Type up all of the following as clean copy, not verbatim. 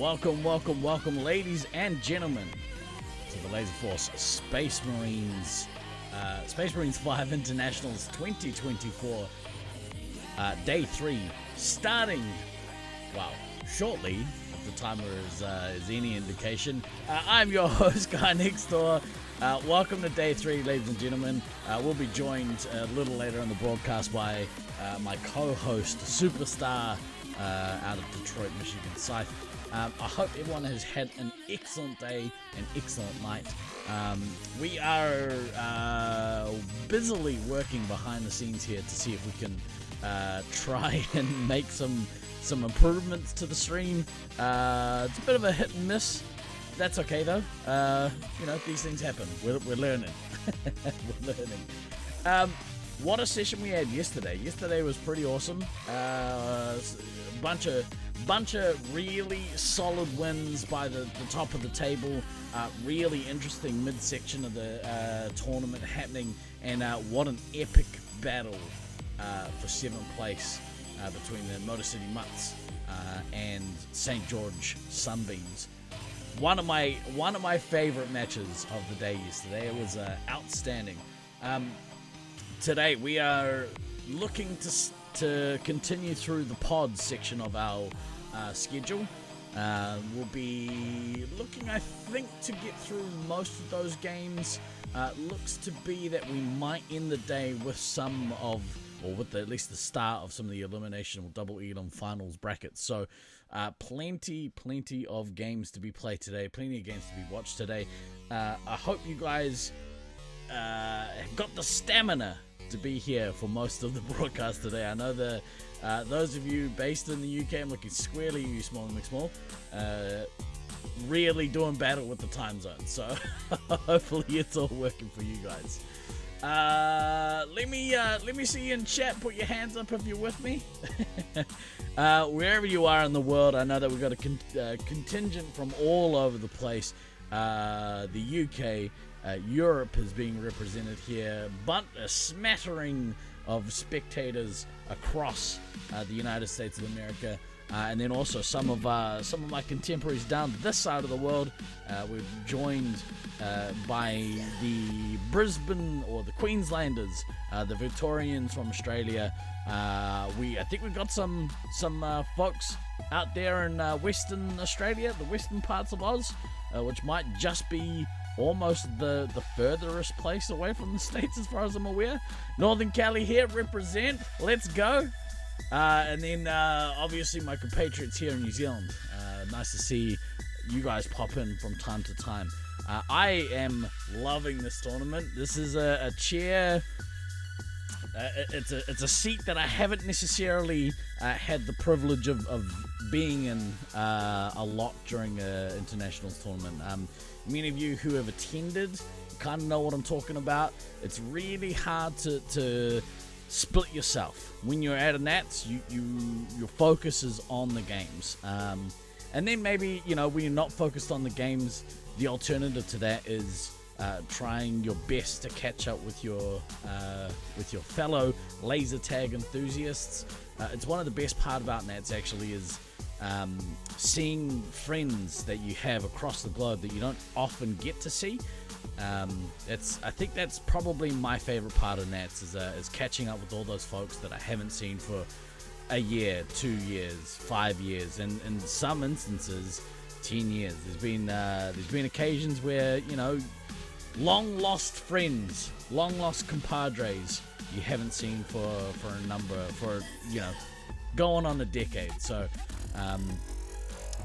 Welcome, ladies and gentlemen, to the Laserforce Space Marines, Space Marines 5 Internationals 2024, Day 3, starting, shortly, if the timer is any indication. I'm your host, Guy Next Door. Welcome to Day 3, ladies and gentlemen. We'll be joined a little later in the broadcast by my co-host, superstar out of Detroit, Michigan, Scythe. I hope everyone has had an excellent day, an excellent night. We are busily working behind the scenes here to see if we can try and make some improvements to the stream. It's a bit of a hit and miss. That's okay though. These things happen. We're learning. We're learning. What a session we had yesterday. Yesterday was pretty awesome. Bunch of really solid wins by the top of the table. Really interesting midsection of the tournament happening, and what an epic battle for 7th place between the Motor City Mutts and St. George Sunbeams. One of my favorite matches of the day yesterday. It was outstanding. Today we are looking to continue through the pod section of our schedule. We'll be looking, I think, to get through most of those games. Looks to be that we might end the day with at least the start of some of the elimination or double elim finals brackets. So plenty of games to be played today, plenty of games to be watched today. I hope you guys have got the stamina to be here for most of the broadcast today. I know those of you based in the UK, I'm looking squarely at you, Small and McSmall, really doing battle with the time zone, so hopefully it's all working for you guys. Let me see you in chat. Put your hands up if you're with me. Wherever you are in the world, I know that we've got a contingent from all over the place. The UK, Europe is being represented here, but a smattering of spectators across the United States of America, and then also some of my contemporaries down this side of the world. We're joined by the Brisbane or the Queenslanders, the Victorians from Australia. I think we've got some folks out there in Western Australia, the western parts of Oz, which might just be almost the furthest place away from the States as far as I'm aware. Northern Cali here, represent, let's go. And then obviously my compatriots here in New Zealand. Nice to see you guys pop in from time to time. I am loving this tournament. This is a chair. It's a seat that I haven't necessarily had the privilege of being in a lot during an internationals tournament. Many of you who have attended kind of know what I'm talking about. It's really hard to split yourself when you're at a Nats. Your focus is on the games, and then maybe when you're not focused on the games, the alternative to that is trying your best to catch up with your fellow laser tag enthusiasts. It's one of the best part about Nats actually is seeing friends that you have across the globe that you don't often get to see. I think that's probably my favorite part of Nats is catching up with all those folks that I haven't seen for a year, 2 years, 5 years, and in some instances 10 years. There's been occasions where long lost friends, long lost compadres you haven't seen for going on a decade. So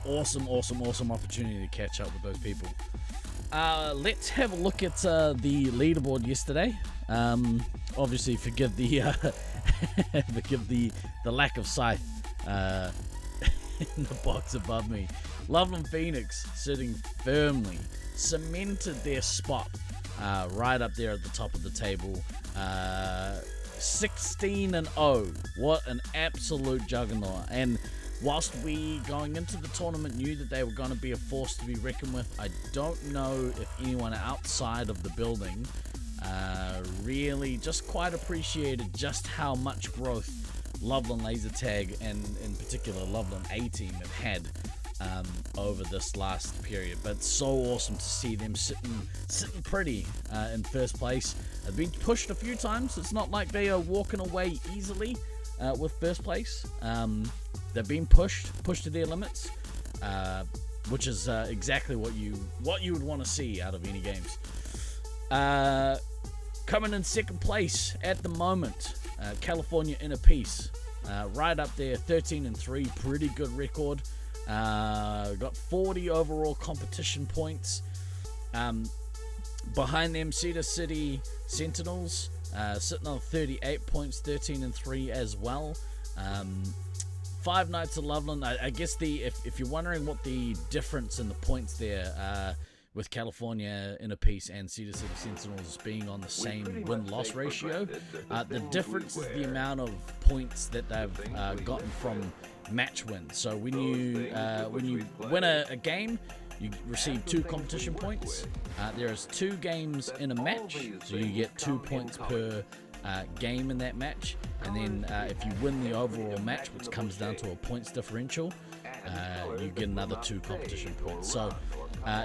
awesome opportunity to catch up with those people. Let's have a look at the leaderboard yesterday. Obviously forgive the the lack of sight in the box above me. Loveland Pheonix sitting firmly, cemented their spot right up there at the top of the table. 16-0. What an absolute juggernaut. And whilst we, going into the tournament, knew that they were going to be a force to be reckoned with, I don't know if anyone outside of the building really just quite appreciated just how much growth Loveland Laser Tag and in particular Loveland A-Team have had over this last period. But it's so awesome to see them sitting pretty in first place. They've been pushed a few times. It's not like they are walking away easily with first place. They've been pushed to their limits, which is exactly what you would want to see out of any games. Coming in second place at the moment, California Inner Peace, right up there, 13-3, pretty good record. Got 40 overall competition points. Behind them, Cedar City Sentinels, sitting on 38 points, 13-3 as well. Five Nights of Loveland. I guess if you're wondering what the difference in the points there, with California Inner Peace and Cedar City Sentinels being on the same win-loss ratio, the difference is the amount of points that they've gotten from match wins. So when you win a game, you receive 2 competition points. There's 2 games in a match, so you get 2 points per game in that match. And then if you win the overall match, which comes down to a points differential, you get another 2 competition points. So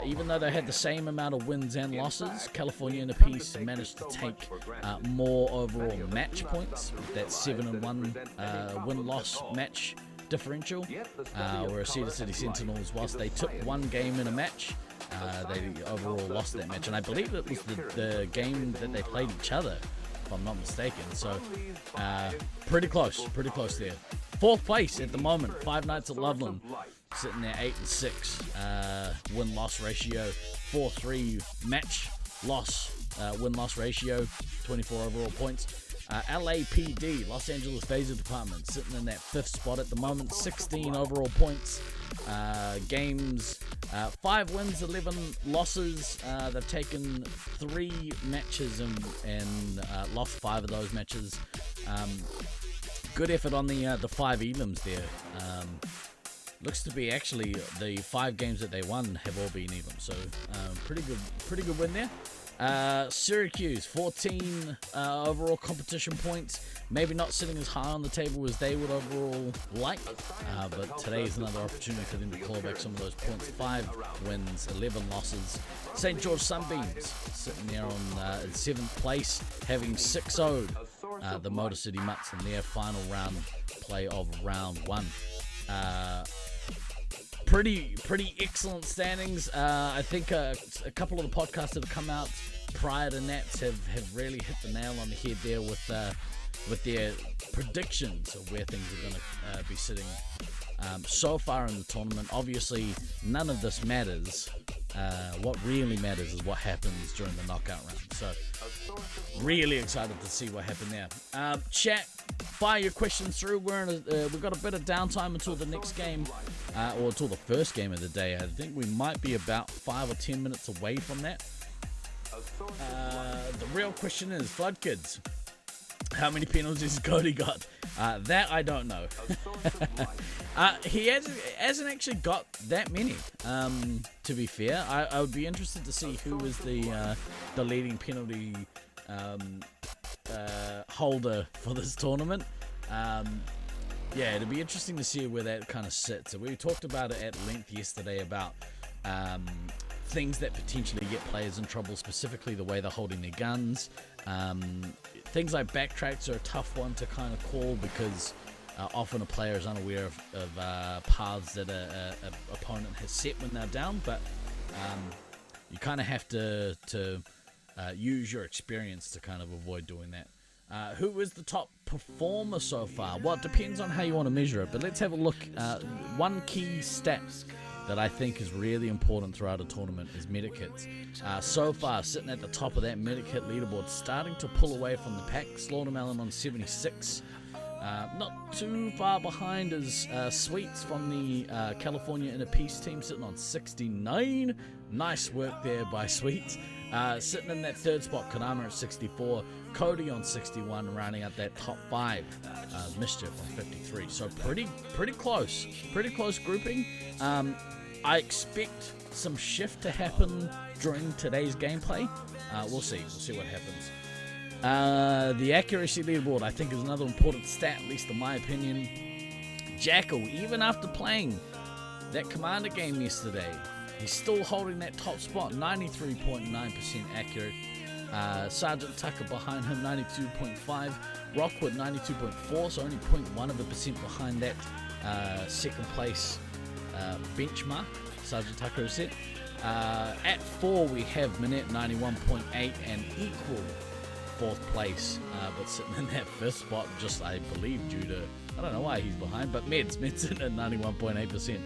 even though they had the same amount of wins and losses, California Inner Peace managed to take more overall match points. That 7-1 win-loss match differential, whereas Cedar City Sentinels, whilst they took 1 game in a match, they overall lost that match. And I believe it was the game that they played each other, if I'm not mistaken. So pretty close there. Fourth place at the moment, Five Nights at Loveland, sitting there 8-6 win-loss ratio, 4-3 match loss win-loss ratio, 24 overall points. LAPD, Los Angeles Phaser Department, sitting in that 5th spot at the moment, 16 overall points. Games, 5 wins, 11 losses. They've taken 3 matches and lost 5 of those matches. Good effort on the 5 elims there. Looks to be actually the 5 games that they won have all been elims, so pretty good win there. Sewercuse, 14 overall competition points. Maybe not sitting as high on the table as they would overall like, but today is another opportunity for them to claw back some of those points. 5 wins, 11 losses. St. George Sunbeams sitting there on in 7th place, having 6-0'd the Motor City Mutts in their final round play of round 1. Pretty excellent standings. I think a couple of the podcasts that have come out prior to Nats have really hit the nail on the head there with their predictions of where things are going to be sitting so far in the tournament. Obviously, none of this matters. What really matters is what happens during the knockout round. So, really excited to see what happened there. Chat, fire your questions through. We've got a bit of downtime until the next game, or until the first game of the day. I think we might be about 5 or 10 minutes away from that. The real question is, Flood Kids, how many penalties has Cody got? That I don't know. He hasn't actually got that many, to be fair. I would be interested to see who is the leading penalty holder for this tournament. It'd be interesting to see where that kind of sits. We talked about it at length yesterday about things that potentially get players in trouble, specifically the way they're holding their guns. Things like backtracks are a tough one to kind of call because often a player is unaware of paths that an opponent has set when they're down, but you kind of have to use your experience to kind of avoid doing that. Who is the top performer so far? Well, it depends on how you want to measure it, but let's have a look. One key stat that I think is really important throughout a tournament is medikits. So far, sitting at the top of that medikit leaderboard, starting to pull away from the pack. Slaughtermelon on 76. Not too far behind is Sweets from the California Inner Peace team, sitting on 69. Nice work there by Sweets. Sitting in that 3rd spot, Kadama at 64. Cody on 61, rounding out that top 5. Mischief on 53. So pretty close. Pretty close grouping. I expect some shift to happen during today's gameplay. We'll see what happens. The accuracy leaderboard, I think, is another important stat, at least in my opinion. Jackal, even after playing that Commander game yesterday. He's still holding that top spot, 93.9% accurate. Sergeant Tucker behind him, 92.5. Rockwood, 92.4, so only 0.1% behind that second place benchmark Sergeant Tucker has set. At 4, we have Minette, 91.8, and equal 4th place, but sitting in that 5th spot, just I believe due to, I don't know why he's behind, but Med's sitting at 91.8%.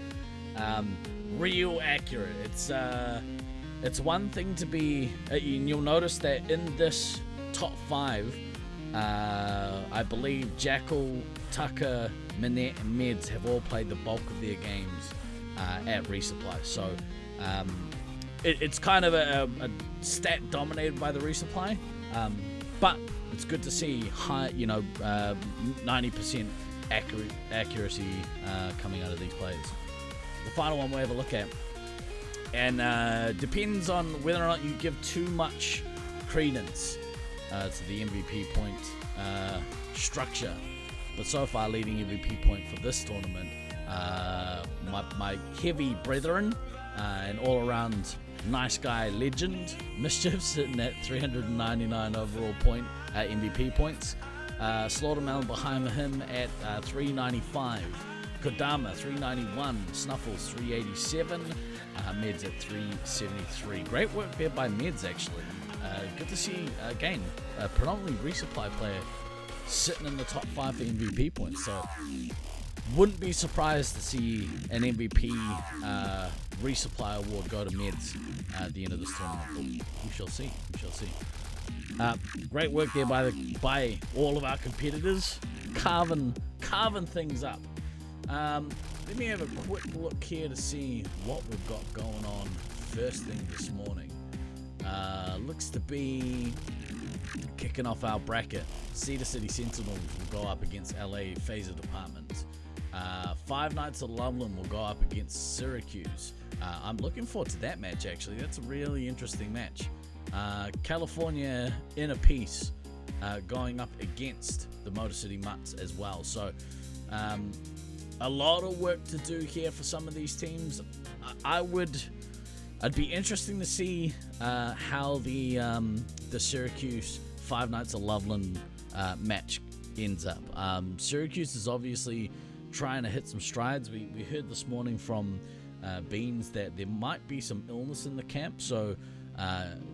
Real accurate. It's one thing to be, and you'll notice that in this top 5, I believe Jackal, Tucker, Minette, and Meds have all played the bulk of their games at Resupply. So it's kind of a stat dominated by the Resupply, but it's good to see high, 90% accuracy coming out of these players. The final one we'll have a look at, and depends on whether or not you give too much credence to the MVP point structure. But so far, leading MVP point for this tournament, my heavy brethren and all-around nice guy legend Mischief sitting at 399 overall point MVP points. Slaughtermelon behind him at 395. Kodama 391, Snuffles 387, Meds at 373. Great work there by Meds, actually. Good to see, again, a predominantly resupply player sitting in the top 5 for MVP points. So, wouldn't be surprised to see an MVP resupply award go to Meds at the end of this tournament. We shall see. Great work there by all of our competitors, carving things up. Let me have a quick look here to see what we've got going on first thing this morning. Looks to be kicking off our bracket. Cedar City Sentinels will go up against LA Phaser Department. 5 Nights of Loveland will go up against Sewercuse. I'm looking forward to that match, actually. That's a really interesting match. California Inner Peace going up against the Motor City Mutts as well. So, a lot of work to do here for some of these teams. I'd be interesting to see how the Sewercuse 5 Nights of Loveland match ends up. Sewercuse is obviously trying to hit some strides. We heard this morning from Beans that there might be some illness in the camp, so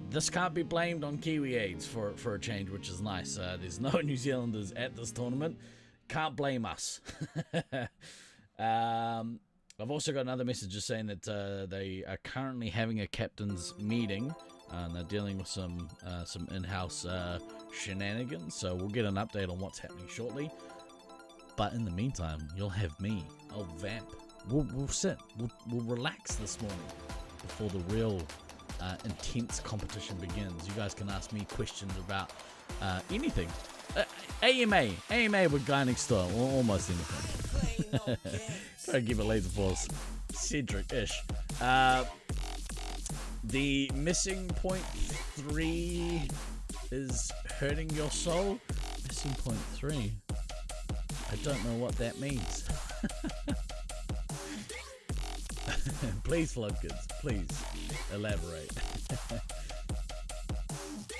this can't be blamed on Kiwi AIDS for a change, which is nice. There's no New Zealanders at this tournament. Can't blame us. I've also got another message just saying that they are currently having a captain's meeting and they're dealing with some in-house shenanigans, so we'll get an update on what's happening shortly. But in the meantime, you'll have me. I'll vamp. We'll sit. We'll relax this morning before the real intense competition begins. You guys can ask me questions about anything. AMA with Guy Next Door, almost anything. Try to give it Laserforce Cedric-ish. The missing 0.3 is hurting your soul. Missing 0.3. I don't know what that means. Please, Floodkids, please elaborate.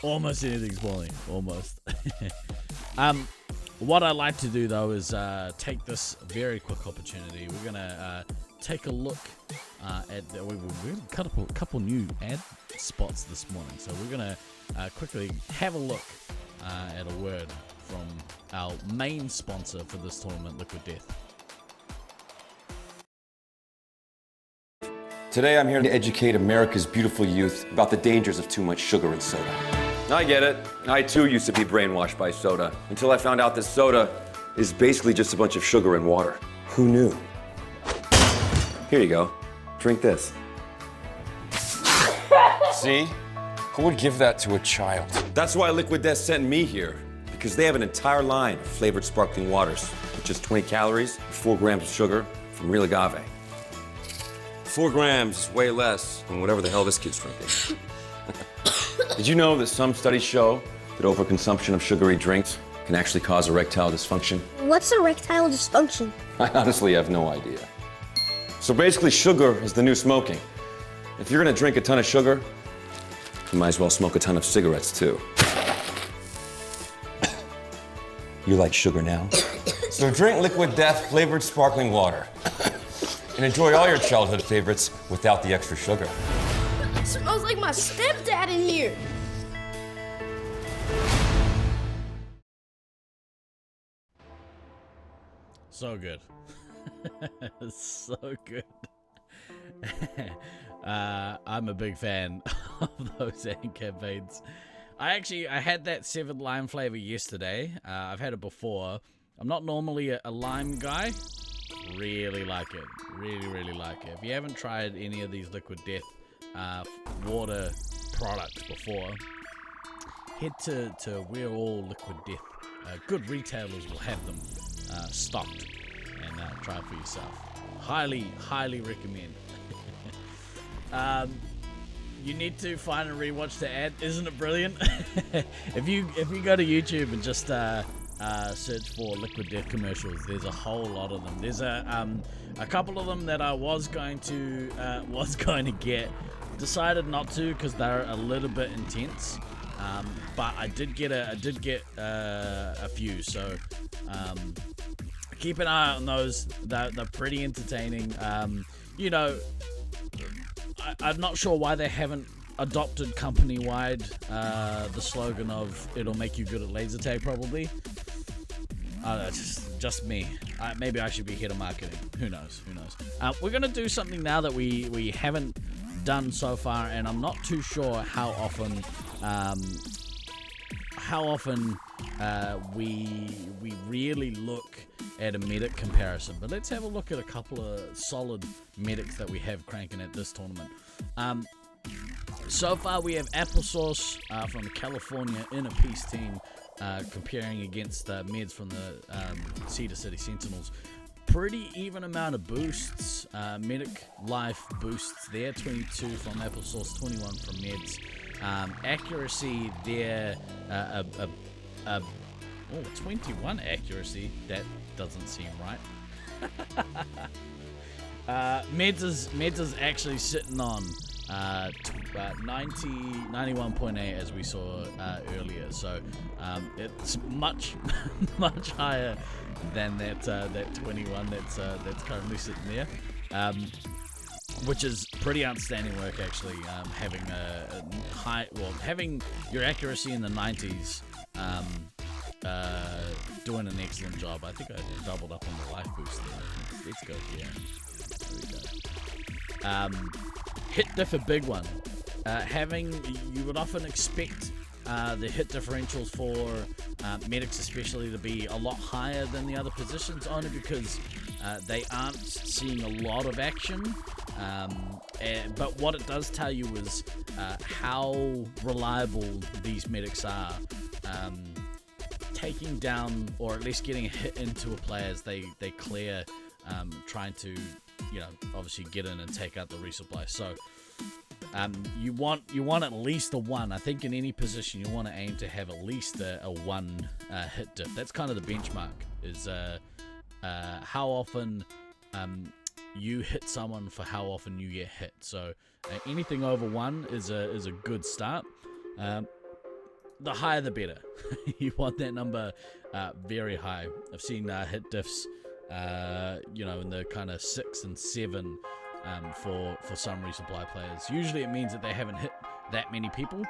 Almost anything's falling. Almost. What I'd like to do though is take this very quick opportunity. We're gonna take a look at we've got a couple new ad spots this morning, so we're gonna quickly have a look at a word from our main sponsor for this tournament, Liquid Death. Today I'm here to educate America's beautiful youth about the dangers of too much sugar in soda. I get it. I too used to be brainwashed by soda until I found out that soda is basically just a bunch of sugar and water. Who knew? Here you go. Drink this. See? Who would give that to a child? That's why Liquid Death sent me here, because they have an entire line of flavored sparkling waters with just 20 calories, 4 grams of sugar from real agave. 4 grams is way less than whatever the hell this kid's drinking. Did you know that some studies show that overconsumption of sugary drinks can actually cause erectile dysfunction? What's erectile dysfunction? I honestly have no idea. So basically, sugar is the new smoking. If you're gonna drink a ton of sugar, you might as well smoke a ton of cigarettes too. You like sugar now? So drink Liquid Death flavored sparkling water. And enjoy all your childhood favorites without the extra sugar. It smells like my stepdad in here. So good. So good. I'm a big fan of those end campaigns. I had that 7 lime flavor yesterday. I've had it before. I'm not normally a lime guy. Really like it. Really like it. If you haven't tried any of these Liquid Death water products before, head to where all Liquid Death good retailers will have them stocked, and try it for yourself. Highly recommend. You need to find and rewatch the ad. Isn't it brilliant? If you go to YouTube and just search for Liquid Death commercials, there's a whole lot of them. There's a couple of them that I was going to get, decided not to because they're a little bit intense. But I did get a few, so keep an eye on those. They're pretty entertaining. I'm not sure why they haven't adopted company-wide the slogan of "it'll make you good at laser tag." Probably. Just me. Maybe I should be head of marketing. Who knows? We're gonna do something now that we haven't done so far, and I'm not too sure how often we really look at a medic comparison. But let's have a look at a couple of solid medics that we have cranking at this tournament. So far we have Applesauce from California in a peace team comparing against meds from the Cedar City Sentinels. Pretty even amount of boosts, medic life boosts there, 22 from Applesauce, 21 from meds. Accuracy there, 21 accuracy, that doesn't seem right. Meds is actually sitting on 91.8 as we saw earlier, so it's much higher than that 21 that's currently sitting there, which is pretty outstanding work actually. Having a high, having your accuracy in the 90s, doing an excellent job. I think I doubled up on the life boost there. Let's go here. There we go. Hit diff, a big one. You would often expect the hit differentials for medics especially to be a lot higher than the other positions, only because they aren't seeing a lot of action. But what it does tell you is how reliable these medics are, taking down or at least getting a hit into a player as they clear, trying to obviously get in and take out the resupply. So you want at least a 1. I think in any position you want to aim to have at least a 1 hit diff. That's kind of the benchmark, is how often you hit someone for how often you get hit. So anything over 1 is a good start. The higher the better. You want that number very high. I've seen hit diffs in the kind of 6 and 7 for some resupply players. Usually it means that they haven't hit that many people,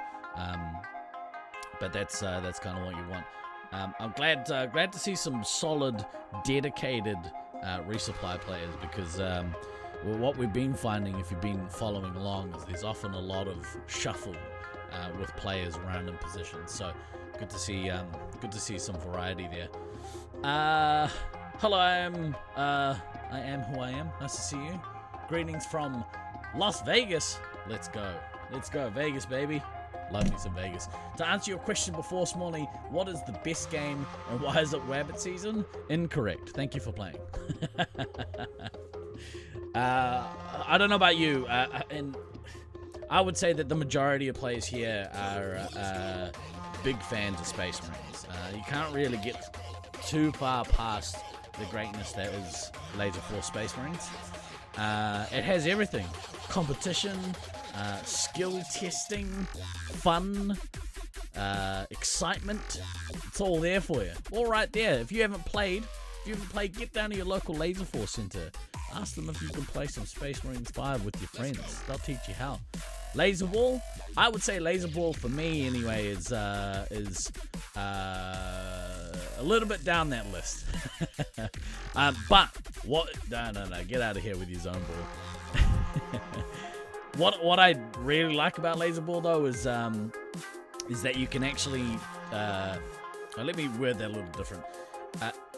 but that's kind of what you want. I'm glad to see some solid, dedicated resupply players, because what we've been finding, if you've been following along, is there's often a lot of shuffle with players around in positions. So good to see some variety there. Hello, I am who I am. Nice to see you. Greetings from Las Vegas. Let's go Vegas, baby. Love me some Vegas. To answer your question before, Smalley, what is the best game and why is it Wabbit season? Incorrect. Thank you for playing. I don't know about you, and I would say that the majority of players here are big fans of Space Marines. You can't really get too far past the greatness that is Laserforce Space Marines. It has everything. Competition, skill testing, fun, excitement. It's all there for you. All right there. If you haven't played, get down to your local Laserforce Center. Ask them if you can play some Space Marines 5 with your friends. They'll teach you how. Laser Ball, I would say Laser Ball for me anyway is a little bit down that list. But what? No, get out of here with your zone ball. What I really like about Laser Ball though is that you can actually let me word that a little different.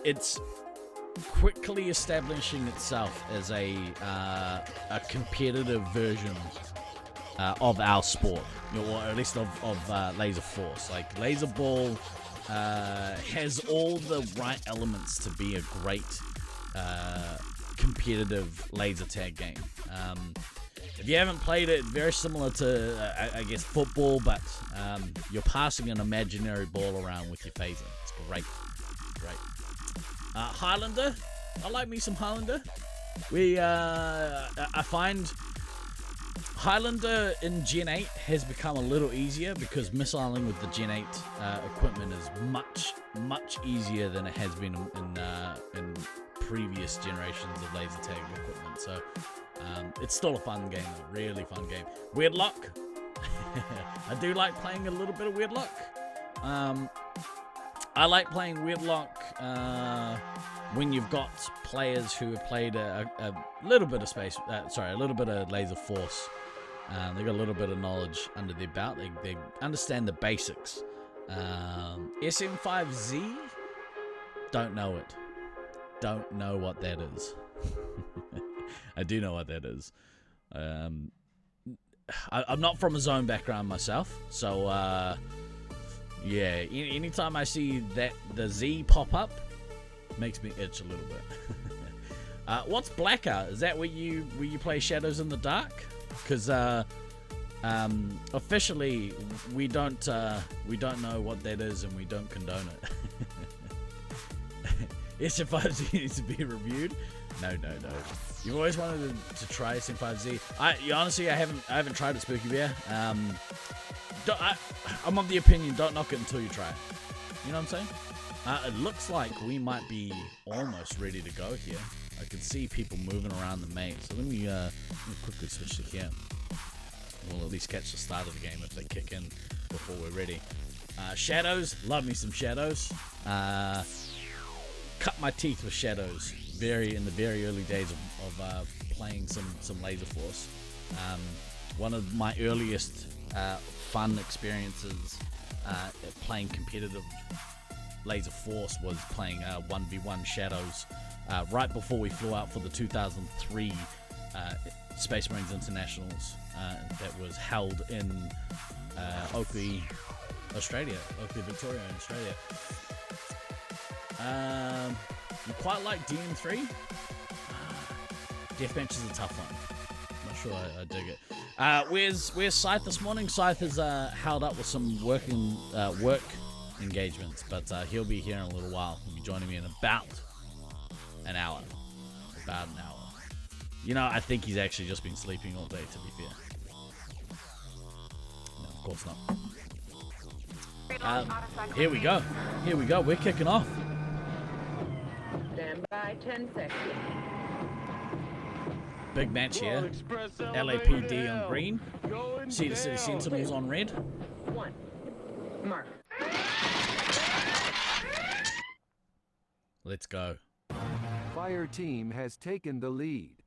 It's quickly establishing itself as a competitive version of our sport, or at least of Laser Force. Like Laser Ball has all the right elements to be a great competitive laser tag game. If you haven't played it, very similar to I guess football, but you're passing an imaginary ball around with your phaser. It's great. Highlander, I like me some Highlander. I find Highlander in Gen 8 has become a little easier because missiling with the Gen 8 equipment is much easier than it has been in previous generations of laser tag equipment. So it's still a fun game, a really fun game. Weird Luck. I do like playing a little bit of Weird Luck. I like playing Weird Luck when you've got players who have played a little bit of a little bit of Laser Force. They got a little bit of knowledge under their belt. They understand the basics. SM5Z, don't know it. Don't know what that is. I do know what that is. I'm not from a zone background myself, so yeah. Anytime I see the Z pop up, makes me itch a little bit. What's Blackout? Is that where you play Shadows in the Dark? Because officially we don't know what that is, and we don't condone it. SM5Z needs to be reviewed. No. You've always wanted to try SM5Z. Honestly, I haven't tried it, Spooky Bear. I'm of the opinion, don't knock it until you try it. You know what I'm saying? It looks like we might be almost ready to go here. I can see people moving around the maze. So let me quickly switch to here. We'll at least catch the start of the game if they kick in before we're ready. Shadows, love me some Shadows. Cut my teeth with Shadows in the very early days of playing some Laser Force. One of my earliest fun experiences playing competitive Laser Force was playing 1v1 Shadows right before we flew out for the 2003 Space Marines Internationals that was held in Oakley, Victoria, Australia. You quite like DM3? Deathmatch is a tough one. Not sure I dig it. Where's Scythe this morning? Scythe is held up with some work engagements, but he'll be here in a little while. He'll be joining me in about an hour. You know, I think he's actually just been sleeping all day, to be fair. No, of course not. Here we go. We're kicking off. Stand by 10 seconds. Big match here. LAPD on green. Cedar City Sentinels on red. 1. Mark. Let's go. Fire team has taken the lead.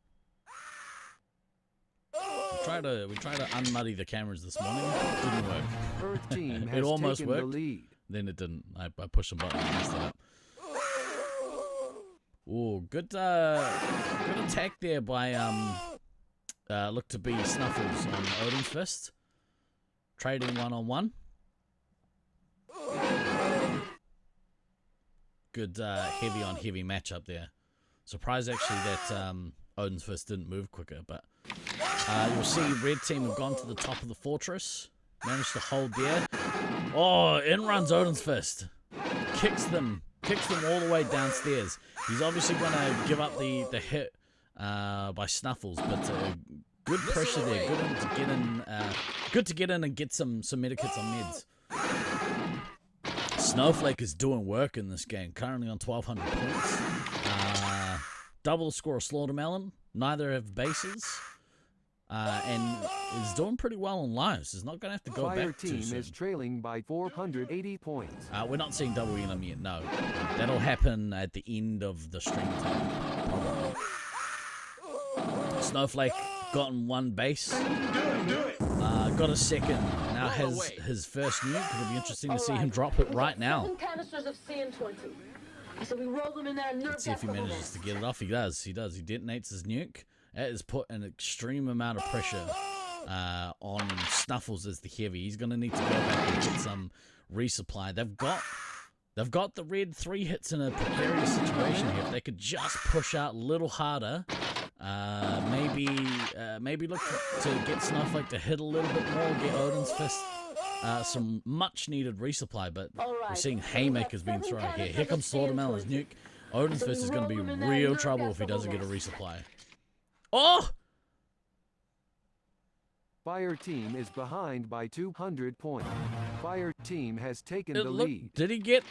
We tried to unmuddy the cameras this morning. It didn't work. Earth team has it almost taken worked. The lead. Then it didn't. I pushed a button and messed it up. Ooh, good attack there by look to be Snuffles on Odin's Fist. Trading 1-on-1. Good heavy on heavy matchup there. Surprised actually that Odin's Fist didn't move quicker, but you'll see red team have gone to the top of the fortress. Managed to hold there. Oh, in runs Odin's Fist. Kicks them all the way downstairs. He's obviously going to give up the hit by Snuffles, but good pressure there. Good to get in and get some medikits on meds. Snowflake is doing work in this game, currently on 1,200 points. Double the score of Slaughtermelon. Neither have bases. And is doing pretty well on lives. Is not going to have to go Fire back too team soon. is trailing by 480 points. We're not seeing double enemy yet, no. That'll happen at the end of the stream time, probably. Snowflake gotten one base. Got a second. Now has his first nuke. It'll be interesting to see him drop it right now. Canisters of CN20. So we roll them in there and Let's see if he manages to get it off. He does. He detonates his nuke. That has put an extreme amount of pressure on Snuffles as the heavy. He's going to need to go back and get some resupply. They've got the red 3 hits in a precarious situation here. If they could just push out a little harder, maybe look to get Snowflake to hit a little bit more, get Odin's Fist some much needed resupply, but we're seeing haymakers being thrown here. Here comes Slaughtermelon's nuke. Odin's Fist is going to be real trouble if he doesn't get a resupply. Oh! Fire team is behind by 200 points. Fire team has taken the lead. Did he get...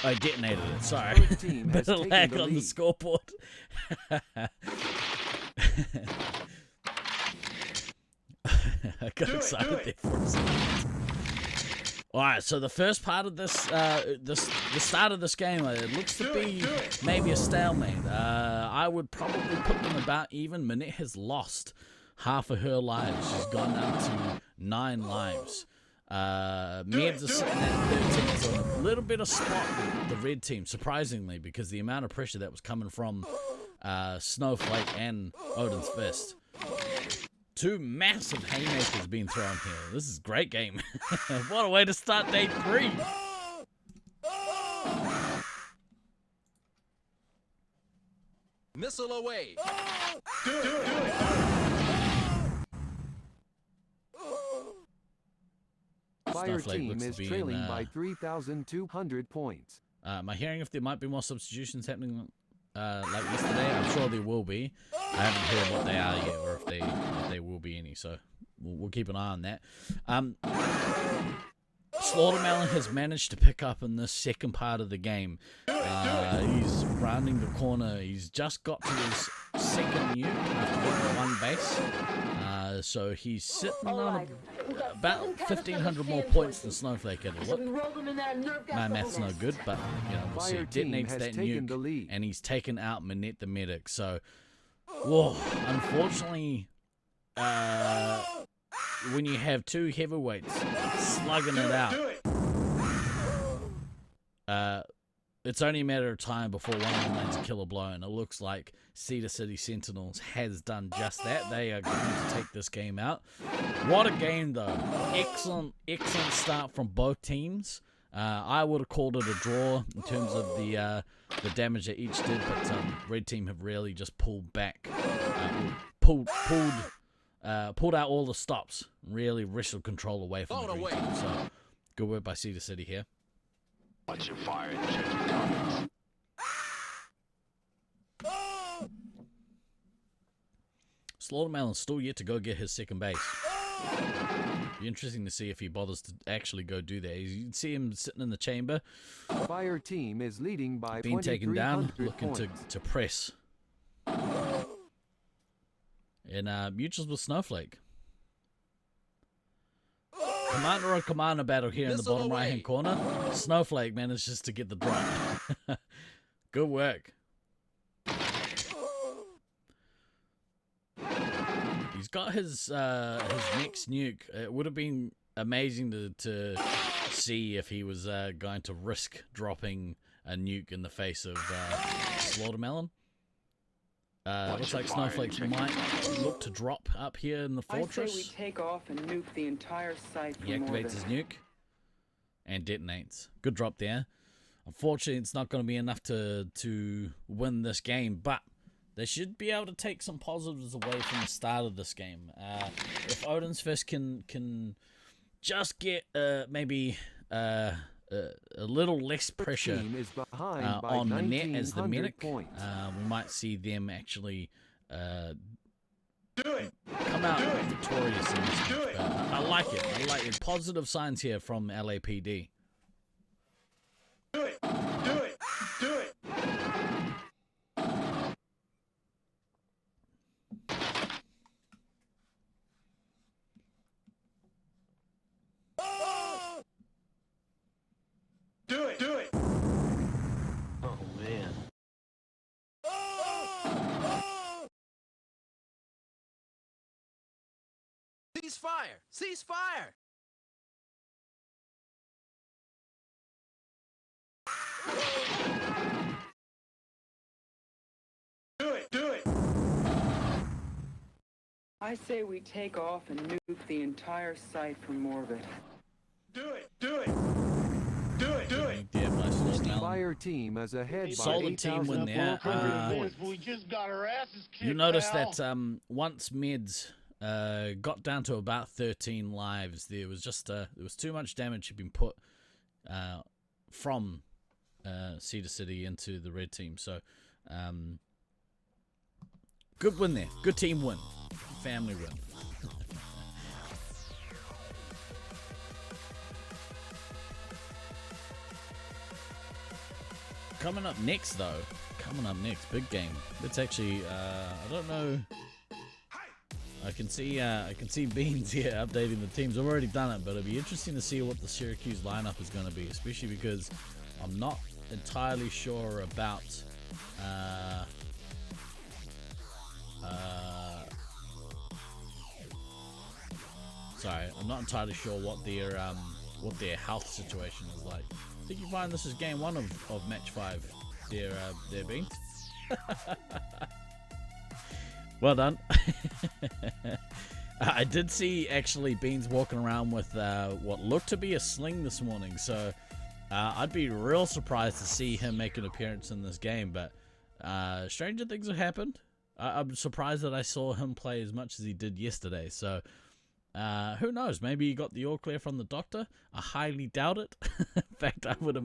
I detonated it, sorry. Team Bit has of taken lag the on the lead. scoreboard. I got excited there for a second. Alright, so the first part of this, the start of this game, it looks to be maybe a stalemate. I would probably put them about even. Minette has lost half of her lives. She's gone down to 9 lives. Meds are sitting at 13, so a little bit of spot with the red team, surprisingly, because the amount of pressure that was coming from Snowflake and Odin's Fist. 2 massive haymakers being thrown here. This is a great game. What a way to start day 3. Missile away. Fire Snowflake team looks to is be trailing in, by 3,200 points. am I hearing if there might be more substitutions happening like yesterday? I'm sure there will be. I haven't heard what they are yet, or if they will be any, so we'll keep an eye on that. Slaughtermelon has managed to pick up in this second part of the game. He's rounding the corner. He's just got to his second nuke after getting 1 base. So he's sitting on about 1,500 more points than Snowflake at a look. My math's no good, but you know, we'll see. Fire team Detonates has that taken the nuke, lead. and he's taken out Minette the medic. So, whoa, unfortunately, when you have 2 heavyweights slugging it out, it's only a matter of time before one of them lands a killer blow, and it looks like Cedar City Sentinels has done just that. They are going to take this game out. What a game, though. Excellent start from both teams. I would have called it a draw in terms of the damage that each did, but red team have really just pulled back, pulled out all the stops, really wrestled control away from the green team. So good work by Cedar City here. Watch your fire and check your targets. Slaughtermelon's still yet to go get his second base. Be interesting to see if he bothers to actually go do that. You can see him sitting in the chamber, Fire team is leading by being taken down, 2,300 looking points. to press. And mutuals with Snowflake. Commander on commander battle here in the bottom right hand corner. Snowflake manages to get the drop. Good work. He's got his next nuke. It would have been amazing to see if he was going to risk dropping a nuke in the face of Slaughtermelon. Looks like Snowflakes might look to drop up here in the fortress. I say we take off and nuke the entire site. He activates his nuke and detonates. Good drop there. Unfortunately, it's not going to be enough to win this game, but they should be able to take some positives away from the start of this game. If Odin's Fist can just get maybe a little less pressure Team is behind by on the net as the 1900 medic. points. We might see them actually come out victorious in this match. I like it. I like it. Positive signs here from LAPD. Do it! Do it! Do it! Do it! Do it! Oh, man. Cease fire! Cease fire! Do it! Do it! I say we take off and nuke the entire site from orbit. Do it! Do it! Do it! Do it! Damn, nice little melon. Fire team is ahead by Solid team win there. 8,400 points. We just got our asses kicked. You notice that once Meds got down to about 13 lives, there was too much damage had been put from Cedar City into the red team. So good win there. Good team win. Family win. Coming up next, big game. It's actually, I don't know. I can see Beans here updating the teams. I've already done it, but it'll be interesting to see what the Sewercuse lineup is going to be, especially because I'm not entirely sure about I'm not entirely sure what their health situation is like. I think you find this is game 1 of match 5. There Beans. Well done. I did see actually Beans walking around with what looked to be a sling this morning, so I'd be real surprised to see him make an appearance in this game, but stranger things have happened. I'm surprised that I saw him play as much as he did yesterday, so who knows? Maybe he got the all clear from the doctor. I highly doubt it. In fact, I would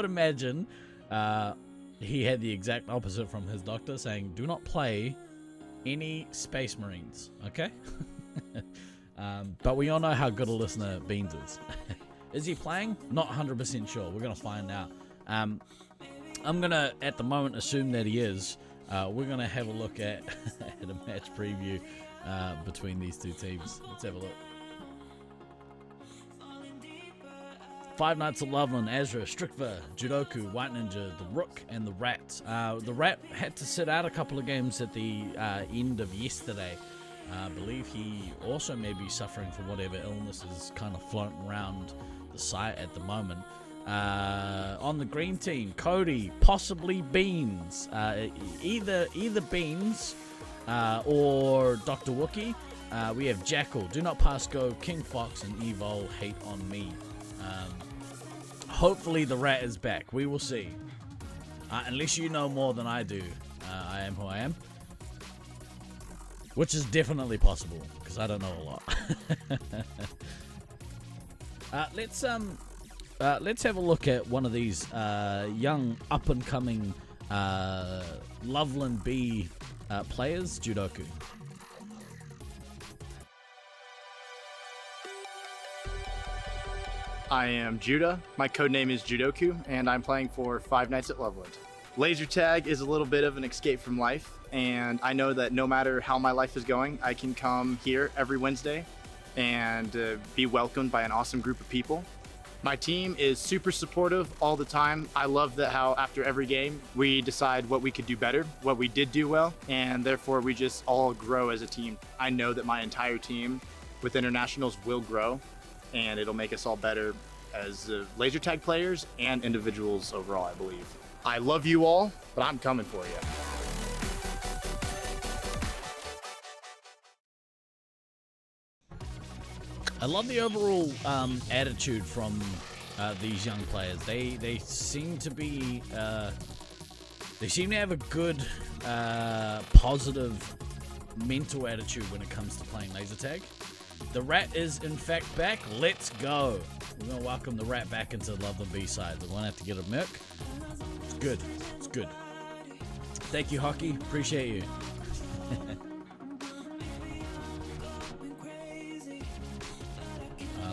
imagine he had the exact opposite from his doctor, saying, "Do not play any Space Marines." Okay. But we all know how good a listener Beans is. Is he playing? Not 100% sure. We're gonna find out. I'm gonna, at the moment, assume that he is. We're gonna have a look at a match preview between these two teams. Let's have a look. Five Nights at Loveland, Azra, Strikva, Judoku, White Ninja, the Rook, and the Rat. The Rat had to sit out a couple of games at the end of yesterday. I believe he also may be suffering from whatever illness is kind of floating around the site at the moment. On the green team, Cody, possibly Beans. Either Beans or Dr. Wookie. We have Jackal, Do Not Pass Go, King Fox, and Evol, Hate on Me. Hopefully the Rat is back. We will see. Unless you know more than I do. I am who I am. Which is definitely possible, because I don't know a lot. Let's have a look at one of these young up-and-coming Loveland B players, Judoku. I am Judah. My codename is Judoku, and I'm playing for Five Nights at Loveland. Laser tag is a little bit of an escape from life, and I know that no matter how my life is going, I can come here every Wednesday and be welcomed by an awesome group of people. My team is super supportive all the time. I love that how after every game, we decide what we could do better, what we did do well, and therefore we just all grow as a team. I know that my entire team with internationals will grow, and it'll make us all better as laser tag players and individuals overall, I believe. I love you all, but I'm coming for you. I love the overall attitude from these young players. They seem to be they seem to have a good positive mental attitude when it comes to playing laser tag. The rat is in fact back. Let's go. We're going to welcome the rat back into Loveland B-side. We won't have to get a milk. It's good. It's good. Thank you, Hockey. Appreciate you.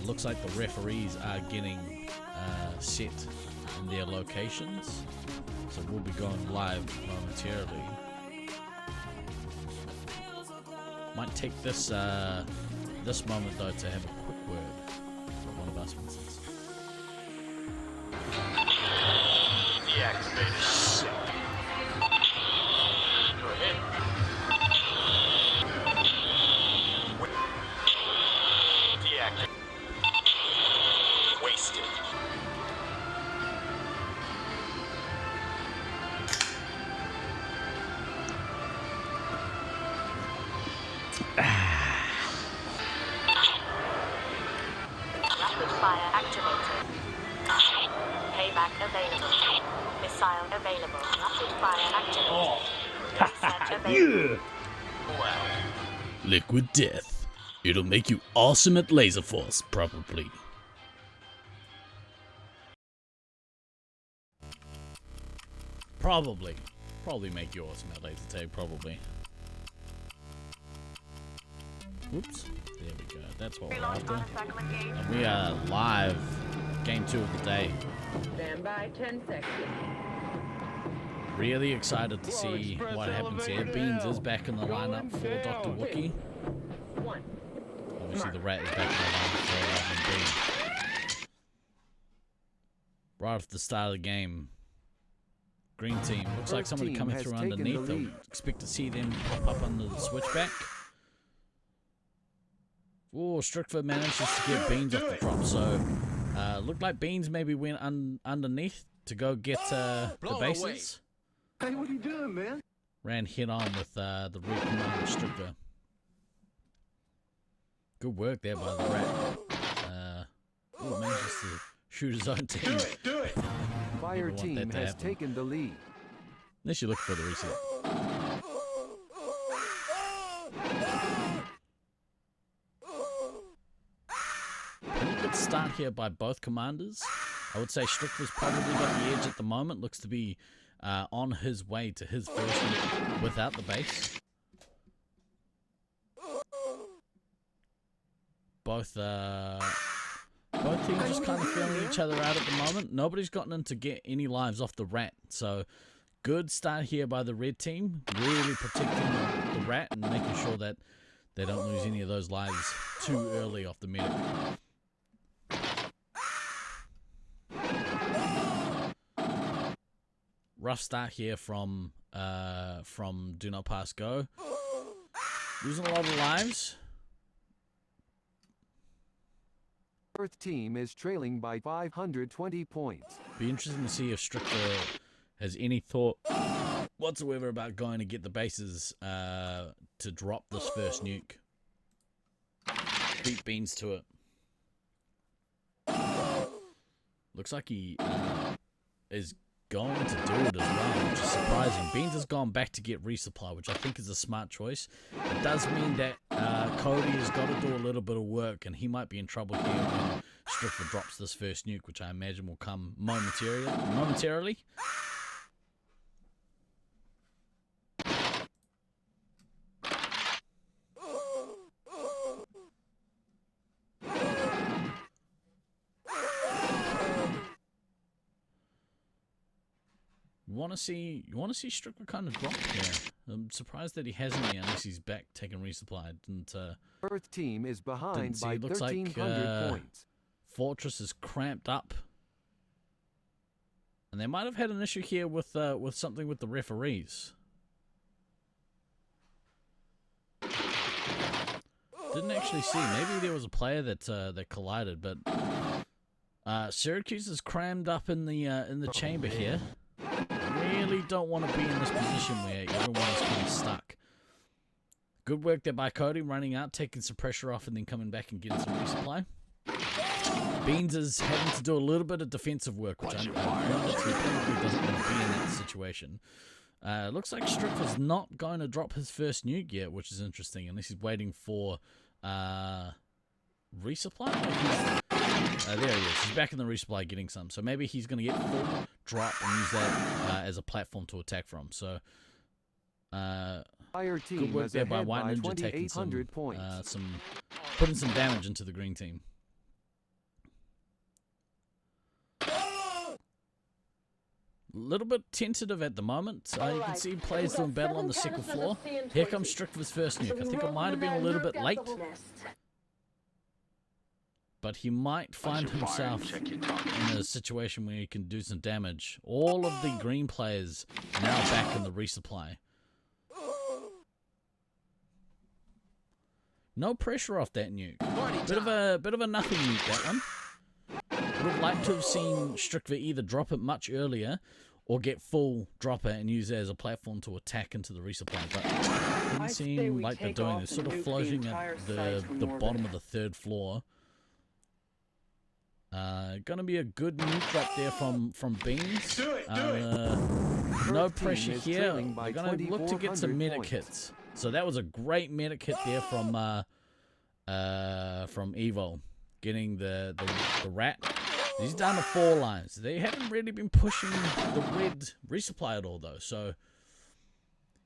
Looks like the referees are getting set in their locations. So we'll be going live momentarily. Might take this this moment though to have a quick word for one of us, for instance. Deactivated. Go ahead. Deactivated. Wasted. Rapid fire activated. Payback available. Missile available. Rapid fire activated. Reset available. Wow. Liquid Death. It'll make you awesome at Laserforce, probably. Probably make you awesome at laser tag, probably. Whoops. There we go. That's what we're after. And we are live. Game 2 of the day. Stand by 10 seconds. Really excited to see what happens here. Beans is back in the lineup for Dr. Wookie. Obviously the rat is back in the lineup for Loveland B. Right at the start of the game. Green team. Looks like somebody coming through underneath. I expect to see them pop up under the switchback. Oh, Strickford manages to get Beans off the drop. So, looked like Beans maybe went underneath to go get the bases. Hey, what are you doing, man? Ran head on with the root commander Strickford. Good work there by the rat. Manages to shoot his own team. Do it. Fire team has taken the lead. Unless you look for the reset. Pretty good start here by both commanders. I would say Strickler's probably got the edge at the moment. Looks to be on his way to his first hit without the base. Both teams just kind of feeling each other out at the moment. Nobody's gotten in to get any lives off the rat. So, good start here by the red team. Really protecting the rat and making sure that they don't lose any of those lives too early off the medic. Rough start here from Do Not Pass Go. Losing a lot of lives. Earth team is trailing by 520 points. Be interesting to see if Strickler has any thought whatsoever about going to get the bases to drop this first nuke. Beat Beans to it. Looks like he is going to do it as well, which is surprising. Beans has gone back to get resupply, which I think is a smart choice. It does mean that Cody has got to do a little bit of work, and he might be in trouble here when Strickler drops this first nuke, which I imagine will come momentarily. You want to see Strickler kind of drop here. I'm surprised that he hasn't yet, unless he's back taking resupply. Earth team is behind by Looks 1,300 like, points. Fortress is cramped up, and they might have had an issue here with something with the referees. Didn't actually see. Maybe there was a player that collided, but Sewercuse is crammed up in the chamber here. Really don't want to be in this position where everyone's kind of stuck. Good work there by Cody, running out, taking some pressure off, and then coming back and getting some resupply. Beans is having to do a little bit of defensive work, which I know that he probably doesn't want to be in that situation. Looks like Strickler's not going to drop his first nuke yet, which is interesting, unless he's waiting for resupply? There he is. He's back in the resupply getting some. So maybe he's going to get full drop and use that as a platform to attack from. So Fire team good work there by White Ninja taking some putting some damage into the green team. A little bit tentative at the moment. You can see players doing battle on the second floor. Here comes Strict with his first nuke. I think it might have been a little bit late, but he might find himself in a situation where he can do some damage. All of the green players now back in the resupply. No pressure off that nuke. Bit of a nothing nuke, that one. Would have liked to have seen Strickver either drop it much earlier or get full dropper and use it as a platform to attack into the resupply, but it didn't seem like they're doing this. Sort of floating at the bottom of the third floor. Gonna be a good nuke up there from Beans. No pressure here. They're gonna look to get some medic hits. So that was a great medic hit there from Evo, getting the rat. He's down to 4 lines. They haven't really been pushing the red resupply at all, though. So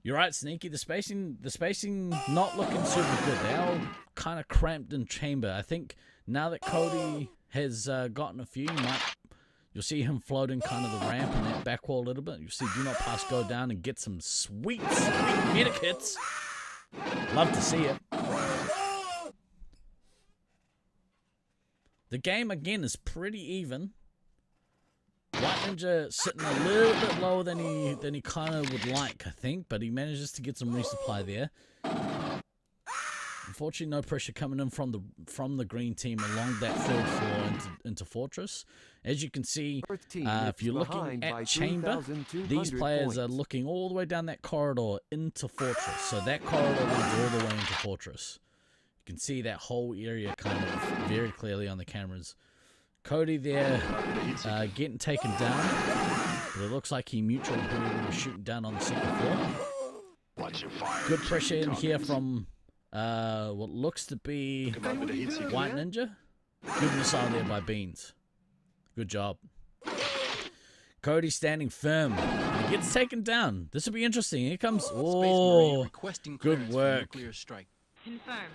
you're right, Sneaky. The spacing not looking super good. They're all kind of cramped in chamber. I think now that Cody has gotten a few, you'll see him floating kind of the ramp and that back wall a little bit. You'll see Do Not Pass go down and get some sweet medic hits. Love to see it. The game, again, is pretty even. White Ninja sitting a little bit lower than he kind of would like, I think, but he manages to get some resupply there. Unfortunately, no pressure coming in from the green team along that third floor into Fortress. As you can see, if you're looking at chamber, these players are looking all the way down that corridor into Fortress. So that corridor leads all the way into Fortress. You can see that whole area kind of very clearly on the cameras. Cody there getting taken down. But it looks like he mutual who was shooting down on the second floor. Good pressure in here from what looks to be White Ninja. Good missile there by Beans. Good job. Cody standing firm. He gets taken down. This will be interesting. Here comes... Oh, good work. Confirmed.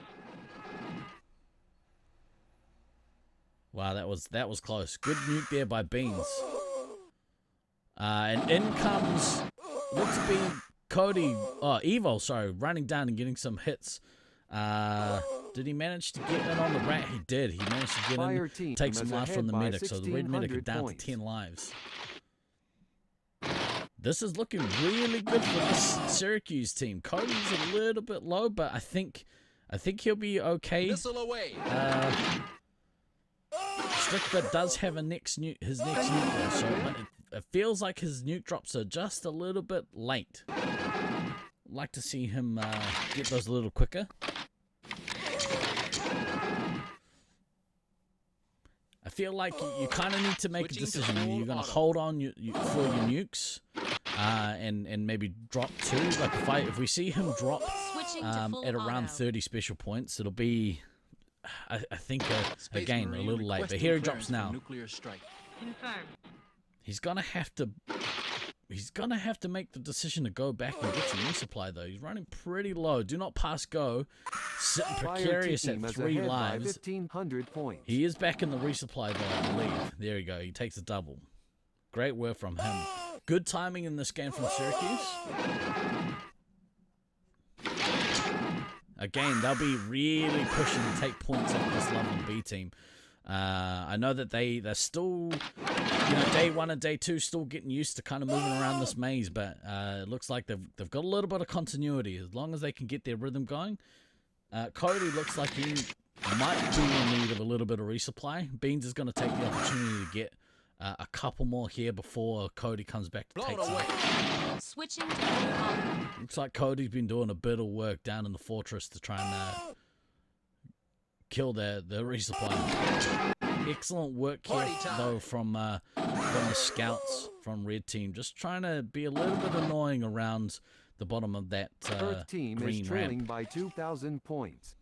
Wow, that was close. Good nuke there by Beans. And in comes, looks to be Cody, Evo, sorry, running down and getting some hits. Did he manage to get in on the rat? He did. He managed to get in, take some lives from the medic. So the red medic are down to 10 lives. This is looking really good for this Sewercuse team. Cody's a little bit low, but I think he'll be okay. Strickler does have his next nuke there, so but it feels like his nuke drops are just a little bit late. Like to see him get those a little quicker. I feel like you kind of need to make a decision. You're going to hold on for your nukes and maybe drop 2. Like if we see him drop at around 30 special points, it'll be, I think, again, a little late. But here he drops now. He's going to have to... He's going to have to make the decision to go back and get some resupply, though. He's running pretty low. Do not pass go. Sitting precarious at 3 lives. He is back in the resupply, though, I believe. There we go. He takes a double. Great work from him. Good timing in this game from Sewercuse. Again, they'll be really pushing to take points off this Loveland B team. I know that they're still, day 1 and day 2 still getting used to kind of moving around this maze, but it looks like they've got a little bit of continuity as long as they can get their rhythm going. Cody looks like he might be in need of a little bit of resupply. Beans is going to take the opportunity to get a couple more here before Cody comes back to take some. Switching to Looks like Cody's been doing a bit of work down in the fortress to try and kill the resupply. Excellent work here, though, from the scouts from red team. Just trying to be a little bit annoying around the bottom of that Earth team green is trailing ramp. by 2,000 points.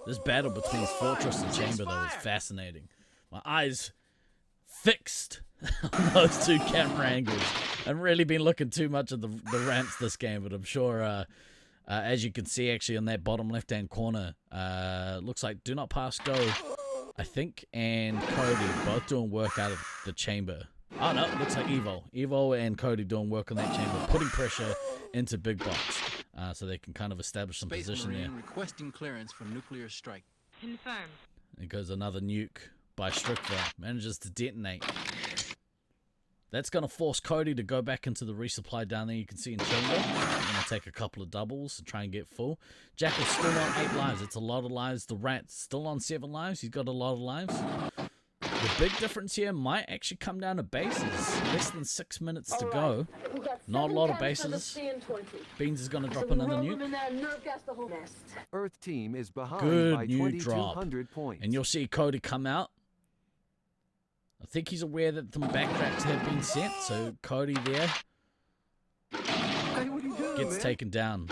This battle between Fortress and Chamber, though, is fascinating. My eyes fixed on those two camera angles. I haven't really been looking too much at the ramps this game, but I'm sure, as you can see, actually, on that bottom left-hand corner, looks like Do Not Pass Go, I think, and Cody both doing work out of the chamber. Oh, no, looks like Evo and Cody doing work on that chamber, putting pressure into Big Box, so they can kind of establish some Space position Marine there. requesting clearance for nuclear strike. Confirmed. It goes another nuke by Strickler, manages to detonate. That's going to force Cody to go back into the resupply down there. You can see in chamber. Going to take a couple of doubles to try and get full. Jackal's still on 8 lives. It's a lot of lives. The Rat's still on 7 lives. He's got a lot of lives. The big difference here might actually come down to bases. Less than 6 minutes to go. Not a lot of bases. Beans is going to drop another nuke. Earth team is behind Good by nuke drop. 2,200 points. And you'll see Cody come out. I think he's aware that the backtracks have been sent, so Cody there gets taken down.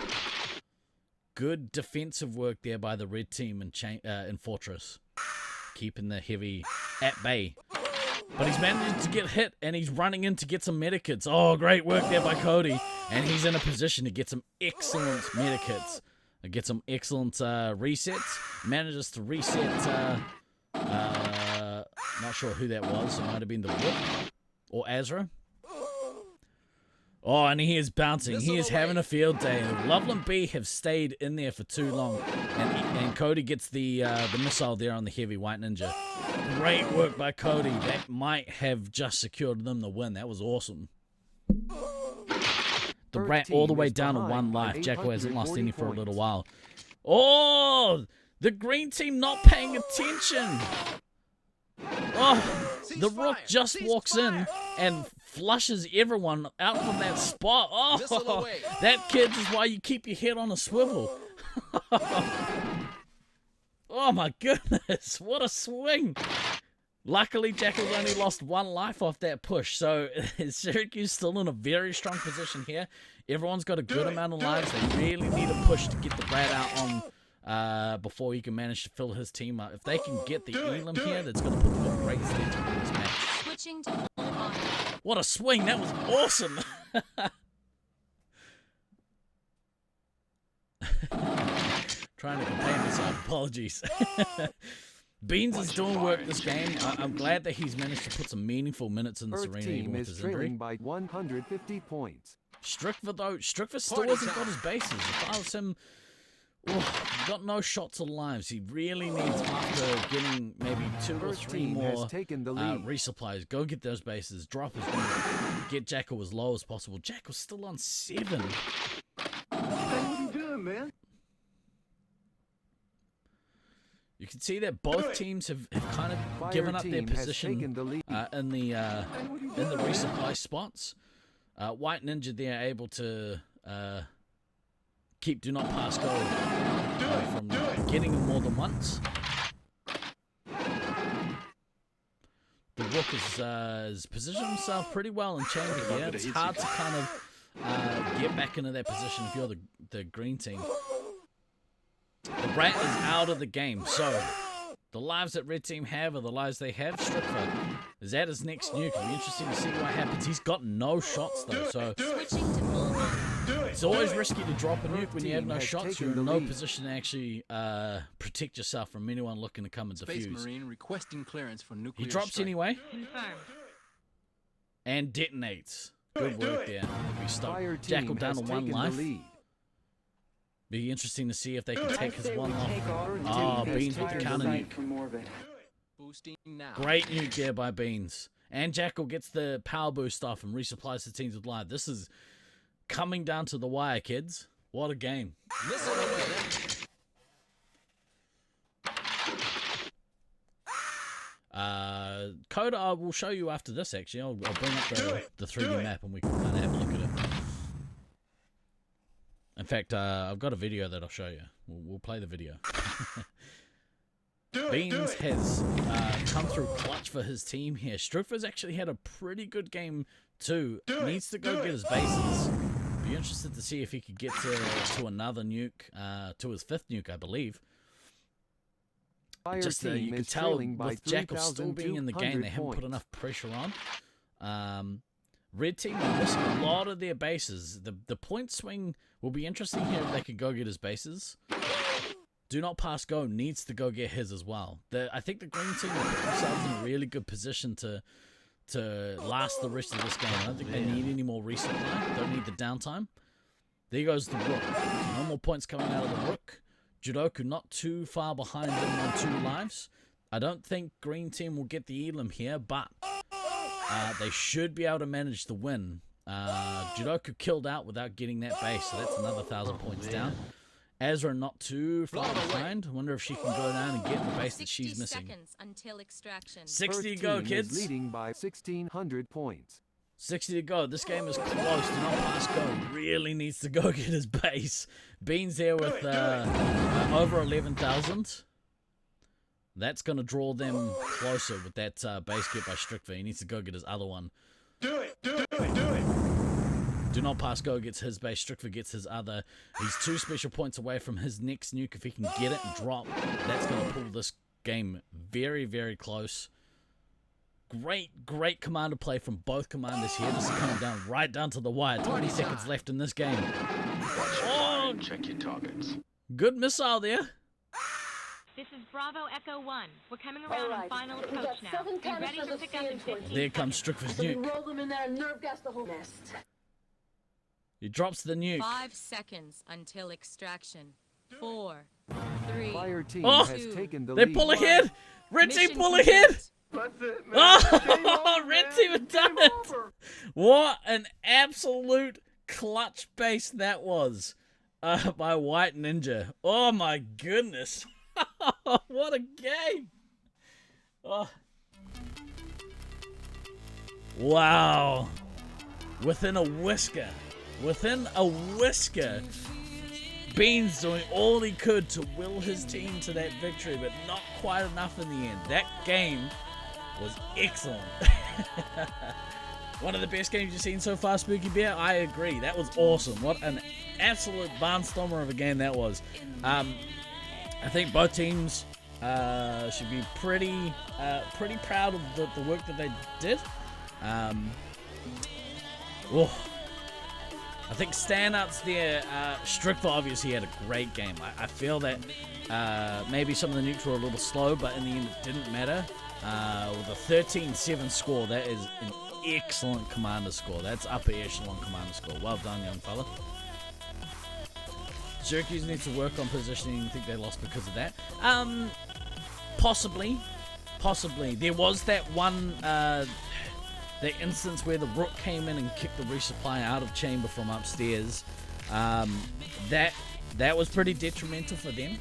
Good defensive work there by the red team in Fortress, keeping the heavy at bay. But he's managed to get hit, and he's running in to get some medikits. Oh, great work there by Cody. And he's in a position to get some excellent medikits. Get some excellent resets. Manages to reset... not sure who that was. It might have been the Rook or Azra. Oh, and he is bouncing. He is having a field day. Loveland B have stayed in there for too long. And Cody gets the missile there on the heavy white ninja. Great work by Cody. That might have just secured them the win. That was awesome. The Rat all the way down to 1 life. Jacko hasn't lost any for a little while. Oh, the green team not paying attention. Oh, the Rook just walks in and flushes everyone out from that spot. Oh, that, kids, is why you keep your head on a swivel. Oh my goodness, what a swing. Luckily, Jackal's only lost 1 life off that push, so Sewercuse still in a very strong position here. Everyone's got a good amount of lives. They really need a push to get the Brad out on before he can manage to fill his team up. If they can get the Elam here, that's going to put them in great stead to win this match. Switching to full on. What a swing! That was awesome! Trying to contain myself. Apologies. Beans is doing work this game. I'm glad that he's managed to put some meaningful minutes in this arena, even with his injury. By 150 points. Strickler, though, Strickler still hasn't got his bases. If I was him, got no shots of lives. He really needs, after getting maybe 2 or 3 more resupplies, go get those bases, drop his unit, get Jackal as low as possible. Jackal's still on 7. What are you doing, man? You can see that both teams have kind of given up their position in the resupply spots. White Ninja there able to keep Do Not Pass Go from getting him more than once. The Rook has positioned himself pretty well in chamber here. It's hard to kind of get back into that position if you're the green team. The Rat is out of the game, so the lives that red team have are the lives they have. Strickler is at his next nuke. It'll be interesting to see what happens. He's got no shots though, so it's always risky to drop a nuke when you have no shots. You're in no position to actually protect yourself from anyone looking to come and defuse. Space Marine requesting clearance for nuclear He drops strike. anyway. Confirmed. And detonates. Good work there. We stop. Jackal down to 1 life. Be interesting to see if they can take his 1 off. Oh, Beans with the counter nuke. Boosting now. Great nuke there by Beans. And Jackal gets the power boost off and resupplies the teams with live. This is coming down to the wire, kids. What a game. Coda, I will show you after this, actually. I'll bring up the 3D map and we can kind of have a look at it. In fact, I've got a video that I'll show you. We'll play the video. Beans has come through clutch for his team here. Strufer's actually had a pretty good game too. Needs to go get his bases. Be interested to see if he could get to another nuke, to his 5th nuke, I believe. Fire just team you can is tell trailing by with Jackal still being in the game, they haven't put 3,200 enough pressure on. Red team are missing a lot of their bases. The point swing will be interesting here if they can go get his bases. Do Not Pass Go needs to go get his as well. I think the green team will put themselves in a really good position to last the rest of this game. I don't think they need any more resupply. Don't need the downtime. There goes the Rook. No more points coming out of the Rook. Judoku not too far behind them on 2 lives. I don't think green team will get the Elam here, but they should be able to manage the win. Judoku killed out without getting that base, so that's another 1,000 points down. Ezra not too far behind. I wonder if she can go down and get the base that she's missing. 60 seconds until extraction. 60 to go, kids. Is leading by 1,600 points. 60 to go. This game is close. Do Not Pass Go really needs to go get his base. Bean's there with over 11,000. That's going to draw them closer with that base get by Strickver. He needs to go get his other one. Do it, do it, do it. Do Not Pass Go gets his base. Strickver gets his other. He's 2 special points away from his next nuke. If he can get it and drop, that's going to pull this game very, very close. Great commander play from both commanders here. This is coming down right down to the wire. 20 seconds left in this game. Oh, check your targets. Good missile there. This is Bravo Echo 1. We're coming around on final approach now. Be ready to pick up in 15 There comes Strickver's So we nuke. roll them in there and nerve gas the whole nest. He drops the nuke. 5 seconds until extraction. 4, 3, Fire team Oh, has taken the they lead. pull ahead. Red team Mission pull complete. ahead. That's it, man. Oh, Red team have done it. What an absolute clutch base that was by White Ninja. Oh my goodness. What a game. Oh. Wow. Within a whisker. Beans doing all he could to will his team to that victory, but not quite enough in the end. That game was excellent. One of the best games you've seen so far, Spooky Bear? I agree. That was awesome. What an absolute barnstormer of a game that was. I think both teams should be pretty proud of the work that they did. I think standouts there, Strickler obviously had a great game. I feel that maybe some of the nukes were a little slow, but in the end it didn't matter. With a 13-7 score, that is an excellent commander score. That's upper echelon commander score. Well done, young fella. Sewercuse needs to work on positioning. I think they lost because of that. Possibly. There was that one... the instance where the Rook came in and kicked the resupply out of chamber from upstairs, that was pretty detrimental for them,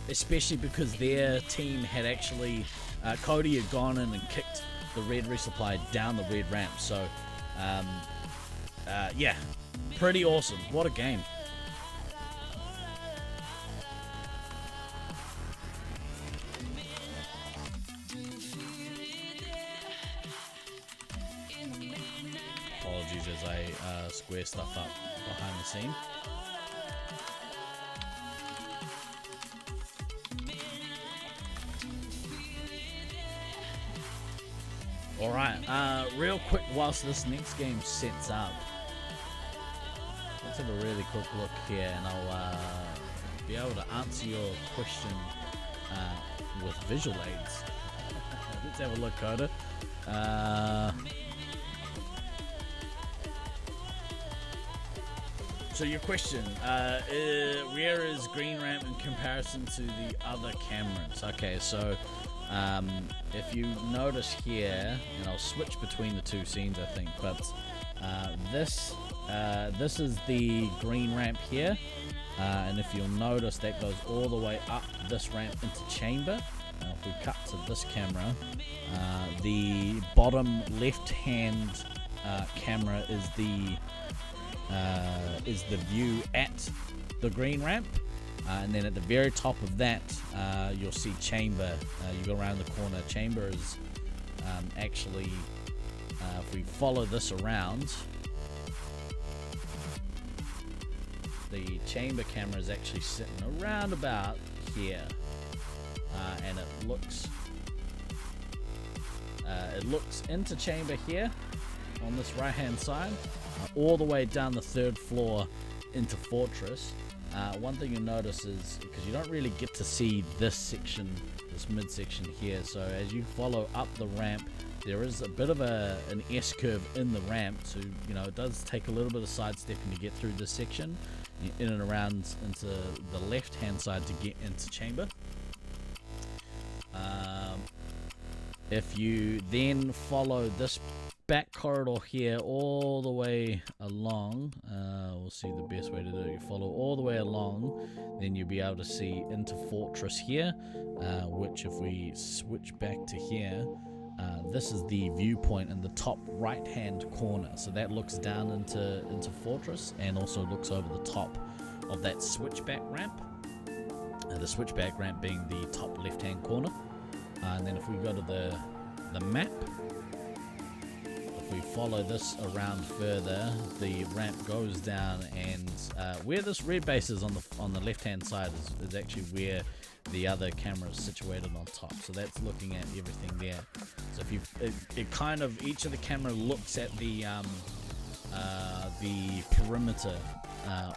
especially because their team had actually, Cody had gone in and kicked the red resupply down the red ramp. So, yeah, pretty awesome. What a game. Apologies as I square stuff up behind the scene. Alright, real quick whilst this next game sets up, let's have a really quick look here and I'll be able to answer your question with visual aids. Let's have a look, Coda. So your question, where is green ramp in comparison to the other cameras? Okay, so if you notice here, and I'll switch between the two scenes I think, but this is the green ramp here, and if you'll notice that goes all the way up this ramp into chamber. Now if we cut to this camera, the bottom left hand camera is the view at the green ramp, and then at the very top of that you'll see chamber. You go around the corner, chamber is actually, if we follow this around, the chamber camera is actually sitting around about here. and it looks into chamber here on this right hand side, all the way down the 3rd floor into fortress. One thing you'll notice is, because you don't really get to see this section, this midsection here, so as you follow up the ramp, there is a bit of an S-curve in the ramp, so it does take a little bit of sidestepping to get through this section, in and around into the left hand side to get into chamber. If you then follow this back corridor here all the way along, we'll see the best way to do it. You follow all the way along, then you'll be able to see into fortress here, which if we switch back to here, this is the viewpoint in the top right hand corner, so that looks down into fortress and also looks over the top of that switchback ramp, the switchback ramp being the top left hand corner. And then if we go to the map, if we follow this around further, the ramp goes down, and where this red base is on the left hand side is actually where the other camera is situated on top, so that's looking at everything there. So if it kind of, each of the camera looks at the perimeter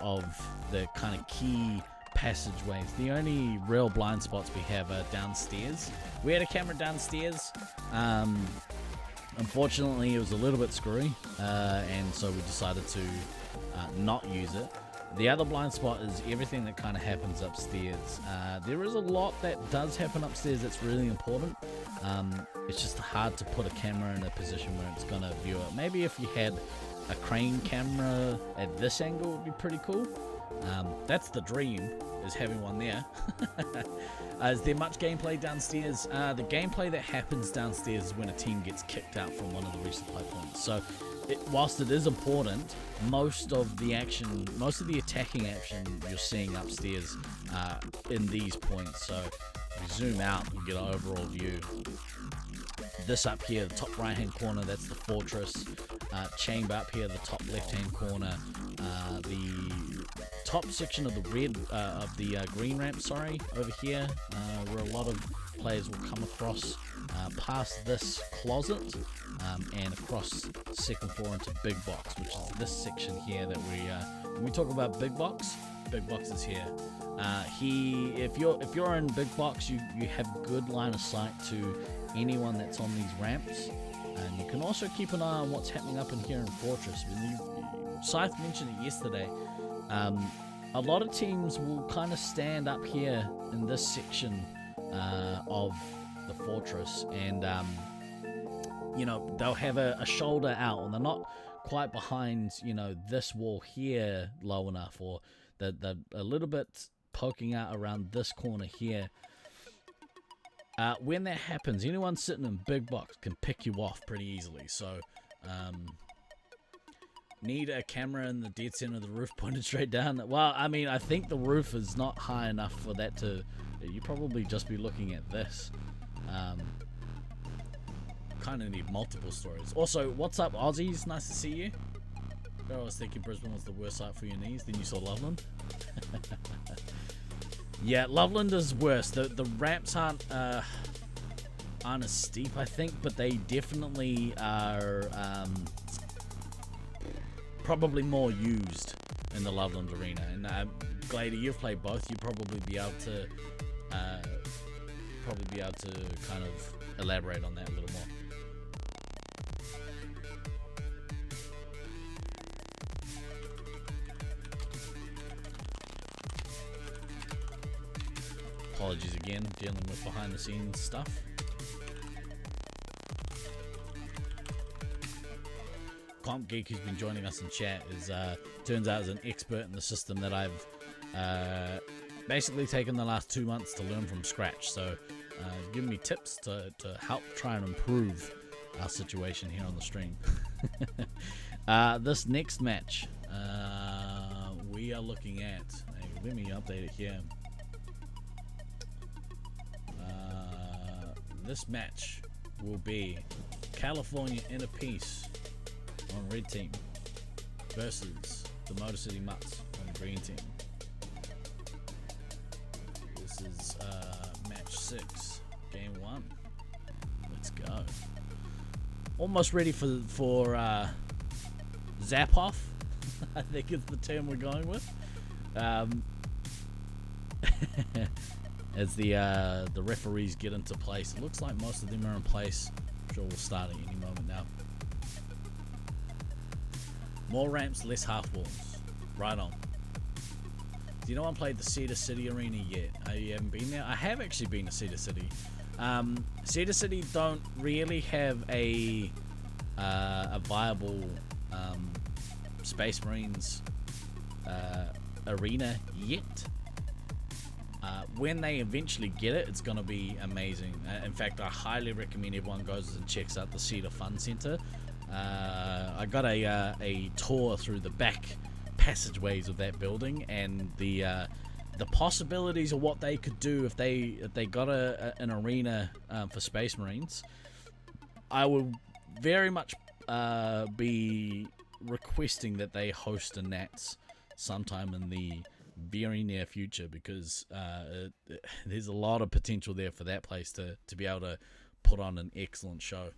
of the kind of key passageways. The only real blind spots we have are downstairs. We had a camera downstairs. Unfortunately, it was a little bit screwy, and so we decided to not use it. The other blind spot is everything that kind of happens upstairs. There is a lot that does happen upstairs that's really important. It's just hard to put a camera in a position where it's going to view it. Maybe if you had a crane camera at this angle would be pretty cool. That's the dream, is having one there. Is there much gameplay downstairs? The gameplay that happens downstairs is when a team gets kicked out from one of the resupply points. So whilst it is important, most of the attacking action you're seeing upstairs in these points. So if you zoom out, you get an overall view. This up here, the top right hand corner, that's the fortress. Chamber up here, the top left hand corner. The top section of the green ramp, over here, where a lot of players will come across past this closet and across second floor into big box, which is this section here that when we talk about big box is here. If you're in big box, you have good line of sight to anyone that's on these ramps, and you can also keep an eye on what's happening up in here in fortress. Scythe mentioned it yesterday. A lot of teams will kind of stand up here in this section of the fortress, and they'll have a shoulder out, and they're not quite behind this wall here low enough, or they're a little bit poking out around this corner here. When that happens, anyone sitting in big box can pick you off pretty easily. So need a camera in the dead center of the roof pointed straight down. Well, I mean, I think the roof is not high enough for that to... You probably just be looking at this. Kind of need multiple stories. Also, what's up, Aussies? Nice to see you. I was thinking Brisbane was the worst site for your knees. Then you saw Loveland. Yeah, Loveland is worse. The ramps aren't as steep, I think, but they definitely are probably more used in the Loveland arena. And Glader, you've played both. You'd probably be able to kind of elaborate on that a little more. Apologies again, dealing with behind the scenes stuff. Comp Geek, who's been joining us in chat, turns out is an expert in the system that I've basically taken the last 2 months to learn from scratch. So giving me tips to help try and improve our situation here on the stream. This next match we are looking at, let me update it here. This match will be California Inner Peace on red team versus the Motor City Mutts on green team. This is match 6, game 1. Let's go. Almost ready for zap off. I think is the term we're going with. As the referees get into place, it looks like most of them are in place. I'm sure we'll start at any moment now. More ramps, less half walls. Right on. Do you know I played the Cedar City Arena yet? You haven't been there? I have actually been to Cedar City. Cedar City don't really have a viable Space Marines arena yet. When they eventually get it, it's going to be amazing. In fact, I highly recommend everyone goes and checks out the Cedar Fun Center. I got a tour through the back passageways of that building, and the possibilities of what they could do if they got an arena for Space Marines. I will very much be requesting that they host a Nats sometime in the very near future, because there's a lot of potential there for that place to be able to put on an excellent show.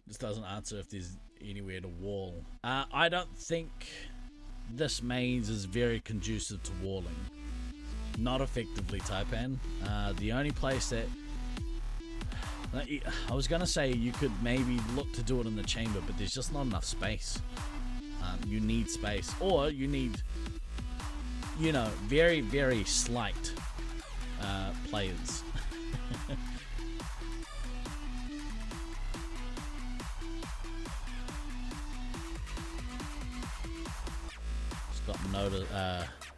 This doesn't answer if there's anywhere to wall. I don't think this maze is very conducive to walling. Not effectively, Taipan. The only place that I was gonna say you could maybe look to do it in the chamber, but there's just not enough space. You need space, or you need, very, very slight players. Just got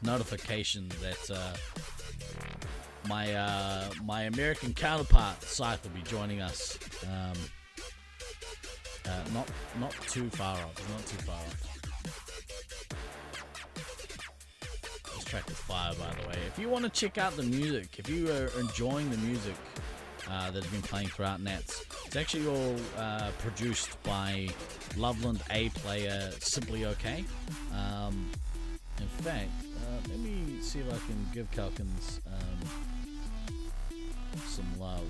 notification that my American counterpart Scythe will be joining us. Not too far off. Not too far off. This track is fire, by the way. If you want to check out the music, if you are enjoying the music that's been playing throughout Nats, it's actually all produced by Loveland A player Simply Okay. In fact, let me see if I can give Calkins some love.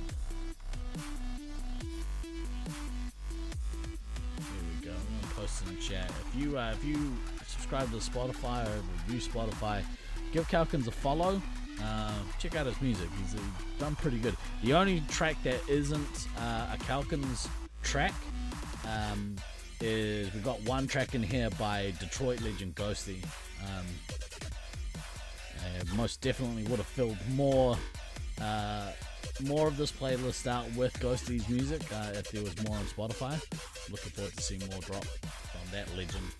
Here we go. I'm gonna post in the chat. If you subscribe to Spotify or review Spotify, give Calkins a follow. Check out his music. He's done pretty good. The only track that isn't a Calkins track is we've got one track in here by Detroit legend Ghosty. Most definitely would have filled more of this playlist out with Ghosty's music if there was more on Spotify. Looking forward to seeing more drop from that legend,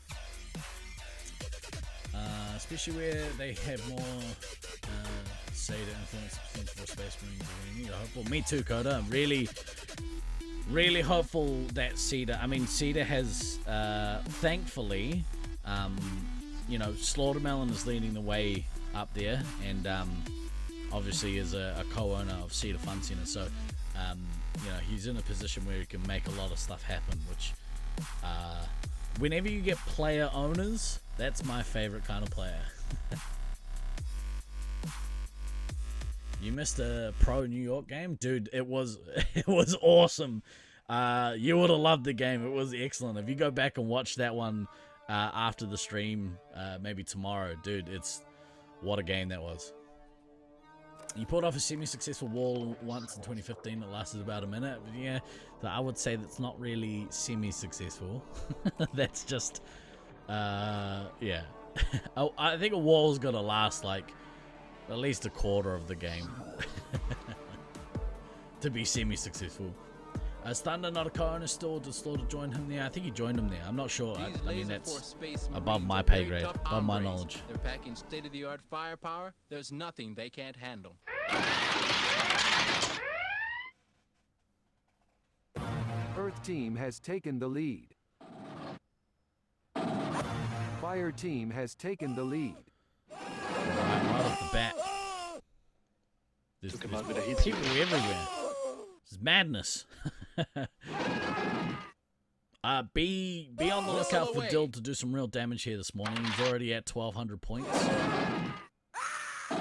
especially where they have more Cedar influence potential for Space Marines. Hopeful. Me too, Coda. I'm really hopeful that Cedar. I mean, Cedar has thankfully, Slaughtermelon is leading the way up there, and obviously is a co-owner of Cedar Fun Center, so he's in a position where he can make a lot of stuff happen, which whenever you get player owners, that's my favorite kind of player. You missed a pro New York game? Dude, it was awesome. You would have loved the game. It was excellent. If you go back and watch that one after the stream, maybe tomorrow, dude, what a game that was. You pulled off a semi-successful wall once in 2015 that lasted about a minute. But yeah, so I would say that's not really semi-successful. That's just, yeah. I think a wall's got to last like at least a quarter of the game to be semi-successful. Is Thunder not a co-owner still? Does Slaughter join him there? I think he joined him there. I'm not sure. I mean, that's above my pay grade, above my knowledge. They're packing state-of-the-art firepower. There's nothing they can't handle. Earth team has taken the lead. Fire team has taken the lead. Right off the bat. There's people everywhere. This is madness. Be on the lookout for Dill to do some real damage here this morning. He's already at 1,200 points. He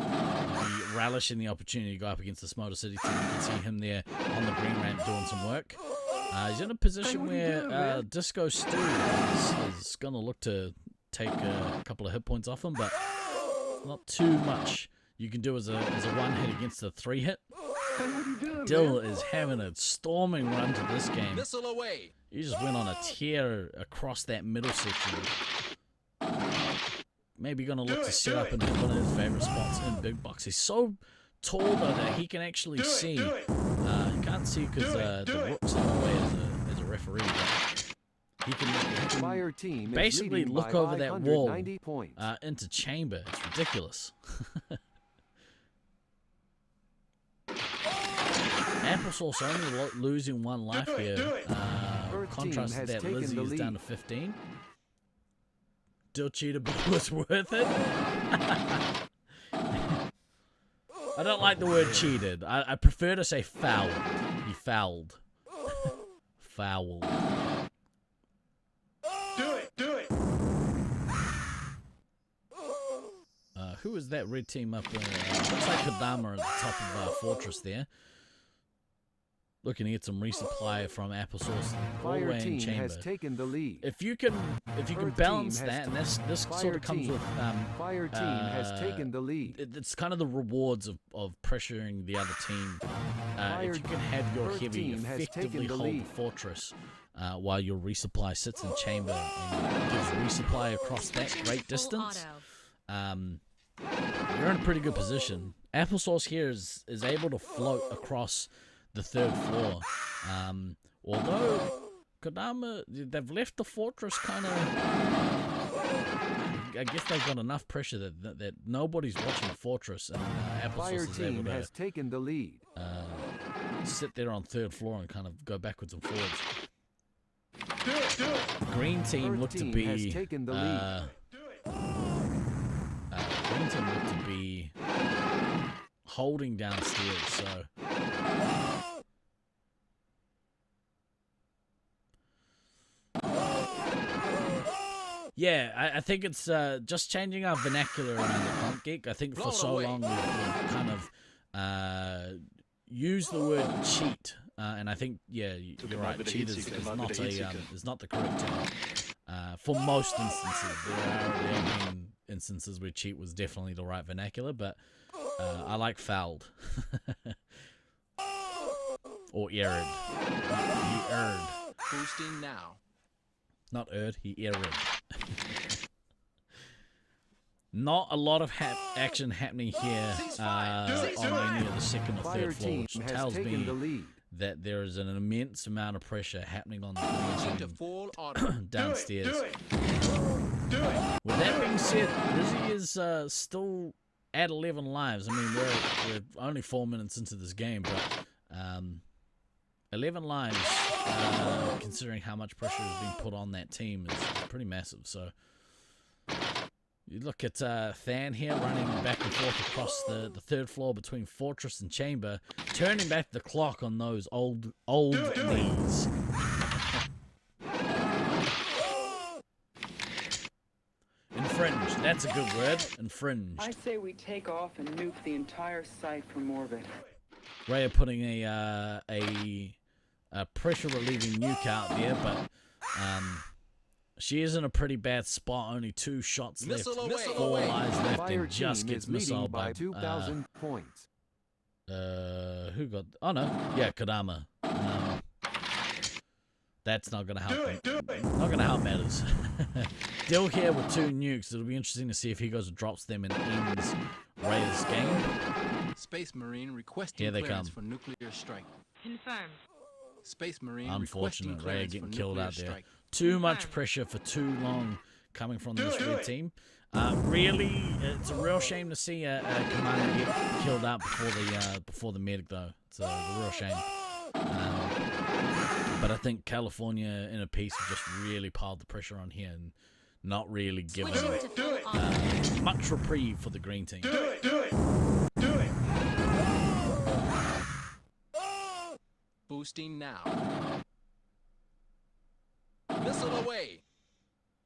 relishing the opportunity to go up against this Motor City team. You can see him there on the green ramp doing some work. He's in a position where Disco Stu is going to look to take a couple of hit points off him, but not too much you can do as a one hit against a 3 hit. Dill is having a storming run to this game. Missile away. He just went on a tear across that middle section. Maybe going to look to set up in one of his favorite spots in Big Box. He's so tall though that he can actually see. He can't see because the Rook's in the way as a referee. But he can basically look over that wall into chamber. It's ridiculous. Applesauce only losing 1 life here. Contrast to that, Lizzie is down to 15. Dill cheated, but it was worth it. I don't like the word cheated. I prefer to say fouled. He fouled. Fouled. Do it. Who is that red team up there? Looks like Kodama at the top of Fortress there. Looking to get some resupply from Applesauce all the way in chamber. Has taken the lead. If you can balance that, and this sort of comes with Fire team has taken the lead. It's kind of the rewards of pressuring the other team. If you can have your heavy effectively hold the fortress while your resupply sits in chamber and gives resupply across that great distance, you're in a pretty good position. Applesauce here is able to float across the 3rd floor. Although Kodama, they've left the fortress kind of. I guess they've got enough pressure that nobody's watching the fortress, and Applesauce is able to has taken the lead. Sit there on 3rd floor and kind of go backwards and forwards. The green team looked to be. Green team looked to be holding downstairs, so. Yeah, I think it's just changing our vernacular around the Comp Geek. I think for so long we've kind of used the word cheat, and I think you're right. Cheat is not the correct term for most instances. There have been instances where cheat was definitely the right vernacular, but I like fouled or erred. He erred. Boosting now. Not erred, he erred. Not a lot of action happening here on any of the 2nd or 3rd floor, which tells me that there is an immense amount of pressure happening on the team downstairs. With that being said, Lizzie is still at 11 lives. I mean, we're only 4 minutes into this game, but 11 lives, considering how much pressure is being put on that team, is pretty massive. So you look at Than here running back and forth across the 3rd floor between Fortress and Chamber, turning back the clock on those old knees. Infringed. That's a good word. Infringed. I say we take off and nuke the entire site from orbit. Raya putting a pressure relieving nuke out there, but she is in a pretty bad spot. Only 2 shots left, 4 lives left, and just gets missiled by 2,000 points. Who got? Oh no, yeah, Kodama. That's not gonna help. Not gonna help matters. Dill here with 2 nukes. It'll be interesting to see if he goes and drops them and ends Raya's game. Space Marine requesting clearance for nuclear strike. Confirmed. Space Marine unfortunate. Raya getting killed out there. Strike. Too much pressure for too long coming from this red team. Really, it's a real shame to see a commander get killed out before the medic, though. It's a real shame. But I think California in a piece have just really piled the pressure on here and not really given much reprieve for the green team. Do it. Boosting now. Missile away.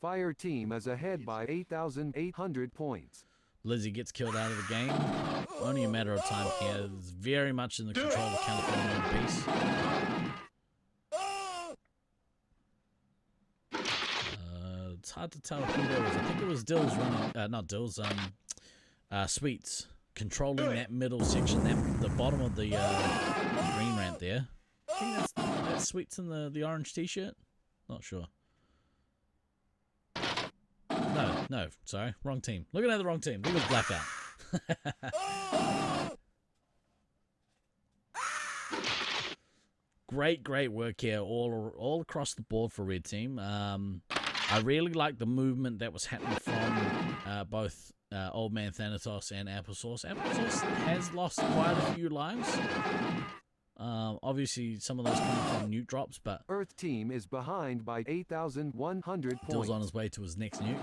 Fire team is ahead by 8,800 points. Lizzie gets killed out of the game. Only a matter of time here. It's very much in the control of California and Peace. It's hard to tell who that was. I think it was Dill's running, not Dill's, Sweets controlling that middle section, the bottom of the green ramp there. I think that's Sweets in the orange t-shirt. Not sure. No, sorry, wrong team. Looking at the wrong team. It was Blackout. Great work here, all across the board for Red Team. I really like the movement that was happening from both Old Man Thanatos and Applesauce. Applesauce has lost quite a few lives. Obviously, some of those coming from nuke drops, but Earth Team is behind by 8,100 points. Dill's on his way to his next nuke.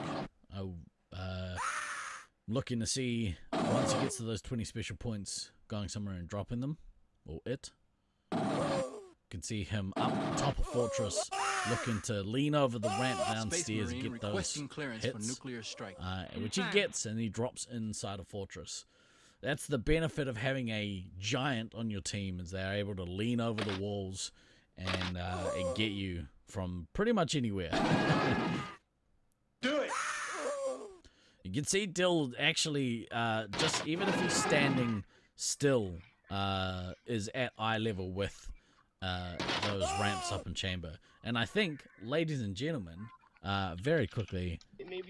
Looking to see, once he gets to those 20 special points, going somewhere and dropping them, or it. You can see him up top of Fortress, looking to lean over the ramp downstairs and get those hits, which he gets, and he drops inside of Fortress. That's the benefit of having a giant on your team, is they're able to lean over the walls and get you from pretty much anywhere. Do it! You can see Dill actually, just even if he's standing still, is at eye level with those ramps up in chamber. And I think, ladies and gentlemen, very quickly,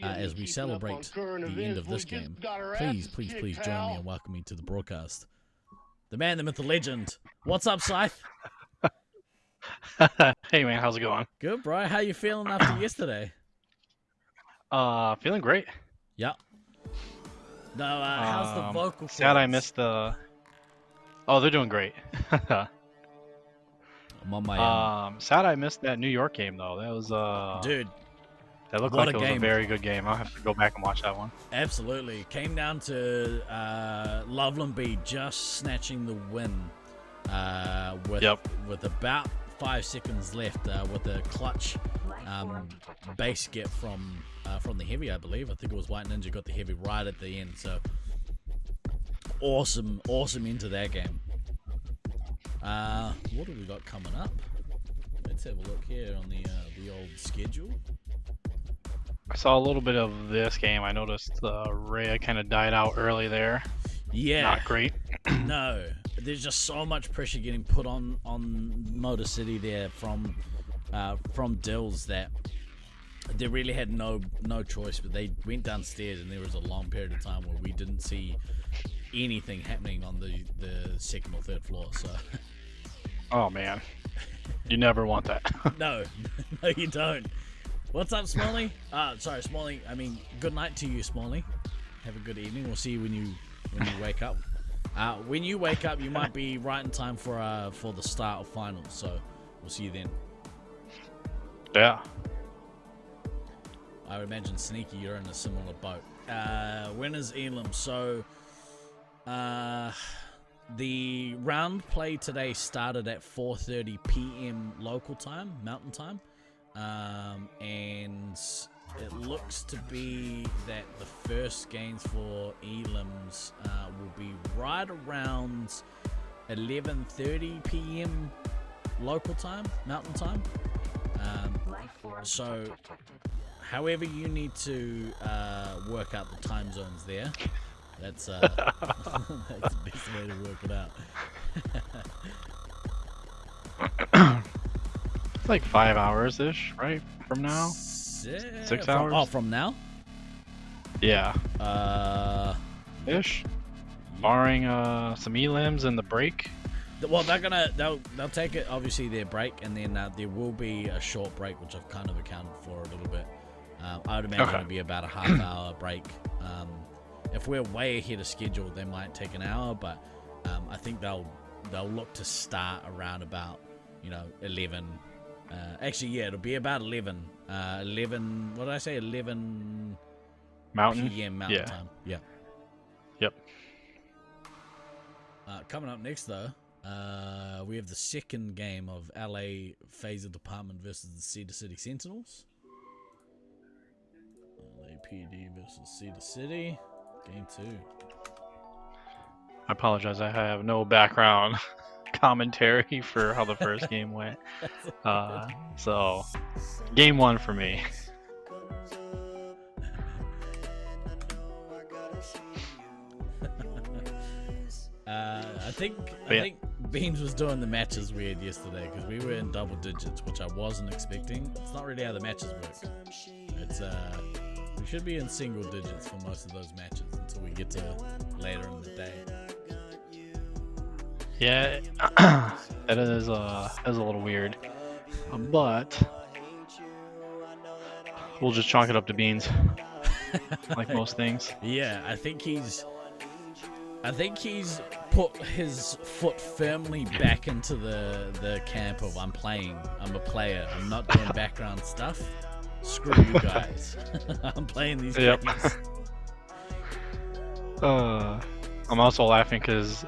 as we celebrate the end of this game, please join me and welcome me to the broadcast. The man, the myth, the legend. What's up, Scythe? Hey man, how's it going? Good, bro. How you feeling after yesterday? Feeling great. Yep. No, how's the vocal cords? Sad I missed the... Oh, they're doing great. I'm on my sad I missed that New York game though. That was dude, that looked like it was a very good game. I'll have to go back and watch that one. Absolutely. Came down to Loveland B just snatching the win with about 5 seconds left with a clutch base get from the heavy, I believe. I think it was White Ninja got the heavy right at the end. So awesome into that game. What have we got coming up? Let's have a look here on the old schedule. I saw a little bit of this game. I noticed Rhea kind of died out early there. Yeah. Not great. No. There's just so much pressure getting put on Motor City there from Dills that they really had no choice, but they went downstairs and there was a long period of time where we didn't see anything happening on the second or third floor. So oh man, you never want that. no you don't. What's up, Smalley? Sorry, Smalley, I mean good night to you, Smalley. Have a good evening. We'll see you when you wake up. When you wake up, you might be right in time for the start of finals, so we'll see you then. Yeah, I would imagine, Sneaky, you're in a similar boat. When is Elam? So the round play today started at 4:30 p.m. local time, mountain time, and it looks to be that the first games for Elam's will be right around 11:30 p.m. local time, mountain time. So however you need to work out the time zones there, that's that's the best way to work it out. it's like 5 hours ish, right? From now? 6 hours? Oh, from now? Yeah. Ish. Barring some elims and the break. Well, they'll take it, obviously, their break, and then there will be a short break, which I've kind of accounted for a little bit. I would imagine it'll be about a half-hour break. If we're way ahead of schedule, they might take an hour, but I think they'll look to start around about 11. Actually, yeah, it'll be about 11. 11. What did I say? 11 Mountain PM Mountain time. Yeah. Yep. Coming up next, though, we have the second game of LA Phaser Department versus the Cedar City Sentinels. LAPD versus Cedar City. Game 2. I apologize. I have no background commentary for how the first game went. So, game 1 for me. I think Beans was doing the matches weird yesterday because we were in double digits, which I wasn't expecting. It's not really how the matches work. It's we should be in single digits for most of those matches until we get to later in the day. Yeah, that is a little weird, but we'll just chalk it up to Beans, like most things. Yeah, I think he's put his foot firmly back into the camp of I'm a player, I'm not doing background stuff. Screw you guys. I'm playing these games. I'm also laughing because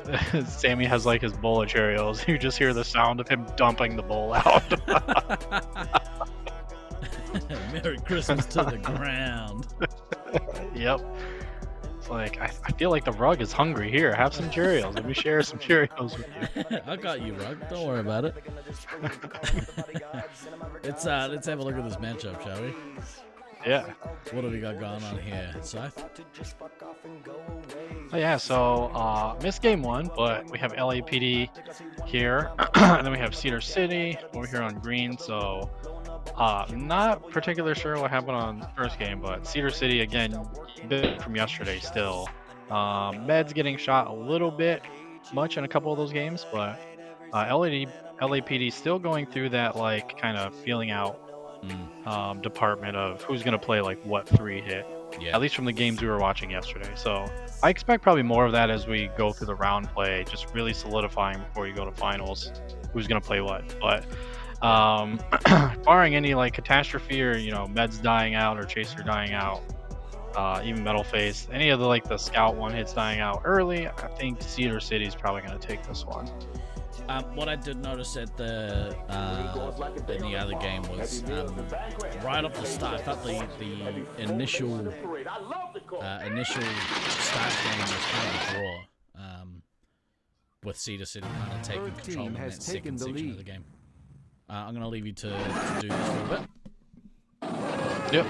Sammy has like his bowl of Cheerios. You just hear the sound of him dumping the bowl out. Merry Christmas to the ground. Yep. It's like, I feel like the rug is hungry. Here, have some Cheerios. Let me share some Cheerios with you. I got you, Rug. Don't worry about it. Let's have a look at this matchup, shall we? Yeah. What have we got going on here, Scythe? Oh yeah, so missed game 1, but we have LAPD here, and then we have Cedar City over here on green. So not particularly sure what happened on the first game, but Cedar City again, bit from yesterday still. Meds getting shot a little bit much in a couple of those games, but LAPD still going through that like kind of feeling out department of who's going to play like what 3 hit, at least from the games we were watching yesterday. So I expect probably more of that as we go through the round play, just really solidifying before you go to finals who's going to play what. But barring any like catastrophe or meds dying out or chaser dying out, even metal face, any of the scout 1 hits dying out early, I think Cedar City is probably going to take this one. What I did notice in the other game was right off the start, I thought the initial start game was kind of a draw, with Cedar City kind of taking control in that second section of the game. I'm going to leave you to do this for a bit. Yep.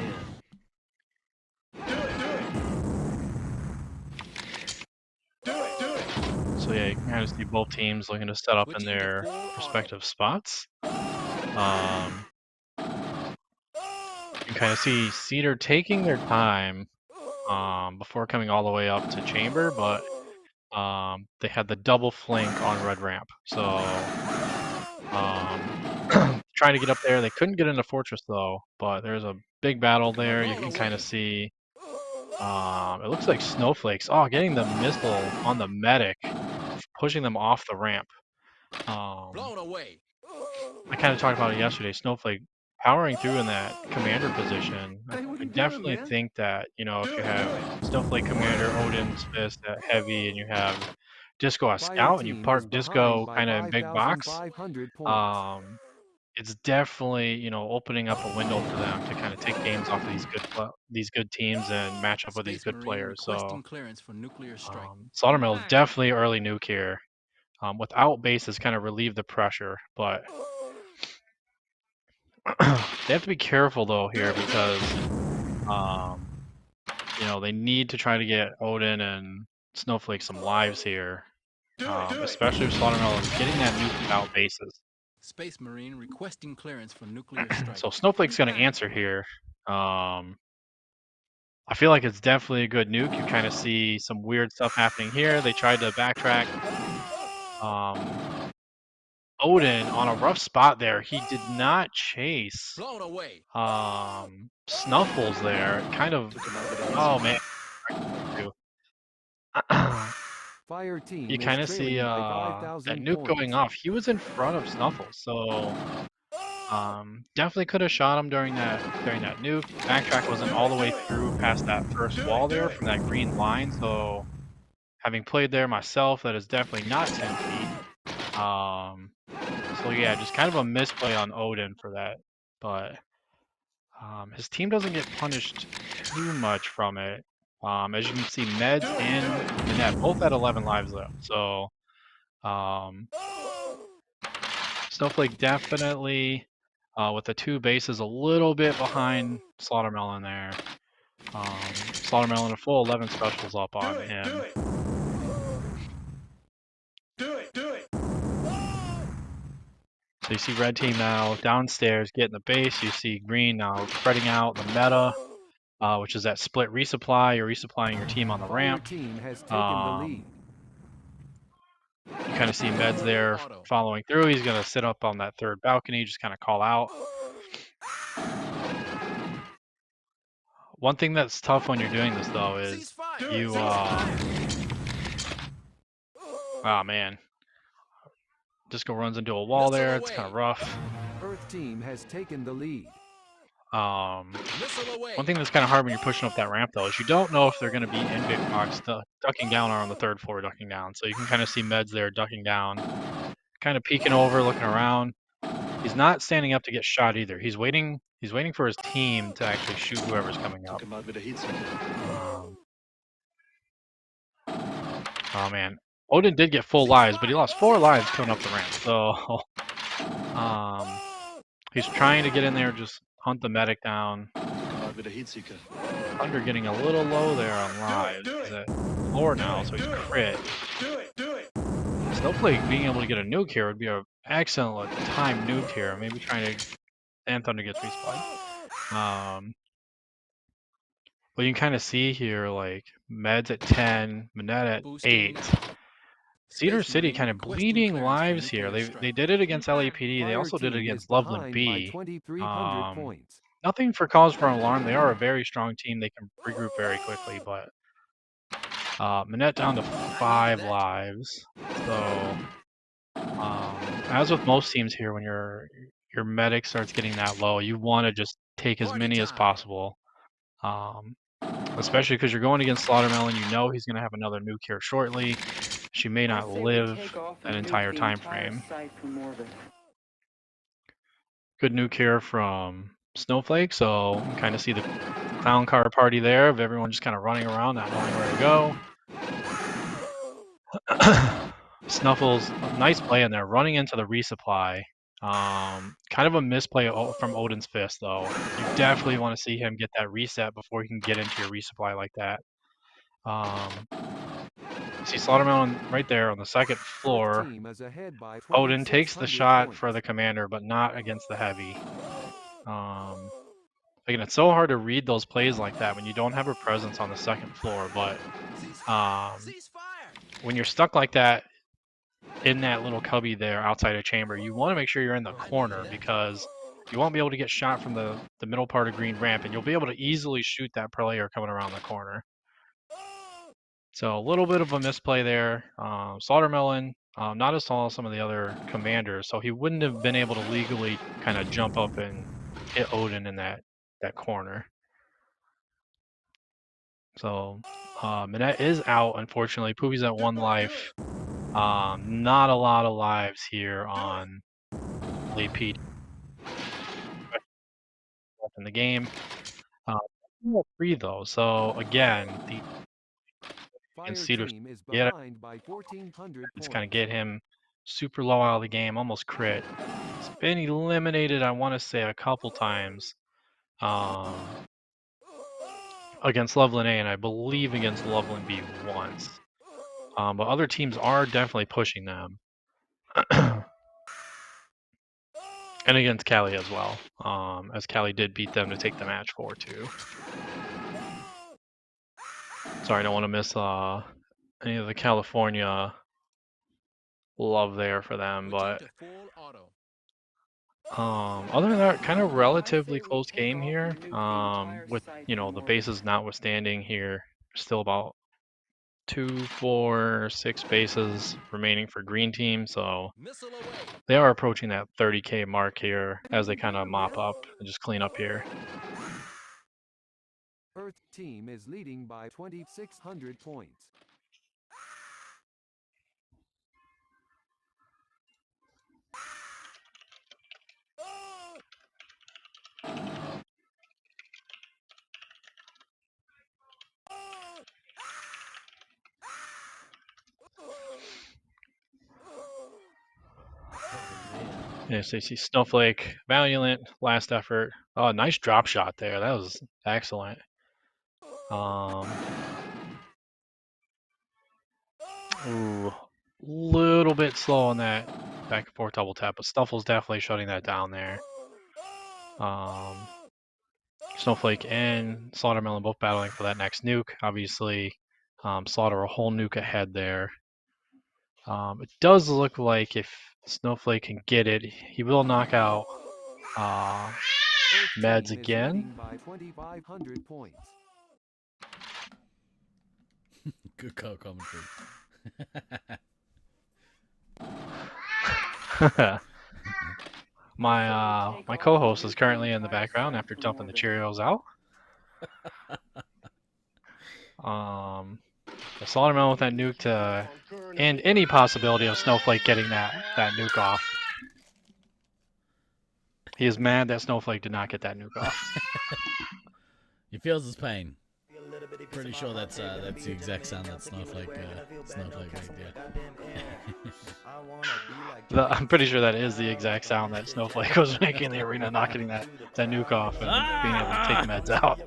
So yeah, you can kind of see both teams looking to set up in their respective spots. You can kind of see Cedar taking their time before coming all the way up to chamber, but they had the double flank on red ramp. So trying to get up there, they couldn't get into fortress though, but there's a big battle there. You can kind of see it looks like Snowflake's getting the missile on the medic, pushing them off the ramp. Blown away. I kind of talked about it yesterday. Snowflake powering through in that commander position. I definitely think that if you have Snowflake commander, Odin's fist at heavy, and you have Disco as scout, and you park Disco kind of in big box, it's definitely opening up a window for them to kind of take games off of these good teams and match up with these good players. So Slaughtermill is definitely early nuke here. Without bases, kind of relieve the pressure, but they have to be careful though here because they need to try to get Odin and Snowflake some lives here, especially if Slaughtermill is getting that nuke without bases. Space Marine requesting clearance for nuclear strike. So Snowflake's going to answer here. I feel like it's definitely a good nuke. You kind of see some weird stuff happening here. They tried to backtrack. Odin on a rough spot there. He did not chase Snuffles there. Kind of, oh man. Fire team you kind of see that nuke going off. He was in front of Snuffles, so definitely could have shot him during that nuke. Backtrack wasn't all the way through past that first wall there from that green line, so having played there myself, that is definitely not 10 feet. So yeah, just kind of a misplay on Odin for that, but his team doesn't get punished too much from it. As you can see, Meds and Minette both at 11 lives though. So Snowflake definitely with the 2 bases a little bit behind Slaughtermelon there. Slaughtermelon a full 11 specials up on him. Do it. So you see red team now downstairs getting the base. You see green now spreading out the meta, which is that split resupply. You're resupplying your team on the ramp. Team has taken the lead. You kind of see Meds there following through. He's going to sit up on that 3rd balcony, just kind of call out. One thing that's tough when you're doing this, though, is you... oh, man. Disco runs into a wall there. It's kind of rough. Earth team has taken the lead. One thing that's kind of hard when you're pushing up that ramp, though, is you don't know if they're going to be in big box ducking down or on the 3rd floor ducking down. So you can kind of see Meds there ducking down, kind of peeking over, looking around. He's not standing up to get shot either. He's waiting for his team to actually shoot whoever's coming up. Oh man, Odin did get full lives, but he lost 4 lives coming up the ramp. So he's trying to get in there, just hunt the medic down. Thunder getting a little low there on lives. He's at 4 now, so he's crit. Snowflake being able to get a nuke here would be an excellent time nuke here. Maybe trying to... and Thunder gets respawned. But you can kind of see here, like, Meds at 10, Minette at 8. Cedar City kind of bleeding lives here. They did it against LAPD. They also did it against Loveland B. Nothing for cause for alarm. They are a very strong team. They can regroup very quickly, but Minette down to 5 lives. So as with most teams here, when your medic starts getting that low, you want to just take as many as possible. Especially because you're going against Slaughtermelon. You know he's going to have another nuke here shortly. She may not live that entire time frame. Good nuke here from Snowflake, so you can kind of see the clown car party there of everyone just kind of running around, not knowing where to go. Snuffles, nice play in there, running into the resupply. Kind of a misplay from Odin's Fist, though. You definitely want to see him get that reset before he can get into your resupply like that. See Slaughtermelon right there on the 2nd floor. Odin takes the shot for the commander, but not against the heavy. Again, it's so hard to read those plays like that when you don't have a presence on the 2nd floor, but when you're stuck like that in that little cubby there outside a chamber, you want to make sure you're in the corner because you won't be able to get shot from the middle part of green ramp, and you'll be able to easily shoot that player coming around the corner. So a little bit of a misplay there. Slaughtermelon, not as tall as some of the other commanders, so he wouldn't have been able to legally kind of jump up and hit Odin in that corner. So Minette is out, unfortunately. Poopy's at 1 life. Not a lot of lives here on LAPD in the game. 3 though, so again, and Cedar it's kind of get him super low out of the game, almost crit. He's been eliminated, I want to say, a couple times against Loveland A, and I believe against Loveland B once. But other teams are definitely pushing them. And against Cali as well, as Cali did beat them to take the match 4-2. Sorry, I don't want to miss any of the California love there for them, but other than that, kind of relatively close game here. With the bases notwithstanding here, still about 2, 4, 6 bases remaining for green team, so they are approaching that 30K mark here as they kind of mop up and just clean up here. Earth team is leading by 2,600 points. Yeah, so you see Snowflake, Valiant, last effort. Oh, nice drop shot there. That was excellent. Ooh, little bit slow on that back and forth double tap, but Stuffle's definitely shutting that down there. Snowflake and Slaughtermelon both battling for that next nuke. Obviously, Slaughter a whole nuke ahead there. It does look like if Snowflake can get it, he will knock out Meds again. By 2,500 points. Good commentary. My co-host is currently in the background after dumping the Cheerios out. The Slaughtermelon with that nuke to end any possibility of Snowflake getting that nuke off. He is mad that Snowflake did not get that nuke off. He feels his pain. Pretty sure that's the exact sound that Snowflake made. Yeah. I'm pretty sure that is the exact sound that Snowflake was making in the arena, not getting that nuke off and being able to take Meds out.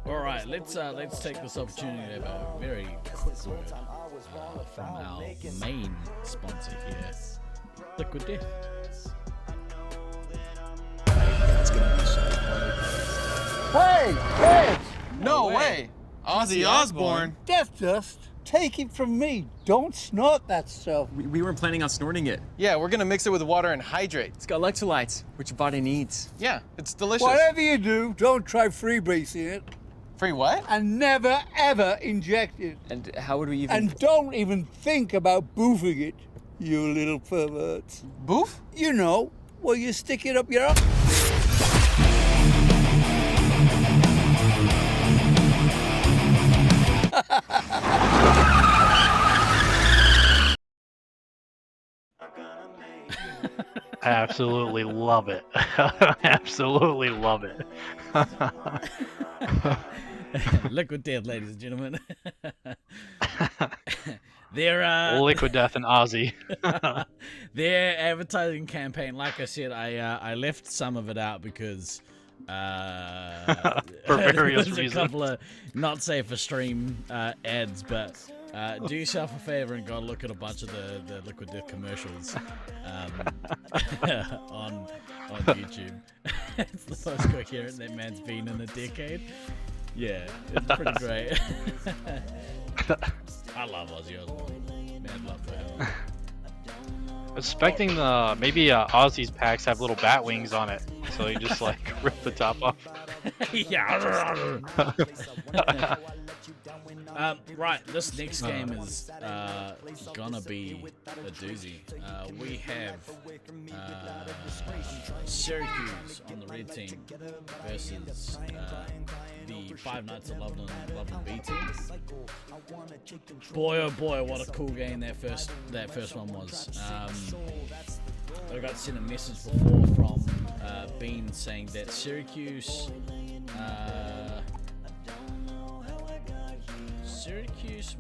All right, let's take this opportunity to have a very quick word from our main sponsor here, Liquid Death. Hey, kids! No way! Ozzy Osbourne? Death dust? Take it from me. Don't snort that stuff. We weren't planning on snorting it. Yeah, we're gonna mix it with water and hydrate. It's got electrolytes, which your body needs. Yeah, it's delicious. Whatever you do, don't try freebasing it. Free what? And never, ever inject it. And how would we even... And don't even think about boofing it, you little perverts. Boof? You know, where you stick it up your... I absolutely love it. Absolutely love it. Liquid Death, ladies and gentlemen. Their Liquid Death and Ozzy. Their advertising campaign, like I said, I left some of it out because for various there's reasons. a couple of not safe for stream ads, but do yourself a favor and go look at a bunch of the Liquid Death commercials on YouTube. It's the most coherent that man's been in a decade. Yeah, it's pretty great. I love Ozzy Osbourne. Mad love for him. Expecting maybe Ozzy's packs have little bat wings on it, so you just like rip the top off. Yeah. Right, this next game is gonna be a doozy. We have Sewercuse on the red team versus the Five Nights at Loveland B team. Boy, oh boy, what a cool game that first one was. I got sent a message before from Bean saying that Sewercuse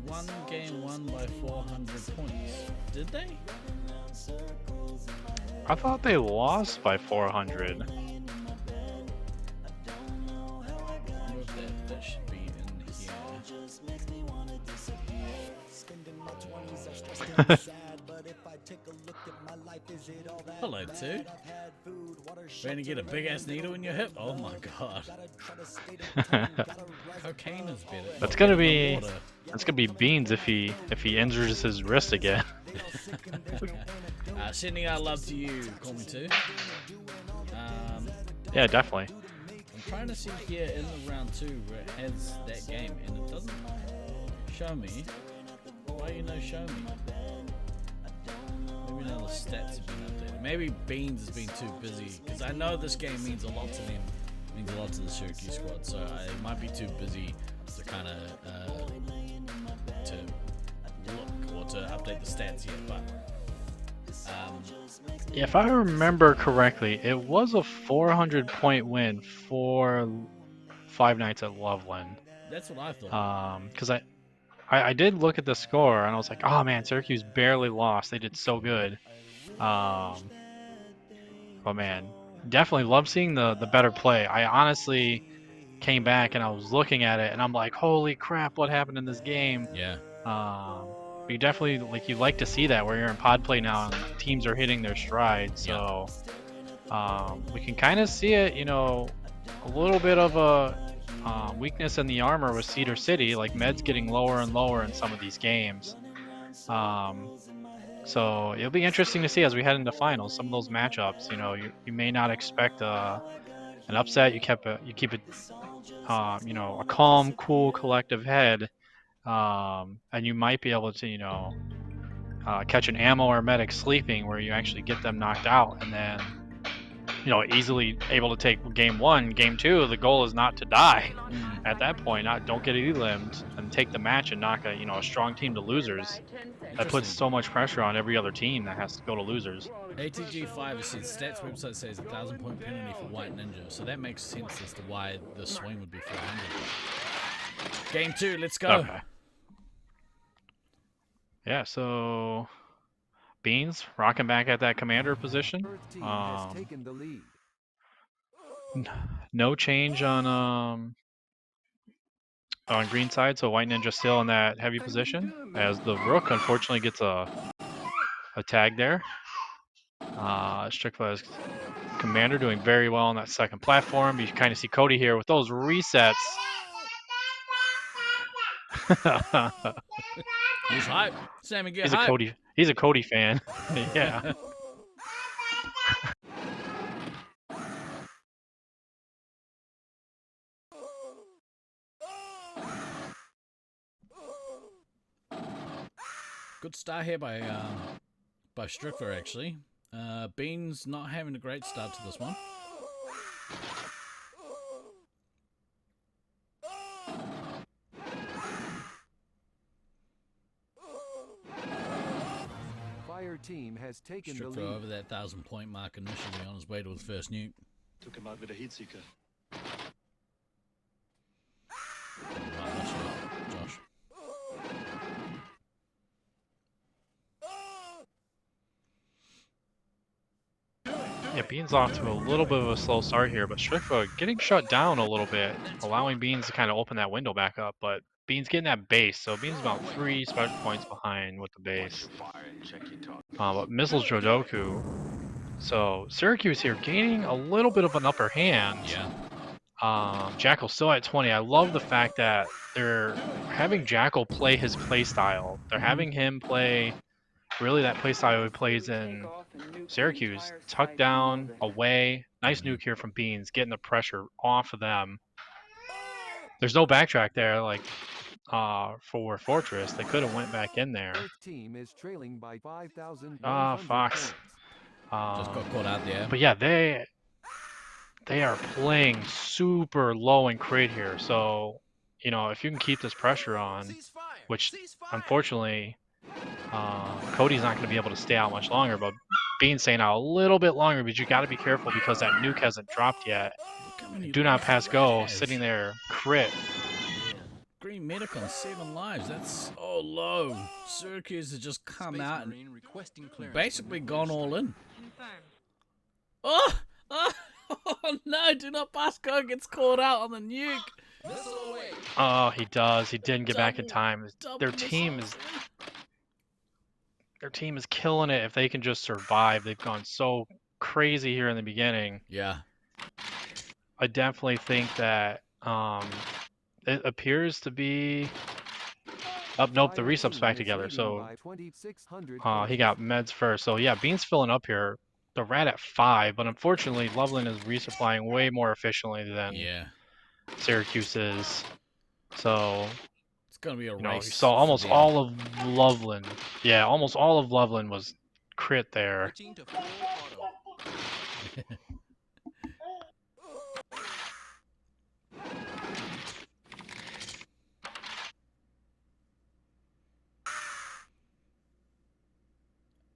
won game 1 by 400 points. Did they? I thought they lost by 400. That should be in here. Hello, two. Trying to get a big ass needle in your hip? Oh my god. Cocaine is better. That's gonna be Beans if he injures his wrist again. Sending out love to you, call me too. Yeah, definitely. I'm trying to see here in the round 2 where it has that game and it doesn't show me. Why you no show me? Maybe now the stats have been updated. Maybe Beans has been too busy because I know this game means a lot to them. It means a lot to the Sewercuse squad, so I might be too busy to kind of to look or to update the stats yet. But yeah, if I remember correctly, it was a 400-point win for Five Nights at Loveland. That's what I thought. Because I did look at the score and I was like, oh man, Syracuse barely lost. They did so good. But man, definitely love seeing the better play. I honestly came back and I was looking at it and I'm like, holy crap, what happened in this game? Yeah. But you definitely you like to see that where you're in pod play now and teams are hitting their stride. So we can kind of see it, you know, a little bit of a weakness in the armor with Cedar City, like Med's getting lower and lower in some of these games. So it'll be interesting to see as we head into finals. Some of those matchups, you know, you may not expect an upset. You keep it, you know, a calm, cool, collective head, and you might be able to, you know, catch an ammo or medic sleeping where you actually get them knocked out, and then, you know, easily able to take game 1, game 2. The goal is not to die at that point. Don't get elimed and take the match and knock a strong team to losers. That puts so much pressure on every other team that has to go to losers. ATG5 says stats website says 1,000-point penalty for White Ninja, so that makes sense as to why the swing would be 400. Game 2, let's go. Okay. Yeah, so Beans rocking back at that commander position. No change on green side, so White Ninja still in that heavy position as the Rook unfortunately gets a tag there. Strickfla's commander doing very well on that second platform. You kind of see Cody here with those resets. He's hype. Sammy, get He's hype. He's a Cody fan. Yeah. Good start here by Strickler, actually. Beans not having a great start to this one. Fire team has taken the lead. Strickler over that 1,000-point mark initially on his way to his first nuke. Took him out with a heat seeker. Josh. Yeah, Beans off to a little bit of a slow start here, but Strickler getting shut down a little bit, allowing Beans to kind of open that window back up, but Beans getting that base, so Beans about 3 special points behind with the base. But Missiles Jodoku. So Syracuse here gaining a little bit of an upper hand. Yeah. Jackal still at 20. I love the fact that they're having Jackal play his play style. They're having him play really that play style he plays in Syracuse. Tuck down, away. Nice nuke here from Beans, getting the pressure off of them. There's no backtrack there like for Fortress. They could have went back in there. Team is trailing by 5,000. Fox. Just got caught out there. But yeah, they are playing super low in crit here. So, you know, if you can keep this pressure on, which unfortunately Cody's not going to be able to stay out much longer, but Bean's staying out a little bit longer, but you got to be careful because that nuke hasn't dropped yet. Do not pass go, sitting there, crit. Green medic on 7 lives. That's so low. Syracuse has just come out and basically gone all in. Oh no, do not pass go, gets caught out on the nuke. Oh, he does. He didn't get back in time. Their team is killing it if they can just survive. They've gone so crazy here in the beginning. Yeah. I definitely think that it appears to be nope, the resub's back together. So he got meds first. So yeah, Bean's filling up here. The rat at 5, but unfortunately Loveland is resupplying way more efficiently than Syracuse is. So it's gonna be a race. You saw almost all of Loveland. Yeah, almost all of Loveland was crit there.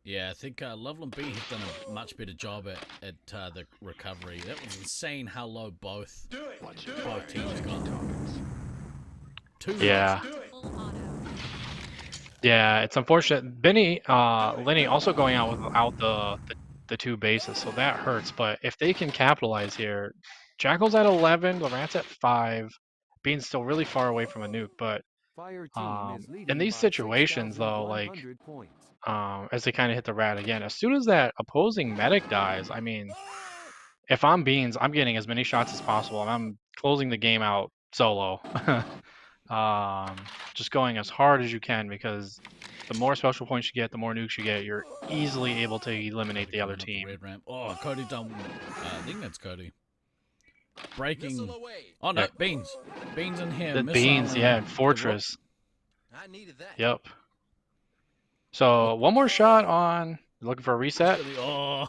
Yeah, I think Loveland B have done a much better job at the recovery. That was insane how low both teams got. Yeah. Yeah, it's unfortunate. Lenny also going out without the two bases, so that hurts. But if they can capitalize here, Jackal's at 11, the Rat's at 5, being still really far away from a nuke. But in these situations, though, like as they kind of hit the Rat again, as soon as that opposing medic dies, I mean, if I'm Beans, I'm getting as many shots as possible, and I'm closing the game out solo. Just going as hard as you can, because the more special points you get, the more nukes you get, you're easily able to eliminate the other team. Red ramp. Oh, Cody done. I think that's Cody. Breaking. Oh no, Beans. Beans in here. The Beans, yeah, and Fortress. I needed that. Yep. So one more shot on. Looking for a reset. Oh,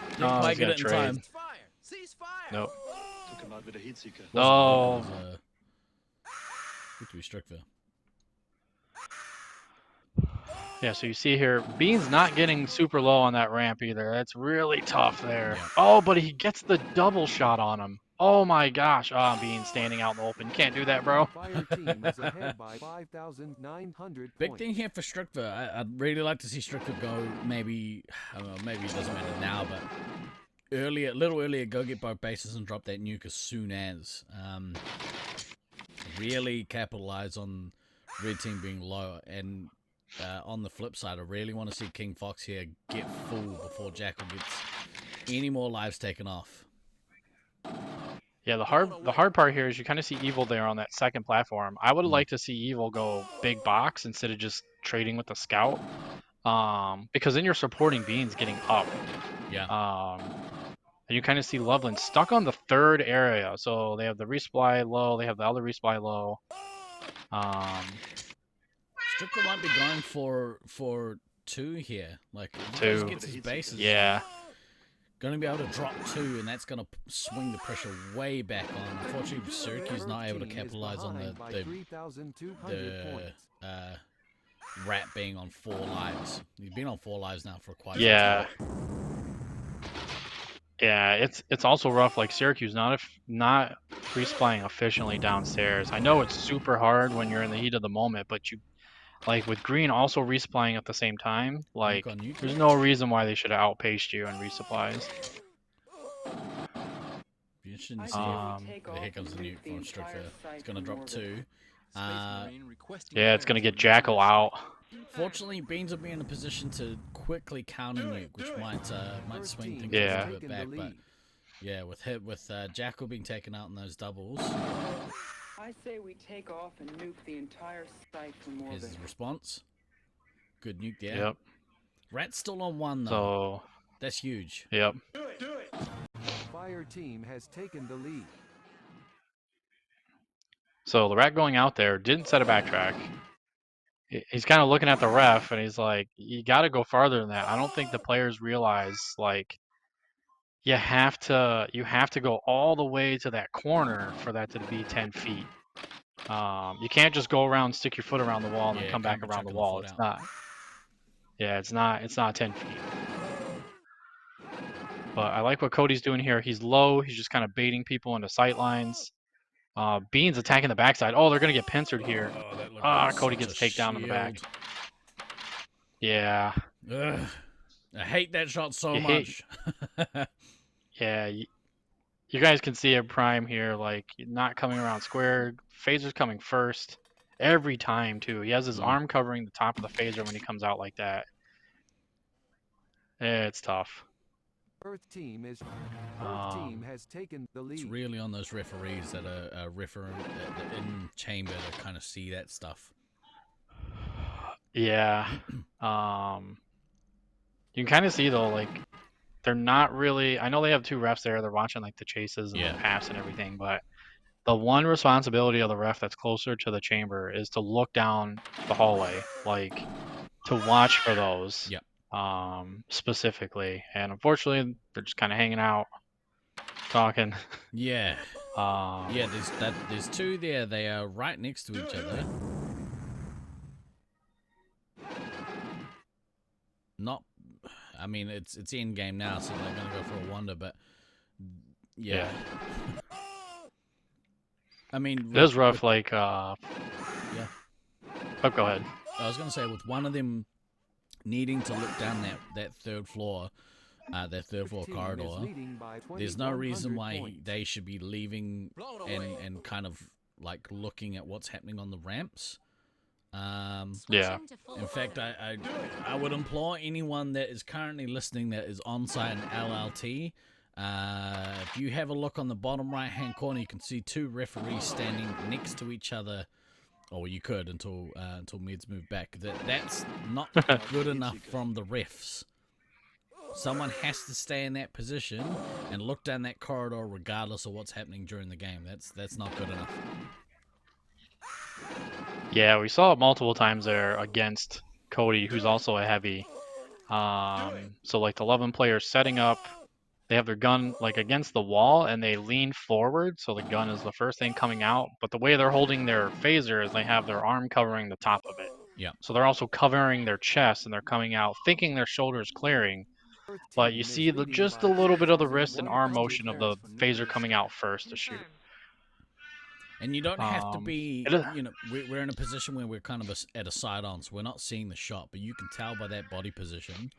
didn't quite get it in time. Nope. Oh. Victory struck there. Yeah, so you see here, Bean's not getting super low on that ramp either. That's really tough there. Yeah. Oh, but he gets the double shot on him. Oh my gosh. Oh, Bean's standing out in the open. You can't do that, bro. Big thing here for Strickler. I'd really like to see Strickler go maybe, I don't know, maybe it doesn't matter now, but a little earlier, go get both bases and drop that nuke as soon as. Really capitalize on red team being low, and on the flip side, I really want to see King Fox here get full before Jackal gets any more lives taken off. Yeah, the hard part here is you kind of see Evil there on that second platform. I would like to see Evil go big box instead of just trading with the scout, because then you're supporting Beans getting up. Yeah. And you kind of see Loveland stuck on the third area. So they have the resupply low, they have the other resupply low. Strickler might be going for 2 here. Like, if he 2. gets his bases. Yeah. Going to be able to drop 2, and that's going to swing the pressure way back on. Unfortunately, Sewercuse not able to capitalize on the Rat being on 4 lives. He's been on 4 lives now for quite some time. Yeah, it's also rough. Like Sewercuse not resupplying efficiently downstairs. I know it's super hard when you're in the heat of the moment, but you, like with Green also resupplying at the same time, like there's no reason why they should have outpaced you in resupplies. Be interesting to see here comes the nuke from Strickler. It's going to drop 2. Yeah, it's going to get Jackal out. Fortunately, Beans will be in a position to quickly counter nuke, which might swing things a little bit back. But yeah, with Jackal being taken out in those doubles. I say we take off and nuke the entire site from orbit. Here's his response. Good nuke there. Yep. Rat's still on 1 though. So that's huge. Yep. Do it. Fire team has taken the lead. So the Rat going out there didn't set a backtrack. He's kind of looking at the ref, and he's like, you got to go farther than that. I don't think the players realize, like, you have to go all the way to that corner for that to be 10 feet. You can't just go around, stick your foot around the wall, and then come back around the wall. It's not. Yeah, it's not 10 feet. But I like what Cody's doing here. He's low. He's just kind of baiting people into sight lines. Beans attacking the backside. Oh, they're going to get pincered here. Cody gets takedown on the back. Yeah. Ugh. I hate that shot so much. Yeah. You guys can see it prime here, like not coming around square. Phaser's coming first every time, too. He has his arm covering the top of the phaser when he comes out like that. It's tough. Earth team has taken the lead. It's really on those referees that are in chamber to kind of see that stuff. Yeah. You can kind of see though, like they're not really. I know they have 2 refs there. They're watching like the chases and the pass and everything, but the one responsibility of the ref that's closer to the chamber is to look down the hallway, like to watch for those. Yep. Specifically, and unfortunately they're just kind of hanging out talking. Yeah. Yeah, there's 2 there. They are right next to each other. I mean, it's in game now, so they're gonna go for a wonder, but yeah. I mean, it is rough. Like yeah. Oh, go ahead. I was going to say, with one of them needing to look down that third floor corridor, there's no reason why they should be leaving and kind of like looking at what's happening on the ramps. Yeah. In fact, I would implore anyone that is currently listening that is on site in LLT. If you have a look on the bottom right hand corner, you can see 2 referees standing next to each other. Or you could until Meds move back. That's not good enough from the refs. Someone has to stay in that position and look down that corridor regardless of what's happening during the game. That's not good enough. Yeah, we saw it multiple times there against Cody, who's also a heavy. So like the 11 players setting up, they have their gun like against the wall and they lean forward, so the gun is the first thing coming out. But the way they're holding their phaser is they have their arm covering the top of it. Yeah. So they're also covering their chest and they're coming out thinking their shoulder's clearing. But you see just a little bit of the wrist and arm motion of the phaser coming out first to shoot. And you don't have to be, you know, we're in a position where we're kind of at a side on, so we're not seeing the shot, but you can tell by that body position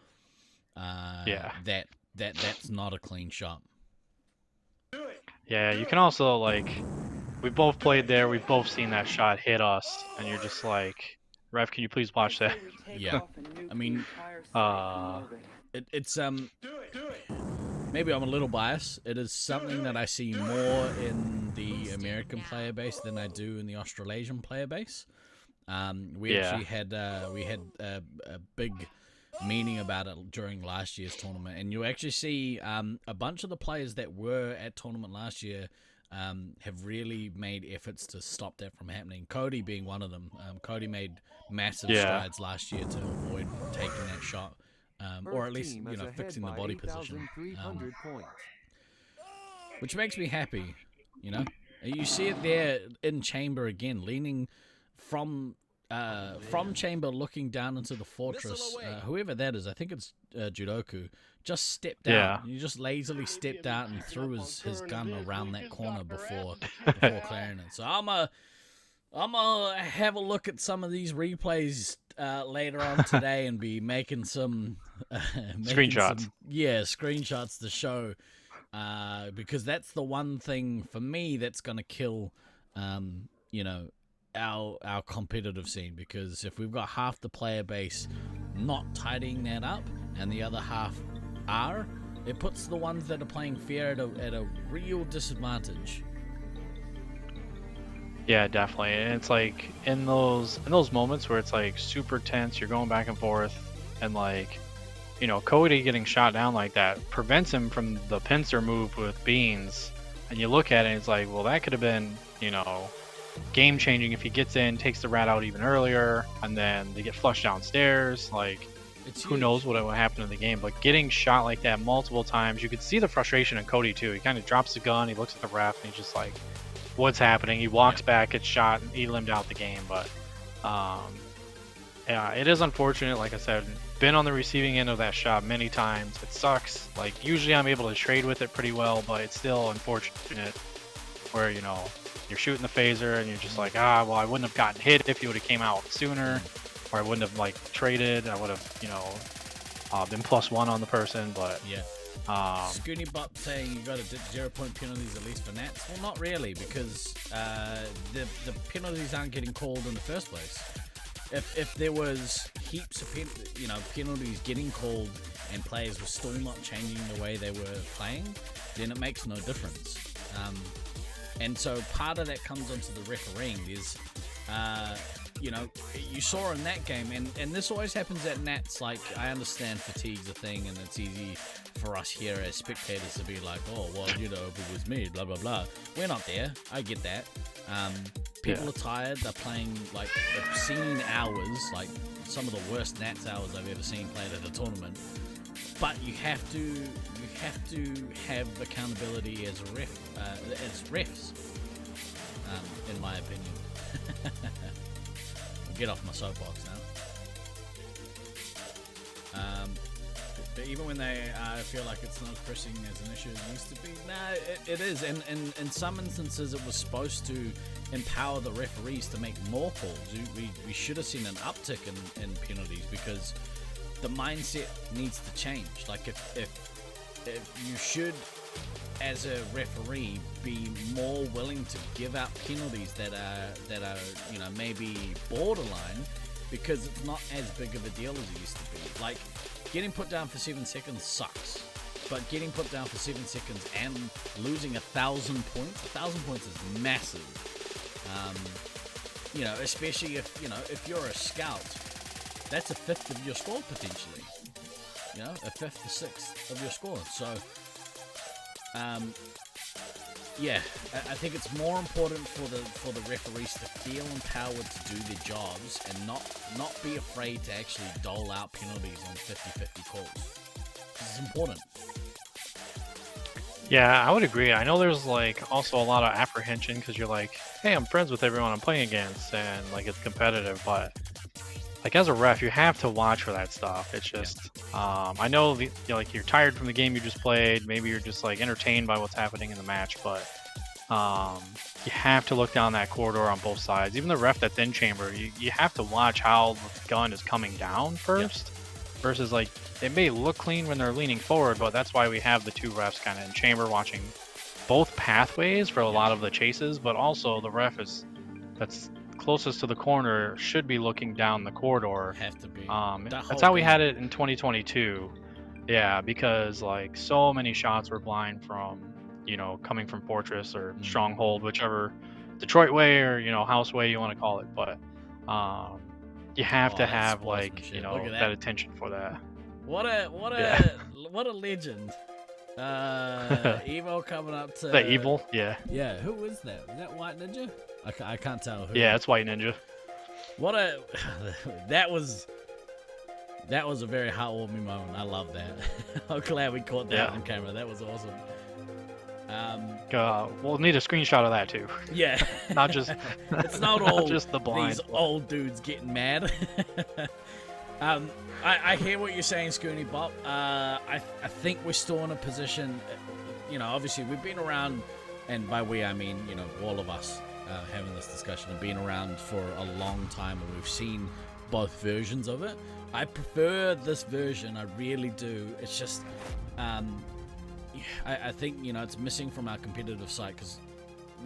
that's not a clean shot. Yeah, you can also, like, we both played there, we've both seen that shot hit us, and you're just like, ref, can you please watch that? Yeah. I mean, it's maybe I'm a little biased. It is something that I see more in the American player base than I do in the Australasian player base. We actually had a big meaning about it during last year's tournament, and you actually see a bunch of the players that were at tournament last year have really made efforts to stop that from happening. Cody being one of them. Cody made massive strides last year to avoid taking that shot. Or at least, you know, fixing the body position. Which makes me happy, you know? You see it there in chamber again, leaning from chamber looking down into the fortress. Whoever that is, I think it's Judoku, just stepped out. He just lazily stepped out and threw his gun around that corner before clearing it. So I'm gonna have a look at some of these replays later on today and be making some screenshots. Screenshots to show, because that's the one thing for me that's gonna kill, you know, our competitive scene. Because if we've got half the player base not tidying that up and the other half are, it puts the ones that are playing fair at a real disadvantage. Yeah, definitely. And it's like in those moments where it's like super tense, you're going back and forth, and like, you know, Cody getting shot down like that prevents him from the pincer move with Beans. And you look at it and it's like, well, that could have been, you know, game changing if he gets in, takes the rat out even earlier, and then they get flushed downstairs. Like, who knows what will happen in the game. But getting shot like that multiple times, you could see the frustration in Cody too. He kind of drops the gun, he looks at the ref, and he's just like, what's happening? He walks back, gets shot, and he limbed out the game. But yeah, it is unfortunate. Like I said, been on the receiving end of that shot many times. It sucks. Like, usually I'm able to trade with it pretty well, but it's still unfortunate where, you know, you're shooting the phaser and you're just like, well, I wouldn't have gotten hit if he would have came out sooner, or I wouldn't have like traded. I would have, you know, been +1 on the person. But yeah. Scoony Bot saying you got to dip 0-point penalties at least for Nats. Well, not really, because the penalties aren't getting called in the first place. If there was heaps of penalties getting called and players were still not changing the way they were playing, then it makes no difference. And so part of that comes onto the refereeing. Is you know, you saw in that game, and this always happens at Nats. Like, I understand fatigue's a thing, and it's easy for us here as spectators to be like, oh, well, you know, if it was me, blah, blah, blah. We're not there. I get that. People are tired. They're playing, like, obscene hours, like some of the worst Nats hours I've ever seen played at a tournament. But you have to have accountability as a ref, as refs, in my opinion. I'll get off my soapbox now. But even when they feel like it's not as pressing as an issue as it used to be, it is. And in some instances, it was supposed to empower the referees to make more calls. We should have seen an uptick in penalties because the mindset needs to change. Like if you should, as a referee, be more willing to give out penalties that are maybe borderline, because it's not as big of a deal as it used to be. Like, getting put down for 7 seconds sucks, but getting put down for 7 seconds and losing 1,000 points is massive. Especially if you're a scout, that's a fifth of your score potentially. A fifth to sixth of your score. So, I think it's more important for the referees to feel empowered to do their jobs and not be afraid to actually dole out penalties on 50-50 calls. This is important. Yeah, I would agree. I know there's like also a lot of apprehension because you're like, hey, I'm friends with everyone I'm playing against, and like it's competitive, but like as a ref, you have to watch for that stuff. It's just, I know you're tired from the game you just played. Maybe you're just like entertained by what's happening in the match, but you have to look down that corridor on both sides. Even the ref that's in chamber, you have to watch how the gun is coming down first, versus like it may look clean when they're leaning forward, but that's why we have the two refs kind of in chamber watching both pathways for a lot of the chases, but also the ref that's closest to the corner should be looking down the corridor. Have to be. That's how we had it in 2022. Yeah, because like so many shots were blind from, coming from Fortress or Stronghold, whichever Detroit way or, House way you want to call it. But you have to have like, that attention for that. What a legend. Evo coming up to the evil, yeah. Yeah, who is that? Is that White Ninja? I can't tell who. Yeah, it's White Ninja. That was a very heartwarming moment. I love that. I'm glad we caught that on camera. That was awesome. We'll need a screenshot of that too. Yeah. Not just it's not all just the blind. These old dudes getting mad. I hear what you're saying, Scoony Bob. I think we're still in a position, obviously we've been around, and by we I mean, all of us having this discussion have been around for a long time, and we've seen both versions of it. I prefer this version, I really do. It's just, I think, it's missing from our competitive side because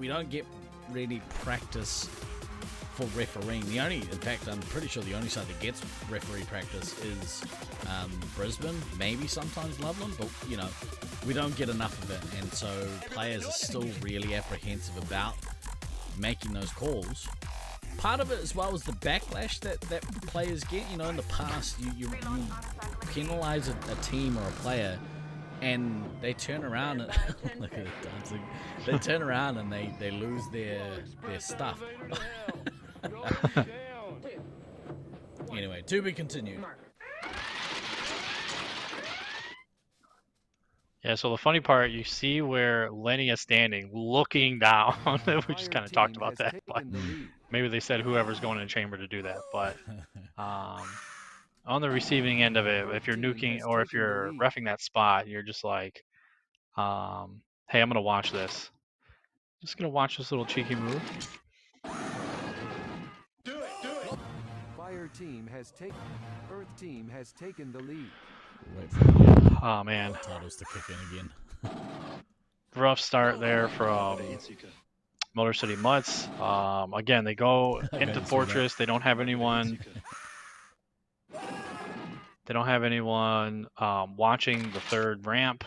we don't get really practice for refereeing. In fact, I'm pretty sure the only side that gets referee practice is Brisbane, maybe sometimes Loveland, but we don't get enough of it, and so players are still really apprehensive about making those calls. Part of it as well is the backlash that players get. In the past, you penalize a team or a player, and they turn around and look at it dancing. They turn around and they lose their stuff. Anyway, to be continued. Yeah, so the funny part, you see where Lenny is standing, looking down. We just kind of talked about that, but maybe they said whoever's going in the chamber to do that. But on the receiving end of it, if you're nuking or if you're reffing that spot, you're just like, hey, I'm going to watch this. Just going to watch this little cheeky move. Fire team has taken. Earth team has taken the lead. Wait for oh man, titles to kick in again. Rough start there from Motor City Mutts. Again, they go into Fortress. They don't have anyone. They don't have anyone watching the third ramp.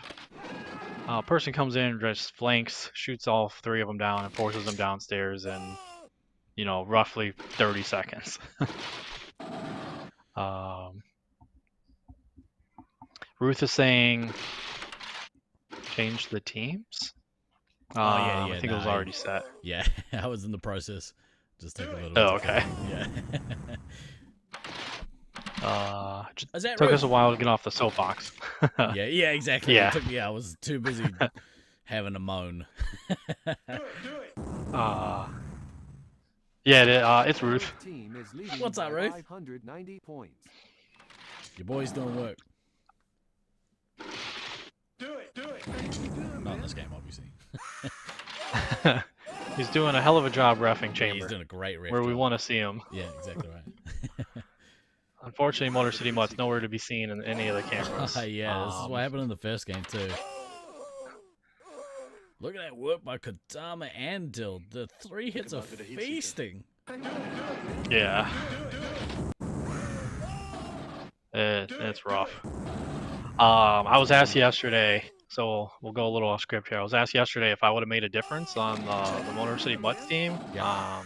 Person comes in, just flanks, shoots all three of them down, and forces them downstairs in, roughly 30 seconds. Ruth is saying, change the teams? I think it was already set. Yeah, I was in the process. Just take a little Oh, okay. Yeah. Took us a while to get off the soapbox. yeah, exactly. Yeah. I was too busy having a moan. It's Ruth. What's up, Ruth? 590 points. Your boy's doing work. Not in this game, obviously. He's doing a hell of a job reffing Chamber. He's doing a great ref where we job. want to see him. Yeah, exactly right. Unfortunately, Motor City Mutts nowhere to be seen in any of the cameras. Yeah, this is what happened in the first game too. Look at that work by Kodama and Dill. The 3 hits are feasting. Yeah. It's rough. I was asked yesterday, so we'll go a little off script here. I was asked yesterday if I would have made a difference on the Motor City Mutts team. Yeah.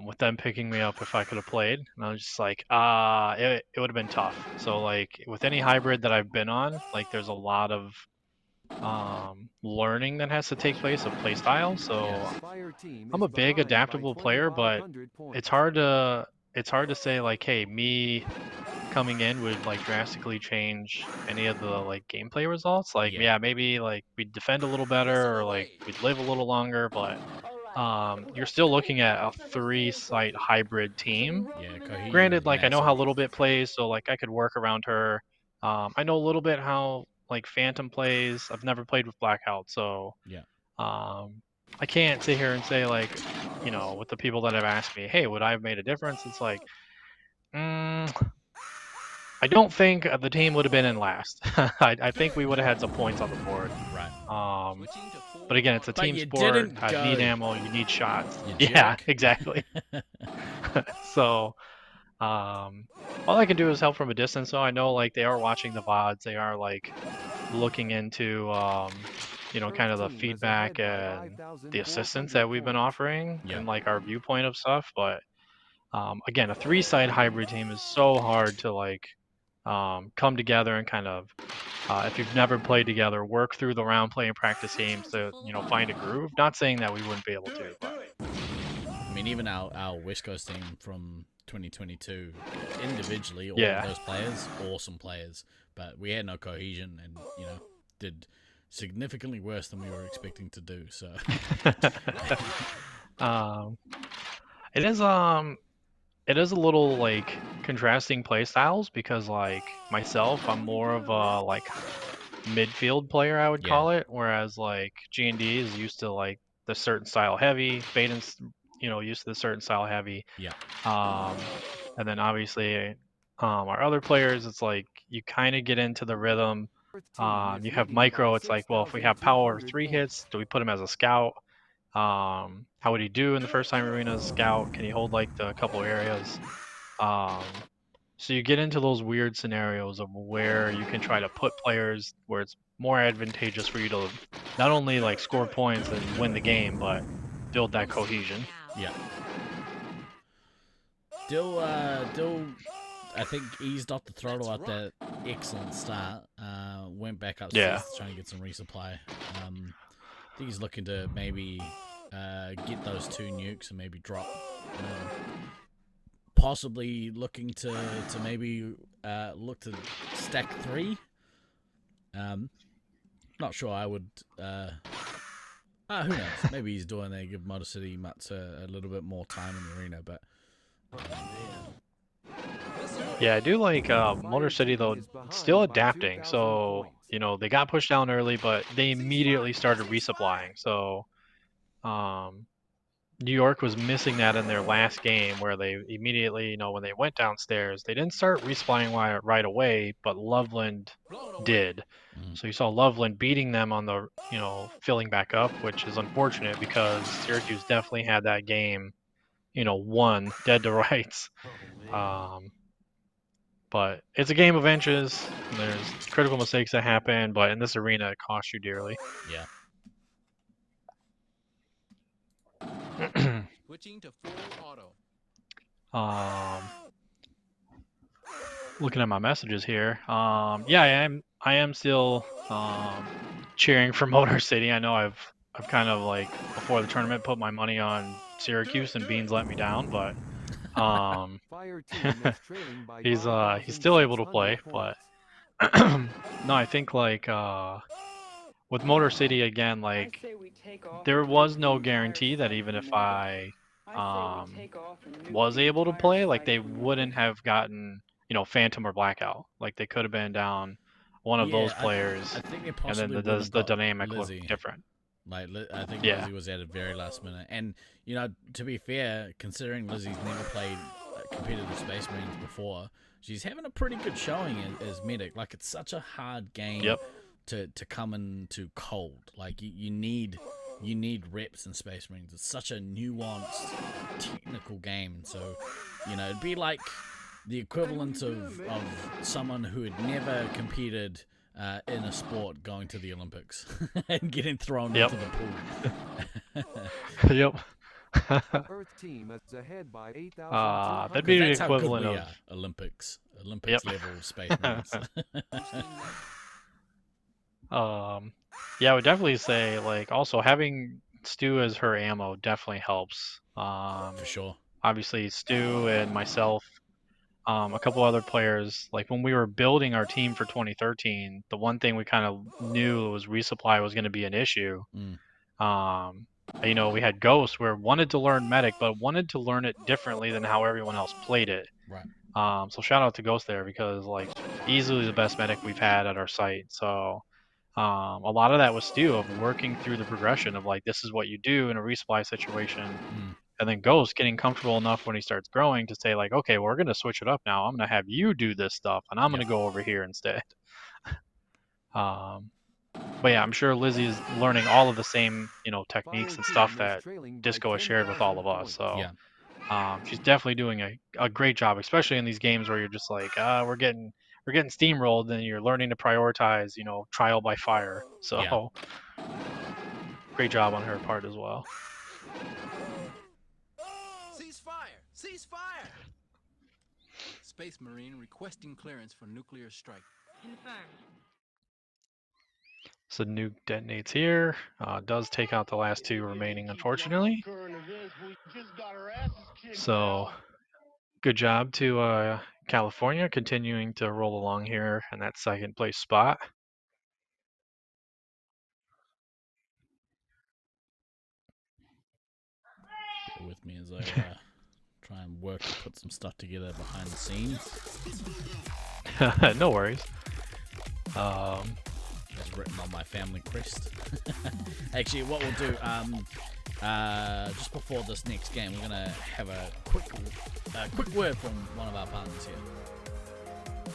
With them picking me up if I could have played. And I was just like, it would have been tough. So like with any hybrid that I've been on, like there's a lot of learning that has to take place of playstyle. So I'm a big adaptable player, but it's hard to say like, hey, me coming in would like drastically change any of the like gameplay results. Like yeah, maybe like we'd defend a little better or like we'd live a little longer, but you're still looking at a 3-site hybrid team. Yeah, granted, like I know how Little Bit plays, so like I could work around her. I know a little bit how like Phantom plays. I've never played with Blackout, so yeah. I can't sit here and say like, you know, with the people that have asked me, hey, would I have made a difference? It's like, I don't think the team would have been in last. I think we would have had some points on the board. Right. But again, it's a team sport. You need ammo. You need shots. Yeah, exactly. So, all I can do is help from a distance. So I know like they are watching the VODs. They are like looking into, you know, kind of the feedback and the assistance that we've been offering and like our viewpoint of stuff. But again, a 3-side hybrid team is so hard to like come together and kind of, if you've never played together, work through the round play and practice games to, you know, find a groove. Not saying that we wouldn't be able to, but I mean, even our West Coast team from 2022, individually, all of those players, awesome players, but we had no cohesion and, you know, did significantly worse than we were expecting to do. So it is a little like contrasting play styles because like myself, I'm more of a like midfield player, I would call it, whereas like G&D is used to like the certain style heavy, Baden's, you know, used to the certain style heavy. Yeah. And then obviously our other players, it's like you kind of get into the rhythm. You have Micro, it's like, well, if we have power 3 hits, do we put him as a scout? How would he do in the first time arena as a scout? Can he hold like the couple areas? So you get into those weird scenarios of where you can try to put players where it's more advantageous for you to not only like score points and win the game, but build that cohesion. Yeah. Dill, I think eased off the throttle at that excellent start. Went back upstairs to try and get some resupply. I think he's looking to maybe get those 2 nukes and maybe drop. Possibly looking to maybe look to stack 3. Not sure. I would. Who knows? Maybe he's doing that. Give Motor City Mutts a little bit more time in the arena, but. Yeah, I do like Motor City though. Still adapting. So you know they got pushed down early, but they immediately started resupplying. So. New York was missing that in their last game where they immediately, you know, when they went downstairs, they didn't start resupplying right away, but Loveland did. So you saw Loveland beating them on the, you know, filling back up, which is unfortunate because Sewercuse definitely had that game, you know, won dead to rights. But it's a game of inches. There's critical mistakes that happen, but in this arena, it costs you dearly. Yeah. Switching to full auto. Looking at my messages here. Yeah, I am still cheering for Motor City. I know I've kind of like before the tournament put my money on Sewercuse and Beans let me down, but he's still able to play. But no, I think like with Motor City again, like there was no guarantee that even if I was able to play, like they wouldn't have gotten, you know, Phantom or Blackout. Like they could have been down one of those players, I think they and possibly then does the dynamic Lizzie. look different. Like, I think Lizzie was added very last minute. And, you know, to be fair, considering Lizzie's never played competitive Space Marines before, she's having a pretty good showing as medic. Like, it's such a hard game to come into cold. Like, you need reps in Space Marines. It's such a nuanced, technical game. So, you know, it'd be like the equivalent of someone who had never competed in a sport going to the Olympics and getting thrown into the pool. Yep. Earth team is ahead by 8,200. That'd be the That's equivalent how good we of are. Olympics level Space Marines. Yeah, I would definitely say, like, also having Stu as her ammo definitely helps. For sure. Obviously, Stu and myself, a couple other players, like when we were building our team for 2013, the one thing we kind of knew was resupply was going to be an issue. You know, we had Ghost where wanted to learn medic, but wanted to learn it differently than how everyone else played it. Right. So shout out to Ghost there, because like easily the best medic we've had at our site. So a lot of that was Stu of working through the progression of like, this is what you do in a resupply situation. And then Ghost getting comfortable enough when he starts growing to say like, okay, well, we're going to switch it up now. I'm going to have you do this stuff and I'm going to go over here instead. But yeah, I'm sure Lizzie is learning all of the same, you know, techniques and stuff that Disco has shared with all of us. So she's definitely doing a great job, especially in these games where you're just like, we're getting steamrolled, and you're learning to prioritize, you know, trial by fire. So great job on her part as well. Ceasefire! Space Marine requesting clearance for nuclear strike. Confirmed. So nuke detonates here. Does take out the last two remaining, unfortunately. So good job to California continuing to roll along here in that second place spot. Bear with me as I try and work to put some stuff together behind the scenes. No worries. That's written on my family crest. Actually, what we'll do, just before this next game, we're gonna have a quick word from one of our partners here.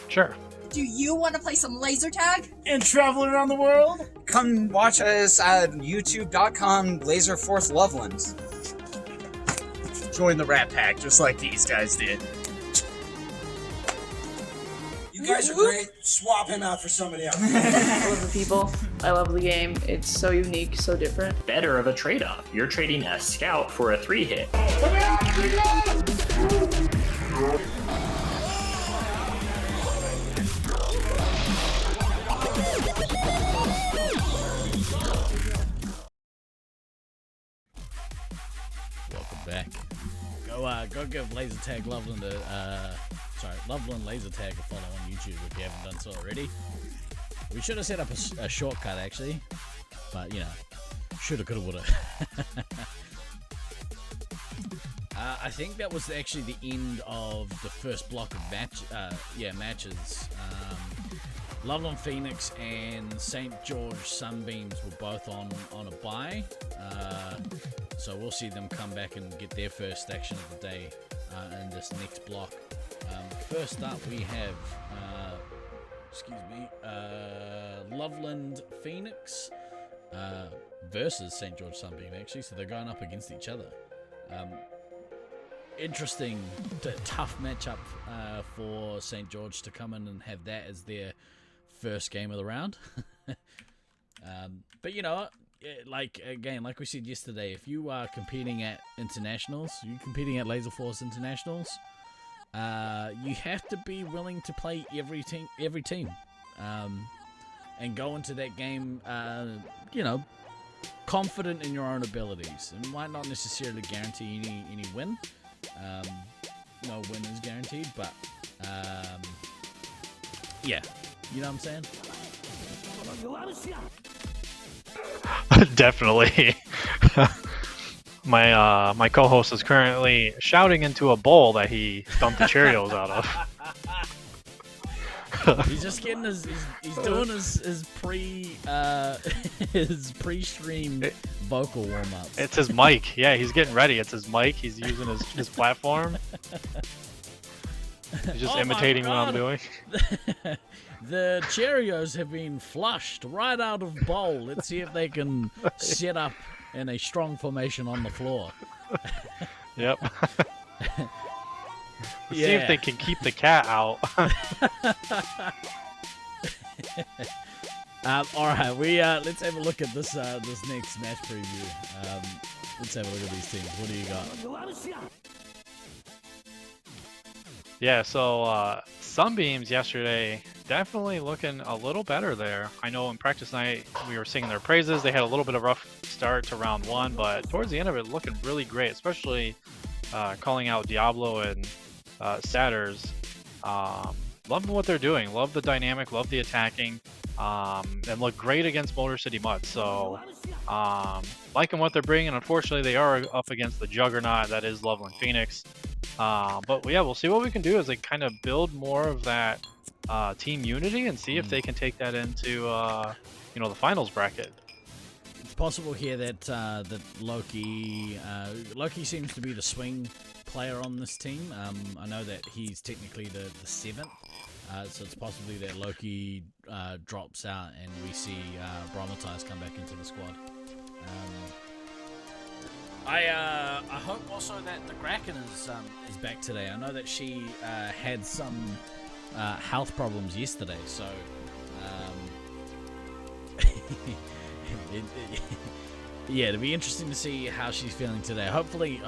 Sure. Do you want to play some laser tag? And travel around the world? Come watch us at youtube.com Laserforce Loveland. Join the Rat Pack just like these guys did. You guys are great. Swap him out for somebody else. I love the people. I love the game. It's so unique, so different. Better of a trade-off. You're trading a scout for a 3-hit. Welcome back. Go give Laser Tag Loveland Loveland Laser Tag a follow on YouTube if you haven't done so already. We should have set up a shortcut actually, but you know, shoulda, coulda, woulda. I think that was actually the end of the first block of matches. Loveland Pheonix and St. George Sunbeams were both on a bye, so we'll see them come back and get their first action of the day in this next block. First up, we have Loveland Pheonix versus St. George Sunbeam, actually, so they're going up against each other. Interesting, tough matchup for St. George to come in and have that as their first game of the round. But you know, like we said yesterday, if you are competing at internationals, you're competing at Laserforce internationals, you have to be willing to play every team, and go into that game, you know, confident in your own abilities. It might not necessarily guarantee any win. No win is guaranteed, but yeah, you know what I'm saying? Definitely. My co-host is currently shouting into a bowl that he dumped the Cheerios out of. He's just getting he's doing his pre-stream vocal warm-ups. It's his mic. Yeah, he's getting ready. It's his mic. He's using his platform. He's just imitating what I'm doing. The Cheerios have been flushed right out of bowl. Let's see if they can set up in a strong formation on the floor. Yep. See if they can keep the cat out. All right, let's have a look at this next match preview. Let's have a look at these teams. What do you got? Yeah, so Sunbeams yesterday definitely looking a little better there. I know in practice night we were singing their praises. They had a little bit of a rough start to round 1, but towards the end of it looking really great, especially calling out Diablo and Satyrs. Love what they're doing. Love the dynamic, love the attacking, and look great against Motor City Mutts. So liking what they're bringing. Unfortunately, they are up against the juggernaut that is Loveland Pheonix. But yeah, we'll see what we can do as they kind of build more of that team unity and see if they can take that into the finals bracket. It's possible here that that Loki seems to be the swing player on this team. I know that he's technically the 7th, so it's possibly that Loki drops out and we see Bromatise come back into the squad. I hope also that the Kraken is back today. I know that she had some health problems yesterday, so yeah, it'll be interesting to see how she's feeling today. Hopefully,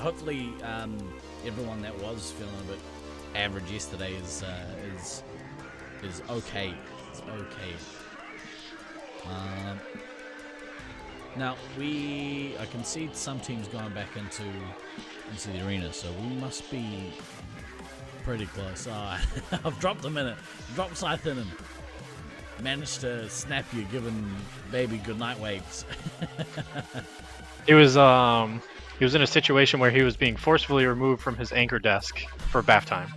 everyone that was feeling a bit average yesterday is okay. It's okay. Now I can see some teams going back into the arena, so we must be pretty close. Oh, I've dropped a minute. Dropped Scythe in him. Managed to snap you, giving baby goodnight waves. He was in a situation where he was being forcefully removed from his anchor desk for bath time.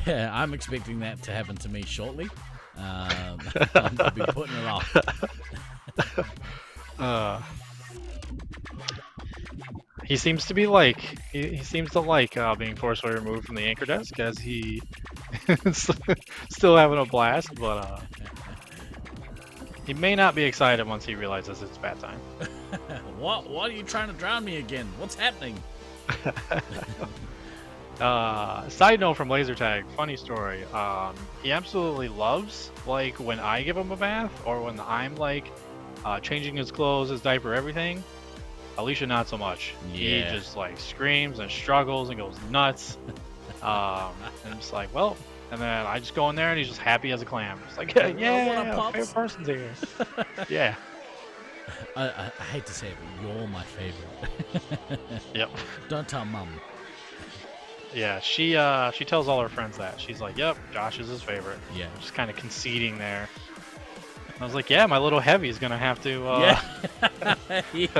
Yeah, I'm expecting that to happen to me shortly. I'm gonna be putting it off. He seems to be like he seems to like being forcefully removed from the anchor desk, as he is still having a blast, but he may not be excited once he realizes it's bath time. What are you trying to drown me again? What's happening? Side note from Lasertag, funny story. He absolutely loves like when I give him a bath, or when I'm like changing his clothes, his diaper, everything. Alicia not so much. Yeah. He just like screams and struggles and goes nuts. And I'm just like, well, and then I just go in there and he's just happy as a clam. It's like, yeah, favorite person's here. Yeah. I hate to say it, but you're my favorite. Yep. Don't tell mum. Yeah, she tells all her friends that. She's like, yep, Josh is his favorite. Yeah. Just kind of conceding there. I was like, yeah, my little heavy is gonna have to. Yeah.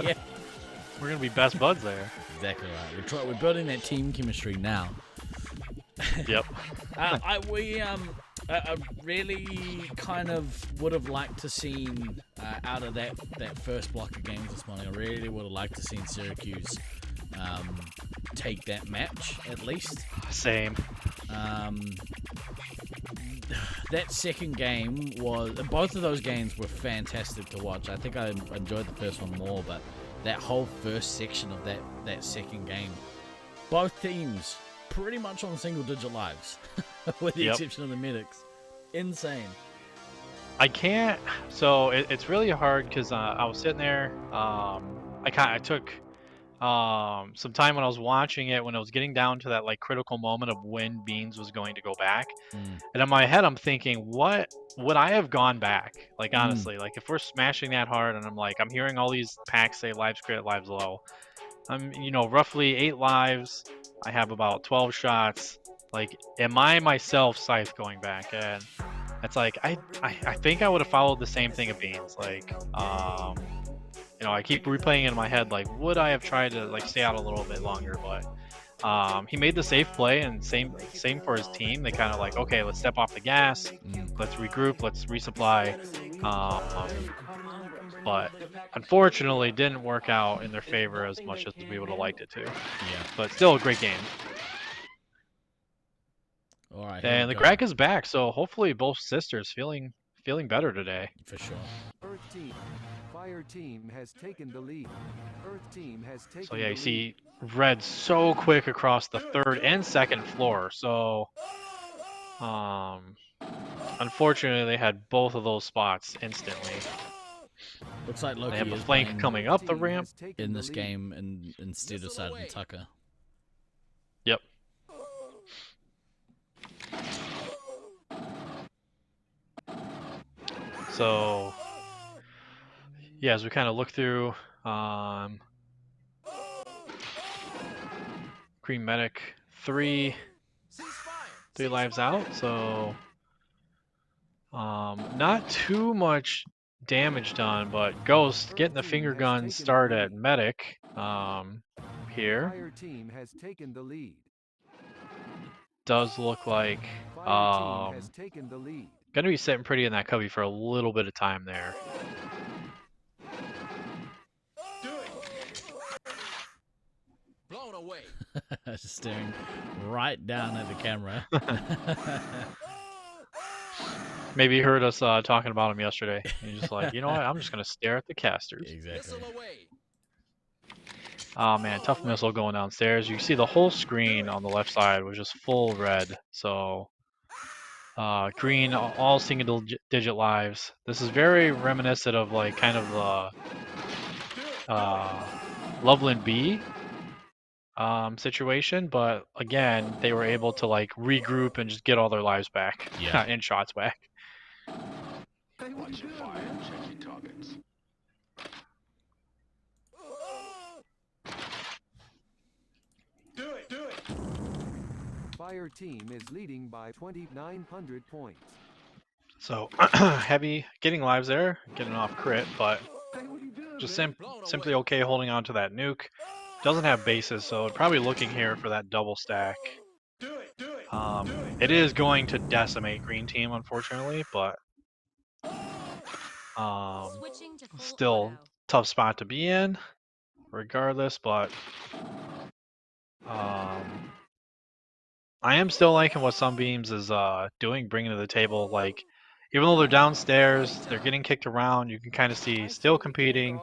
We're gonna be best buds there. Exactly right. We're building that team chemistry now. Yep. I really kind of would have liked to seen out of that first block of games this morning. I really would have liked to seen Sewercuse take that match at least. Same. That second game both of those games were fantastic to watch. I think I enjoyed the first one more, but that whole first section of that second game, both teams pretty much on single-digit lives, with the exception of the medics. Insane. I can't. So it's really hard because I was sitting there. I took some time when I was watching it, when I was getting down to that like critical moment of when Beans was going to go back, and in my head I'm thinking, what would I have gone back? Like honestly, like if we're smashing that hard, and I'm hearing all these packs say lives crit, lives low. I'm roughly 8 lives. I have about 12 shots. Like, am I myself Scythe going back? And it's like I think I would have followed the same thing of Beans. Like I keep replaying it in my head, like, would I have tried to like stay out a little bit longer? But He made the safe play, and same for his team. They kind of like, okay, let's step off the gas, let's regroup, let's resupply. But unfortunately, didn't work out in their favor as much as we would have liked it to. Yeah. But still a great game. All right. And the Greg is back, so hopefully both sisters feeling better today. For sure. Earth team. Fire team has taken the lead. Earth team has taken So yeah, you see red so quick across the third and second floor. So unfortunately they had both of those spots instantly. Looks like Loki they have a is flank coming up the ramp in this game and instead of Sergeant Tucker. Yep. So yeah, as we kind of look through Green Medic, three lives out, so not too much damage done, but Ghost getting the finger gun start at Medic here. Fire team has taken the lead. Does look like Fire team has taken the lead. gonna be sitting pretty in that cubby for a little bit of time there. Blown away. Just staring right down at the camera. Maybe you heard us talking about him yesterday. You're just like, you know what? I'm just gonna stare at the casters. Exactly. Oh man, tough missile going downstairs. You can see the whole screen on the left side was just full red. So green, all single digit lives. This is very reminiscent of like kind of the Loveland B situation, but again, they were able to like regroup and just get all their lives back, and shots back. Watch your fire and check your targets. Do it! Fire team is leading by 2,900 points. So heavy getting lives there, getting off crit, but just simply okay holding on to that nuke. Doesn't have bases, so probably looking here for that double stack. It is going to decimate green team, unfortunately, but still tough spot to be in, regardless. But I am still liking what Sunbeams is doing, bringing to the table. Like, even though they're downstairs, they're getting kicked around. You can kind of see still competing.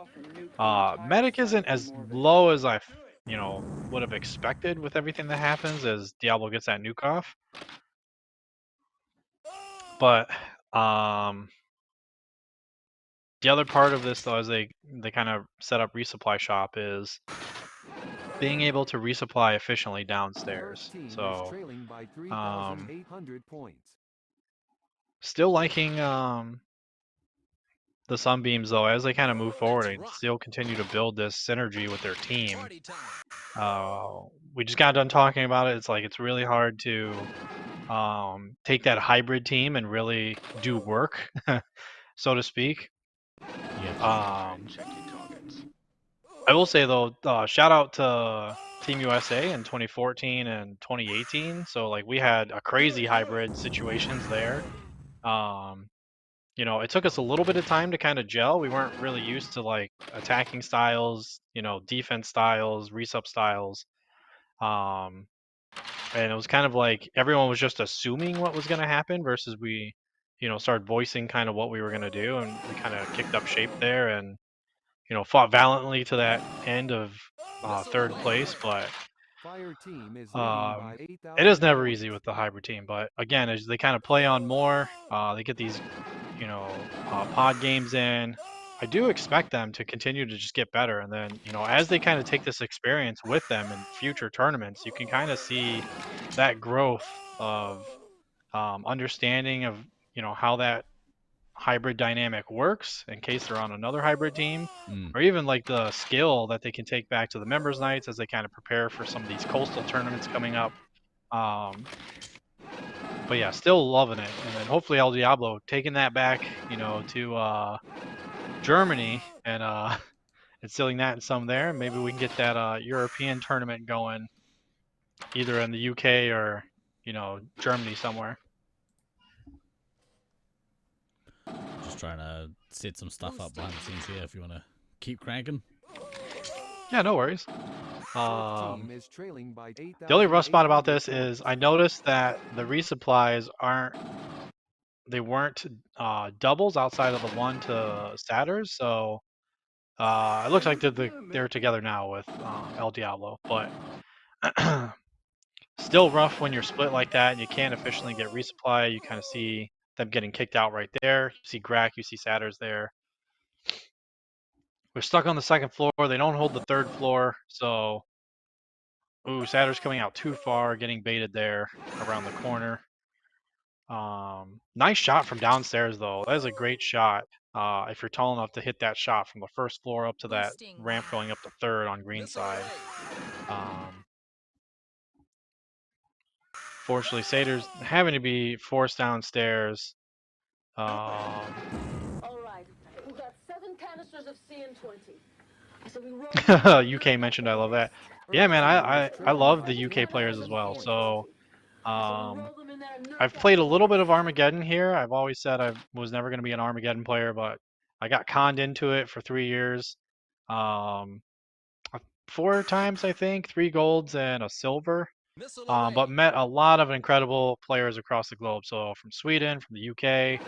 Medic isn't as low as I, would have expected with everything that happens as Diablo gets that nuke off. But the other part of this, though, as they kind of set up resupply shop is being able to resupply efficiently downstairs. So still liking the Sunbeams, though, as they kind of move forward and still continue to build this synergy with their team. We just got done talking about it. It's like it's really hard to take that hybrid team and really do work, so to speak. I will say, though, shout out to Team USA in 2014 and 2018. So, like, we had a crazy hybrid situations there. It took us a little bit of time to kind of gel. We weren't really used to like attacking styles, defense styles, resup styles. And it was kind of like everyone was just assuming what was going to happen versus we, started voicing kind of what we were going to do. And we kind of kicked up shape there and, fought valiantly to that end of third place. But it is never easy with the hybrid team. But again, as they kind of play on more, they get these pod games in. I do expect them to continue to just get better, and then as they kind of take this experience with them in future tournaments, you can kind of see that growth of understanding of how that hybrid dynamic works in case they're on another hybrid team, or even like the skill that they can take back to the members nights as they kind of prepare for some of these coastal tournaments coming up. But yeah, still loving it. And then hopefully El Diablo taking that back, to Germany and instilling that in some there. Maybe we can get that European tournament going either in the UK or, you know, Germany somewhere. Just trying to set some stuff up behind the scenes here if you want to keep cranking. Yeah, no worries. The only rough spot about this is I noticed that the resupplies weren't doubles outside of the one to Satyrs, so it looks like they're together now with El Diablo, but still rough when you're split like that and you can't efficiently get resupply. You kind of see them getting kicked out right there. You see Grak, you see Satyrs there. We're stuck on the second floor. They don't hold the third floor, so Satyr's coming out too far, getting baited there around the corner. Nice shot from downstairs, though. That is a great shot. If you're tall enough to hit that shot from the first floor up to that ramp going up to third on green side. Fortunately, Satyrs having to be forced downstairs. All right, we got 7 canisters of CN20. UK mentioned, I love that. Yeah, man, I love the UK players as well. So I've played a little bit of Armageddon here. I've always said I was never going to be an Armageddon player, but I got conned into it for 3 years. 4 times, I think, 3 golds and a silver. But met a lot of incredible players across the globe. So from Sweden, from the UK,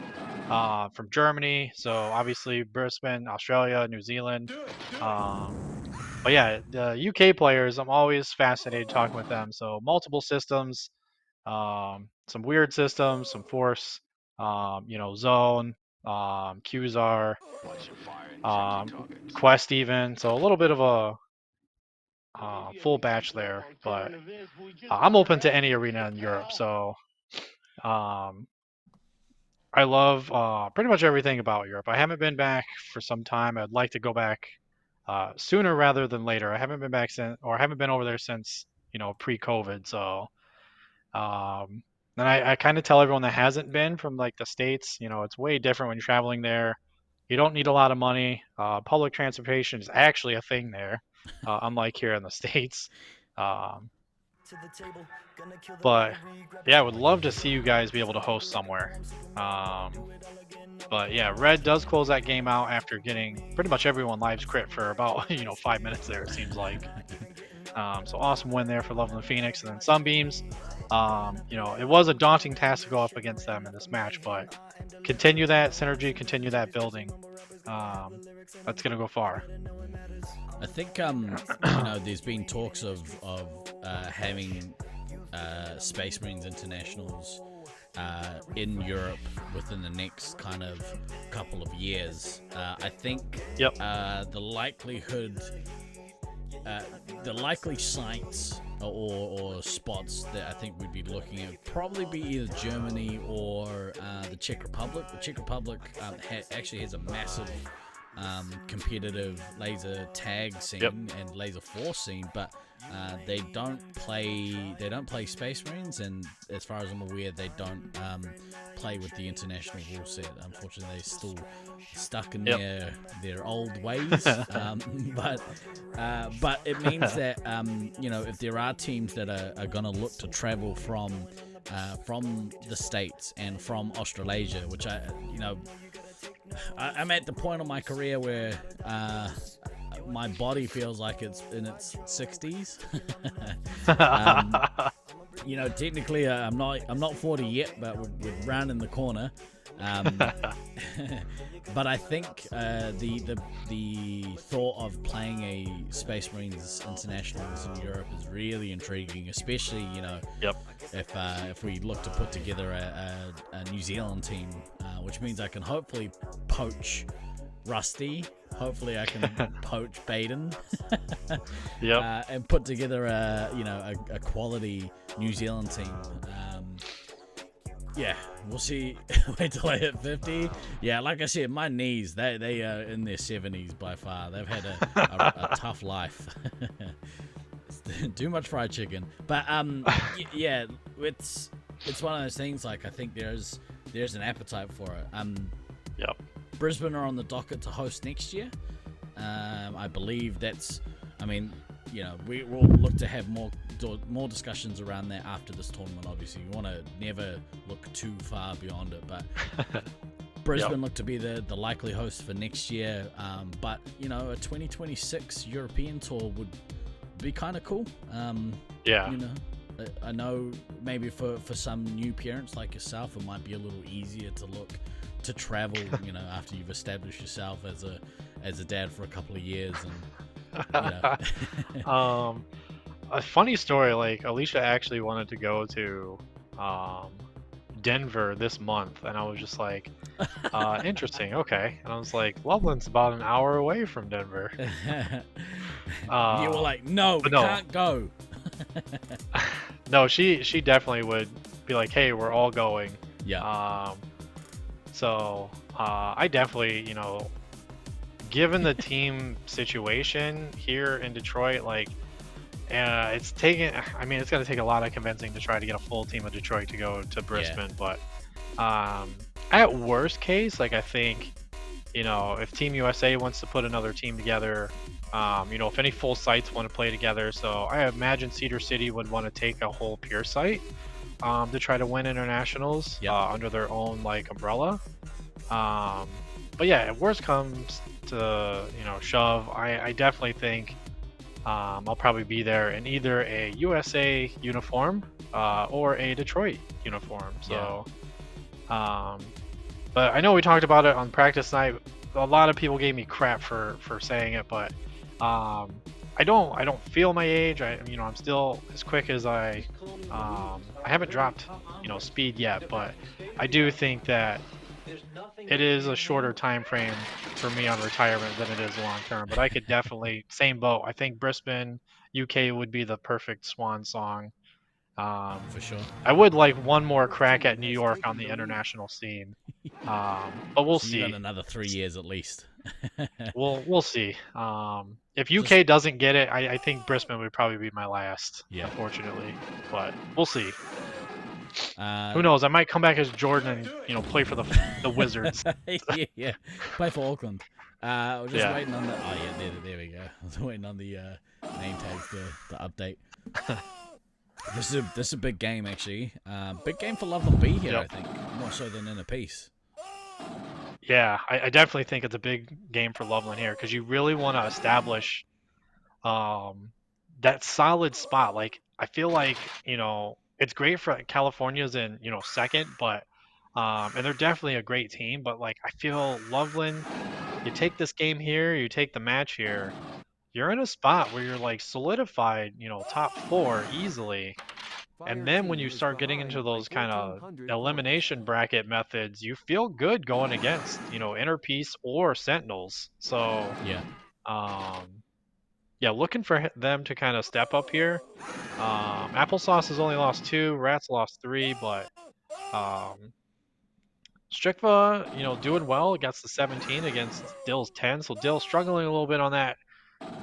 from Germany. So obviously Brisbane, Australia, New Zealand. But yeah, the UK players, I'm always fascinated talking with them. So multiple systems, some weird systems, some force, you know, zone, Qzar, quest even. So a little bit of a full batch there, but I'm open to any arena in Europe. So I love pretty much everything about Europe. I haven't been back for some time. I'd like to go back sooner rather than later. I haven't been back since, or I haven't been over there since, you know, pre-COVID. So and I kind of tell everyone that hasn't been from like the States, you know, it's way different when you're traveling there. You don't need a lot of money. Public transportation is actually a thing there, unlike here in the States. But yeah, I would love to see you guys be able to host somewhere. But yeah, Red does close that game out after getting pretty much everyone lives crit for about 5 minutes there, it seems like. So awesome win there for Loveland Pheonix, and then Sunbeams. It was a daunting task to go up against them in this match, but continue that synergy, continue that building. That's gonna go far. I think there's been talks of having Space Marines internationals in Europe within the next kind of couple of years. I think the likely sites or spots that I think we'd be looking at would probably be either Germany or the Czech Republic. The Czech Republic actually has a massive competitive laser tag scene and laser force scene, but they don't play Space Marines, and as far as I'm aware, they don't play with the international rule set. Unfortunately, they're still stuck in their old ways. But it means that if there are teams that are going to look to travel from the States and from Australasia, which I'm at the point of my career where my body feels like it's in its 60s. Technically, I'm not 40 yet, but we're rounding the corner. But I think the thought of playing a Space Marines Internationals in Europe is really intriguing, especially if we look to put together a New Zealand team, which means I can hopefully poach Rusty. Hopefully I can poach Baden. And put together a quality New Zealand team. We'll see. Wait till I hit 50. Yeah, like I said, my knees, they are in their 70s by far. They've had a tough life. Too much fried chicken. But it's one of those things, like I think there's an appetite for it. Brisbane are on the docket to host next year. I believe you know, we'll look to have more discussions around that after this tournament. Obviously, you want to never look too far beyond it, but Brisbane look to be the likely host for next year. But you know, a 2026 European tour would be kind of cool. You know, I know maybe for some new parents like yourself, it might be a little easier to travel. You know, after you've established yourself as a dad for a couple of years, and you know. A funny story, like Alicia actually wanted to go to Denver this month, and I was just like, interesting, okay. And I was like, Loveland's about an hour away from Denver. You were like, no, we can't go. No, she definitely would be like, hey, we're all going. Yeah. So I definitely, you know, given the team situation here in Detroit, like, it's going to take a lot of convincing to try to get a full team of Detroit to go to Brisbane. But at worst case, like, I think, you know, if Team USA wants to put another team together, you know, if any full sites want to play together, so I imagine Cedar City would want to take a whole pure site to try to win internationals under their own, like, umbrella. But yeah, if worst comes to, you know, shove, I definitely think I'll probably be there in either a USA uniform or a Detroit uniform. So, but I know we talked about it on practice night. A lot of people gave me crap for saying it, but I don't feel my age. You know, I'm still as quick as I haven't dropped, you know, speed yet, but I do think that it is a shorter time frame for me on retirement than it is long term. But I could definitely, same boat. I think Brisbane, UK would be the perfect swan song. For sure. I would like one more crack at New York on the international scene, but we'll see. You got another 3 years at least. We'll see. If UK doesn't get it, I think Brisbane would probably be my last, unfortunately. But we'll see. Who knows? I might come back as Jordan and, you know, play for the Wizards. yeah, play for Auckland. I was just waiting on the. Oh yeah, there we go. I was waiting on the name tags to update. This is a big game actually. Big game for Loveland B here, I think, more so than in a piece. Yeah, I definitely think it's a big game for Loveland here because you really want to establish that solid spot. Like, I feel like, you know, it's great for California's in, you know, second, but and they're definitely a great team. But like, I feel Loveland, you take this game here, you take the match here, you're in a spot where you're like solidified, you know, top 4 easily. And then when you start getting into those kind of elimination bracket methods, you feel good going against, you know, Inner Peace or Sentinels. So yeah, looking for them to kind of step up here. Applesauce has only lost 2, Rats lost 3, but Strikva, you know, doing well against the 17 against Dill's 10. So Dill struggling a little bit on that.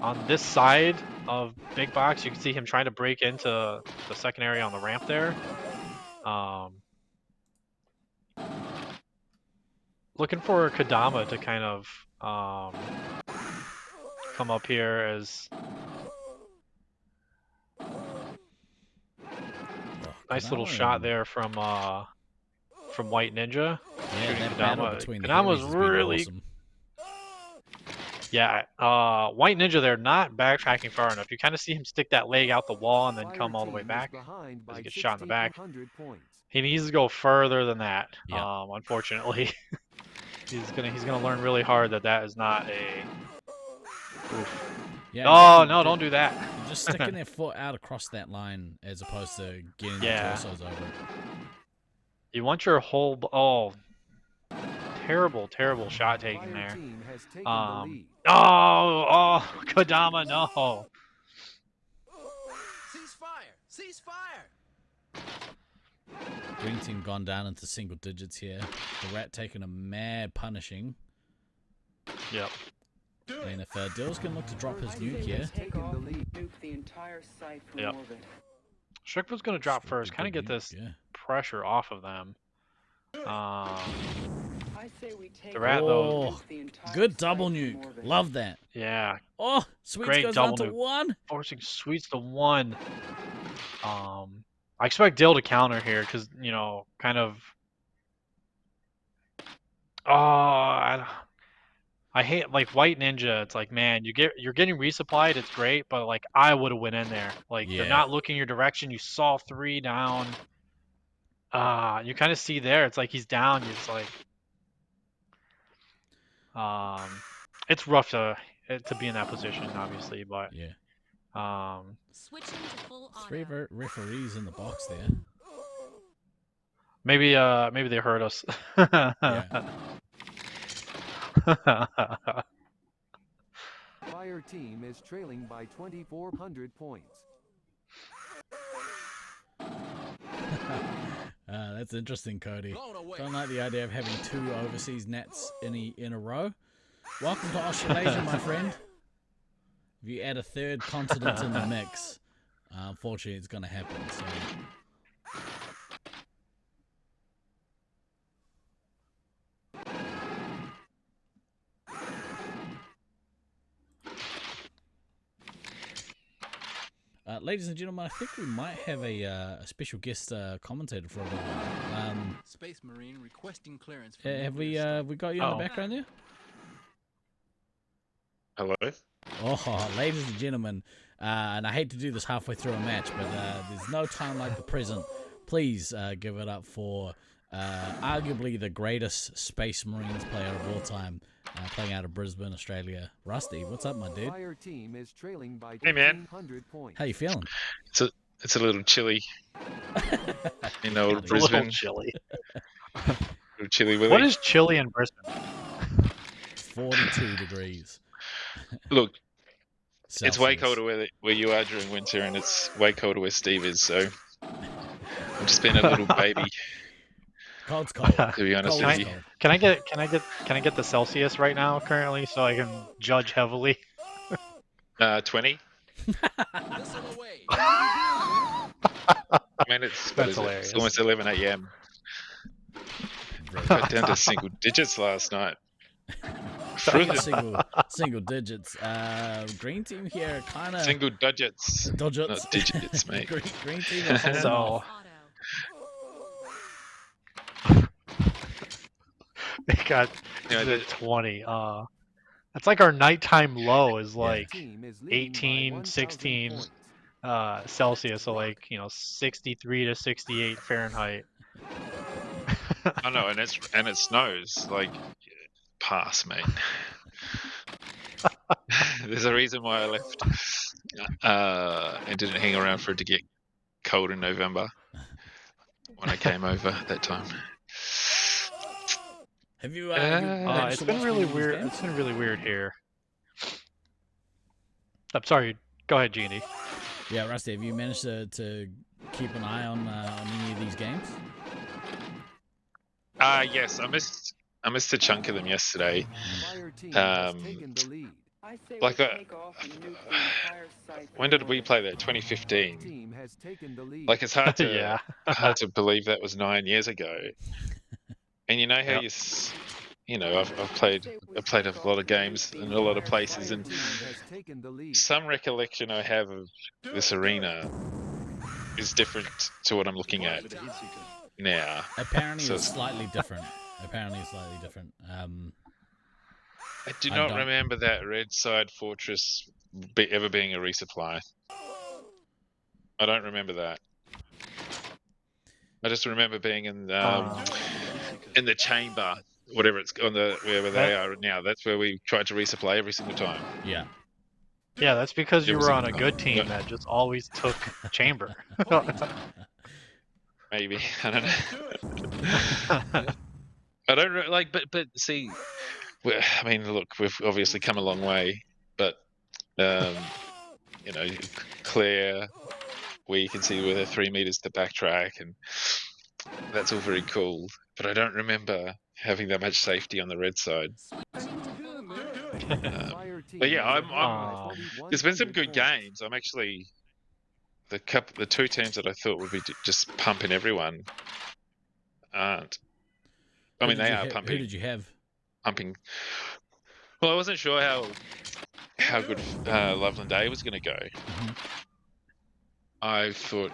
On this side of Big Box, you can see him trying to break into the second area on the ramp there. Looking for Kadama to kind of come up here as nice little shot there from White Ninja. Yeah, that battle between the Kadama's heroes has really been awesome. Yeah, White Ninja there not backtracking far enough. You kind of see him stick that leg out the wall and then come all the way back as he gets shot in the back. He needs to go further than that. Unfortunately, he's gonna learn really hard that is not a. Oof. Yeah, oh no! Don't do that. Just sticking their foot out across that line as opposed to getting the torsos over. You want your whole. Oh. Terrible shot taking there. Oh, Kadama, no. Ceasefire! Green team gone down into single digits here. The Rat taking a mad punishing. Yep. And if Dill's going to look to drop his nuke here. Yep. Strikva's going to drop first, kind of get this pressure off of them. The rat, though. Oh, good double nuke. Love that. Yeah. Oh, Sweets Great goes down double to nuke. 1. Forcing Sweets to 1. I expect Dill to counter here because, you know, kind of. Oh, I hate like White Ninja. It's like, man, you're getting resupplied. It's great, but like I would have went in there. Like they're not looking your direction. You saw 3 down. You kind of see there. It's like he's down. It's like, it's rough to be in that position, obviously, but Switching to full auto. 3 referees in the box there. Maybe they heard us. Fire team is trailing by 2,400 points. That's interesting, Cody. Don't like the idea of having 2 overseas nets in a row. Welcome to Australasia, my friend. If you add a 3rd continent in the mix, unfortunately, it's going to happen. So. Ladies and gentlemen, I think we might have a special guest commentator for a little while. Space Marine requesting clearance. Have we got you in the background there? Hello. Oh, ladies and gentlemen, and I hate to do this halfway through a match, but there's no time like the present. Please give it up for arguably the greatest Space Marines player of all time, playing out of Brisbane, Australia. Rusty, what's up, my dude? Fire team is trailing by Hey, man. 1,500 How you feeling? It's a little chilly. You know, It's Brisbane. a little chilly. A little chilly with What it. is chilly in Brisbane? 42 degrees. Look, Celsius. it's way colder where you are during winter, and it's way colder where Steve is. So I'm just being a little baby. Cold's cold. To be honest with you. Can I get the Celsius right now currently so I can judge heavily? 20. I mean, That's hilarious. It's almost 11 a.m. Got down to single digits last night. single digits. Green team here kind of single digits. Digits. Not digits, mate. green team is So they got 20. That's like our nighttime low is like 18, 16 Celsius, so like 63 to 68 Fahrenheit. I know, and it snows. Like, pass, mate. There's a reason why I left and didn't hang around for it to get cold in November when I came over that time. Have you? It's been really weird. It's been really weird here. I'm sorry. Go ahead, Genie. Yeah, Rusty, have you managed to keep an eye on any of these games? Yes, I missed a chunk of them yesterday. When did we play that? 2015. Like, it's hard to hard to believe that was 9 years ago. And you know how I've played a lot of games in a lot of places, and some recollection I have of this arena is different to what I'm looking at now. Apparently, it's slightly different. I do not remember that Red Side Fortress ever being a resupply. I don't remember that. I just remember being in the chamber, whatever it's on wherever they are now. That's where we tried to resupply every single time. Yeah. Yeah, that's because you were on a good team that just always took chamber. Maybe, I don't know. I don't like, but see, I mean, look, we've obviously come a long way, but clear where you can see where they're 3 meters to backtrack, and that's all very cool. But I don't remember having that much safety on the red side. But yeah, there's been some good games. I'm actually the 2 teams that I thought would be just pumping everyone aren't. I mean, they are pumping. Who did you have? Pumping. Well, I wasn't sure how good Loveland A was going to go. Mm-hmm. I thought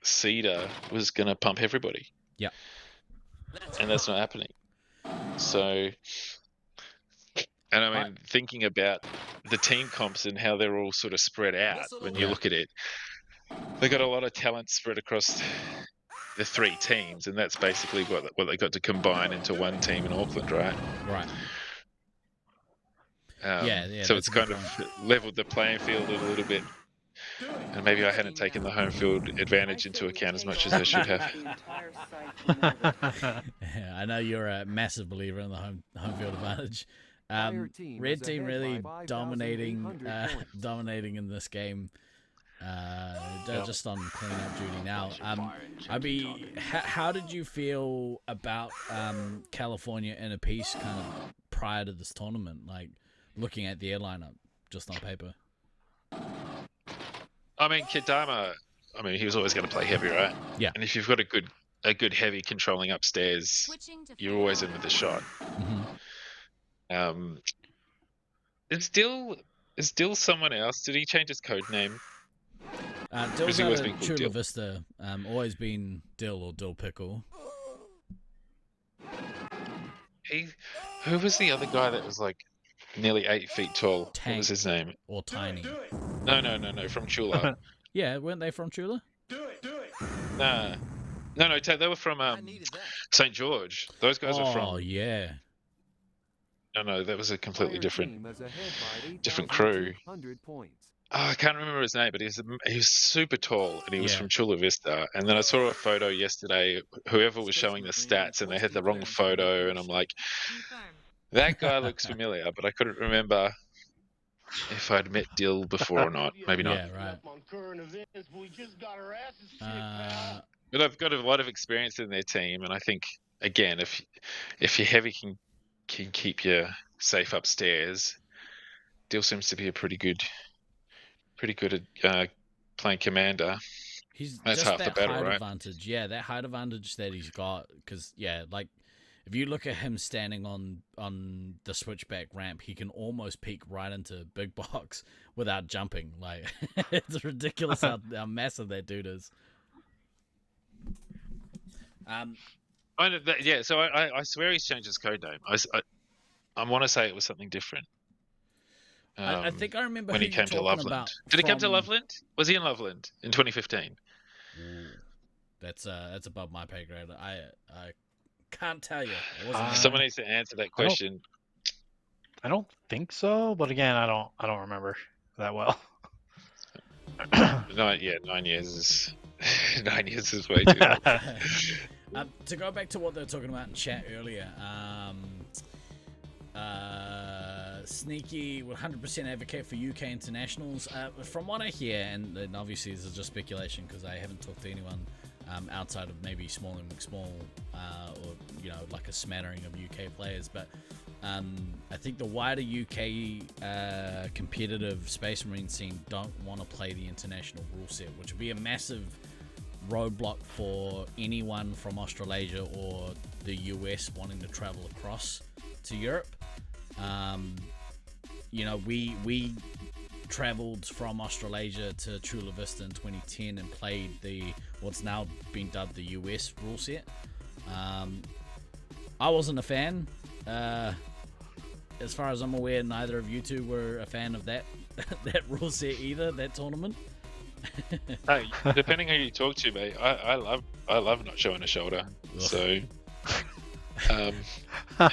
Cedar was going to pump everybody. Yeah. And that's not happening. So, and I mean, thinking about the team comps and how they're all sort of spread out when you look at it, they got a lot of talent spread across the 3 teams, and that's basically what they got to combine into one team in Auckland, right? Right. So it's kind of leveled the playing field a little bit. And maybe I hadn't taken the home field advantage into account as much as I should have. I know you're a massive believer in the home field advantage. Red team really dominating in this game. They're just on cleanup duty now. How did you feel about California in a piece kind of prior to this tournament? Like looking at the air lineup just on paper. I mean, Kedama, he was always going to play heavy, right? Yeah. And if you've got a good heavy controlling upstairs, you're always in with a shot. Mm-hmm. It's still someone else. Did he change his code name? Dill's out of Chula Vista. Always been Dill or Dill Pickle. Who was the other guy that was like nearly 8 feet tall? Tank, what was his name? Or Tiny. No, from Chula. Yeah, weren't they from Chula? No, they were from St. George. Those guys are from... Oh, yeah. No, that was a completely different crew. I can't remember his name, but he was super tall, and he was from Chula Vista. And then I saw a photo yesterday, whoever was showing the stats, and they had the wrong photo, and I'm like, that guy looks familiar, but I couldn't remember if I'd met Dill before or not. Maybe not. Yeah, right. But I've got a lot of experience in their team, and I think, again, if your heavy can keep you safe upstairs, Dill seems to be a pretty good at playing commander. That's just half that the battle, height right? advantage. Yeah, that height advantage that he's got. Because like if you look at him standing on the switchback ramp, he can almost peek right into big box without jumping. Like it's ridiculous how massive that dude is. So I swear he's changed his code name. I want to say it was something different. I think I remember when he came to Loveland. Did he come to Loveland? Was he in Loveland in 2015? That's above my pay grade. I can't tell you. Someone needs to answer that question. I don't think so, but again, I don't remember that well. 9 years is 9 years is way too long. To go back to what they were talking about in chat earlier, Sneaky would 100% advocate for UK internationals. From what I hear, and obviously this is just speculation because I haven't talked to anyone outside of maybe Small and McSmall or like a smattering of UK players, but I think the wider UK competitive Space Marine scene don't want to play the international rule set, which would be a massive roadblock for anyone from Australasia or the US wanting to travel across to Europe. We traveled from Australasia to Chula Vista in 2010 and played what's now been dubbed the US rule set. I wasn't a fan. As far as I'm aware, neither of you two were a fan of that rule set either, that tournament. Hey, depending who you talk to, mate, I love not showing a shoulder. Ugh. So I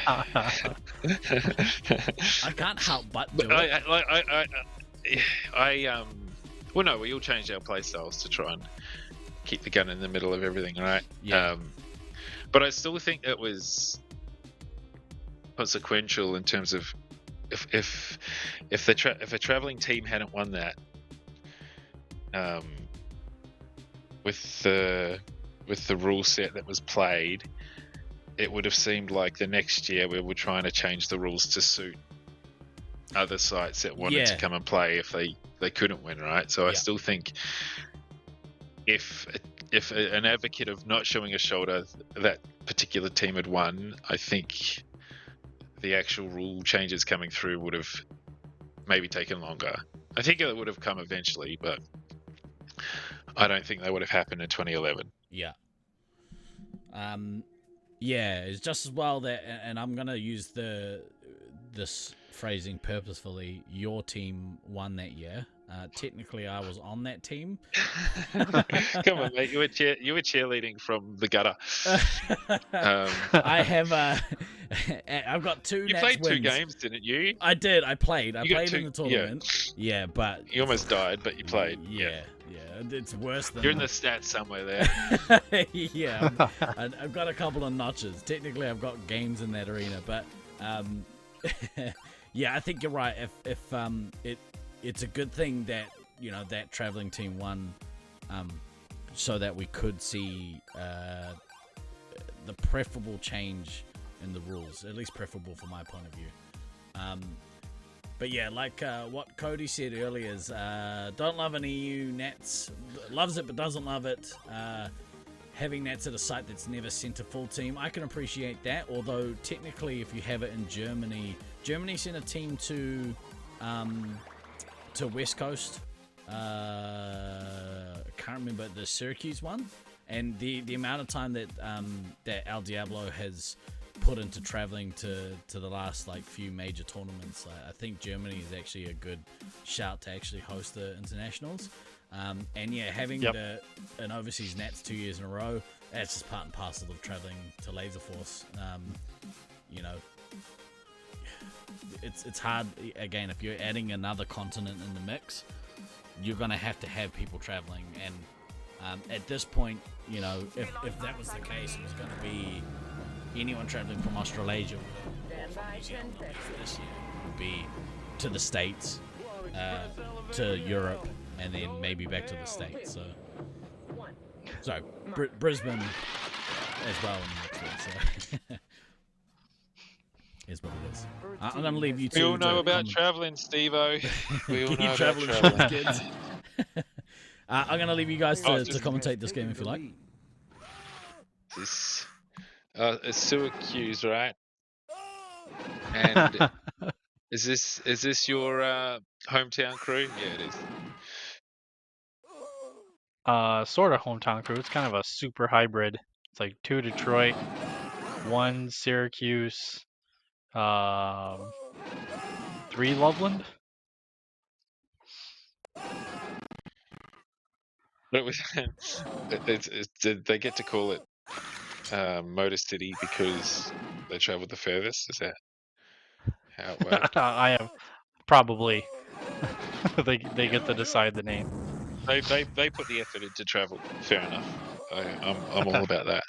can't help but do it. Well, no, we all changed our play styles to try and keep the gun in the middle of everything, right? Yeah. But I still think it was consequential in terms of if a traveling team hadn't won that, with the rule set that was played, it would have seemed like the next year we were trying to change the rules to suit other sites that wanted to come and play if they couldn't win, right? So I still think if an advocate of not showing a shoulder, that particular team had won, I think the actual rule changes coming through would have maybe taken longer. I think it would have come eventually, but I don't think that would have happened in 2011. Yeah. Yeah, it's just as well that, and I'm gonna use this phrasing purposefully. Your team won that year. Technically, I was on that team. Come on, mate. You were cheerleading from the gutter. I have. I've got 2. You Nats played 2 wins. games, didn't you? I did. I played. I played 2, in the tournament. Yeah, but you almost died, but you played. Yeah. It's worse than. You're in the stats somewhere there. Yeah, I've got a couple of notches. Technically, I've got games in that arena, but yeah, I think you're right. If it's a good thing that that traveling team won, so that we could see the preferable change in the rules, at least preferable from my point of view. But yeah, like what Cody said earlier is don't love an EU Nats, loves it but doesn't love it. Having Nats at a site that's never sent a full team, I can appreciate that. Although technically, if you have it in Germany sent a team to West Coast. Can't remember the Sewercuse one, and the amount of time that that El Diablo has put into traveling to the last few major tournaments. I think Germany is actually a good shout to actually host the internationals. And yeah, having an overseas Nats 2 years in a row, that's just part and parcel of traveling to Laserforce. It's hard, again, if you're adding another continent in the mix, you're going to have people traveling. And at this point, if that was the case, it was going to be anyone traveling from Australasia this year would be to the States, to Europe, and then maybe back to the States. So Brisbane as well in the next one. So is what it is. I'm going to leave you two. We all know about traveling, Steve-O. We all know about traveling, kids. I'm going to leave you guys to commentate this game if you like. This it's Sewercuse, right? And is this your hometown crew? Yeah, it is. Sort of hometown crew. It's kind of a super hybrid. It's like 2 Detroit, 1 Syracuse, 3 Loveland. But they get to call it Motor City because they traveled the furthest. Is that how it worked? I am probably. they get to decide the name. They put the effort into travel. Fair enough. I'm all about that.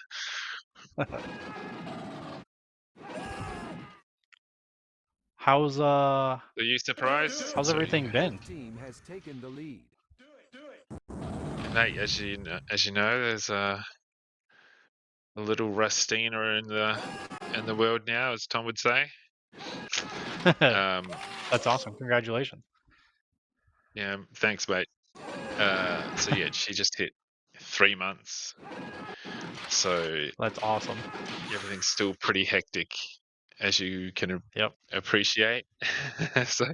How's Are you surprised? How's everything been? Team has taken the lead. Mate, as you know, there's a little Rustina in the world now, as Tom would say. That's awesome. Congratulations. Yeah, thanks, mate. So yeah, she just hit 3 months. So that's awesome. Everything's still pretty hectic, as you can appreciate. So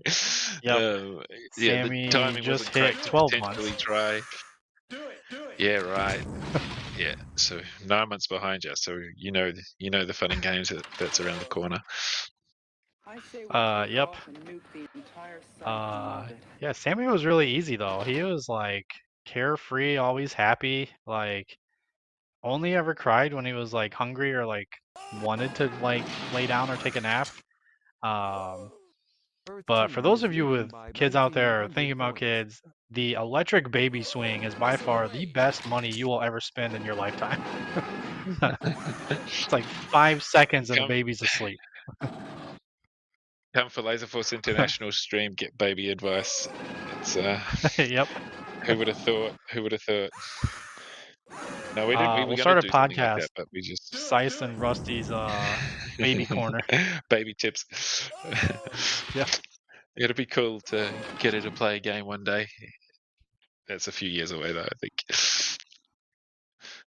yeah, Sammy the timing just wasn't hit correct to 12 potentially months. try. Yeah, right. Yeah, so 9 months behind you. So you know the fun and games that's around the corner. Yep. Yeah, Sammy was really easy though. He was like carefree, always happy, like only ever cried when he was like hungry or like wanted to like lay down or take a nap. But for those of you with kids out there thinking about kids, the electric baby swing is by far the best money you will ever spend in your lifetime. It's like 5 seconds and the baby's asleep. Come for Laserforce International stream, get baby advice. It's Yep. Who would have thought? Who would have thought? No, we didn't. We'll start a podcast. Like that, but we just Sice and Rusty's baby corner. Baby tips. Yeah. It'd be cool to get her to play a game one day. That's a few years away, though, I think.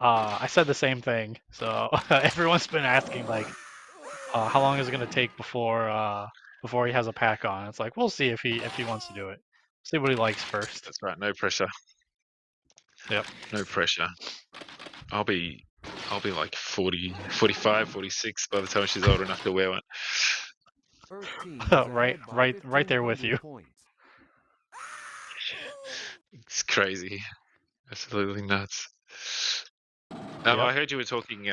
I said the same thing. So everyone's been asking like, how long is it gonna take before he has a pack on? It's like we'll see if he wants to do it. See what he likes first. That's right. No pressure. Yep. No pressure. I'll be like 40, 45, 46 by the time she's old enough to wear one. right there with you. It's crazy. Absolutely nuts. Yep. I heard you were talking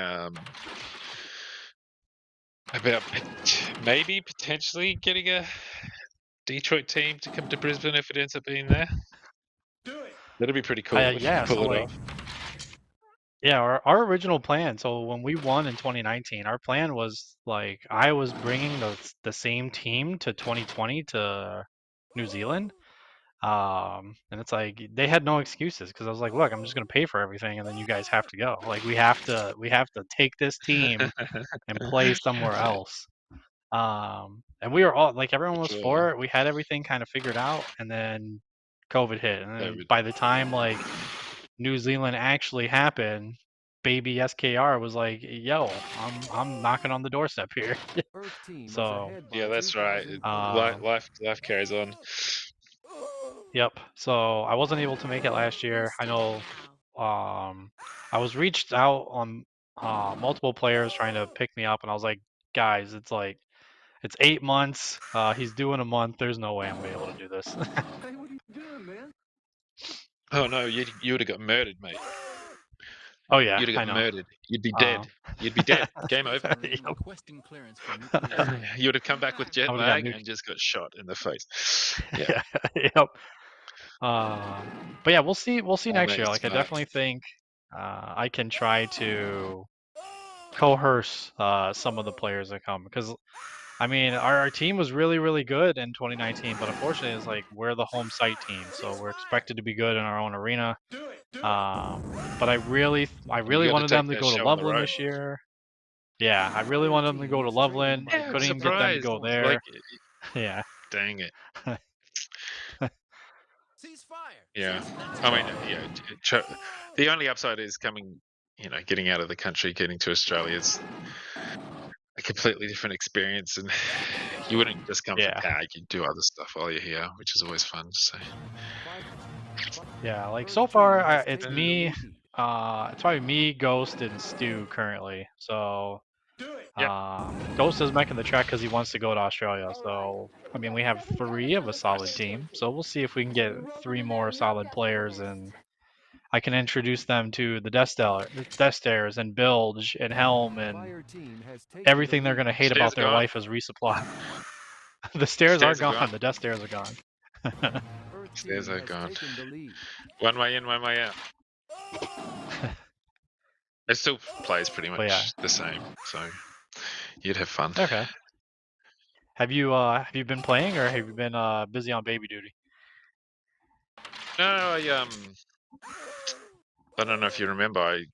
about maybe potentially getting a Detroit team to come to Brisbane if it ends up being there. That'd be pretty cool if you yeah, pull so it like, off. yeah, our original plan. So when we won in 2019, our plan was like I was bringing the same team to 2020 to New Zealand. And it's like they had no excuses because I was like, look, I'm just gonna pay for everything, and then you guys have to go. Like we have to take this team and play somewhere else. And we were all like, everyone was for it. We had everything kind of figured out, and then COVID hit, and then by the time like New Zealand actually happened, baby SKR was like, yo, I'm knocking on the doorstep here. So yeah, that's right. Life carries on. Yep. So I wasn't able to make it last year. I know I was reached out on multiple players trying to pick me up, and I was like, guys, it's 8 months. He's doing a month. There's no way I'm gonna be able to do this. Hey, what are you doing, man? Oh no, you would have got murdered, mate. Oh yeah, You'd have I got know. murdered. You'd be dead. You'd be dead. Game over. Requesting clearance for nuclear. You would have come back with jet I would've got lag nuked. and just got shot in the face. Yeah. Yep. But yeah, we'll see. We'll see next mate, year. it's Like I smart. definitely think I can try to coerce some of the players that come, because I mean our team was really good in 2019, but unfortunately it's like we're the home site team, so we're expected to be good in our own arena. But I really gotta wanted take them to that go to show on the Loveland road. this year. Yeah, I really wanted them to go to Loveland. I Yeah, couldn't even get them to go there. Like, Yeah. dang it. Yeah. I mean, yeah. The only upside is coming, getting out of the country, getting to Australia is a completely different experience, and you wouldn't just come for tag. You'd do other stuff while you're here, which is always fun. So. Yeah, like so far it's me. It's probably me, Ghost, and Stu currently. So Ghost is making the trek because he wants to go to Australia. So I mean, we have 3 of a solid team. So we'll see if we can get 3 more solid players, and I can introduce them to the Death Stairs and Bilge and Helm and everything they're gonna hate about their life as resupply. The stairs are gone. The Death Stairs are gone. Stairs are gone. One way in, one way out. It still plays pretty much the same, so you'd have fun. Okay. Have you been playing, or have you been busy on baby duty? No, I don't know if you remember, I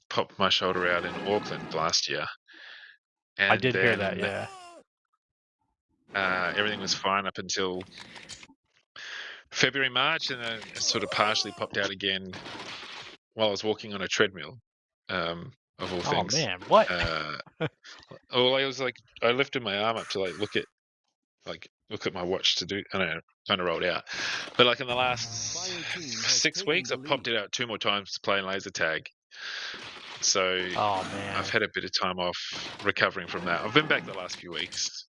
popped my shoulder out in Auckland last year. And I did hear that, yeah. Everything was fine up until February, March, and then it sort of partially popped out again while I was walking on a treadmill, of all things. Oh man, what? Well, I was like, I lifted my arm up to look at my watch to do, I don't know, kind of rolled out. But in the last 6 weeks, I've popped it out 2 more times to play laser tag. So I've had a bit of time off recovering from that. I've been back the last few weeks.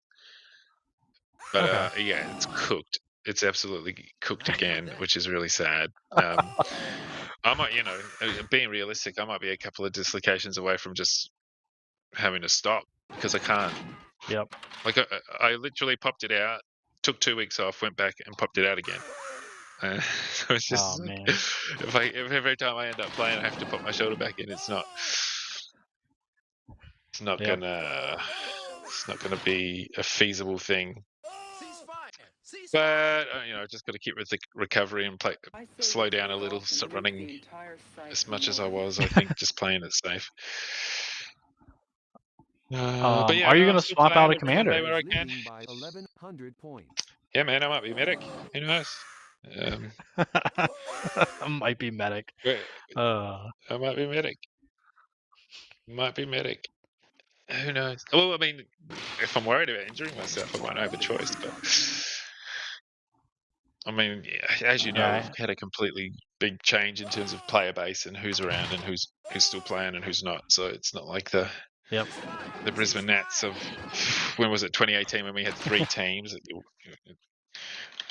But yeah, it's cooked. It's absolutely cooked again, which is really sad. I might, being realistic, I might be a couple of dislocations away from just having to stop because I can't. Yep. I literally popped it out, took 2 weeks off, went back and popped it out again. So it's just if every time I end up playing, I have to put my shoulder back in. It's not gonna be a feasible thing. But I just got to keep with the recovery and slow down a little, stop running as much as I was. I think just playing it safe. But yeah, are you gonna swap out a commander? Where I can. Yeah, man, I might be medic. Who knows? I might be medic. I might be medic. Might be medic. Who knows? Well, I mean, if I'm worried about injuring myself, I might have a choice. But I mean, as you know, we've had a completely big change in terms of player base and who's around and who's still playing and who's not. So it's not like the Brisbane Nats of when was it 2018 when we had 3 teams.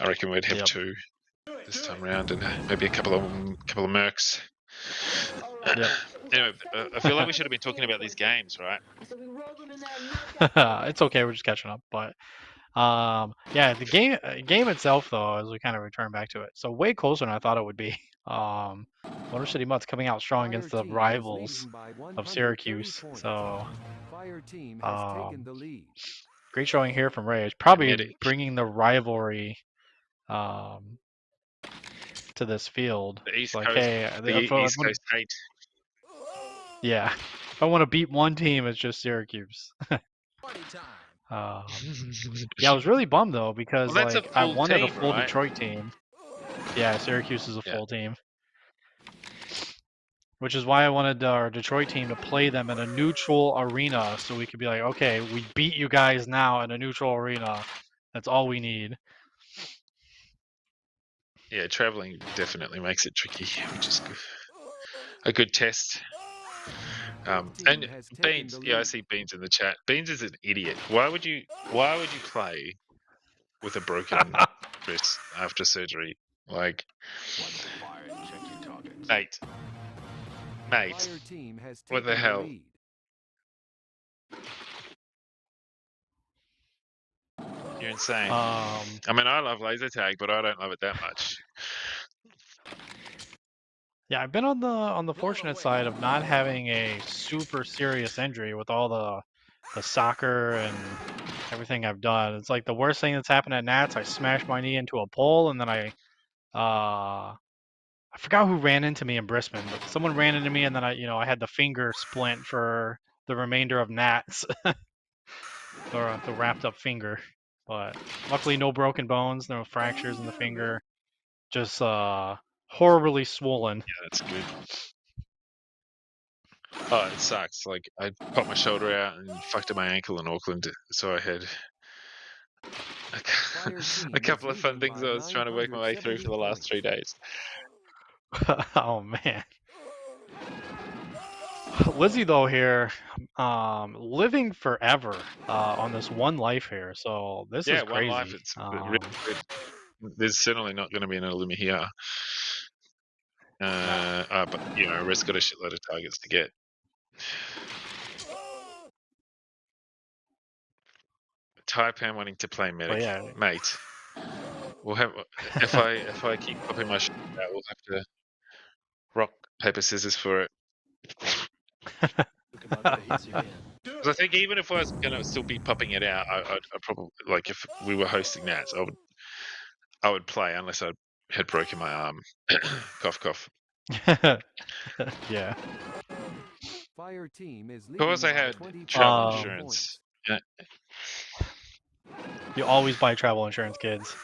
I reckon we'd have 2 this time around and maybe a couple of mercs. Anyway, I feel like we should have been talking about these games, right? It's okay, we're just catching up. But yeah, the game itself, though, as we kind of return back to it, so way closer than I thought it would be. Motor City Mutts coming out strong against the rivals of Syracuse. So great showing here from Ray. It's probably bringing the rivalry to this field. The East like, Coast, hey, the East Coast hate. Yeah, if I want to beat one team, it's just Syracuse. Yeah, I was really bummed though because I wanted a full Detroit team. Yeah, Syracuse is a full team, which is why I wanted our Detroit team to play them in a neutral arena, so we could be like, okay, we beat you guys now in a neutral arena. That's all we need. Yeah, traveling definitely makes it tricky, which is a good test. And Beans, yeah, I see Beans in the chat. Beans is an idiot. Why would you play with a broken wrist after surgery? Like, mate, what the hell? You're insane. I mean, I love laser tag, but I don't love it that much. Yeah, I've been on the fortunate side of not having a super serious injury with all the soccer and everything I've done. It's like the worst thing that's happened at Nats. I smashed my knee into a pole, and then I forgot who ran into me in Brisbane, but someone ran into me, and then I had the finger splint for the remainder of Nats, or the wrapped up finger. But luckily, no broken bones, no fractures in the finger, just horribly swollen. Yeah, that's good. Oh, it sucks. Like, I popped my shoulder out and fucked up my ankle in Auckland, so I had a couple of fun things I was trying to work my way through for the last 3 days. Oh man. Lizzie though here, living forever on this one life here, so this is crazy. One life. It's really good. There's certainly not going to be an Illumi here. But Red's got a shitload of targets to get. Taipan wanting to play medic, mate. We'll have if I keep popping my shit out, we'll have to rock paper scissors for it. Because I think even if I was gonna still be popping it out, I'd probably, like, if we were hosting Nats, I would play unless I had broken my arm. Cough, cough. Yeah. Fire team is of course, I had travel insurance. Yeah. You always buy travel insurance, kids.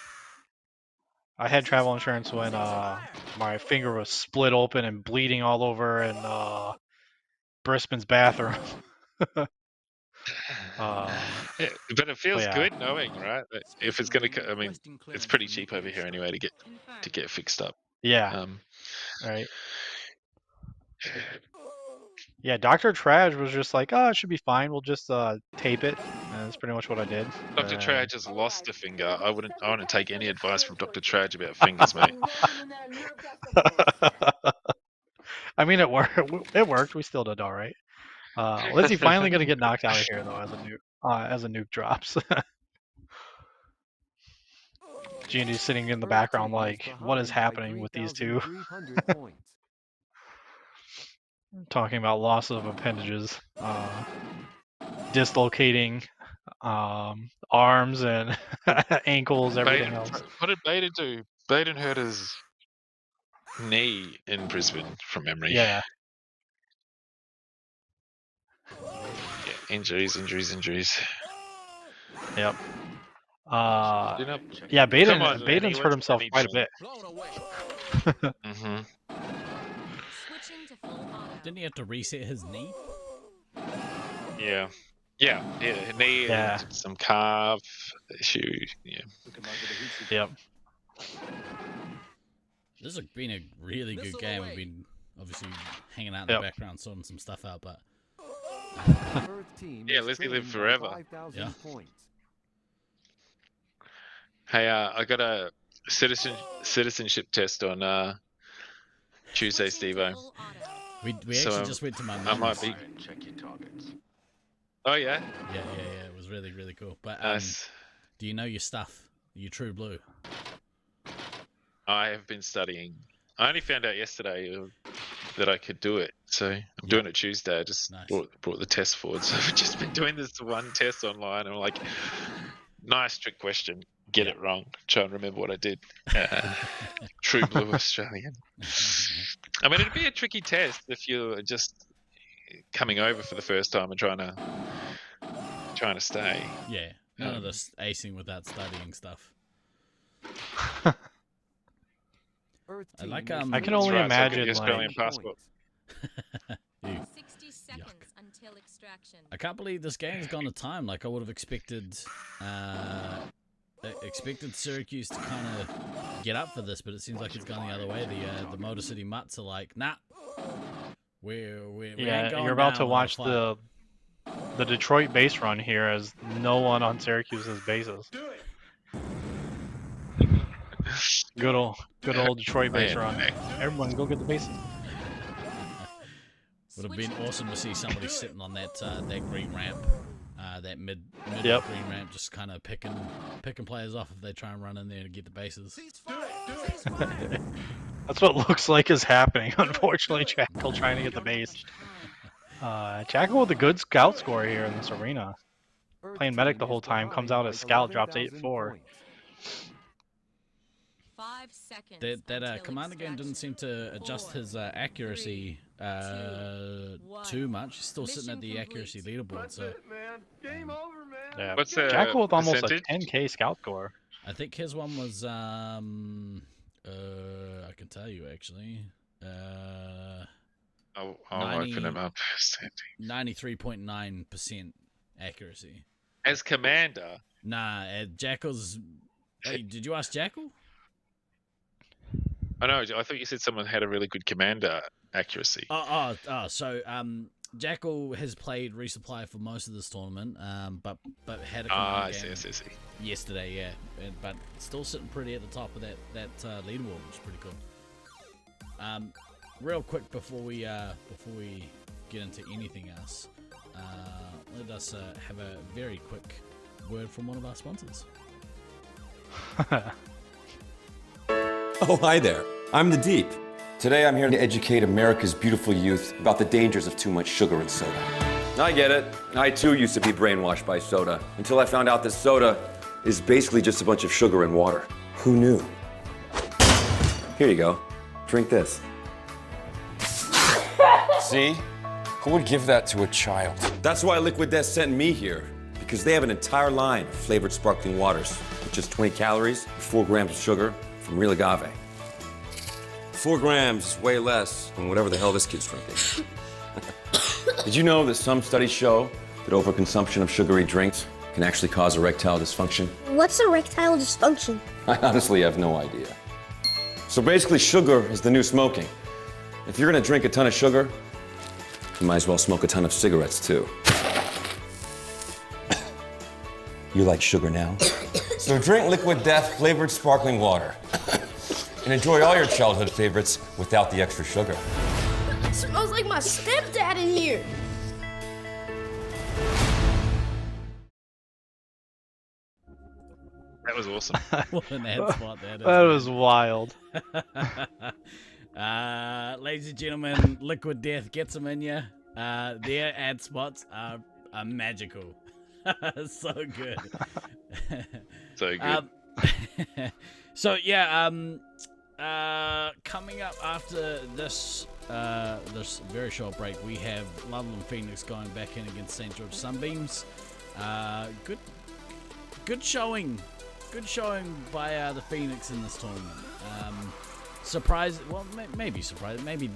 I had travel insurance when my finger was split open and bleeding all over in Brisbane's bathroom. Yeah, but it feels good knowing, right? That if it's gonna, I mean, it's pretty cheap over here anyway to get fixed up. Yeah. Right. Yeah, Dr. Traj was just like, oh, it should be fine. We'll just tape it. And that's pretty much what I did. Dr. Traj has lost a finger. I wouldn't take any advice from Dr. Traj about fingers, mate. I mean, it worked. It worked. We still did all right. Lizzie finally going to get knocked out of here though, as a nuke drops. G&D's sitting in the background like, what is happening with these two? Talking about loss of appendages, dislocating arms and ankles, everything else. What did Baden do? Baden hurt his knee in Brisbane, from memory. Yeah. Injuries. Yep. Yeah, Baden's hurt himself quite a bit. Didn't he have to reset his knee? Yeah. Knee and some calf issue. Yeah. Yep. This has been a really good game. We've been obviously hanging out in the background, sorting some stuff out, but yeah, let's live forever. Yeah. Hey, I got a citizenship test on Tuesday, Steve-O. We actually just went to my mum's. I might be. Oh yeah. Yeah. It was really, really cool. But do you know your stuff? Your true blue? I have been studying. I only found out yesterday that I could do it, so I'm doing it Tuesday. I just brought the test forward. So I've just been doing this one test online, and I'm like, nice trick question. Get it wrong. Try and remember what I did. True blue Australian. I mean, it'd be a tricky test if you're just coming over for the first time and trying to stay. Yeah, none of this acing without studying stuff. I like I can only imagine Australian passport. 60 seconds until extraction. I can't believe this game's gone to time. Like I would have expected Sewercuse to kind of get up for this, but it seems like it's gone the other way. The Motor City Mutts are like, nah. We ain't going you're about down to watch without the Detroit base run here as no one on Syracuse's bases. Good old Detroit base run. Everyone go get the bases. Would have been awesome to see somebody sitting on that green ramp, that mid Yep. green ramp, just kind of picking players off if they try and run in there to get the bases. That's what looks like is happening. Unfortunately, Jackal trying to get the base. Jackal with a good scout score here in this arena. Playing medic the whole time, comes out as scout, drops 8-4. 5 seconds. That Commander game didn't seem to adjust his accuracy too much. He's still sitting at the accuracy leaderboard. So yeah, what's the Jackal with almost percentage? a 10k scout score. I think his one was I can tell you actually. I'll open him up. 93.9% accuracy. As commander? Nah, Jackal's. Hey, did you ask Jackal? I know. I thought you said someone had a really good commander accuracy. So Jackal has played resupply for most of this tournament, but had a command game yesterday, yeah, but still sitting pretty at the top of that leaderboard, which is pretty cool. Real quick before we get into anything else, let us have a very quick word from one of our sponsors. Oh, hi there. I'm the Deep. Today I'm here to educate America's beautiful youth about the dangers of too much sugar in soda. I get it. I too used to be brainwashed by soda until I found out that soda is basically just a bunch of sugar and water. Who knew? Here you go. Drink this. See? Who would give that to a child? That's why Liquid Death sent me here, because they have an entire line of flavored sparkling waters with just 20 calories, 4 grams of sugar from real agave. 4 grams is way less than whatever the hell this kid's drinking. Did you know that some studies show that overconsumption of sugary drinks can actually cause erectile dysfunction? What's erectile dysfunction? I honestly have no idea. So basically, sugar is the new smoking. If you're gonna drink a ton of sugar, you might as well smoke a ton of cigarettes too. You like sugar now? So drink Liquid Death flavored sparkling water. And enjoy all your childhood favorites without the extra sugar. It smells like my stepdad in here. That was awesome. What an ad spot that is. That was wild. Ladies and gentlemen, Liquid Death gets them in you. Their ad spots are magical. So good. So good. So yeah, coming up after this this very short break, we have Loveland Pheonix going back in against St. George Sunbeams. Good showing by the Pheonix in this tournament. Surprised, well, maybe surprised. Maybe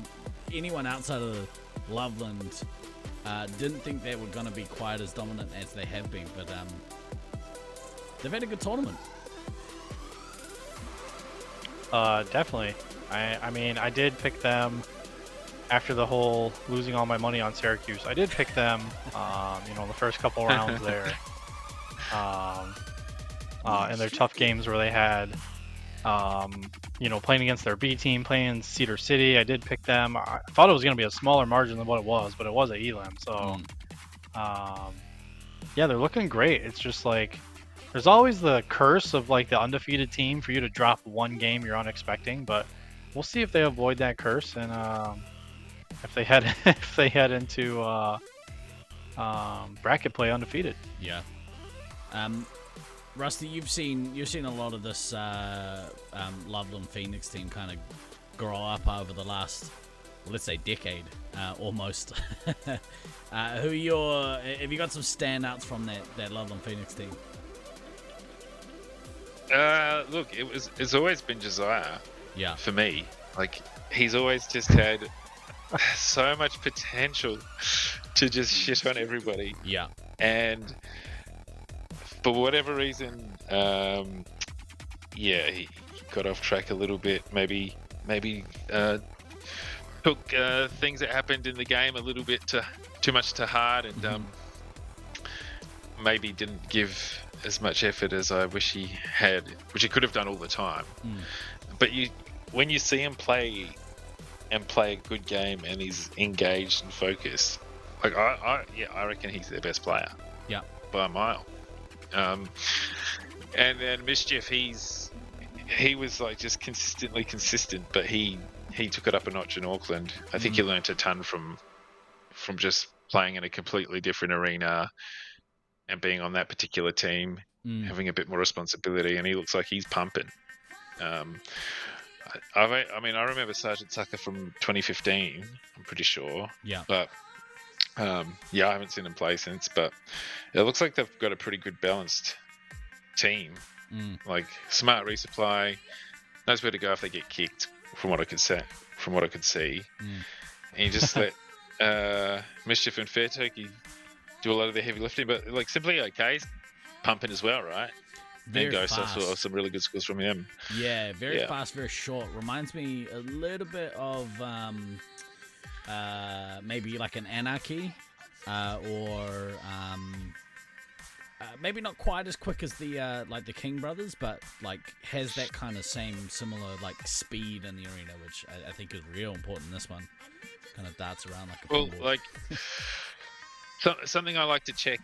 anyone outside of Loveland Didn't think they were going to be quite as dominant as they have been, but they've had a good tournament. Definitely. I mean, I did pick them after the whole losing all my money on Sewercuse. I did pick them, the first couple rounds there. In their tough games where they had, playing against their B team, playing Cedar City. I did pick them. I thought it was going to be a smaller margin than what it was, but it was at Elam. So, yeah, they're looking great. It's just like, there's always the curse of like the undefeated team for you to drop one game you're unexpecting, but we'll see if they avoid that curse and if they head into bracket play undefeated. Yeah. Rusty, you've seen a lot of this Loveland Pheonix team kind of grow up over the last, let's say, decade, almost. Have you got some standouts from that Loveland Pheonix team? Look, it's always been Josiah. Yeah. For me, like he's always just had so much potential to just shit on everybody. Yeah. And for whatever reason, he got off track a little bit. Maybe took things that happened in the game a little bit too much to heart, and maybe didn't give as much effort as I wish he had, which he could have done all the time. But when you see him play a good game and he's engaged and focused, like I reckon he's their best player. Yeah, by a mile. And then Mischief, he was like just consistently consistent, but he took it up a notch in Auckland. I think he learnt a ton from just playing in a completely different arena and being on that particular team, having a bit more responsibility, and he looks like he's pumping. I remember Sergeant Tucker from 2015, I'm pretty sure. Yeah. But I haven't seen him play since, but it looks like they've got a pretty good balanced team. Like smart resupply, knows where to go if they get kicked, from what I could see. And you just let Mischief and Fair Turkey do a lot of the heavy lifting, but like Simply OK's pumping as well, right? Very Ghost fast. also some really good scores from him. Yeah, very fast, very short. Reminds me a little bit of maybe like an Anarchy, or maybe not quite as quick as the like the King brothers, but like has that kind of similar like speed in the arena, which I think is real important in this one. Kind of darts around like a pinball. Like something I like to check,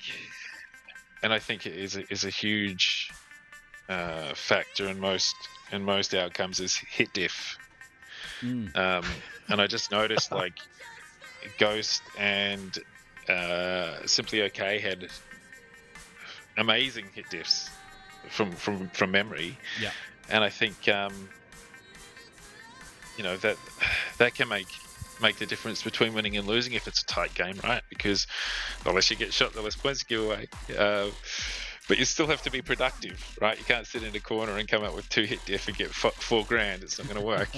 and I think it is a huge factor in most outcomes, is hit diff. And I just noticed like Ghost and Simply OK had amazing hit diffs from memory. Yeah. And I think that can make the difference between winning and losing if it's a tight game, right? Because the less you get shot, the less points you give away. But you still have to be productive, right? You can't sit in a corner and come up with 2 hit diff and get $4,000. It's not going to work.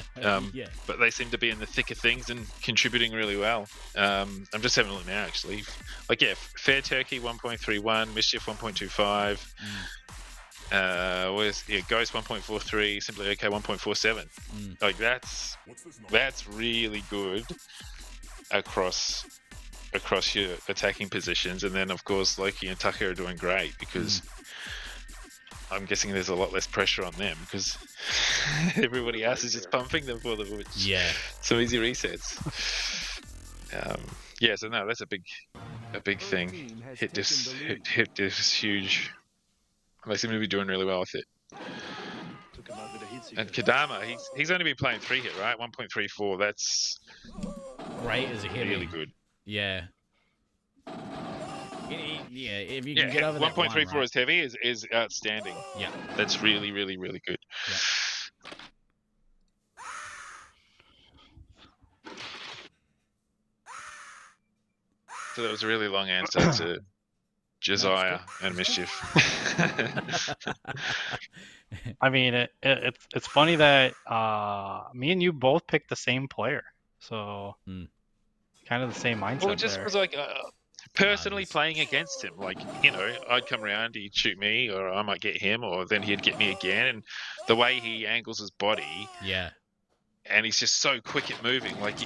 But they seem to be in the thick of things and contributing really well. I'm just having a look now, actually. Like, Fair Turkey 1.31, Mischief 1.25. Ghost 1.43, Simply OK 1.47. Like that's really good across your attacking positions, and then of course Loki and Tucker are doing great because I'm guessing there's a lot less pressure on them because everybody else is just pumping them for them, which some easy resets. So no, that's a big thing. Hit diff's huge. They seem to be doing really well with it. And Kadama, he's only been playing 3 hit, right? 1.34. That's great as a hit. Really good. Yeah. If you can get over that 1.34 right? is heavy is outstanding. Yeah. That's really, really, really good. Yeah. So that was a really long answer to Josiah and Mischief. I mean, it's funny that me and you both picked the same player. So kind of the same mindset. Well, just there. was like personally playing against him. Like, you know, I'd come around, he'd shoot me, or I might get him, or then he'd get me again. And the way he angles his body, yeah, and he's just so quick at moving. Like,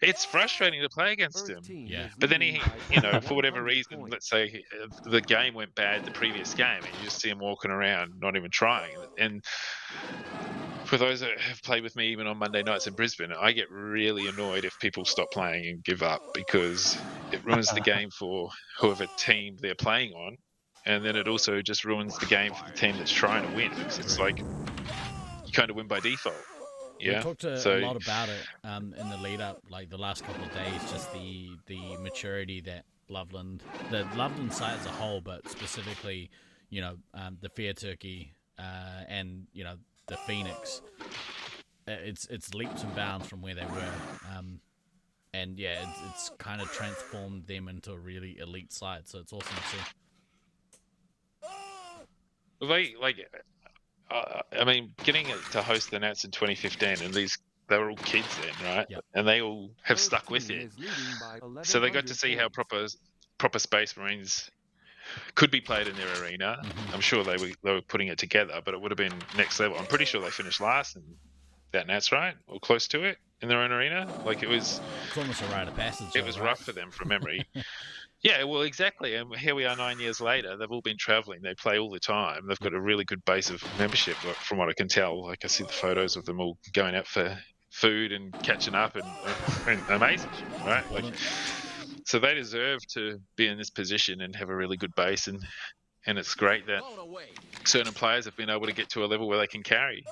it's frustrating to play against him. Yeah. But then he, you know, for whatever reason, let's say the game went bad the previous game, and you just see him walking around, not even trying. And for those that have played with me, even on Monday nights in Brisbane, I get really annoyed if people stop playing and give up, because it ruins the game for whoever team they're playing on, and then it also just ruins the game for the team that's trying to win, because it's like you kind of win by default. Yeah. We talked a lot about it in the lead up, like the last couple of days, just the maturity that Loveland site as a whole, but specifically, you know, the Fear Turkey and, you know, the Pheonix, it's leaps and bounds from where they were, and yeah, it's kind of transformed them into a really elite side. So it's awesome to see. I mean, getting to host the Nats in 2015, and they were all kids then, right? Yep. And they all have stuck with it. So they got to see how proper Space Marines could be played in their arena. Mm-hmm. I'm sure they were putting it together, but it would have been next level. I'm pretty sure they finished last in that Nats, right? Or close to it in their own arena. Like, it's almost a rite of passage. It was rough for them from memory. Yeah, well, exactly. And here we are 9 years later. They've all been traveling. They play all the time. They've got a really good base of membership, from what I can tell. Like, I see the photos of them all going out for food and catching up, and amazing, right? Like, so they deserve to be in this position and have a really good base, and it's great that certain players have been able to get to a level where they can carry.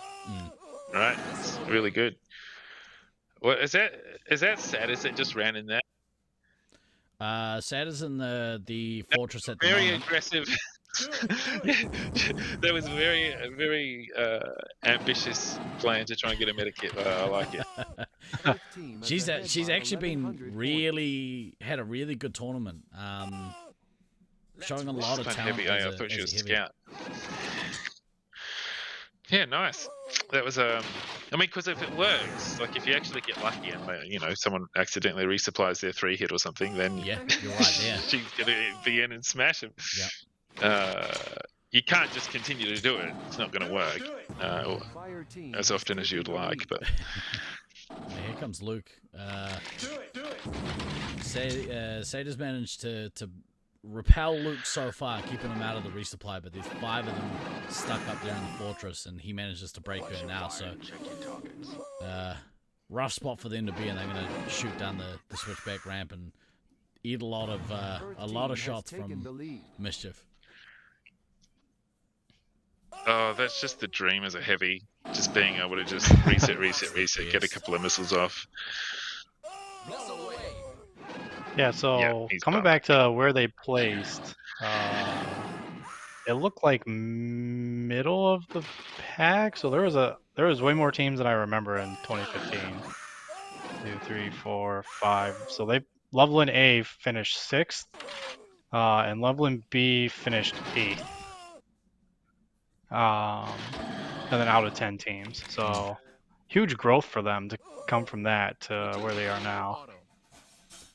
Right? It's really good. Well, is that sad? Is it just ran in there? Sad is in the fortress at the very moment. Aggressive. That was a very ambitious plan to try and get a medikit. I like it. She's actually been had a really good tournament. Showing a lot of talent. Heavy. I thought she was a scout. Yeah, nice. That was I mean, because if it works, like if you actually get lucky and you know, someone accidentally resupplies their 3-hit or something, then yeah, you're right there. She's gonna be in and smash him. Yeah. You can't just continue to do it. It's not going to work as often as you'd like. But here comes Luke. Cedar's managed to repel Luke so far, keeping him out of the resupply, but there's 5 of them stuck up there in the fortress, and he manages to break her now. So rough spot for them to be in. They're going to shoot down the switchback ramp and eat a lot of shots from Mischief. Oh, that's just the dream as a heavy, just being able to just reset, get a couple of missiles off. Yeah, so coming back to where they placed, it looked like middle of the pack. So there was way more teams than I remember in 2015. 2, 3, 4, 5. So Loveland A finished 6th, and Loveland B finished 8th. And then out of 10 teams. So huge growth for them to come from that to where they are now.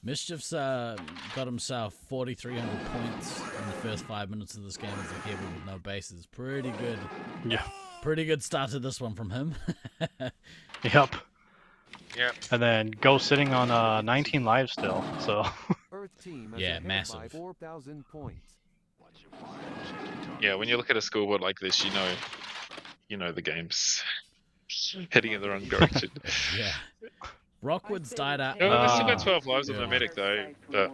Mischief's got himself 4,300 points in the first 5 minutes of this game as a heavy with no bases. Pretty good. Yeah. Pretty good start to this one from him. Yep. Yep. And then Go sitting on 19 lives still. So. Yeah, massive. 4,000 points. Yeah, when you look at a scoreboard like this, you know the game's heading in the wrong direction. Yeah. Rockwood's died out. Oh, there's still got 12 lives of my medic though, but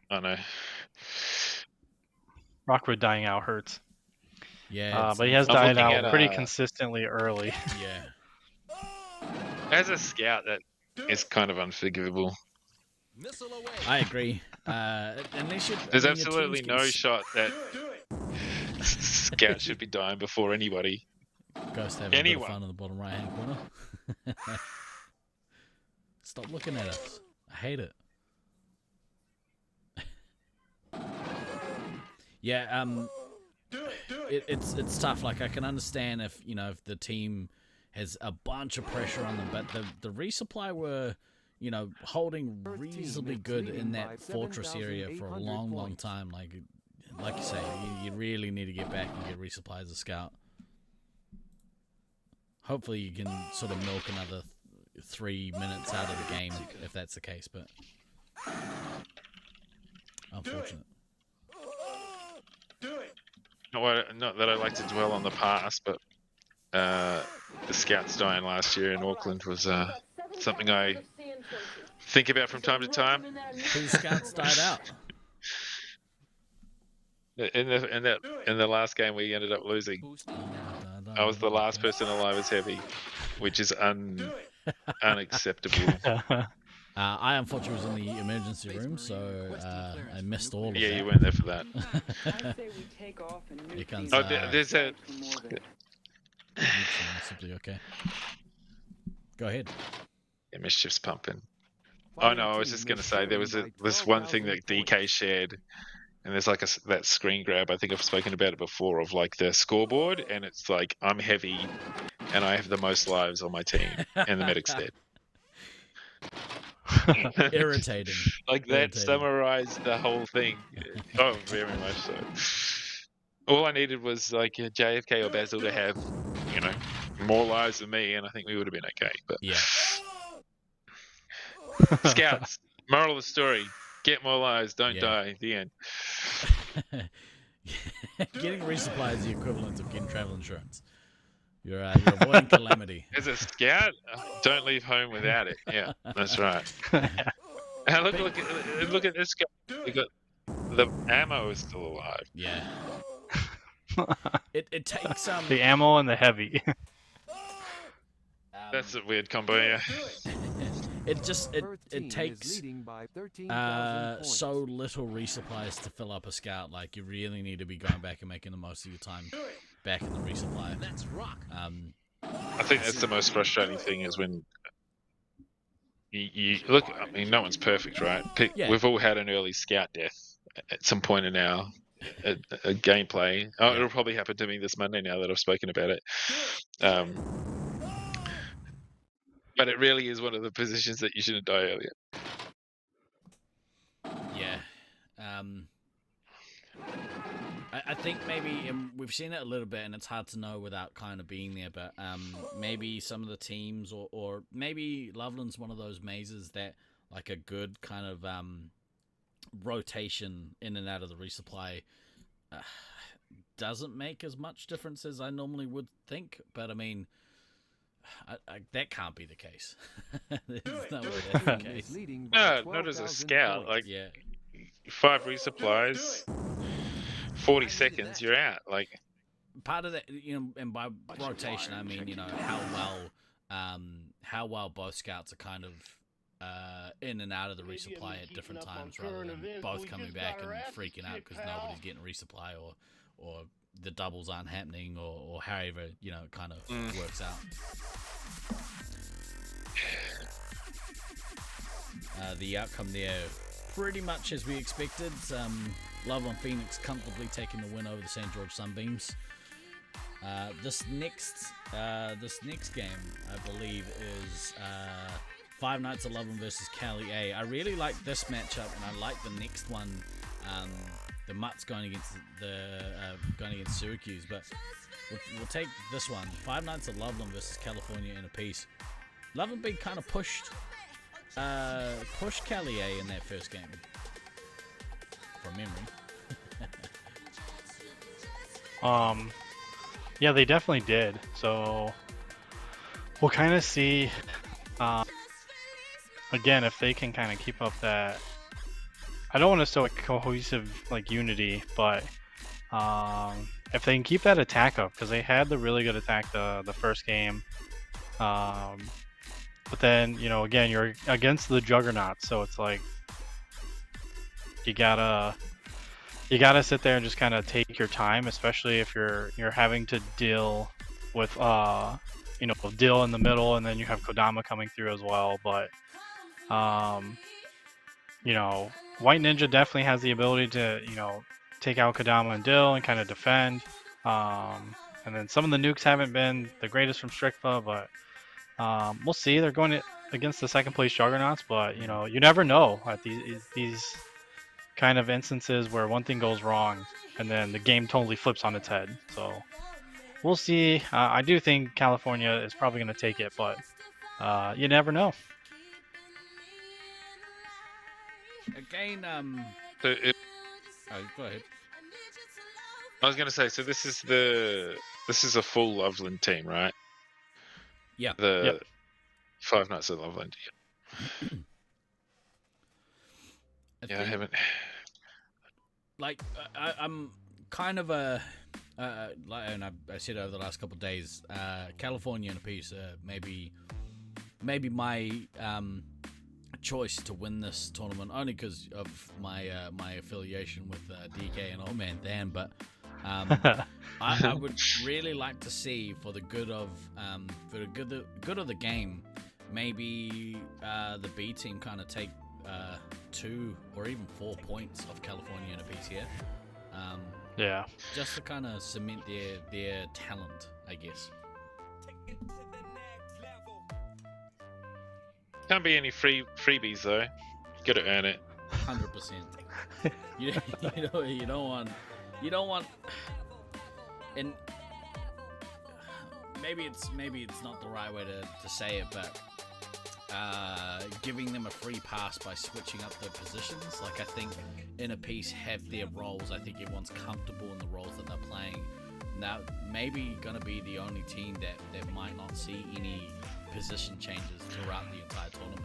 I know. Rockwood dying out hurts. Yeah, but he has died out pretty consistently early. Yeah. As a scout, that is kind of unforgivable. I agree. There's absolutely no shot that Scout should be dying before anybody. Ghost having a bit of fun in the bottom right hand corner. Stop looking at us. I hate it. Yeah, it's tough. Like, I can understand if the team has a bunch of pressure on them, but the resupply were you know, holding reasonably good in that fortress area for a long time. Like you say, you really need to get back and get resupply as a scout. Hopefully you can sort of milk another 3 minutes out of the game if that's the case, but unfortunate. Not that I like to dwell on the past, but the scouts dying last year in Auckland was something I think about from time to time. Whose scouts died out? In the last game we ended up losing. I was the last person alive as heavy, which is unacceptable. I unfortunately was in the emergency room, so I missed all of that. Yeah, you weren't there for that. Here comes, there's a... Simply okay. Go ahead. Yeah, mischief's pumping. Oh no, I was just going to say there was this one thing that DK shared, and there's like that screen grab. I think I've spoken about it before, of like the scoreboard, and it's like I'm heavy, and I have the most lives on my team, and the medic's dead. Irritating. Like that summarized the whole thing. Oh, very much so. All I needed was like a JFK or Basil to have, you know, more lives than me, and I think we would have been okay. But yeah. Scouts, moral of the story: get more lives, don't die. The end. Getting resupply is the equivalent of getting travel insurance. You're avoiding calamity. As a scout, don't leave home without it. Yeah, that's right. And look at this guy. The ammo is still alive. Yeah. It takes the ammo and the heavy. That's a weird combo, yeah. It takes so little resupplies to fill up a scout. Like, you really need to be going back and making the most of your time back in the resupply. Let's rock. I think that's the most frustrating thing, is when you look. I mean, no one's perfect, right? We've all had an early scout death at some point in our gameplay. It'll probably happen to me this Monday now that I've spoken about it. But it really is one of the positions that you shouldn't die earlier. Yeah. I think maybe we've seen it a little bit, and it's hard to know without kind of being there, but maybe some of the teams, or maybe Loveland's one of those mazes that, like, a good kind of rotation in and out of the resupply doesn't make as much difference as I normally would think. But I mean, that can't be the case. There's no way that's the case. No, not as a scout. Like, 5 resupplies, 40 seconds, you're out. Like, part of that, you know, and by rotation I mean, you know, how well both scouts are kind of in and out of the resupply at different times, rather than both coming back and freaking out because nobody's getting resupply, or the doubles aren't happening, or however, you know, it kind of works out. The outcome there, pretty much as we expected. Loveland Pheonix comfortably taking the win over the St. George Sunbeams. This next game, I believe, is 5 Nights of Loveland versus Cali A. I really like this matchup, and I like the next one. The Mutts going against Sewercuse, but we'll take this one. 5 Nights of Loveland versus California in a piece. Loveland being kind of pushed Cali A in that first game, from memory. Yeah, they definitely did. So we'll kind of see. Again, if they can kind of keep up that, I don't want to say cohesive like unity, but if they can keep that attack up, because they had the really good attack the first game, but then, you know, again, you're against the Juggernaut, so it's like you gotta sit there and just kind of take your time, especially if you're having to deal with you know, Dill in the middle, and then you have Kodama coming through as well. But you know, White Ninja definitely has the ability to, you know, take out Kodama and Dill and kind of defend. And then some of the nukes haven't been the greatest from Strictva, but we'll see. They're going against the second place Juggernauts, but you know, you never know at these kind of instances where one thing goes wrong and then the game totally flips on its head. So we'll see. I do think California is probably going to take it, but you never know. Again, So go ahead. I was going to say, so this is a full Loveland team, right? Yeah. The Five Nights at Loveland. Yeah, I haven't. Like, I'm kind of a, like, and I said over the last couple of days, California in a piece, maybe my choice to win this tournament, only because of my my affiliation with DK and Old Man Dan, but I would really like to see, for the good of good of the game, maybe the B team kind of take 2 or even 4 points of California in a piece here. Yeah. Just to kind of cement their talent, I guess. Can't be any freebies though. You got to earn it. 100%. You don't want, and maybe it's not the right way to say it, but giving them a free pass by switching up their positions. Like, I think in a piece have their roles. I think everyone's comfortable in the roles that they're playing. Now, maybe gonna be the only team that might not see any position changes throughout the entire tournament.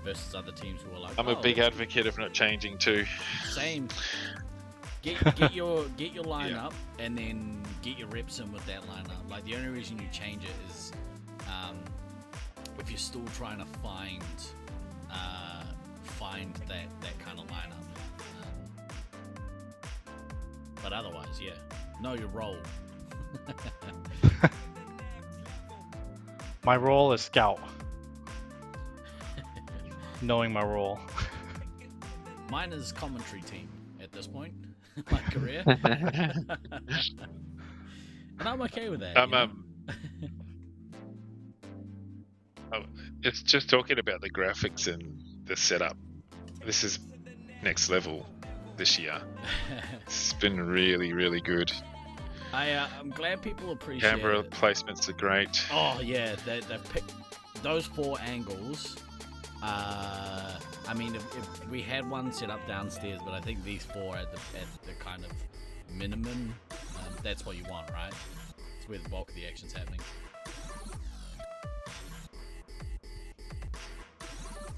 Versus other teams who are like, I'm a big advocate of not changing too. Same. Get your lineup and then get your reps in with that lineup. Like, the only reason you change it is if you're still trying to find that kind of lineup. But otherwise, yeah, know your role. My role is scout. Knowing my role. Mine is commentary team at this point in my career. And I'm okay with that. It's just talking about the graphics and the setup. This is next level this year. It's been really, really good. I'm glad people appreciate Camera it. placements are great. Oh yeah, they've picked those 4 angles. I mean, if we had one set up downstairs, but I think these 4 at the kind of minimum. That's what you want, right? It's where the bulk of the action's happening.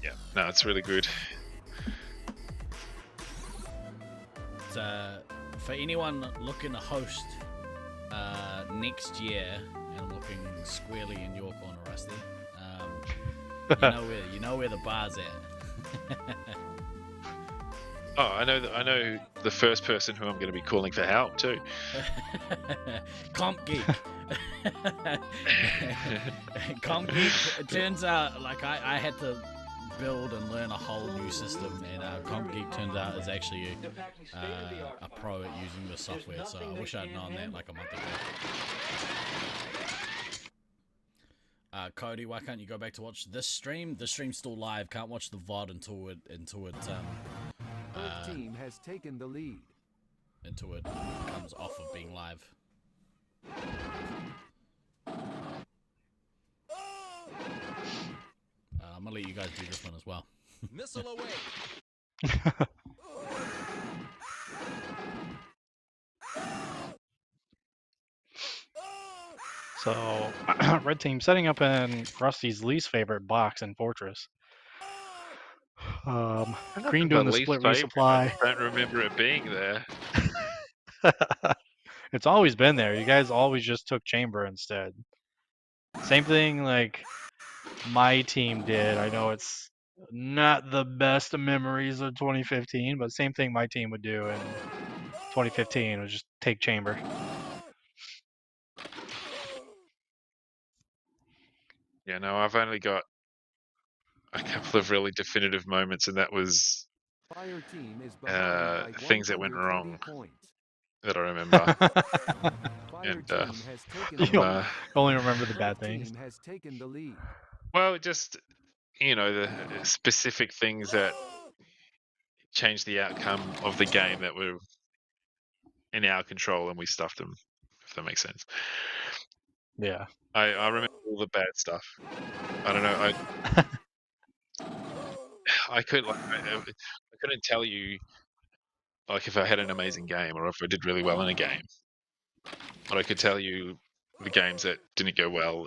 Yeah, no, it's really good. For anyone looking to host next year, and I'm looking squarely in your corner, Rusty. You know where the bar's at. Oh, I know the first person who I'm going to be calling for help too. Comp Geek. Comp Geek. It turns out, like, I had to build and learn a whole new system, and Comp Geek turns out is actually a pro at using the software. So I wish I'd known that like a month ago. Cody, why can't you go back to watch this stream? The stream's still live. Can't watch the VOD until it team has taken the lead. Until it comes off of being live. I'm gonna let you guys do this one as well. Missile away. So, red team setting up in Rusty's least favorite box in Fortress. Green doing the split resupply. I don't remember it being there. It's always been there. You guys always just took chamber instead. Same thing like my team did. I know it's not the best of memories of 2015, but same thing my team would do in 2015 was just take chamber. Yeah, no, I've only got a couple of really definitive moments, and that was things that went wrong that I remember. And you only remember the bad things. Well, just the specific things that changed the outcome of the game that were in our control, and we stuffed them. If that makes sense. Yeah. I remember all the bad stuff. I don't know. I couldn't tell you like if I had an amazing game or if I did really well in a game, but I could tell you the games that didn't go well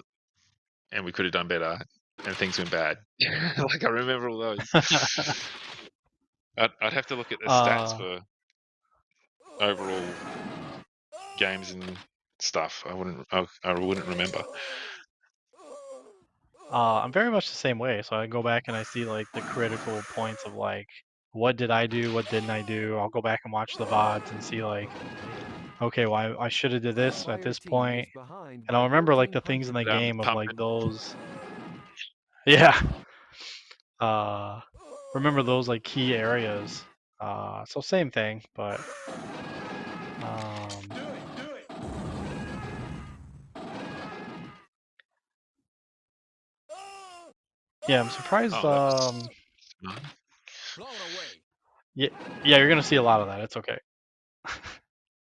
and we could have done better and things went bad. Like I remember all those. I'd have to look at the stats for overall games and stuff. I wouldn't remember. I'm very much the same way. So I go back and I see like the critical points of like, what did I do? What didn't I do? I'll go back and watch the VODs and see like, okay, well, I should have did this at this point. And I'll remember like the things in the game of like those. Yeah. Remember those like key areas. So same thing, but yeah, I'm surprised. Yeah, you're gonna see a lot of that. It's okay.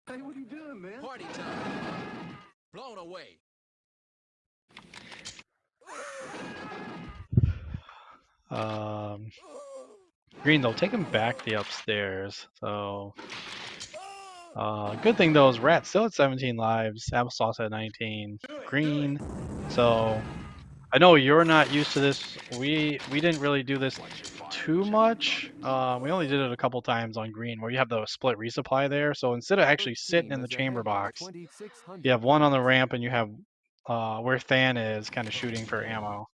Hey, what are you doing, man? Party time. Blown away. Green, they'll take him back the upstairs. So, good thing though is Rat still at 17 lives, Applesauce at 19. Green. So, I know you're not used to this. We didn't really do this too much. We only did it a couple times on Green, where you have the split resupply there. So instead of actually sitting in the chamber box, you have one on the ramp, and you have where Than is kind of shooting for ammo.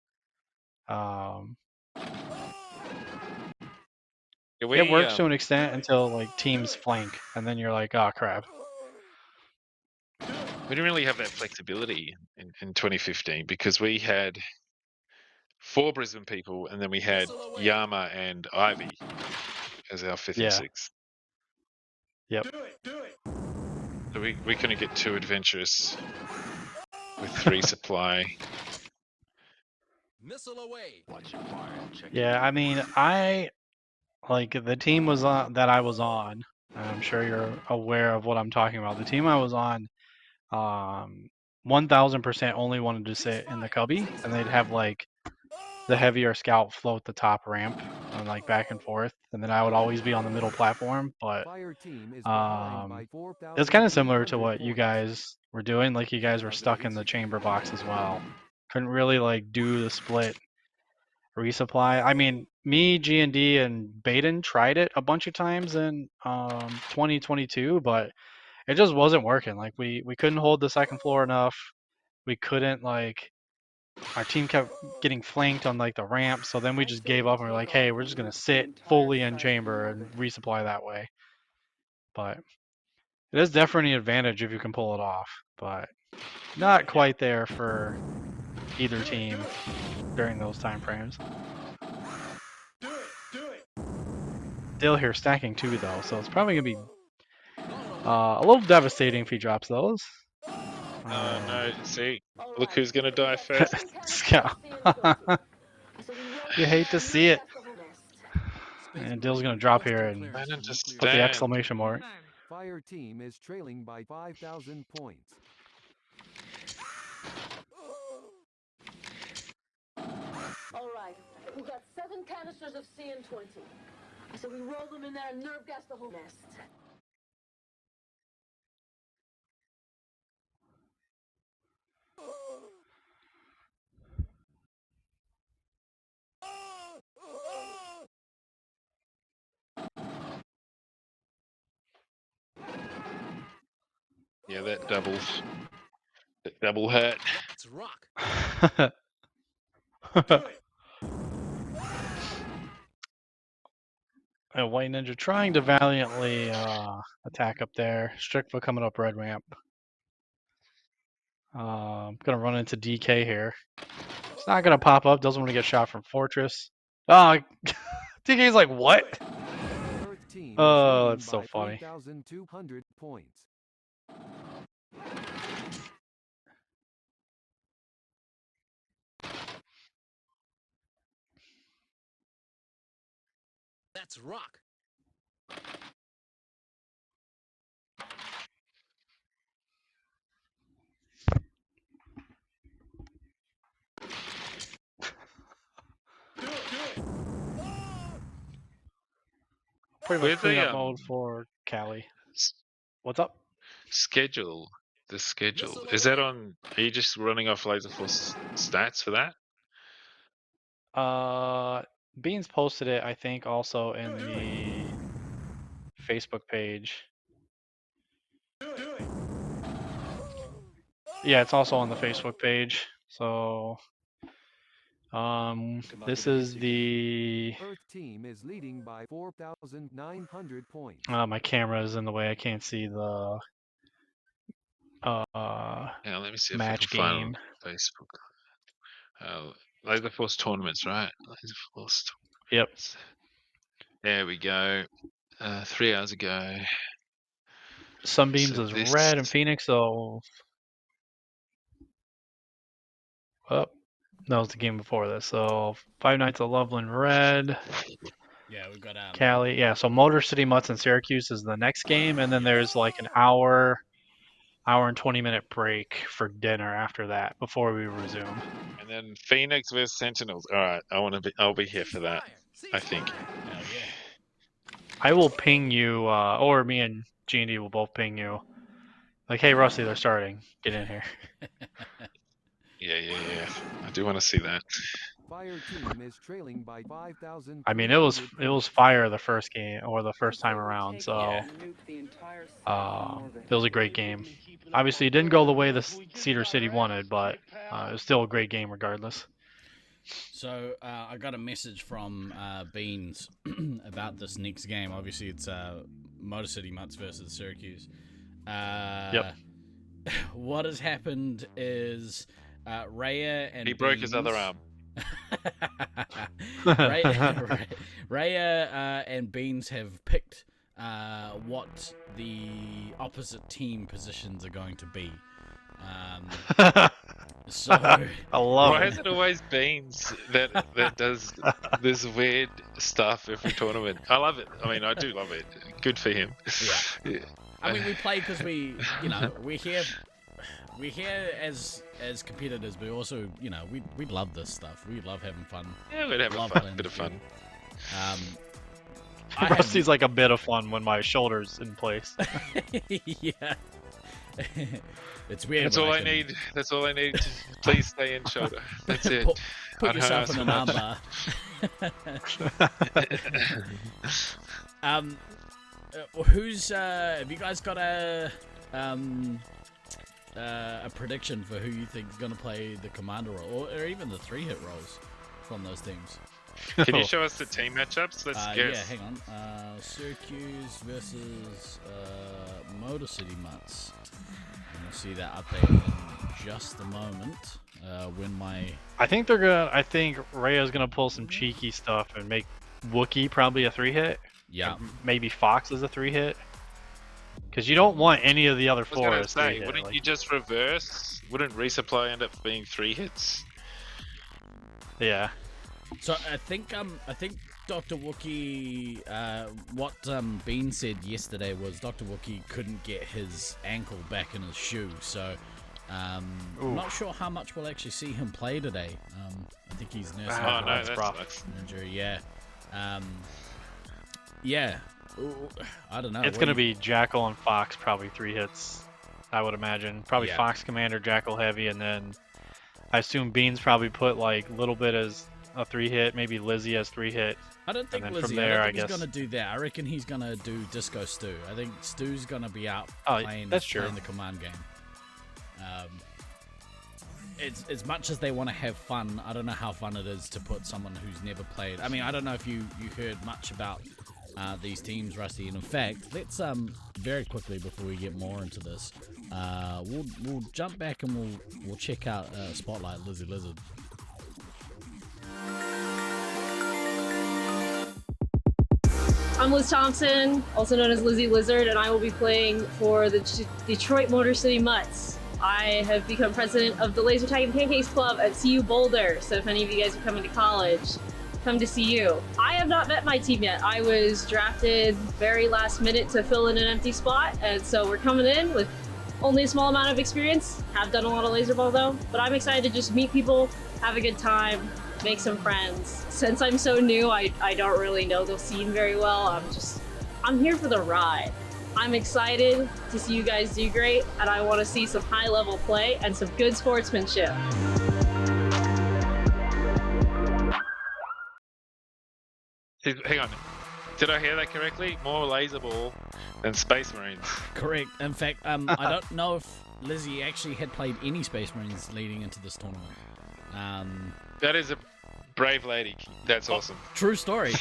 It works to an extent until like teams flank, and then you're like, oh crap. We didn't really have that flexibility in 2015 because we had 4 Brisbane people, and then we had Yama and Ivy as our 5th and 6th. Yep. So we couldn't get too adventurous with 3 supply. Missile away. Yeah, I mean, I like the team was on that I was on. I'm sure you're aware of what I'm talking about. The team I was on, 1000% only wanted to sit in the cubby, and they'd have like the heavier scout float the top ramp and like back and forth, and then I would always be on the middle platform. But it's kind of similar to what you guys were doing. Like you guys were stuck in the chamber box as well. Couldn't really like do the split resupply. I mean, me, G&D, and Baden tried it a bunch of times in 2022, but it just wasn't working. Like we couldn't hold the second floor enough. We couldn't like our team kept getting flanked on like the ramp, so then we just gave up and we're like, hey, we're just gonna sit fully in chamber and resupply that way. But it is definitely an advantage if you can pull it off, but not quite there for either team during those time frames. Still here stacking 2 though, so it's probably gonna be a little devastating if he drops those. No, see, look who's gonna die first. Scout. You hate to see it. And Dill's gonna drop here and put the exclamation mark. Fire team is trailing by 5,000 points. All right, we got 7 canisters of CN20. So we roll them in there and nerve gas the whole nest. Yeah, that double hurt. Let's rock. White Ninja trying to valiantly attack up there. Strickva coming up red ramp. Gonna run into DK here. It's not gonna pop up. Doesn't want to get shot from Fortress. Oh, DK's like, what? Oh, that's so funny. 3,200 points. Let's rock. Pretty much cleanup mode for Cali. What's up? Schedule. The schedule. Is that on? Are you just running off Laserforce stats for that? Beans posted it, I think, also in the Facebook page. Yeah, it's also on the Facebook page. So, this is the. Earth team is leading by 4,900 points. My camera is in the way. I can't see the. Yeah, let me see if match I can find game. on Facebook. Laserforce tournaments, right? Laserforce. Yep. There we go. 3 hours ago. Sunbeams So is this- red and Pheonix, so. Oh, that was the game before this. So, Five Nights at Loveland red. Yeah, we've got Cali. Yeah, so Motor City Mutts and Sewercuse is the next game, and then there's like an hour and 20-minute break for dinner after that before we resume. And then Pheonix versus Sentinels. All right, I'll be here for that. I think. I will ping you, or me and G&D will both ping you. Like, hey, Rusty, they're starting. Get in here. Yeah. I do want to see that. Fire team is trailing by 5,000. I mean, it was fire the first game or the first time around, so it was a great game. Obviously, it didn't go the way the Cedar City wanted, but it was still a great game regardless. So I got a message from Beans about this next game. Obviously, it's Motor City Mutts versus Sewercuse. Yep. What has happened is Raya and He broke his other arm. Raya and Beans have picked what the opposite team positions are going to be. So I love Why it. is it always Beans that does this weird stuff every tournament? I love it. I mean, I do love it. Good for him. Yeah. I mean, we play because we're here as competitors, but also, we love this stuff. We love having fun. Yeah, we'd have a bit of fun. Rusty's like a bit of fun when my shoulder's in place. Yeah. It's weird. That's all I need. That's all I need. Please stay in shoulder. That's it. Put yourself in an armbar. Who's have you guys got a prediction for who you think is going to play the commander role, or even the 3-hit roles from those teams? Can you show us the team matchups? Let's guess. Yeah, hang on. Sewercuse versus Motor City Mutts. And we'll see that update in just a moment. I think Raya's gonna pull some cheeky stuff and make Wookiee probably a 3-hit. Yeah. Maybe Fox is a 3-hit. Because you don't want any of the other four I was as gonna say, 3-hit. wouldn't you just reverse? Wouldn't Resupply end up being 3 hits? Yeah. So I think Dr. Wookiee, what Bean said yesterday was Dr. Wookiee couldn't get his ankle back in his shoe, so I'm not sure how much we'll actually see him play today. I think he's nursing an injury. Yeah. Yeah. Ooh, I don't know. It's going to be Jackal and Fox, probably 3 hits, I would imagine. Probably Fox Commander, Jackal Heavy, and then I assume Beans probably put like a little bit as a 3-hit, maybe Lizzie as 3-hit. I don't think Lizzie, he's going to do that. I reckon he's going to do Disco Stu. I think Stu's going to be out playing the command game. It's as much as they want to have fun, I don't know how fun it is to put someone who's never played. I mean, I don't know if you heard much about these teams, Rusty. And in fact, let's very quickly before we get more into this, we'll jump back and we'll check out Spotlight Lizzie Lizard. I'm Liz Thompson, also known as Lizzie Lizard, and I will be playing for the Detroit Motor City Mutts. I have become president of the Laser Tag and Pancakes Club at CU Boulder, so if any of you guys are coming to college, come to see you. I have not met my team yet. I was drafted very last minute to fill in an empty spot, and so we're coming in with only a small amount of experience. Have done a lot of laser ball though, but I'm excited to just meet people, have a good time, make some friends. Since I'm so new, I don't really know the scene very well. I'm here for the ride. I'm excited to see you guys do great, and I want to see some high-level play and some good sportsmanship. Hang on. Did I hear that correctly? More laser ball than Space Marines. Correct. In fact, I don't know if Lizzie actually had played any Space Marines leading into this tournament. That is a brave lady. That's awesome. True story.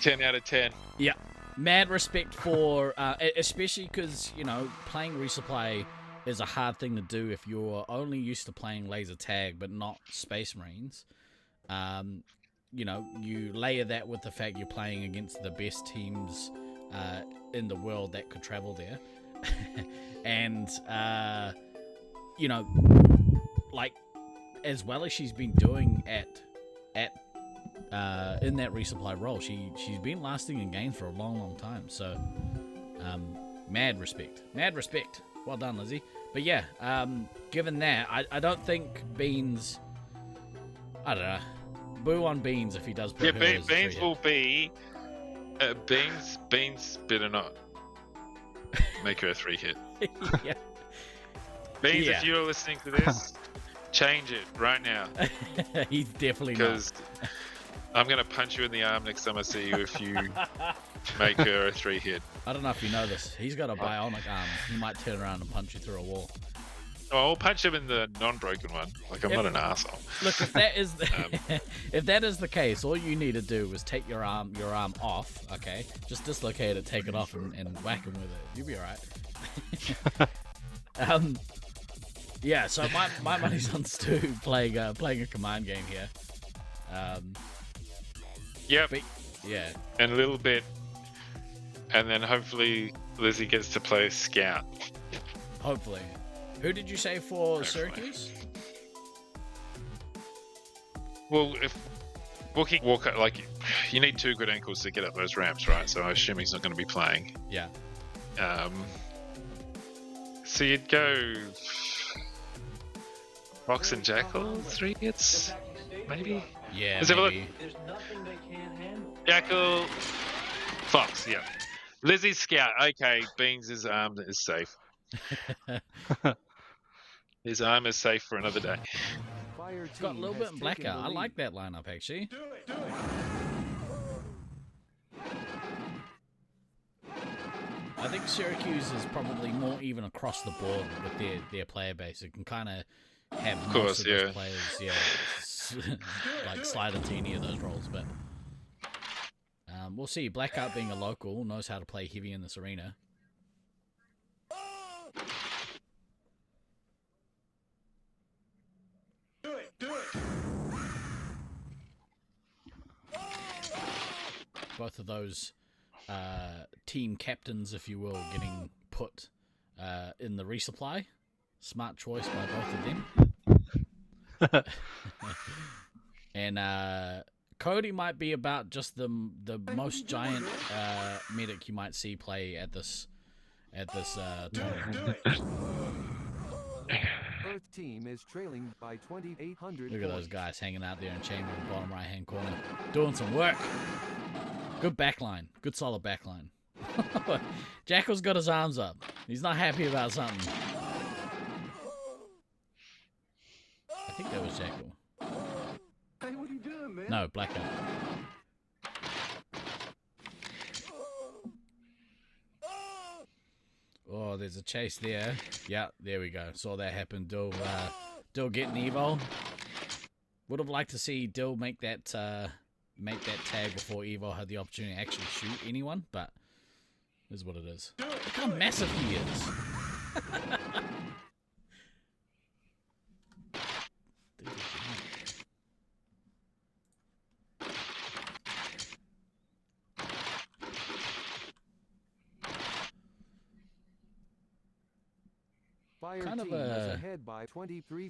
10 out of 10. Yeah. Mad respect for, especially because, you know, playing Resupply is a hard thing to do if you're only used to playing laser tag but not Space Marines. You know, you layer that with the fact you're playing against the best teams in the world that could travel there. And, you know, like, as well as she's been doing in that resupply role, she's been lasting in games for a long time. So, mad respect. Well done, Lizzie. But yeah, given that, I don't think Beans. I don't know. Boo on Beans if he does. Put her Beans will be. Beans better not make her a 3-hit. Yeah. Beans, if you're listening to this, change it right now. He's definitely not. Because I'm going to punch you in the arm next time I see you if you make her a 3-hit. I don't know if you know this. He's got a bionic arm. He might turn around and punch you through a wall. Oh, I'll punch him in the non-broken one. Like, I'm not an arsehole. Look, if that is if that is the case, all you need to do is take your arm off, okay? Just dislocate it, take it off, and whack him with it. You'll be alright. Yeah, so my money's on Stu playing a command game here. Yep. Yeah. And a little bit. And then hopefully Lizzie gets to play Scout. Hopefully. Who did you say for Sewercuse? Well, if Walker, like, you need 2 good ankles to get up those ramps, right? So I assume he's not going to be playing. Yeah. So you'd go Fox and Jackal, 3 hits, maybe? Yeah, Let's have a look. Jackal, Fox, yeah. Lizzie's Scout, okay, Beans' arm is safe. His arm is safe for another day. It's got a little bit in blackout. I like that lineup, actually. I think Sewercuse is probably more even across the board with their player base. It can kind of have most of those players, like slide into any of those roles. But we'll see. Blackout being a local knows how to play heavy in this arena. Both of those team captains, if you will, getting put in the resupply. Smart choice by both of them. And Cody might be about just the most giant medic you might see play at this tournament. Earth team is trailing by 2,800. Look at those guys hanging out there in chamber in the bottom right hand corner, doing some work. Good backline, good solid backline. Jackal's got his arms up. He's not happy about something. I think that was Jackal. Hey, what are you doing, man? No, Blackout. Oh, there's a chase there. Yeah, there we go. Saw that happen. Dill getting Evo. Would have liked to see Dill make that tag before Evo had the opportunity to actually shoot anyone, but it is what it is. Look how massive he is. Kind of a, I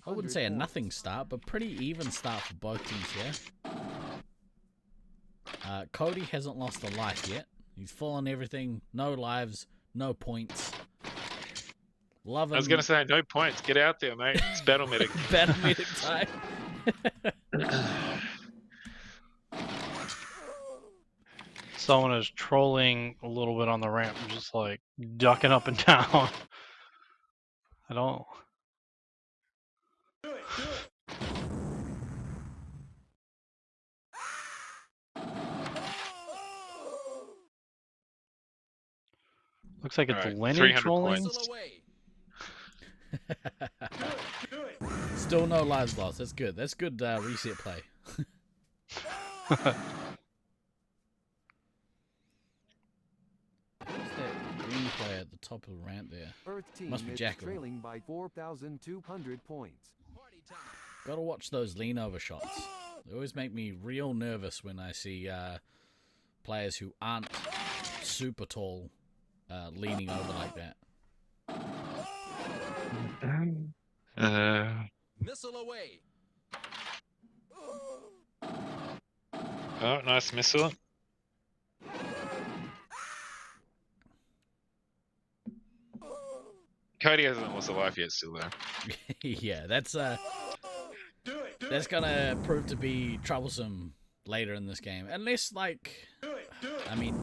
wouldn't say a nothing start, but pretty even start for both teams here. Cody hasn't lost a life yet. He's full on everything. No lives, no points. Love him. I was going to say, no points. Get out there, mate. It's battle medic. Battle medic time. Someone is trolling a little bit on the ramp, just like ducking up and down. I don't. Looks like it's Lenny trolling. Still no lives lost. That's good. That's good reset play. Who's that green player at the top of the ramp there? Earth team Must be is Jackal. trailing by 4,200 points. Gotta watch those lean over shots. They always make me real nervous when I see players who aren't super tall leaning over like that. Missile away. Oh, nice missile. Cody hasn't lost a life yet, still though. Yeah, that's gonna prove to be troublesome later in this game, unless I mean,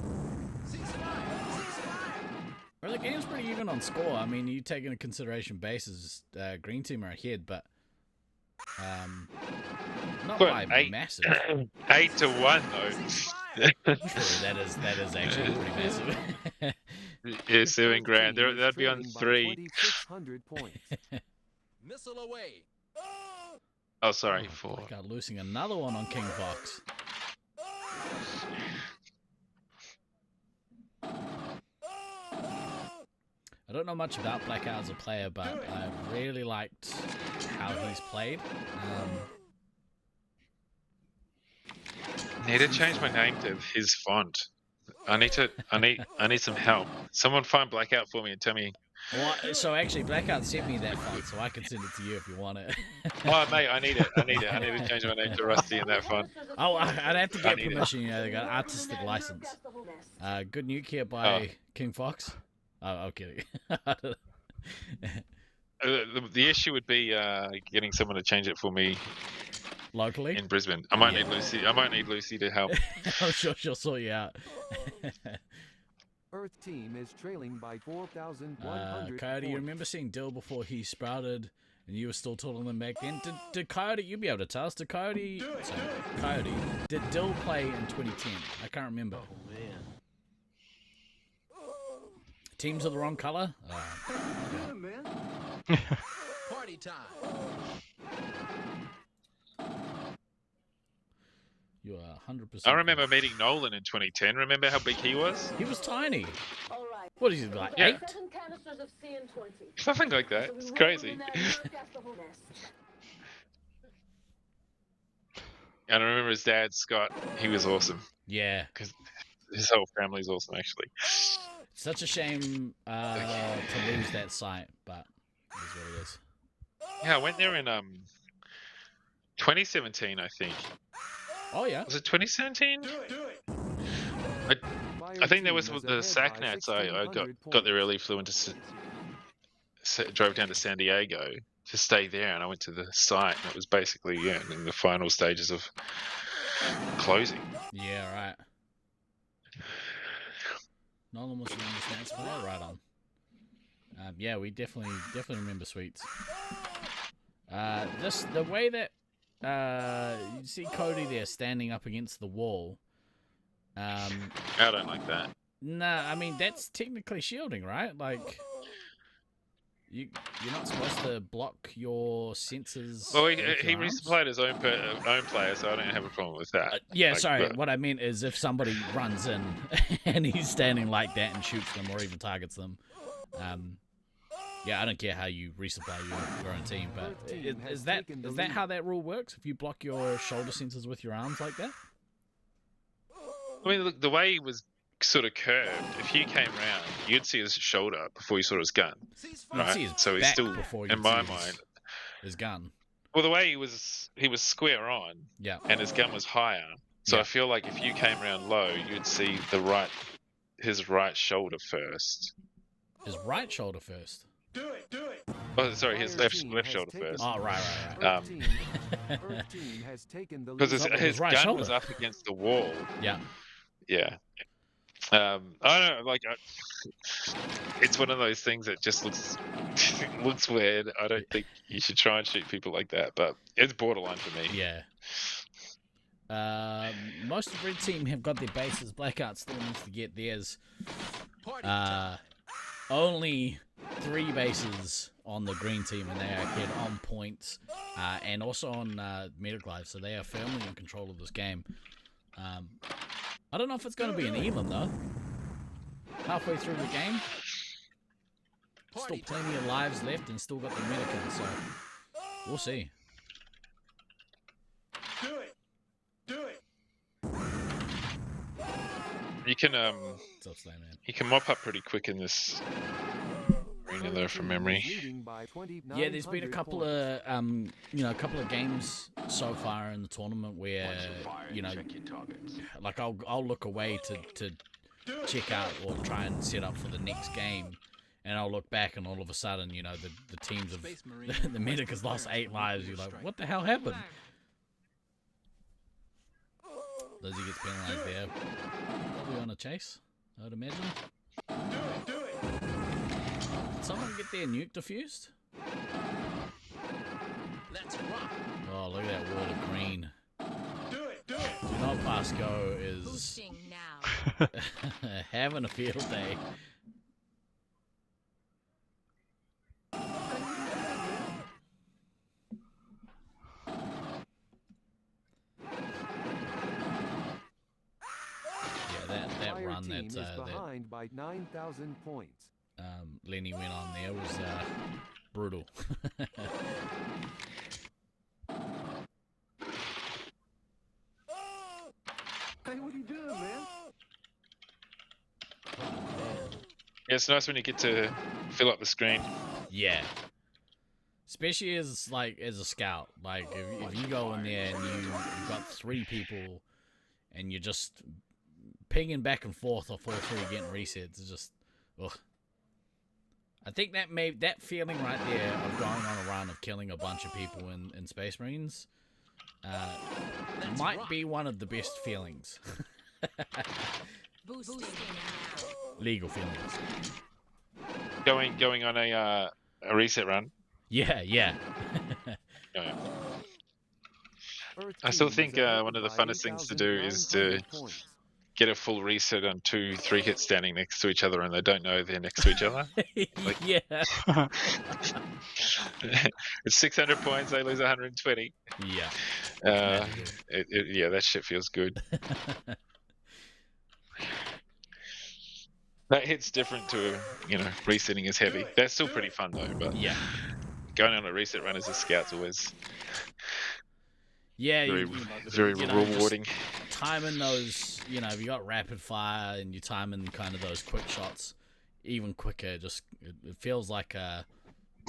well, the game's pretty even on score. I mean, you take into consideration bases, green team are ahead, but not by massive. 8-1 though. True, that is actually pretty massive. Yeah, $7,000. That'd be on 3. 2,600 points. Missile away. Oh, sorry, 4. Got losing another one on King Fox. I don't know much about Blackout as a player, but I really liked how he's played. Need to change my name to his font. I need some help. Someone find Blackout for me and tell me. Well, so actually, Blackout sent me that font, so I can send it to you if you want it. Oh, mate, I need it. I need to change my name to Rusty in that font. Oh, I'd have to get permission. You know, they got artistic license. Good nuke here by King Fox. Oh, I'm kidding. The issue would be getting someone to change it for me locally in Brisbane. I might need Lucy. I might need Lucy to help. I'm sure she'll sort you out. Earth team is trailing by 4,100 Coyote, you remember seeing Dill before he sprouted, and you were still taller than back then? Did Coyote? You'd be able to tell us. Did Coyote? Coyote. Did Dill play in 2010? I can't remember. Oh man. Teams are the wrong color. Yeah, man. Party time. You are 100%. I remember meeting Nolan in 2010. Remember how big he was? He was tiny. All right. What is he, like 8? 7 canisters of CN20. Something like that. It's crazy. And I remember his dad, Scott. He was awesome. Yeah. Because his whole family's awesome, actually. Such a shame to lose that site, but it is what it is. Yeah, I went there in 2017, I think. Oh yeah. Was it 2017? I think there was the SACNATs. I got there early, flew into, drove down to San Diego to stay there, and I went to the site, and it was basically in the final stages of closing. Yeah, right. Nolan was in the snacks, right on. Yeah, we definitely remember Sweets. The way that you see Cody there standing up against the wall. I don't like that. Nah, I mean that's technically shielding, right? Like you're not supposed to block your sensors. Well, he resupplied his own player, so I don't have a problem with that. Yeah, sorry. What I meant is if somebody runs in and he's standing like that and shoots them or even targets them. Yeah, I don't care how you resupply your own team, but is that how that rule works? If you block your shoulder sensors with your arms like that? I mean, look, the way he was sort of curved, if you came around, you'd see his shoulder before you saw his gun. Right? See his so he's still, in my mind, his gun. Well, the way he was square on, yeah, and his gun was higher. So I feel like if you came around low, you'd see his right shoulder first. His right shoulder first. Do it. Oh, sorry, his left shoulder first. Oh, right. Because his right gun shoulder was up against the wall. Yeah. Yeah. I don't know, like, it's one of those things that just looks weird. I don't think you should try and shoot people like that, but it's borderline for me. Yeah. Most of Red Team have got their bases. Blackout still needs to get theirs. Only 3 bases on the Green Team, and they are ahead on points, and also on Metaglive, so they are firmly in control of this game. I don't know if it's going to be an even, though. Halfway through the game. Still plenty of lives left and still got the Medicans, so we'll see. Do it. You can mop up pretty quick in this arena, though, from memory. Yeah, there's been a couple of games so far in the tournament where, like I'll look away to check out or try and set up for the next game, and I'll look back and all of a sudden, the teams of the medic has lost 8 lives. You're like, what the hell happened? Lizzie gets penalized there. Probably on a chase, I would imagine. Do it. Did someone get their nuke defused? Let's rock. Oh, look at that wall of green. Do it. Do Not Pass Go is having a field day. Behind by 9,000 points. Lenny went on there was brutal. Hey, what are you doing, man? Yeah, it's nice when you get to fill up the screen. Yeah. Especially as a scout. Like if you go in there and you've got 3 people and you're just pinging back and forth or 4-3 getting resets is just, ugh. I think that feeling right there of going on a run of killing a bunch of people in Space Marines might be one of the best feelings. Legal feelings. Going on a reset run. Yeah. I still think one of the funnest things to do is to get a full reset on 2-3 hits standing next to each other and they don't know they're next to each other. Yeah. It's 600 points, they lose 120. Yeah. Yeah, that shit feels good. That hit's different to, resetting is heavy. That's still pretty fun though, but yeah, going on a reset run as a scout's always very rewarding. Timing those, if you got rapid fire and you timing kind of those quick shots even quicker, just it feels like a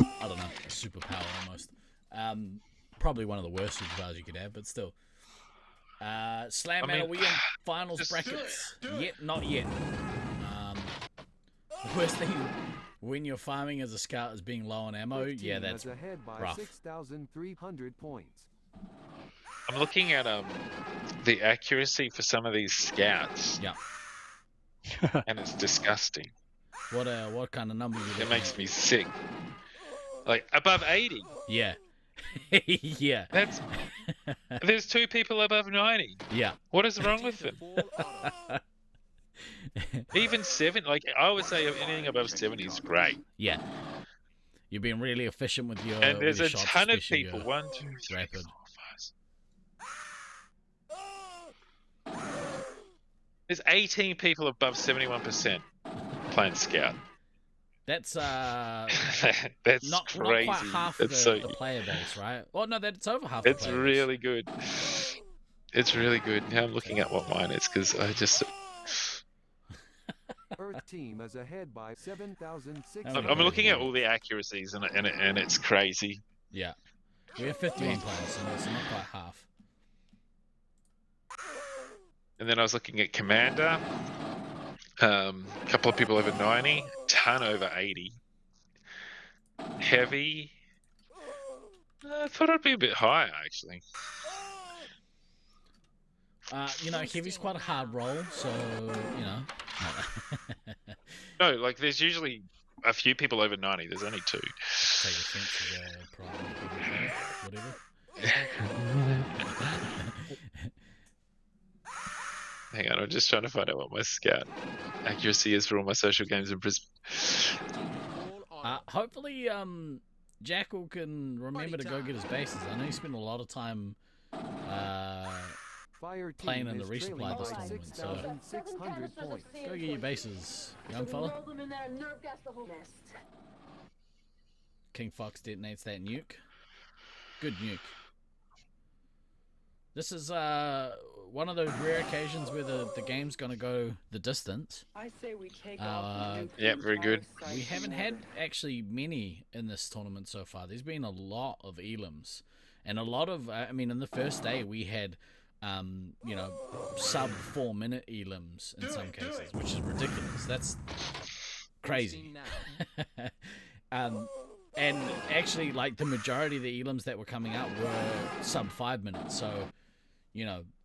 superpower almost. Probably one of the worst superpowers you could have, but still. Slam Metal, we in finals brackets? Not yet. The worst thing when you're farming as a scout is being low on ammo. Yeah, that's rough. 6,300 points. I'm looking at the accuracy for some of these scouts. Yeah. And it's disgusting. What kind of numbers? It makes me sick. Like above 80. Yeah. Yeah. There's 2 people above 90. Yeah. What is wrong with them? Even 7, I would say anything above 70 is great. Yeah. You're being really efficient with your. And there's a shots, ton of people. 1, 2, 3, rapid. 4, 5. There's 18 people above 71% playing scout. That's that's not crazy. Not quite half the player base, right? Well, no, that's over half. It's really good. It's really good. Now I'm looking at what mine is because I just. Earth team is ahead by 7,600. I'm looking at all the accuracies and it's crazy. Yeah, we have 51 players, so it's not quite half. And then I was looking at Commander. A couple of people over 90, ton over 80. Heavy. I thought it'd be a bit higher, actually. Heavy's quite a hard roll, so, No, like, there's usually a few people over 90. There's only 2. Take offense to whatever. Hang on, I'm just trying to find out what my scout accuracy is for all my social games in Brisbane. Hopefully, Jackal can remember to go get his bases. I know he spent a lot of time playing in the resupply this tournament, so go get your bases, young fella. King Fox detonates that nuke. Good nuke. This is one of those rare occasions where the game's gonna go the distance. I say we take yeah, very good. We haven't had actually many in this tournament so far. There's been a lot of elims, and a lot of in the first day we had sub 4-minute elims in some cases, which is ridiculous. That's crazy. And actually, like, the majority of the elims that were coming out were sub 5 minutes. So,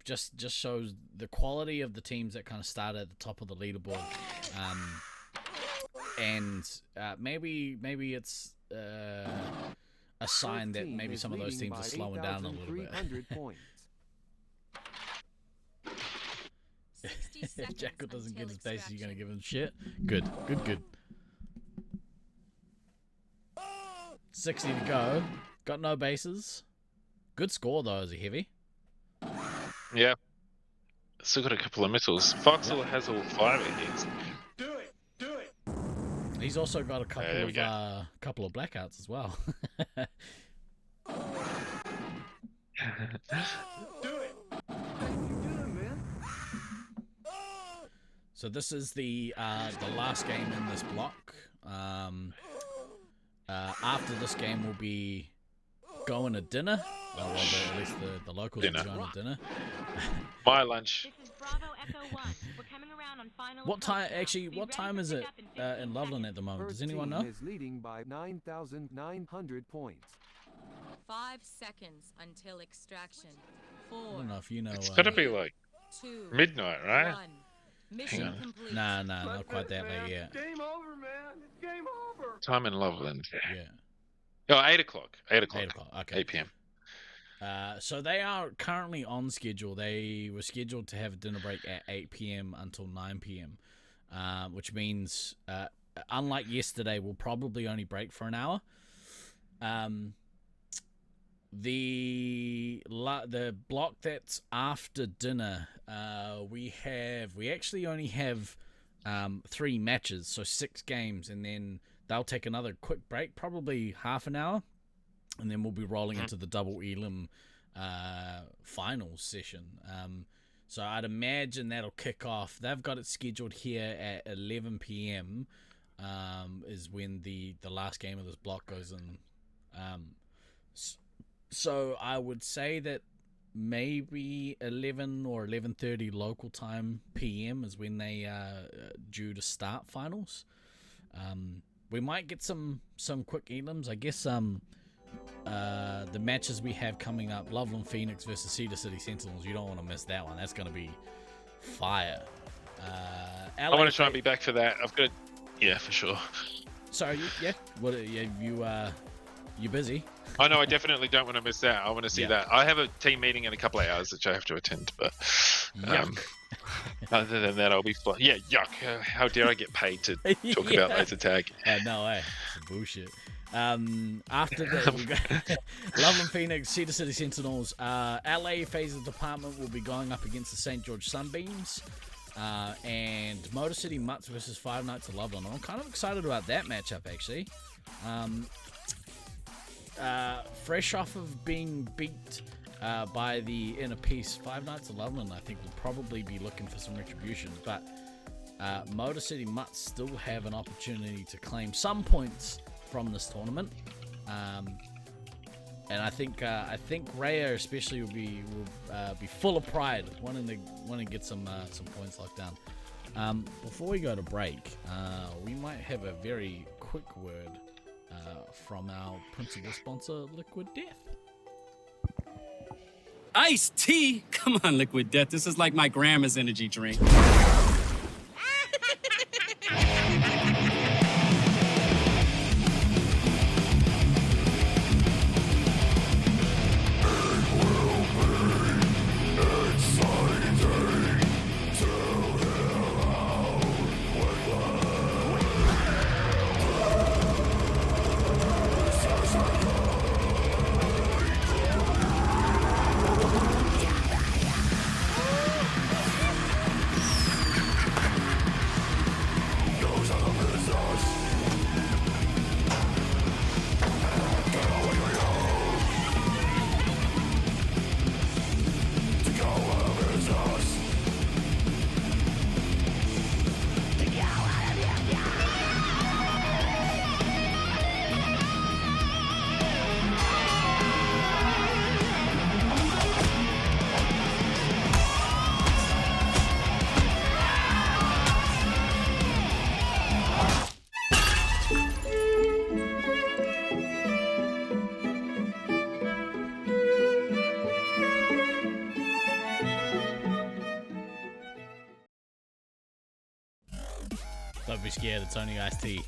just shows the quality of the teams that kind of started at the top of the leaderboard. Maybe it's a sign that maybe some of those teams are slowing down a little bit. If Jackal doesn't get his bases, you're going to give him shit? Good. 60 to go. Got no bases. Good score, though, as a heavy. Yeah. Still got a couple of missiles. Foxhole has all 5 of these. Do it. He's also got a couple of blackouts as well. Do it. So this is the last game in this block. After this game, we'll be going to dinner. Well, at least the locals are going to dinner. My lunch. This is Bravo Echo 1. We're coming around on final What time? Actually, what time is it in Loveland at the moment? Does anyone know? Is leading by 9,900 points. 5 seconds until extraction. 4. I don't know if you know. It's gotta be like 2, midnight, right? 1. Mission complete. Nah, not quite that late yet. Game over, man. It's game over. Time in Loveland. Yeah. Oh, 8 o'clock. 8 o'clock. 8 o'clock. Okay. 8 p.m. So they are currently on schedule. They were scheduled to have a dinner break at 8 p.m. until 9 p.m., which means, unlike yesterday, we'll probably only break for an hour. The block that's after dinner, we actually only have 3 matches, so 6 games, and then they'll take another quick break, probably half an hour, and then we'll be rolling into the double elim finals session. So I'd imagine that'll kick off. They've got it scheduled here at 11 p.m. Is when the last game of this block goes in. So I would say that maybe 11 or 11:30 local time PM is when they are due to start finals. We might get some quick elims. I guess the matches we have coming up, Loveland Pheonix versus Cedar City Sentinels, you don't want to miss that one. That's going to be fire. I want to try and be back for that. I've got yeah, for sure. Sorry, yeah? What, you busy? I know, I definitely don't want to miss that. I want to see that. I have a team meeting in a couple of hours, which I have to attend, but other than that, I'll be fine. Yeah, yuck. How dare I get paid to talk about laser tag? No way. It's bullshit. After that, we got Loveland Pheonix, Cedar City Sentinels. LA Phaser Department will be going up against the St. George Sunbeams. And Motor City Mutts versus Five Nights of Loveland. I'm kind of excited about that matchup, actually. Fresh off of being beat by the Inner Peace, Five Nights of Loveland, I think, will probably be looking for some retribution. But Motor City Mutts still have an opportunity to claim some points from this tournament. I think Raya especially will be full of pride, wanting to get some points locked down. Before we go to break, we might have a very quick word from our principal sponsor, Liquid Death. Iced tea? Come on, Liquid Death. This is like my grandma's energy drink. Don't be scared, it's only iced tea.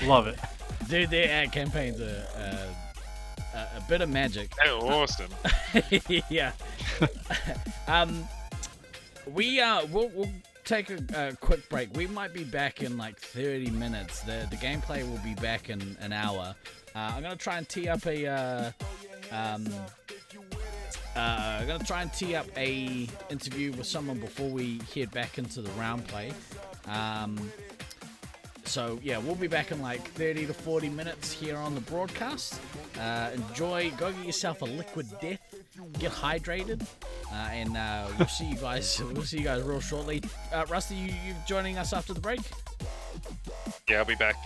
Love it. Dude, their ad campaigns are a bit of magic. They're awesome. Yeah. We'll take a quick break. We might be back in like 30 minutes. The gameplay will be back in an hour. I'm gonna try and tee up a interview with someone before we head back into the round play. So yeah, we'll be back in like 30 to 40 minutes here on the broadcast. Enjoy, go get yourself a Liquid Death, get hydrated, and we'll see you guys. We'll see you guys real shortly. Rusty, you joining us after the break? Yeah, I'll be back.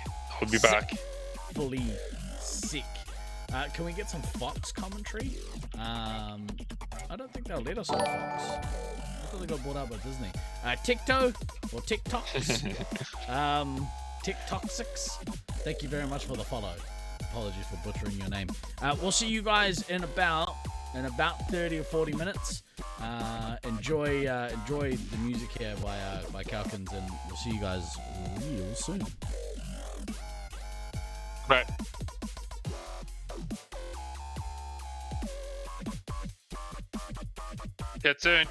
I'll be back. Fully sick. Can we get some Fox commentary? I don't think they'll let us on Fox. I thought they got bought out by Disney. TikTok or TikToks. TikTok6. Thank you very much for the follow. Apologies for butchering your name. We'll see you guys in about 30 or 40 minutes. Enjoy the music here by Calkins, and we'll see you guys real soon. Right. Get soon.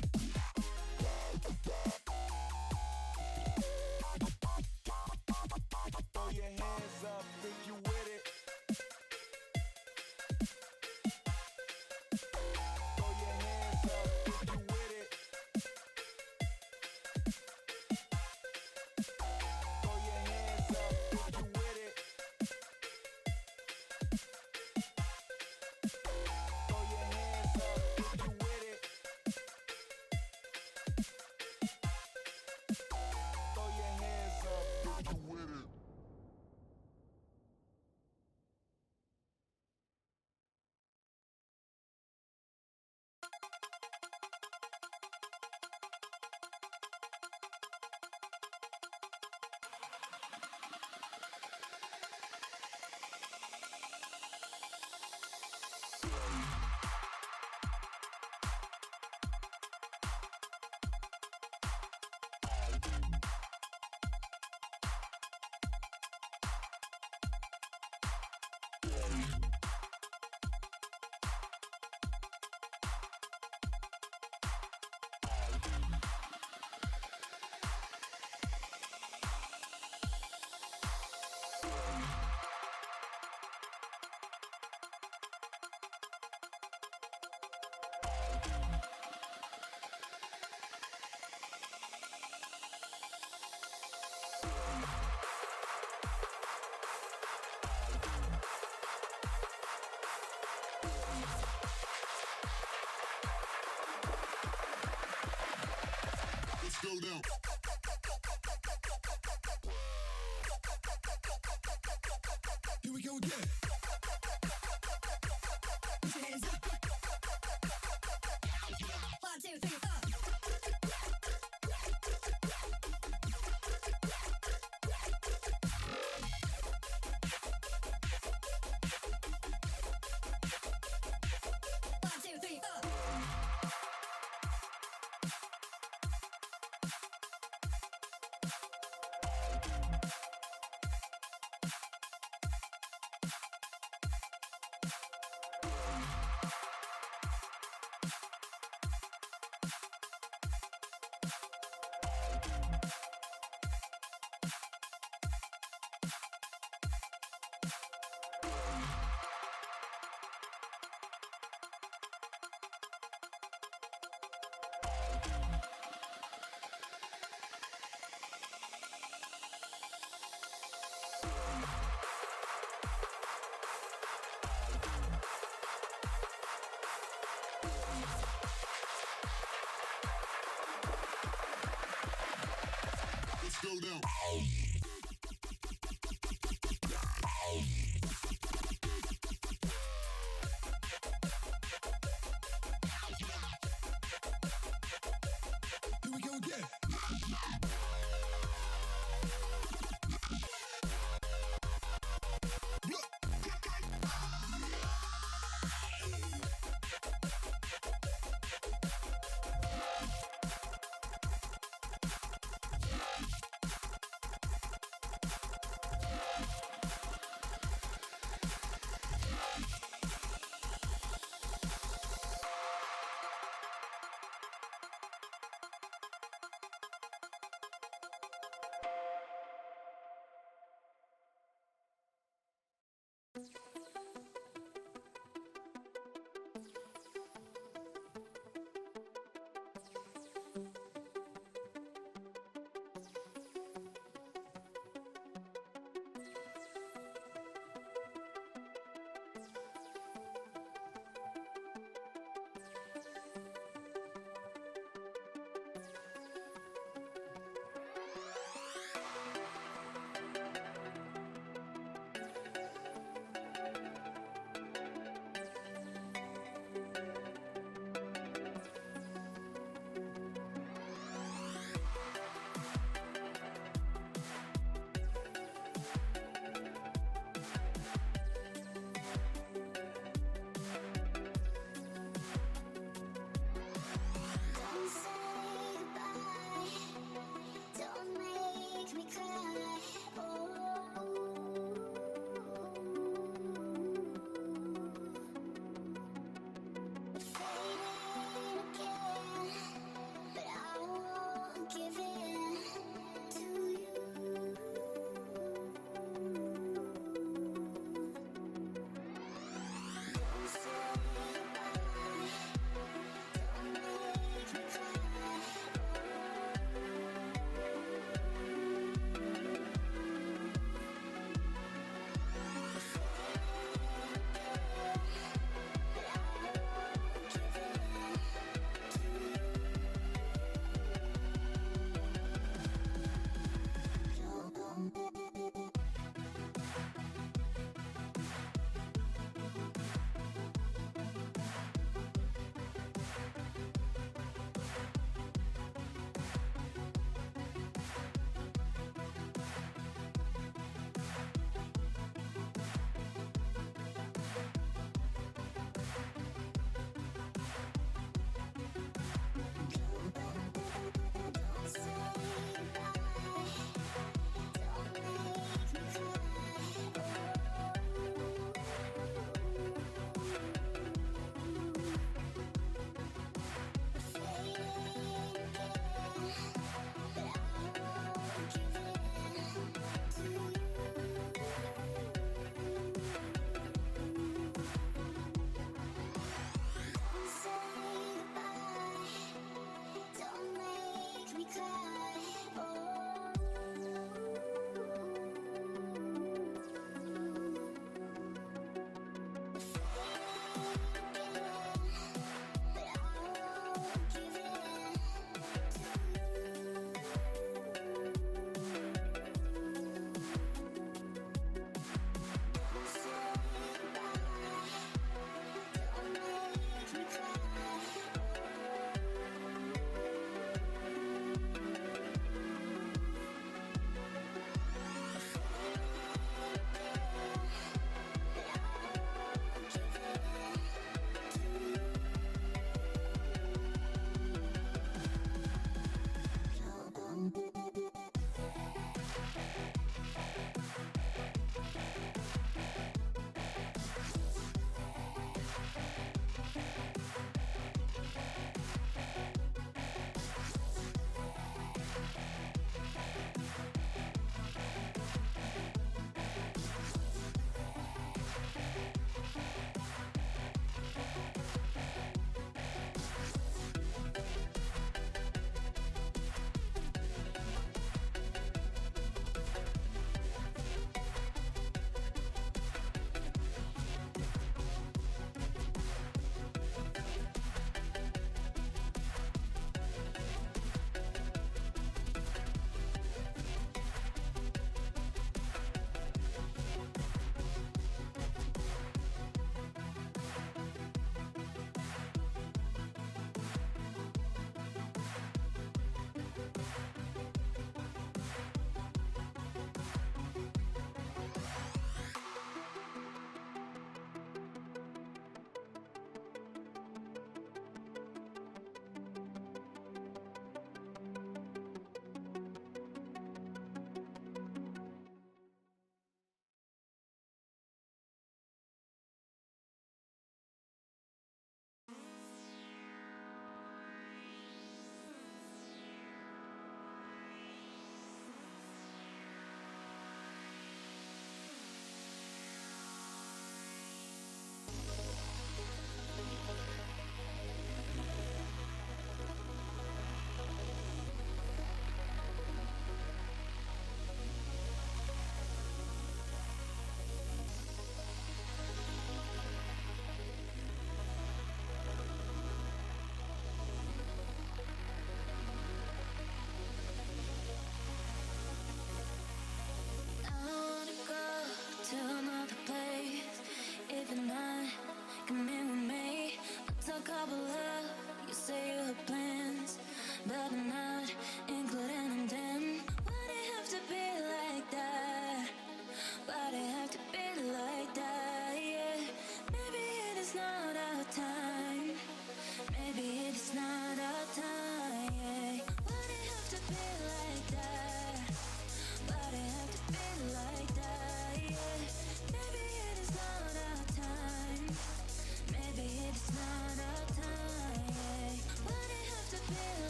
Go down. Here we go again.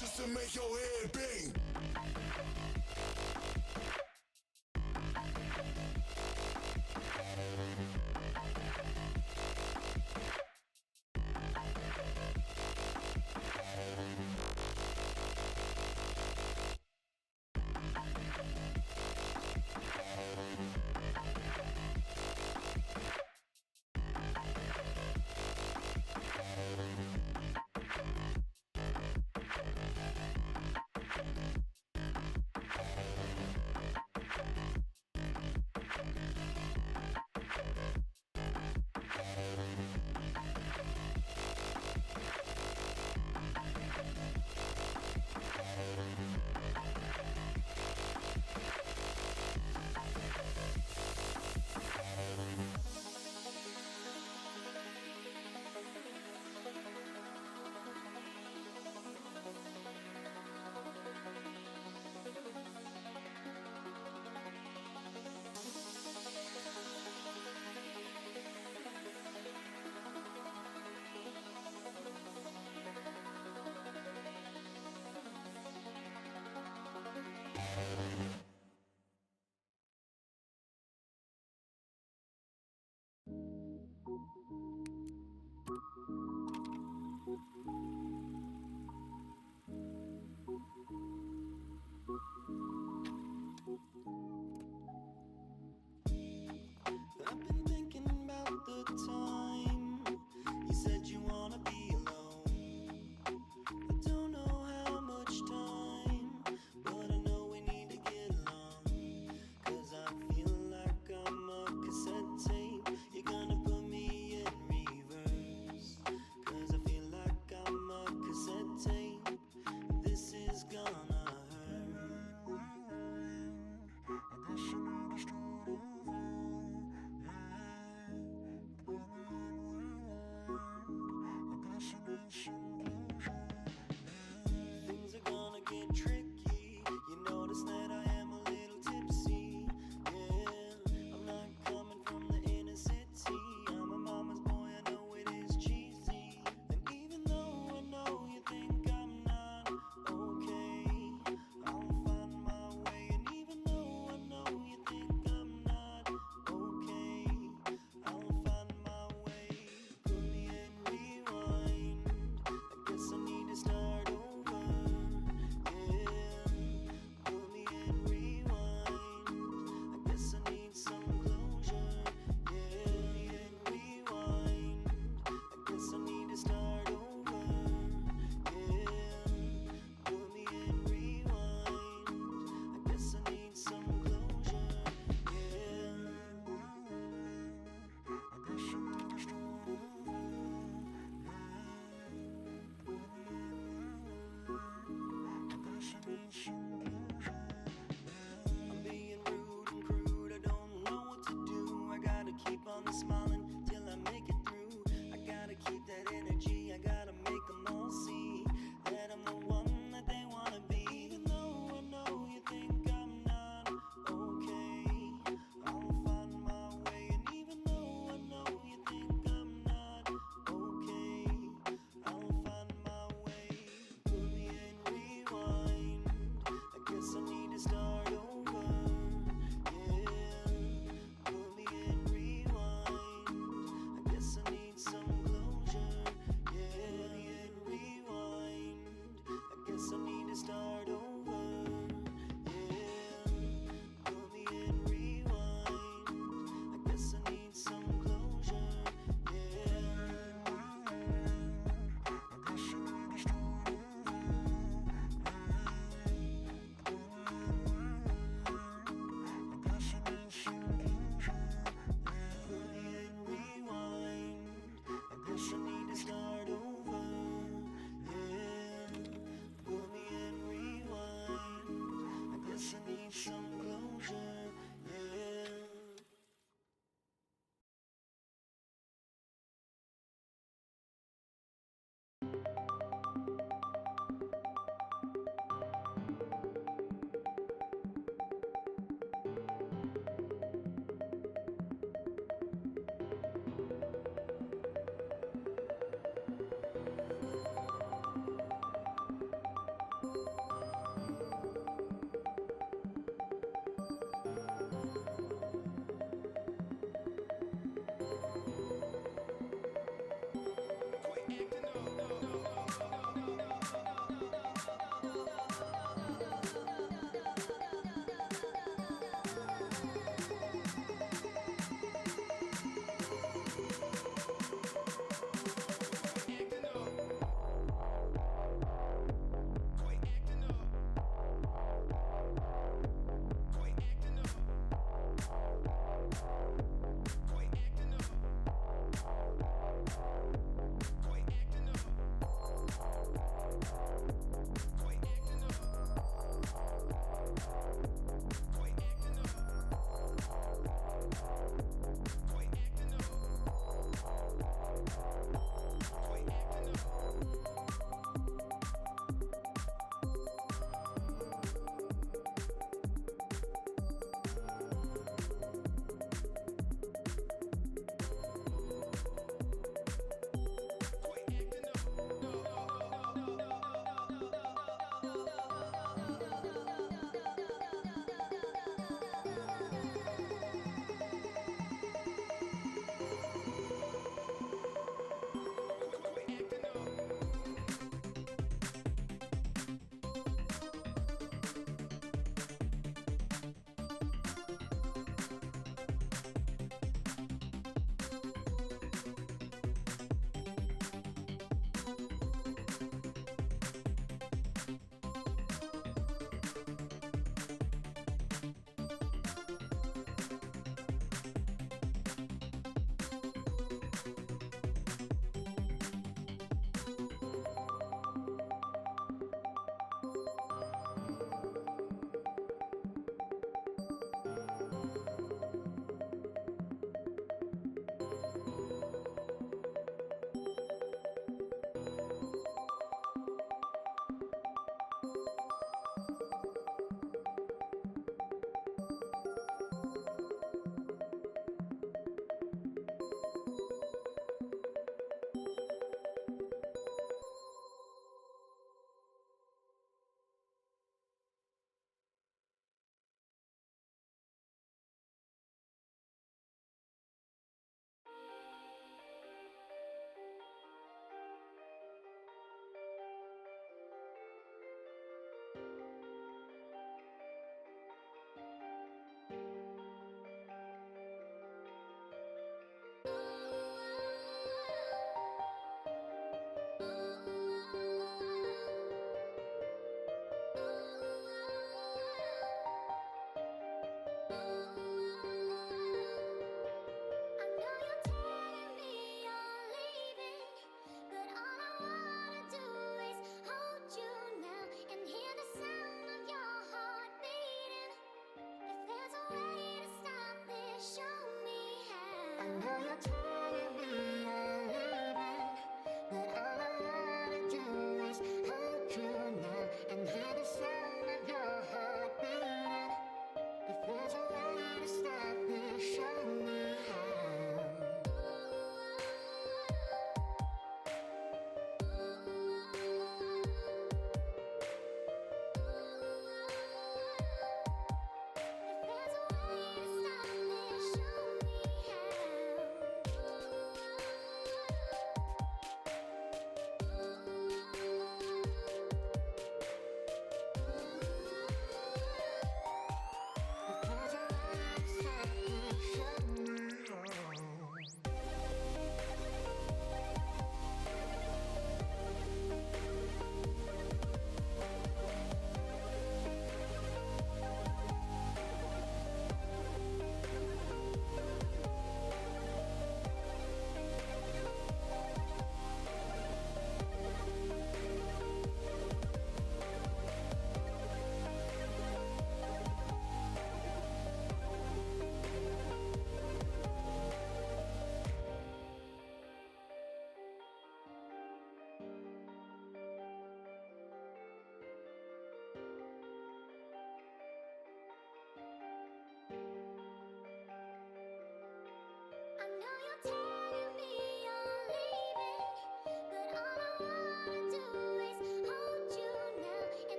Just to make your head bang.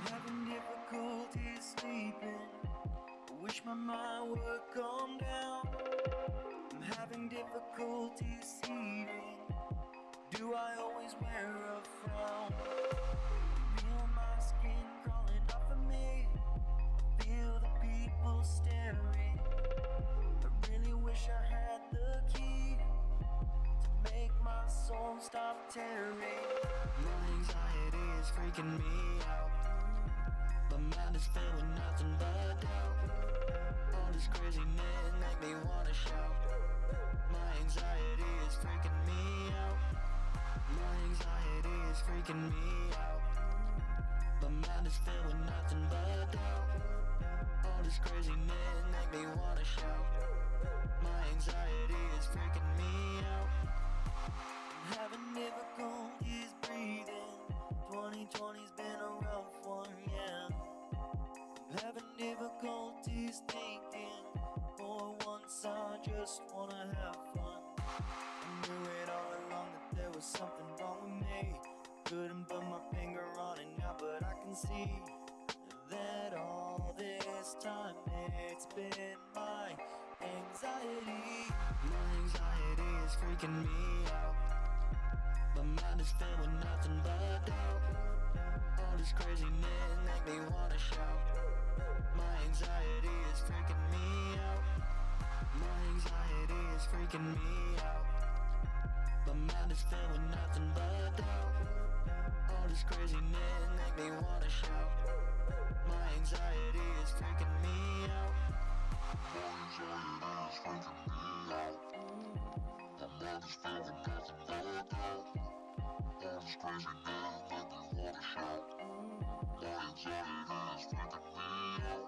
Having difficulty sleeping. I wish my mind would calm down. I'm having difficulty seating. Do I always wear a frown? Feel my skin crawling off of me. Feel the people staring. I really wish I had the key to make my soul stop tearing. My anxiety is freaking me out. My mind is filled with nothing but doubt. All this craziness make me wanna shout. My anxiety is freaking me out. My anxiety is freaking me out. My mind is filled with nothing but doubt. All this craziness make me wanna shout. My anxiety is freaking me out. I'm having difficulties breathing. 2020's been a rough one, yeah. I'm having difficulties thinking. For once I just wanna have fun. I knew it all along that there was something wrong with me. Couldn't put my finger on it now, but I can see that all this time it's been my anxiety. My anxiety is freaking me out. My mind is filled with nothing but doubt. All this craziness make me wanna shout. My anxiety is freaking me out. My anxiety is freaking me out. My mind is filled with nothing but doubt. All this craziness make me wanna shout. My anxiety is freaking me out. My anxiety is freaking me out. My mind is filled with nothing but doubt. All this craziness make me wanna shout. My anxiety is freaking me out.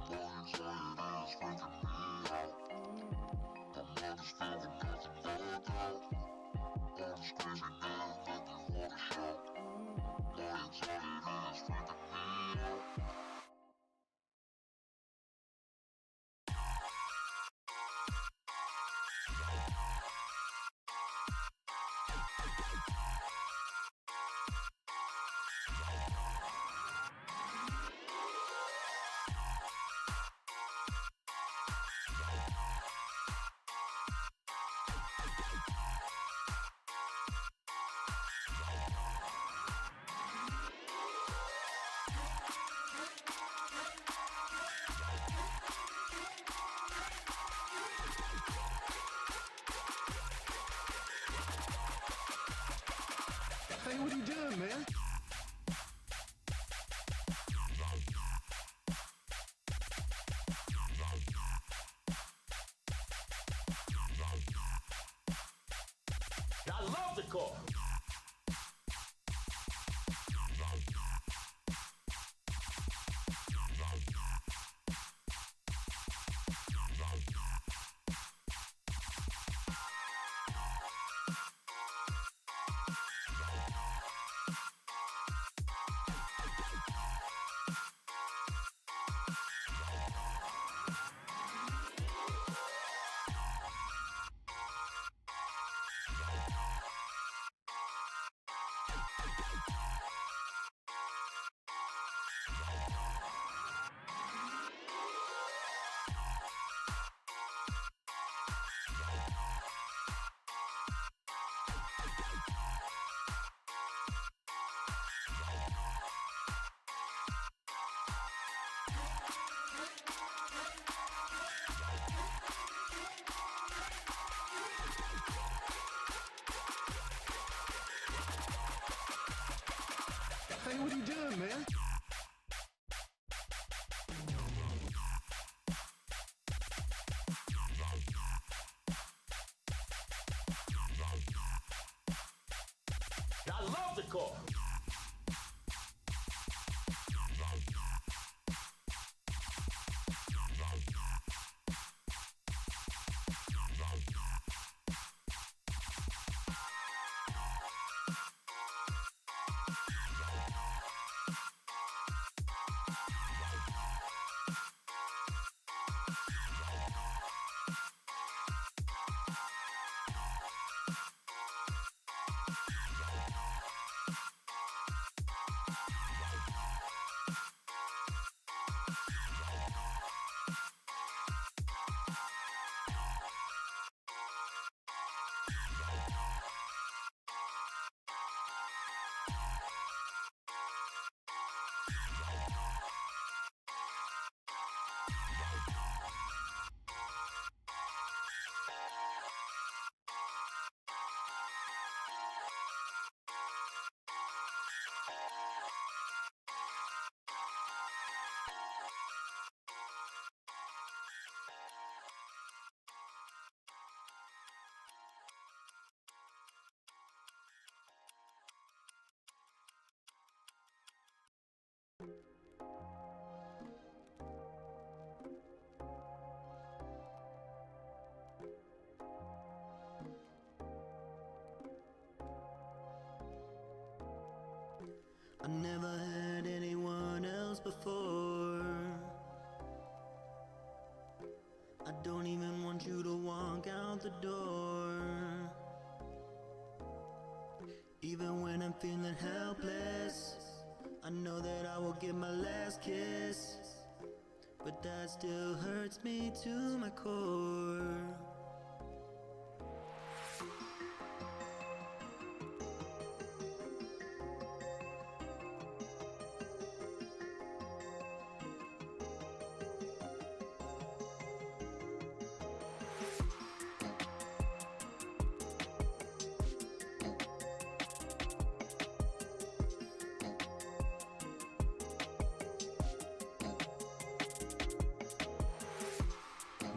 My anxiety is freaking me out. My mind is filled with nothing but doubt. All this craziness make me wanna shout. My anxiety is freaking me out. Hey, what are you doing, man? I love the core. Hey, what are you doing, man? I love the core. I never had anyone else before. I don't even want you to walk out the door. Even when I'm feeling helpless, I know that I will get my last kiss, but that still hurts me to my core.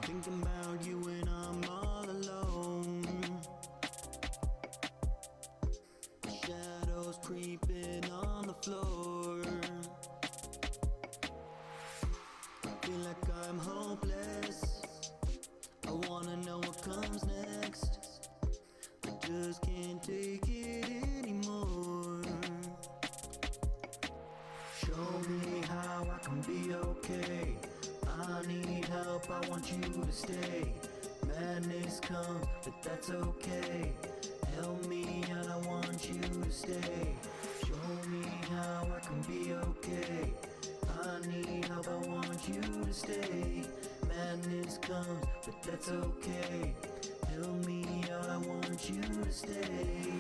Thinking about you when I'm all alone. Shadows creeping on the floor. I feel like I'm hopeless. I wanna know what comes next. I just can't take it anymore. Show me how I can be okay. I need help, I want you to stay. Madness comes, but that's okay. Help me and I want you to stay. Show me how I can be okay. I need help, I want you to stay. Madness comes, but that's okay. Help me out, I want you to stay.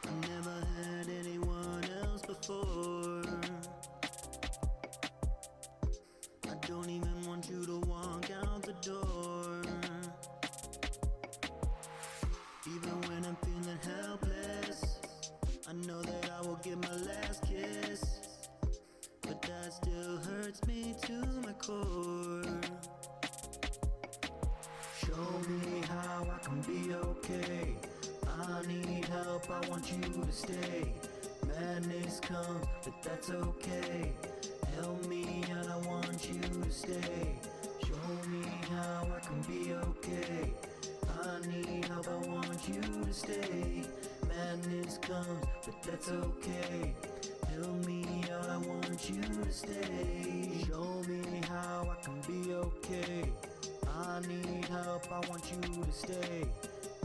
I never had anyone else before. I don't even want you to walk out the door. Even when I'm feeling helpless, I know that I will get my last kiss, but that still hurts me to my core. Show me how I can be okay. I need help, I want you to stay. Madness comes, but that's okay. Help me and I want you to stay. Show me how I can be okay. I need help, I want you to stay. Madness comes, but that's okay. Help me out, I want you to stay. Show me how I can be okay. I need help, I want you to stay.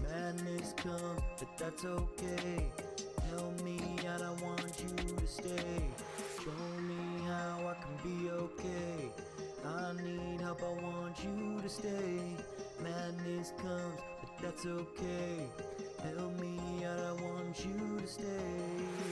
Madness comes, but that's okay. Help me out, I want you to stay. Show me how I can be okay. I need help, I want you to stay. Madness comes, but that's okay. Help me out, I want you to stay.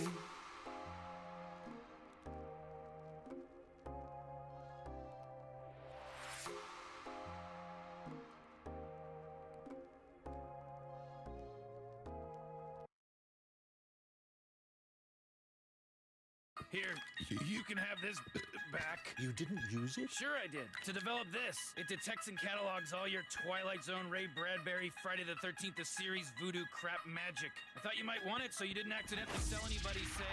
Here, you can have this back. You didn't use it? Sure I did. To develop this. It detects and catalogs all your Twilight Zone, Ray Bradbury, Friday the 13th, the series voodoo crap magic. I thought you might want it so you didn't accidentally sell anybody, say,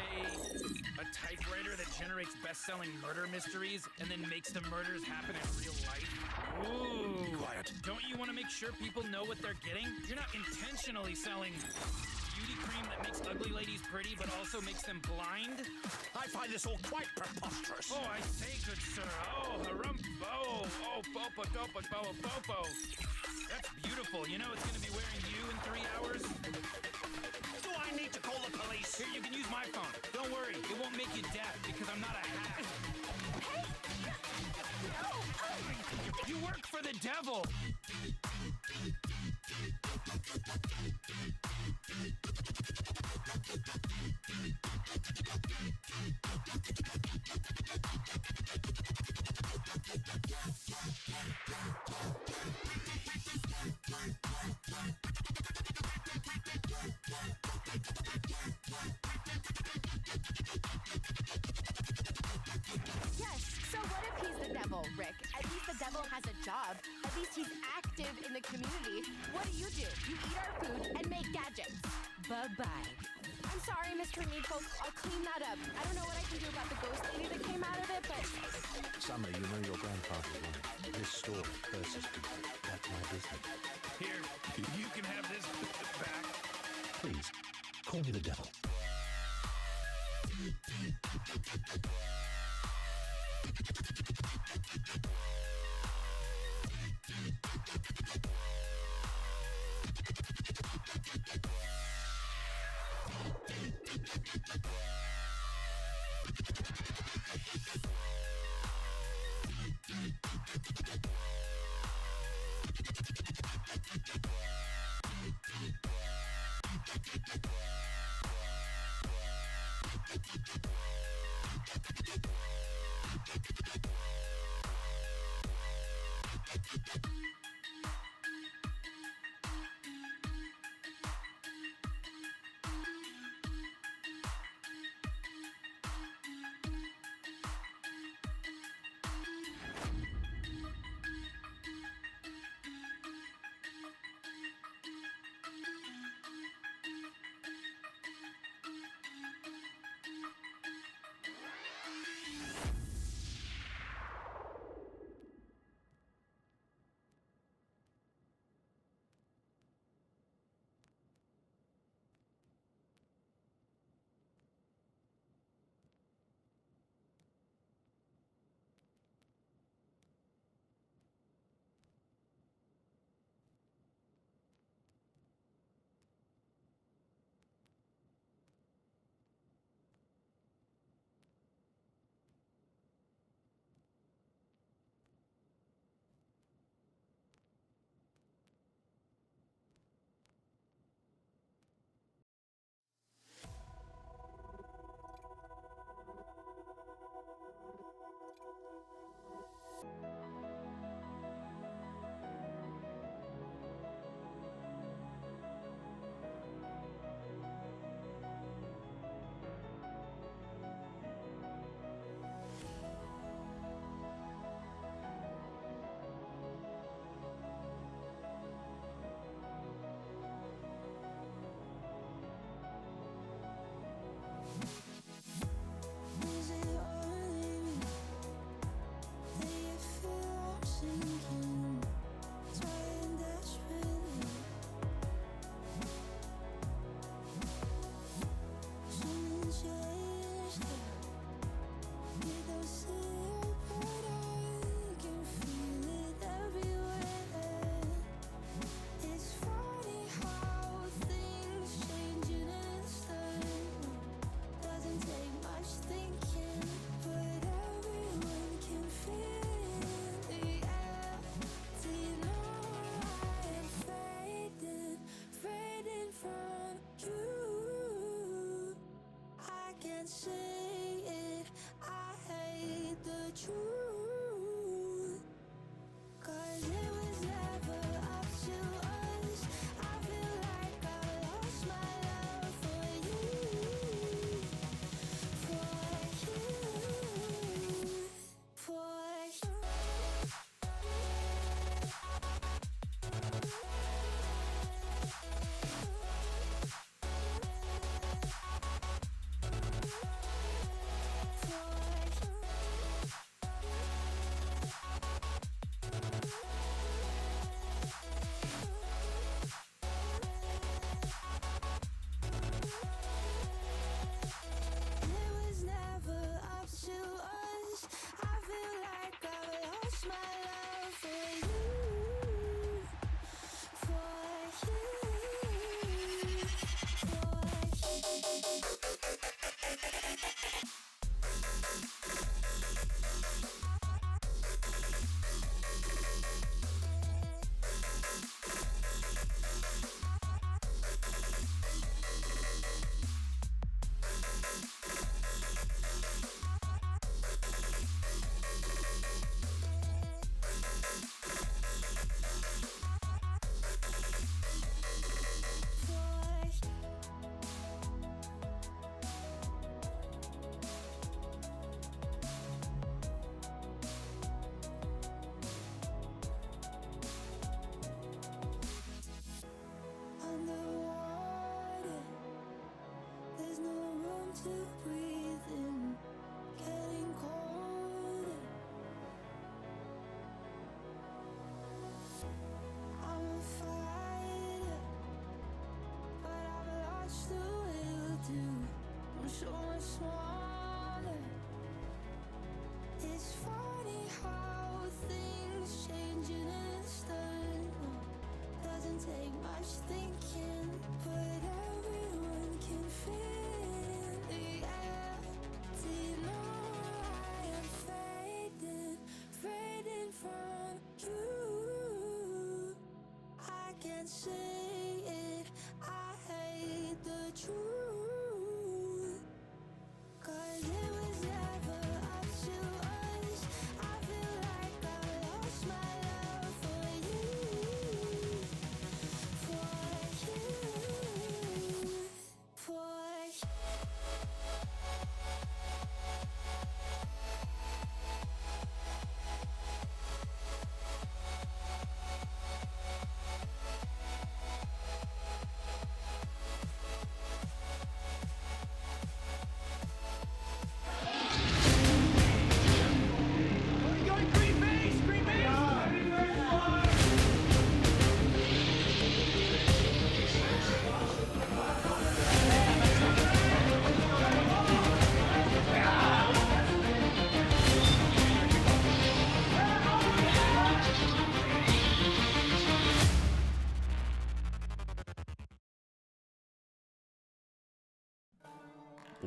a typewriter that generates best-selling murder mysteries and then makes the murders happen in real life. Ooh. Be quiet. Don't you want to make sure people know what they're getting? You're not intentionally selling beauty cream that makes ugly ladies pretty but also makes them blind? I find this all quite preposterous. Oh, I say, good sir. Oh, harumpo. Oh, popo, topo, popo, popo. That's beautiful. You know it's going to be wearing you in 3 hours? Do I need to call the police? Here, you can use my phone. Don't worry. It won't make you deaf because I'm not a hack. You work for the devil. Yes, so what if he's the devil, Rick? At least the devil has a job. At least he's active in the community. What do? You eat our food and make gadgets. Bye-bye. I'm sorry, Mr. Meatloaf. I'll clean that up. I don't know what I can do about the ghost lady that came out of it, but... Summer, you know your grandfather wanted. This store curses people. That's my business. Here, you can have this back. Please, call me the devil.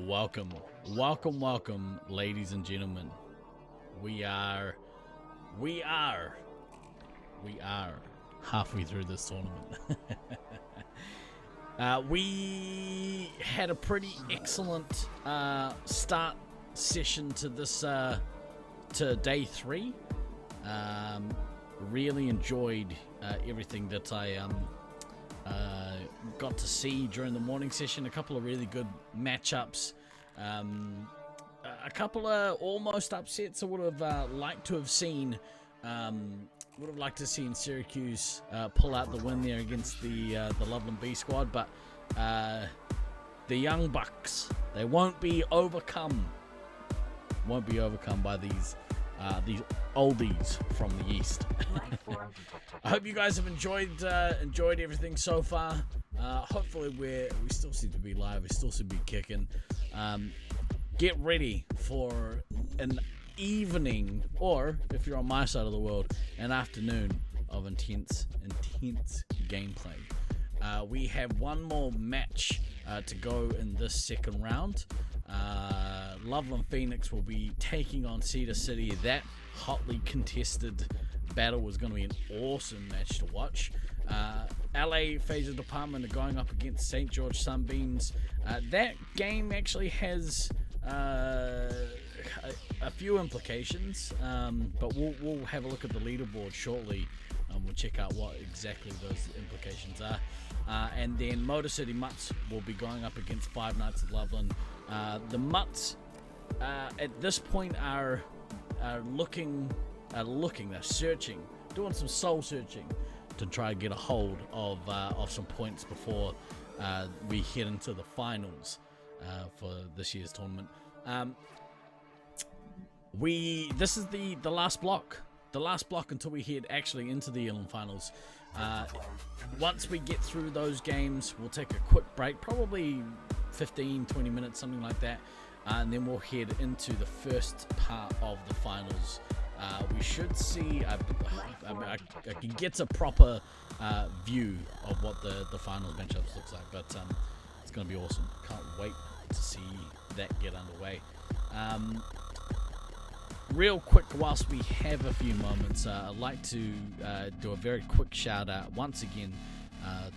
Welcome, ladies and gentlemen. We are halfway through this tournament. We had a pretty excellent start session to this to day 3. Really enjoyed everything that I got to see during the morning session. A couple of really good matchups. A couple of almost upsets I would have liked to have seen. Would have liked to see in Sewercuse pull out the win there against the Loveland B squad, but the Young Bucks, they won't be overcome by these oldies from the East. I hope you guys have enjoyed everything so far. Hopefully we still seem to be live. We still seem to be kicking. Get ready for an evening, or if you're on my side of the world, an afternoon of intense gameplay. We have one more match to go in this second round. Loveland Pheonix will be taking on Cedar City. That hotly contested battle was going to be an awesome match to watch. LA Phaser Department are going up against St. George Sunbeams. That game actually has a few implications, but we'll have a look at the leaderboard shortly. We'll check out what exactly those implications are. And then Motor City Mutts will be going up against Five Nights at Loveland. The Mutts at this point are looking, they're searching, doing some soul searching to try to get a hold of some points before we head into the finals for this year's tournament. This is the last block. The last block until we head actually into the Inland Finals. Once we get through those games, we'll take a quick break, probably 15-20 minutes, something like that, and then we'll head into the first part of the finals. We should see, I can get a proper view of what the finals matchups looks like, but it's going to be awesome. Can't wait to see that get underway. Real quick, whilst we have a few moments, I'd like to do a very quick shout out once again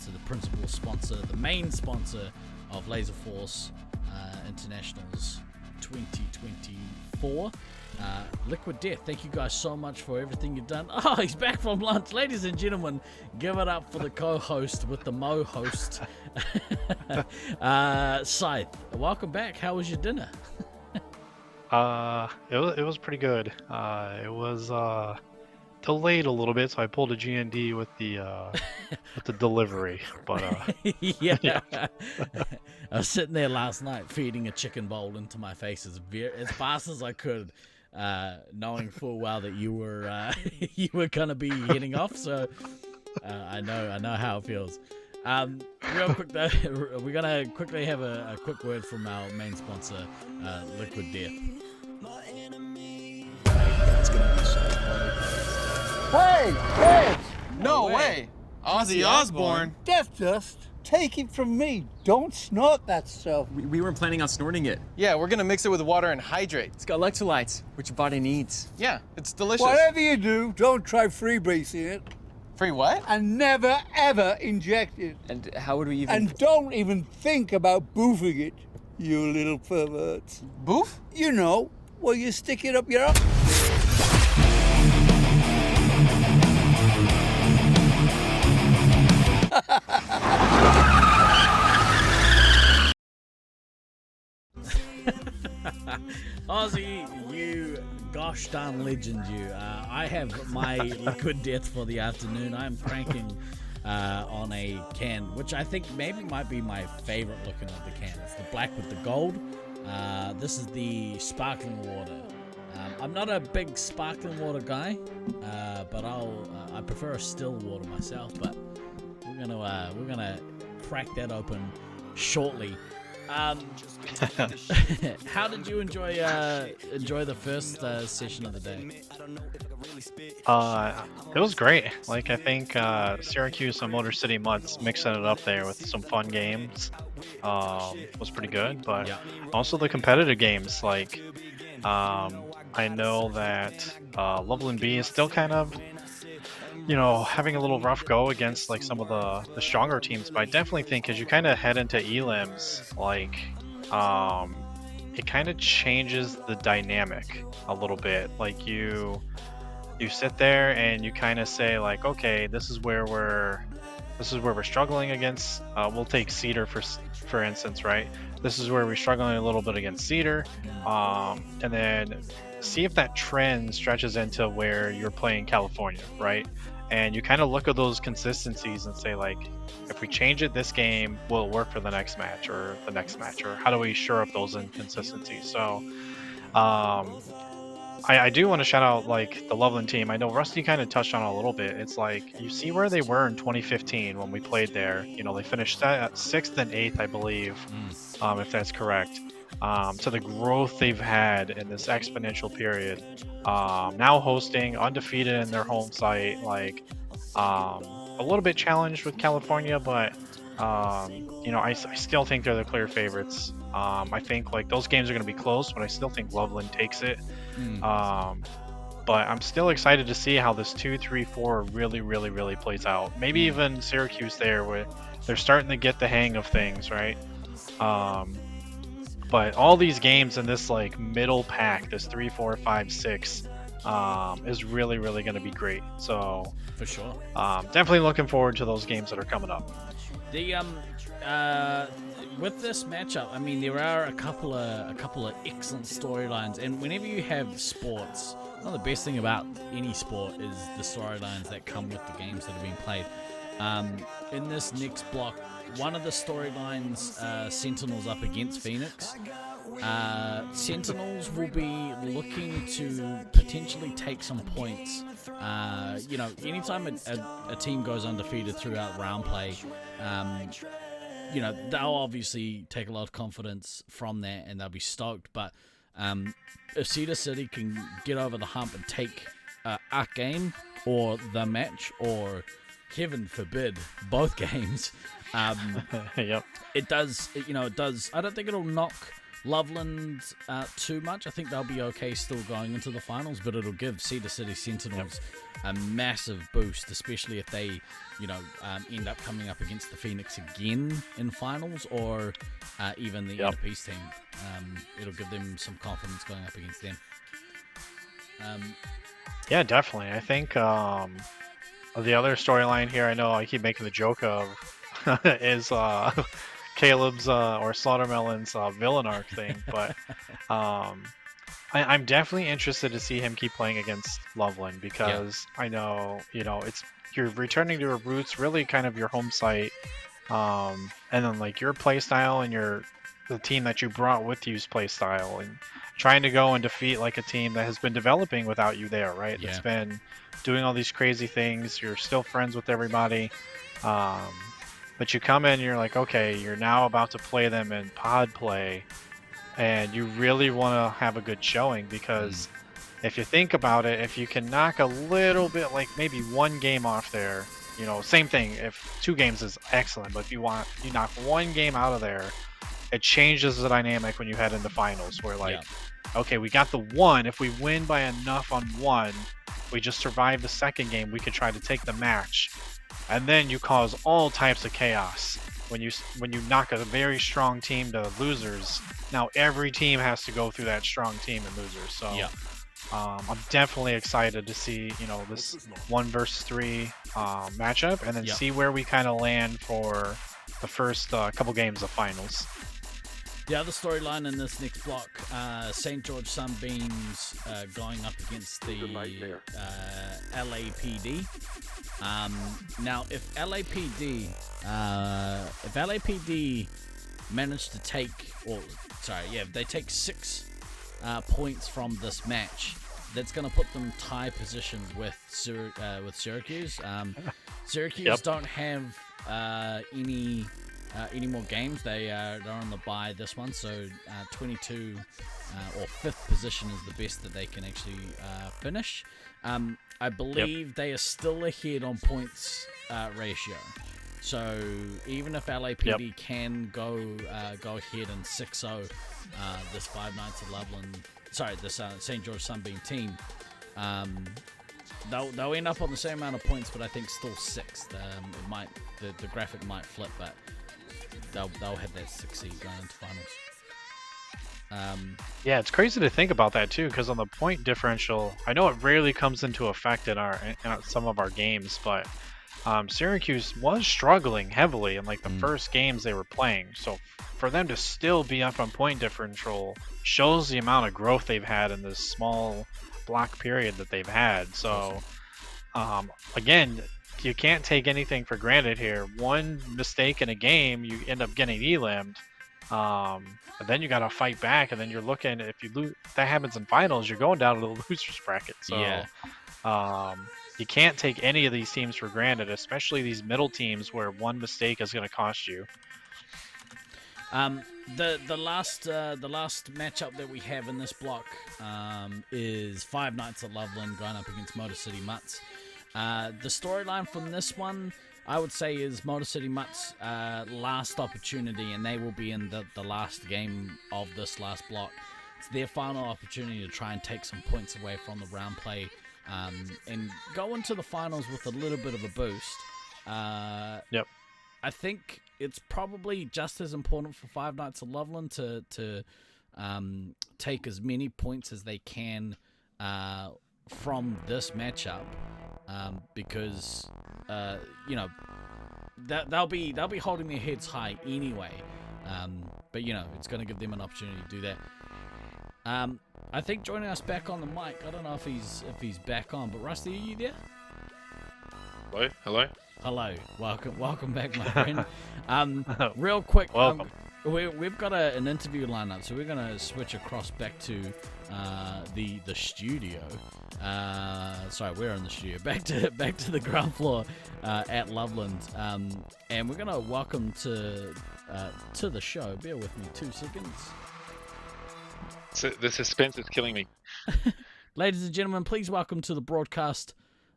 to the principal sponsor, the main sponsor of Laserforce Internationals 2024, Liquid Death. Thank you guys so much for everything you've done. Oh, he's back from lunch. Ladies and gentlemen, give it up for the co-host with the mo-host, Scythe. Welcome back. How was your dinner? It was pretty good. It was delayed a little bit, so I pulled a GND with the delivery. But yeah. I was sitting there last night feeding a chicken bowl into my face as fast as I could, knowing full well that you were gonna be heading off. So I know how it feels. Real quick though, we're gonna quickly have a quick word from our main sponsor, Liquid Death. Hey, kids! No way! Ozzy Osbourne! Death dust? Take it from me. Don't snort that stuff. We weren't planning on snorting it. Yeah, we're gonna mix it with water and hydrate. It's got electrolytes, which your body needs. Yeah, it's delicious. Whatever you do, don't try freebasing it. Free what? And never, ever inject it. And how would we even... And don't even think about boofing it, you little perverts. Boof? You know, where you stick it up your ass. Ozzy, you gosh darn legend, you. I have my Liquid Death for the afternoon. I'm cranking on a can, which I think maybe might be my favorite looking of the can. It's the black with the gold. This is the sparkling water. I'm not a big sparkling water guy, but I prefer a still water myself. But we're gonna crack that open shortly. How did you enjoy the first session of the day? It was great. Like, I think Syracuse and Motor City Mutts mixing it up there with some fun games. was pretty good, but also the competitive games. Like, I know that Loveland B is still kind of, having a little rough go against like some of the stronger teams, but I definitely think as you kind of head into elims, like, it kind of changes the dynamic a little bit. Like you sit there and you kind of say like, okay, this is where we're struggling against. We'll take Cedar for instance, right? This is where we're struggling a little bit against Cedar, and then see if that trend stretches into where you're playing California, right? And you kind of look at those consistencies and say like, if we change it this game, will it work for the next match or the next match, or how do we shore up those inconsistencies? So I do want to shout out like the Loveland team. I know Rusty kind of touched on it a little bit. It's like you see where they were in 2015 when we played there. They finished at 6th and 8th, I believe, if that's correct. To the growth they've had in this exponential period. Now hosting, undefeated in their home site, like a little bit challenged with California, but I still think they're the clear favorites. I think like those games are going to be close, but I still think Loveland takes it. But I'm still excited to see how this 2-3-4 really plays out. Maybe even Sewercuse there, where they're starting to get the hang of things, right? But all these games in this like middle pack, this 3, 4, 5, 6, is really going to be great. So for sure, definitely looking forward to those games that are coming up. The with this matchup, I mean, there are a couple of excellent storylines, and whenever you have sports, one of the best thing about any sport is the storylines that come with the games that are being played. In this next block, one of the storylines, Sentinels up against Pheonix. Sentinels will be looking to potentially take some points. Anytime a team goes undefeated throughout round play, they'll obviously take a lot of confidence from that and they'll be stoked. But if Cedar City can get over the hump and take a game or the match, or heaven forbid, both games, it does. I don't think it'll knock Loveland too much. I think they'll be okay still going into the finals, but it'll give Cedar City Sentinels a massive boost, especially if they, end up coming up against the Pheonix again in finals, or even the Inner Peace team. It'll give them some confidence going up against them. Yeah, definitely. I think the other storyline here, I know I keep making the joke of, is Caleb's or Slaughtermelon's villain arc thing, but I'm definitely interested to see him keep playing against Loveland, because I know, it's you're returning to your roots, really kind of your home site, and then like your play style and the team that you brought with you's play style, and trying to go and defeat like a team that has been developing without you there, right? It's been doing all these crazy things. You're still friends with everybody. But you come in and you're like, okay, you're now about to play them in pod play, and you really want to have a good showing, because if you think about it, if you can knock a little bit, like maybe one game off there, same thing, if 2 games is excellent, but if you knock one game out of there, it changes the dynamic when you head into finals, where like, okay, we got the one, if we win by enough on one, we just survive the second game, we could try to take the match. And then you cause all types of chaos when you knock a very strong team to losers. Now every team has to go through that strong team and losers. So I'm definitely excited to see this 1 versus 3 matchup, and then see where we kind of land for the first couple games of finals. The other storyline in this next block, St. George Sunbeams going up against the LAPD. Now, if LAPD manage to take, if they take 6 points from this match, that's going to put them tie position with Sewercuse. Sewercuse don't have any more games. They're on the bye this one, so 22 or 5th position is the best that they can actually finish. I believe they are still ahead on points ratio. So even if LAPD can go ahead and 6-0 this Five Nights at Loveland, this St. George Sunbeam team, they'll end up on the same amount of points, but I think still sixth. The graphic might flip, but they'll have that 6 seed going into finals. Yeah, it's crazy to think about that too, because on the point differential, I know it rarely comes into effect in some of our games, but Sewercuse was struggling heavily in like the first games they were playing. So for them to still be up on point differential shows the amount of growth they've had in this small block period that they've had. So again, you can't take anything for granted here. One mistake in a game, you end up getting elim'd. And then you got to fight back, and then you're looking, if you lose, that happens in finals, you're going down to the losers bracket. So you can't take any of these teams for granted, especially these middle teams where one mistake is going to cost you. The last matchup that we have in this block is Five Nights at Loveland going up against Motor City Mutts. The storyline from this one, I would say, is Motor City Mutts' last opportunity, and they will be in the last game of this last block. It's their final opportunity to try and take some points away from the round play and go into the finals with a little bit of a boost. I think it's probably just as important for Five Nights at Loveland to take as many points as they can from this matchup. Because they'll be holding their heads high anyway, but it's going to give them an opportunity to do that. I think joining us back on the mic, I don't know if he's back on, but Rusty, are you there? Hello. Welcome back, my friend. Real quick, welcome. We've got an interview lined up, so we're going to switch across back to the studio. We're in the studio. Back to the ground floor at Loveland, and we're going to welcome to the show. Bear with me 2 seconds. So the suspense is killing me. Ladies and gentlemen, please welcome to the broadcast,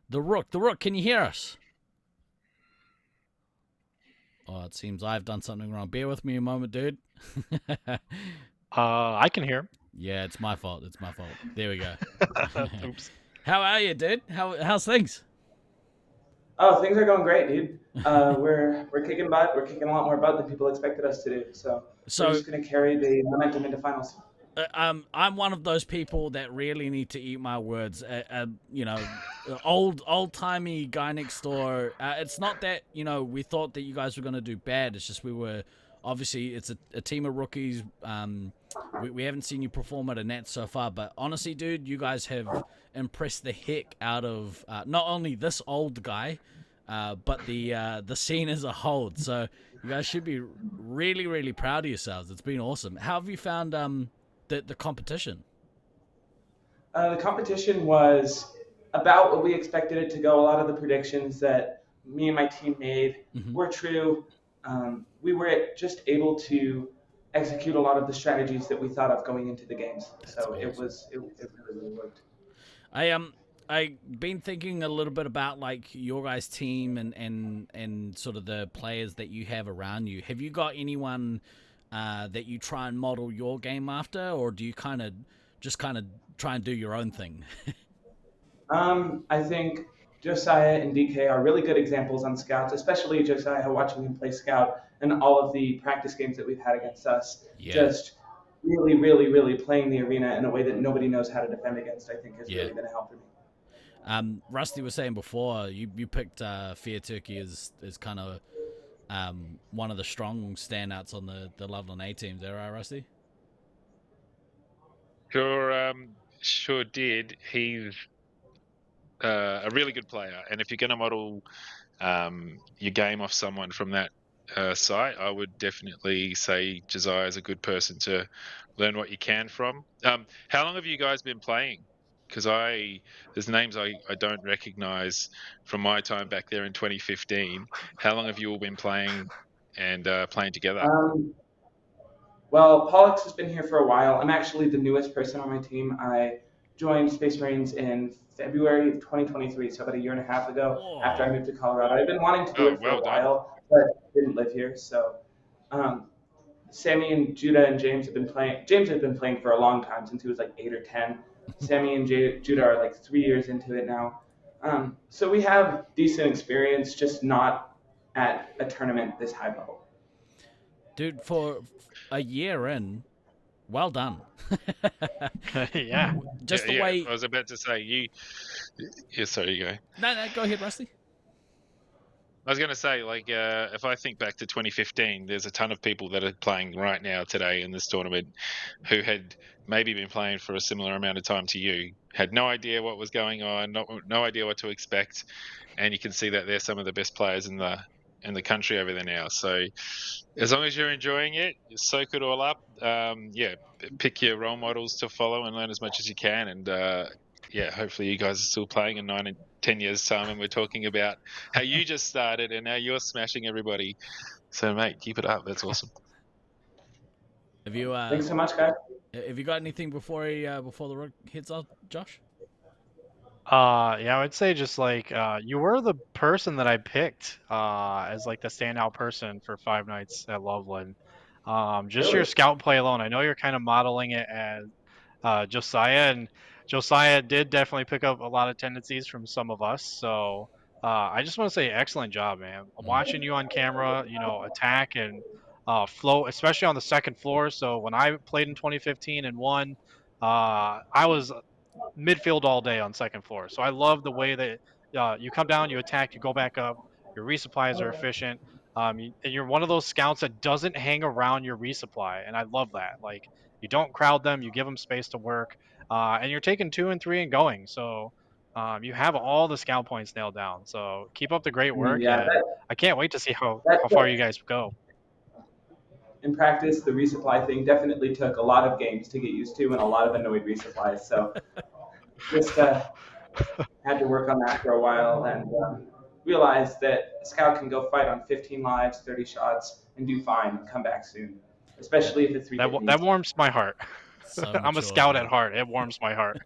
the Rook. The Rook, can you hear us? Oh, it seems I've done something wrong. Bear with me a moment, dude. I can hear. Yeah, it's my fault. There we go. Oops. How are you, dude? How's things? Oh, things are going great, dude. We're kicking butt. We're kicking a lot more butt than people expected us to do. So we're just going to carry the momentum into finals. I'm one of those people that really need to eat my words. Old-timey guy next door. It's not that, we thought that you guys were going to do bad. It's just we were, obviously, it's a team of rookies. We haven't seen you perform at a net so far, but honestly, dude, you guys have impressed the heck out of not only this old guy, but the scene as a whole. So you guys should be really, really proud of yourselves. It's been awesome. How have you found the competition? The competition was about what we expected it to go. A lot of the predictions that me and my team made were true. We were just able to execute a lot of the strategies that we thought of going into the games. So awesome. It really worked. I've been thinking a little bit about like your guys' team and sort of the players that you have around you. Have you got anyone that you try and model your game after, or do you kind of try and do your own thing? I think Josiah and DK are really good examples on scouts, especially Josiah, watching him play scout and all of the practice games that we've had against us. Yeah. Just really, really, really playing the arena in a way that nobody knows how to defend against, I think, is really going to help for me. Rusty was saying before, you picked Sewercuse as kind of one of the strong standouts on the Loveland A team. Is that right, Rusty? Sure did. He's a really good player, and if you're going to model your game off someone from that site, I would definitely say Josiah is a good person to learn what you can from. How long have you guys been playing? Because there's names I don't recognize from my time back there in 2015. How long have you all been playing and playing together? Well, Pollux has been here for a while. I'm actually the newest person on my team. I joined Space Marines in February of 2023, so about a year and a half ago after I moved to Colorado. I've been wanting to do it for a while. but didn't live here. So Sammy and Judah and James have been playing. James has been playing for a long time, since he was like 8 or 10. Sammy and Judah are like 3 years into it now. So we have decent experience, just not at a tournament this high level. Dude, for a year in, well done. Yeah. Just the way... I was about to say, Yeah, sorry, you go. No, go ahead, Rusty. I was going to say, like, if I think back to 2015, there's a ton of people that are playing right now today in this tournament who had maybe been playing for a similar amount of time to you, had no idea what was going on, no idea what to expect, and you can see that they're some of the best players in the country over there now. So as long as you're enjoying it, soak it all up. Pick your role models to follow and learn as much as you can, and hopefully you guys are still playing in 9 and 10 years' time, and we're talking about how you just started and now you're smashing everybody. So, mate, keep it up. That's awesome. Have you? Thanks so much, guys. Have you got anything before the rook hits up, Josh? I would say just like you were the person that I picked as like the standout person for 5 nights at Loveland. Just your scout play alone. I know you're kind of modeling it as Josiah, and Josiah did definitely pick up a lot of tendencies from some of us. So I just want to say excellent job, man. Watching you on camera, attack and float, especially on the second floor. So when I played in 2015 and won, I was midfield all day on second floor. So I love the way that you come down, you attack, you go back up. Your resupplies are efficient. And you're one of those scouts that doesn't hang around your resupply, and I love that. Like, you don't crowd them, you give them space to work, and you're taking 2 and 3 and going. So you have all the scout points nailed down. So keep up the great work. Yeah, I can't wait to see how far you guys go. In practice, the resupply thing definitely took a lot of games to get used to and a lot of annoyed resupplies. So just had to work on that for a while, and realized that a scout can go fight on 15 lives, 30 shots, and do fine and come back soon, especially if it's 3. That warms my heart. So I'm a scout at heart. It warms my heart.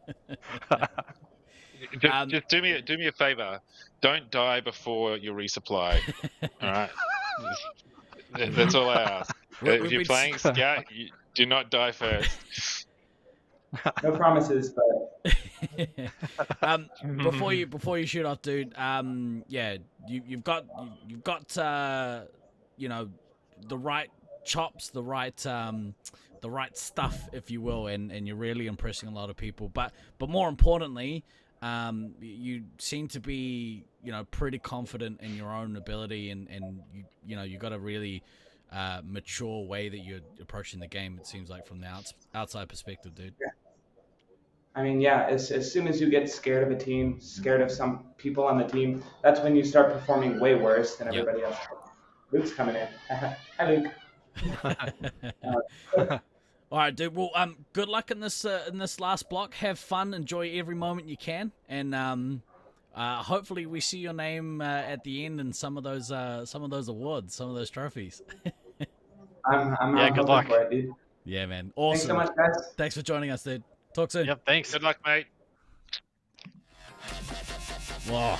Just do me a favor. Don't die before your resupply. All right. That's all I ask. If you're playing scout, you do not die first. No promises, but before you shoot off, dude. You've got the right chops, the right stuff, if you will, and you're really impressing a lot of people. But more importantly, you seem to be pretty confident in your own ability, and you got a really mature way that you're approaching the game. It seems like from the outside perspective, dude. Yeah. I mean, as soon as you get scared of a team, scared of some people on the team, that's when you start performing way worse than everybody else. Luke's coming in. Hi, Luke. All right, dude. Well, good luck in this last block. Have fun. Enjoy every moment you can, and hopefully we see your name at the end in some of those awards, some of those trophies. I'm good luck. For it, dude. Yeah, man. Awesome. Thanks so much, guys. Thanks for joining us, dude. Talk soon. Yep, thanks. Good luck, mate. Wow.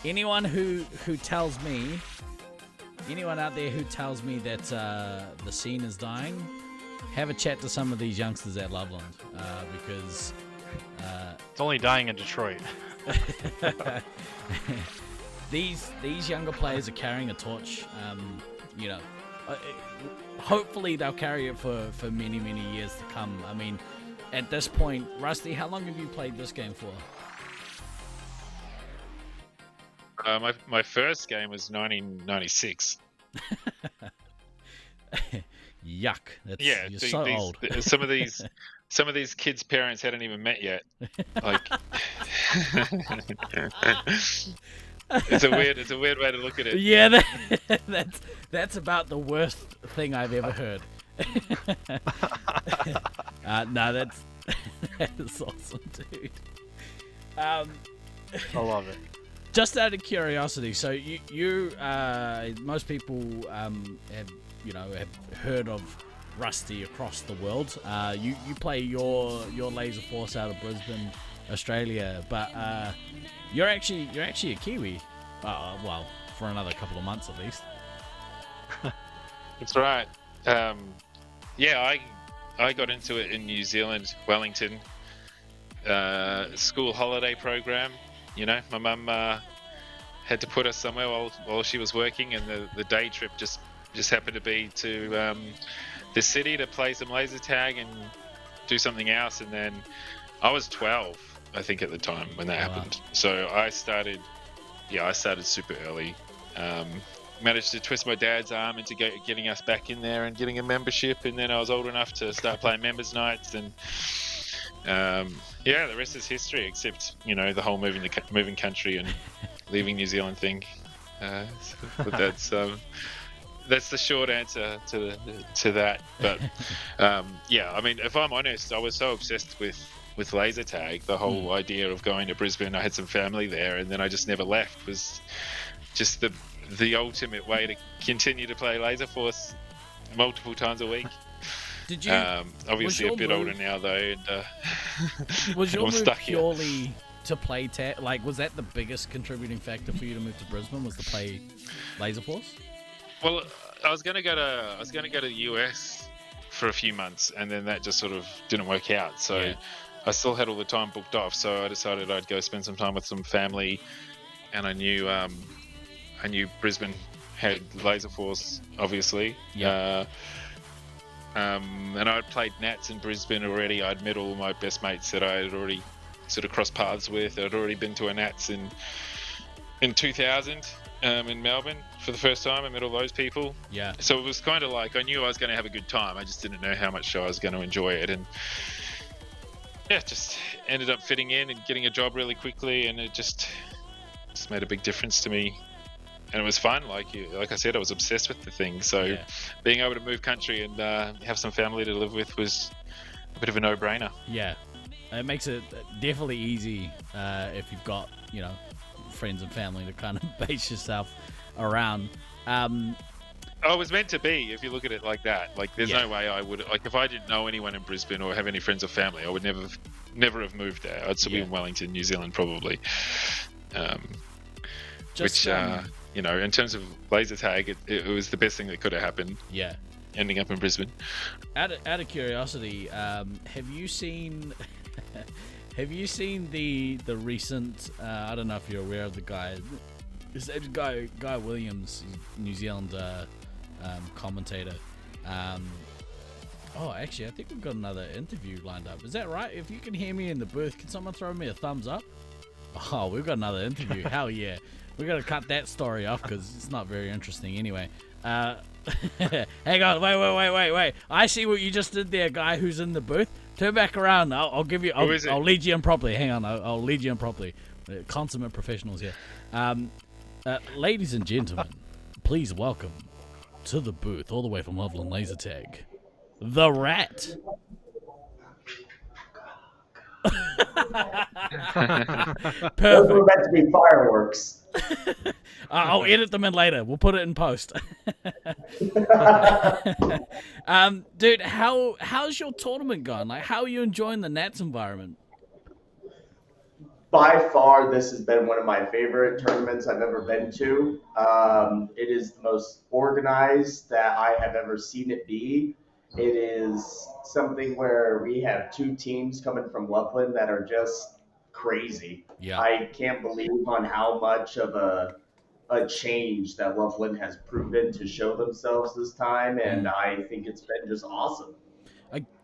Anyone out there who tells me that the scene is dying, have a chat to some of these youngsters at Loveland, because it's only dying in Detroit. These younger players are carrying a torch. Hopefully they'll carry it for many, many years to come. I mean, at this point, Rusty, how long have you played this game for? My first game was 1996. Yuck! You're so old. Some of these kids' parents hadn't even met yet. Like, it's a weird way to look at it. Yeah, that's about the worst thing I've ever heard. No, that is awesome, dude. I love it. Just out of curiosity, so you most people have heard of Rusty across the world. You play your Laserforce out of Brisbane, Australia, but you're actually a Kiwi. Well, for another couple of months at least. That's right. Yeah, I got into it in New Zealand, Wellington, school holiday program. You know, my mum had to put us somewhere while she was working, and the day trip just happened to be to the city to play some laser tag and do something else. And then I was 12, I think, at the time when that happened. So I started super early. Managed to twist my dad's arm into getting us back in there and getting a membership, and then I was old enough to start playing members nights, and the rest is history, except, you know, the whole moving country and leaving New Zealand thing. But that's the short answer to that. But I mean, if I'm honest, I was so obsessed with laser tag, the whole idea of going to Brisbane. I had some family there, and then I just never left. Was just the ultimate way to continue to play Laserforce multiple times a week. Did you? Obviously, a bit older now though. And, was your I'm move stuck purely to play tag? Like, was that the biggest contributing factor for you to move to Brisbane? Was to play Laserforce? Well, I was going to go to the US for a few months, and then that just sort of didn't work out. So I still had all the time booked off. So I decided I'd go spend some time with some family, and I knew Brisbane had Laserforce, obviously. Yeah. And I'd played Nats in Brisbane already. I'd met all my best mates that I had already sort of crossed paths with. I'd already been to a Nats in 2000 in Melbourne for the first time. I met all those people. Yeah. So it was kind of like I knew I was going to have a good time. I just didn't know how much I was going to enjoy it. And yeah, just ended up fitting in and getting a job really quickly, and it just made a big difference to me. And it was fun. Like I said, I was obsessed with the thing. So being able to move country and have some family to live with was a bit of a no-brainer. Yeah, it makes it definitely easy if you've got, you know, friends and family to kind of base yourself around. It was meant to be, if you look at it like that. Like, there's no way I would, like, if I didn't know anyone in Brisbane or have any friends or family, I would never have moved there. I'd still be in Wellington, New Zealand, probably. You know, in terms of laser tag, it was the best thing that could have happened. Yeah. Ending up in Brisbane. Out of curiosity, have you seen the recent? I don't know if you're aware of the guy. It's Guy Williams, New Zealand commentator. Actually, I think we've got another interview lined up. Is that right? If you can hear me in the booth, can someone throw me a thumbs up? Oh, we've got another interview. Hell yeah. We got to cut that story off because it's not very interesting anyway. Hang on, wait. I see what you just did there, guy who's in the booth. Turn back around. I'll give you. I'll lead you in properly. Hang on, I'll lead you in properly. Consummate professionals here. Ladies and gentlemen, please welcome to the booth, all the way from Loveland Laser Tag, the Rat. Perfect. Those were meant to be fireworks. I'll edit them in later. We'll put it in post. Dude, how's your tournament going? Like, how are you enjoying the Nats environment? By far, this has been one of my favorite tournaments I've ever been to. It is the most organized that I have ever seen it be. It is something where we have two teams coming from Loveland that are just crazy. Yeah. I can't believe on how much of a change that Loveland has proven to show themselves this time, and I think it's been just awesome.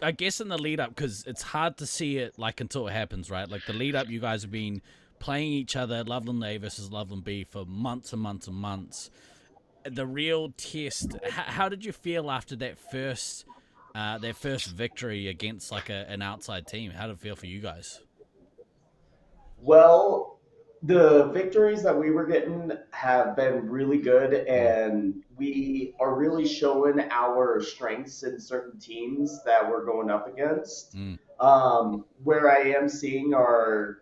I guess in the lead up, because it's hard to see it like until it happens, right? Like the lead up, you guys have been playing each other, Loveland A versus Loveland B, for months and months and months. The real test. How did you feel after that first victory against like an outside team? How did it feel for you guys? Well, the victories that we were getting have been really good, and we are really showing our strengths in certain teams that we're going up against. Where I am seeing our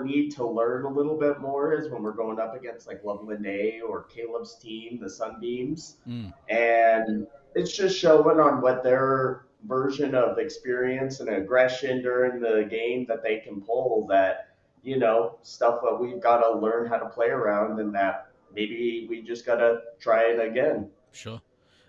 need to learn a little bit more is when we're going up against like Loveland A or Caleb's team, the Sunbeams. And it's just showing on what their version of experience and aggression during the game that they can pull, that, you know, stuff that we've got to learn how to play around, and that maybe we just gotta try it again. Sure.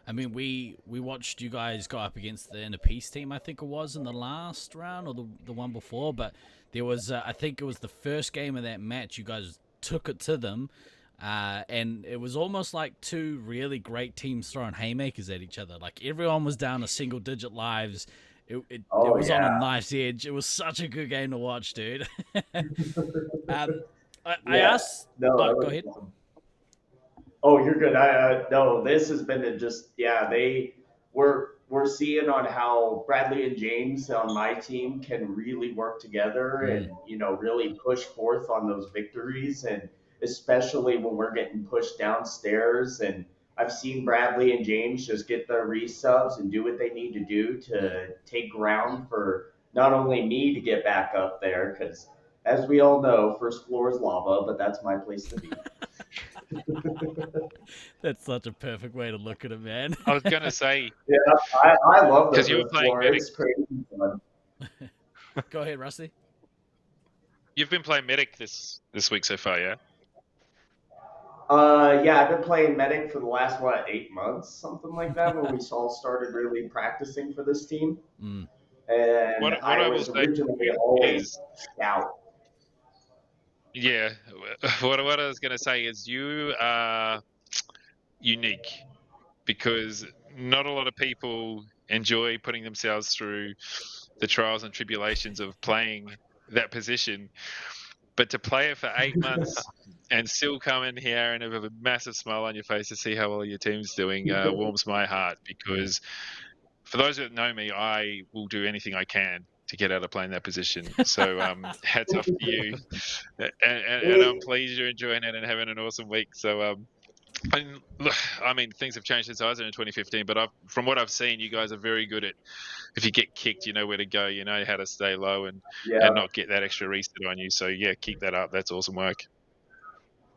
I mean, we watched you guys go up against the Inner Peace team, I think it was, in the last round or the one before, but there was, I think it was the first game of that match, you guys took it to them, and it was almost like two really great teams throwing haymakers at each other. Like, everyone was down to single-digit lives. It was on a nice edge. It was such a good game to watch, dude. I asked... No, go ahead. Awesome. Oh, you're good. No, this has been we're seeing on how Bradley and James on my team can really work together and, really push forth on those victories. And especially when we're getting pushed downstairs. And I've seen Bradley and James just get their resubs and do what they need to do to take ground for not only me to get back up there, because as we all know, first floor is lava, but that's my place to be. That's such a perfect way to look at it, man. I was gonna say, yeah, I love because you were playing medic. It's crazy fun. Go ahead, Rusty. You've been playing medic this week so far, yeah? Yeah, I've been playing medic for the last 8 months, something like that, when we all started really practicing for this team. Mm. And what I will was say originally always scout. Yeah, what I was going to say is you are unique because not a lot of people enjoy putting themselves through the trials and tribulations of playing that position. But to play it for 8 months and still come in here and have a massive smile on your face to see how well your team's doing warms my heart, because for those that know me, I will do anything I can to get out of playing that position. So hats off to you. And I'm pleased you're enjoying it and having an awesome week. So, I mean, things have changed since I was in 2015, but from what I've seen, you guys are very good at, if you get kicked, you know where to go, you know how to stay low and not get that extra reset on you. So, yeah, keep that up. That's awesome work.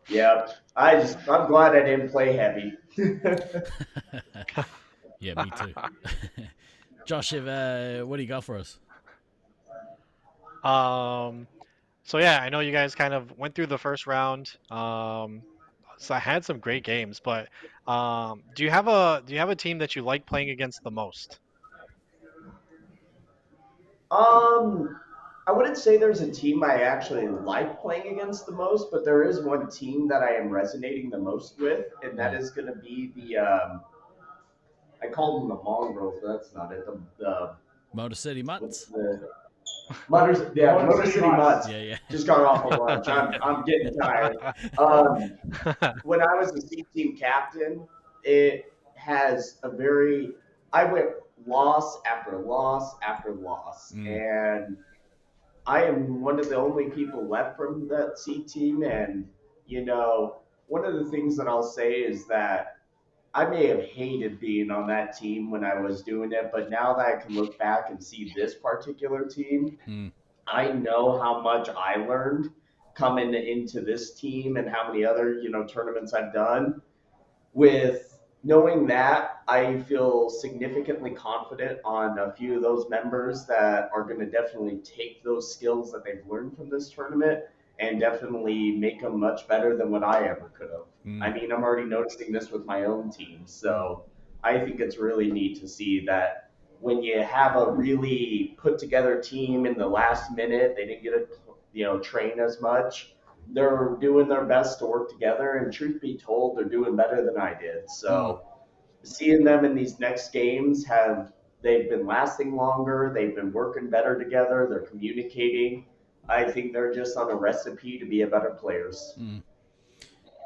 Yeah, I'm glad I didn't play heavy. Yeah, me too. Josh, what do you got for us? So yeah, I know you guys kind of went through the first round. So I had some great games, but do you have a team that you like playing against the most? I wouldn't say there's a team I actually like playing against the most, but there is one team that I am resonating the most with, and that is going to be the I called them the Mongrels, but that's not it. The Motor City Mutts. Motor City Mutts. Yeah. Just got off of lunch. I'm getting tired. When I was the C team captain, it has I went loss after loss after loss, and I am one of the only people left from that C team. And one of the things that I'll say is that I may have hated being on that team when I was doing it, but now that I can look back and see this particular team, I know how much I learned coming into this team and how many other, tournaments I've done. With knowing that, I feel significantly confident on a few of those members that are going to definitely take those skills that they've learned from this tournament and definitely make them much better than what I ever could have. I mean, I'm already noticing this with my own team. So I think it's really neat to see that when you have a really put together team in the last minute, they didn't get to train as much. They're doing their best to work together, and truth be told, they're doing better than I did. So seeing them in these next games, they've been lasting longer, they've been working better together, they're communicating. I think they're just on a recipe to be a better players.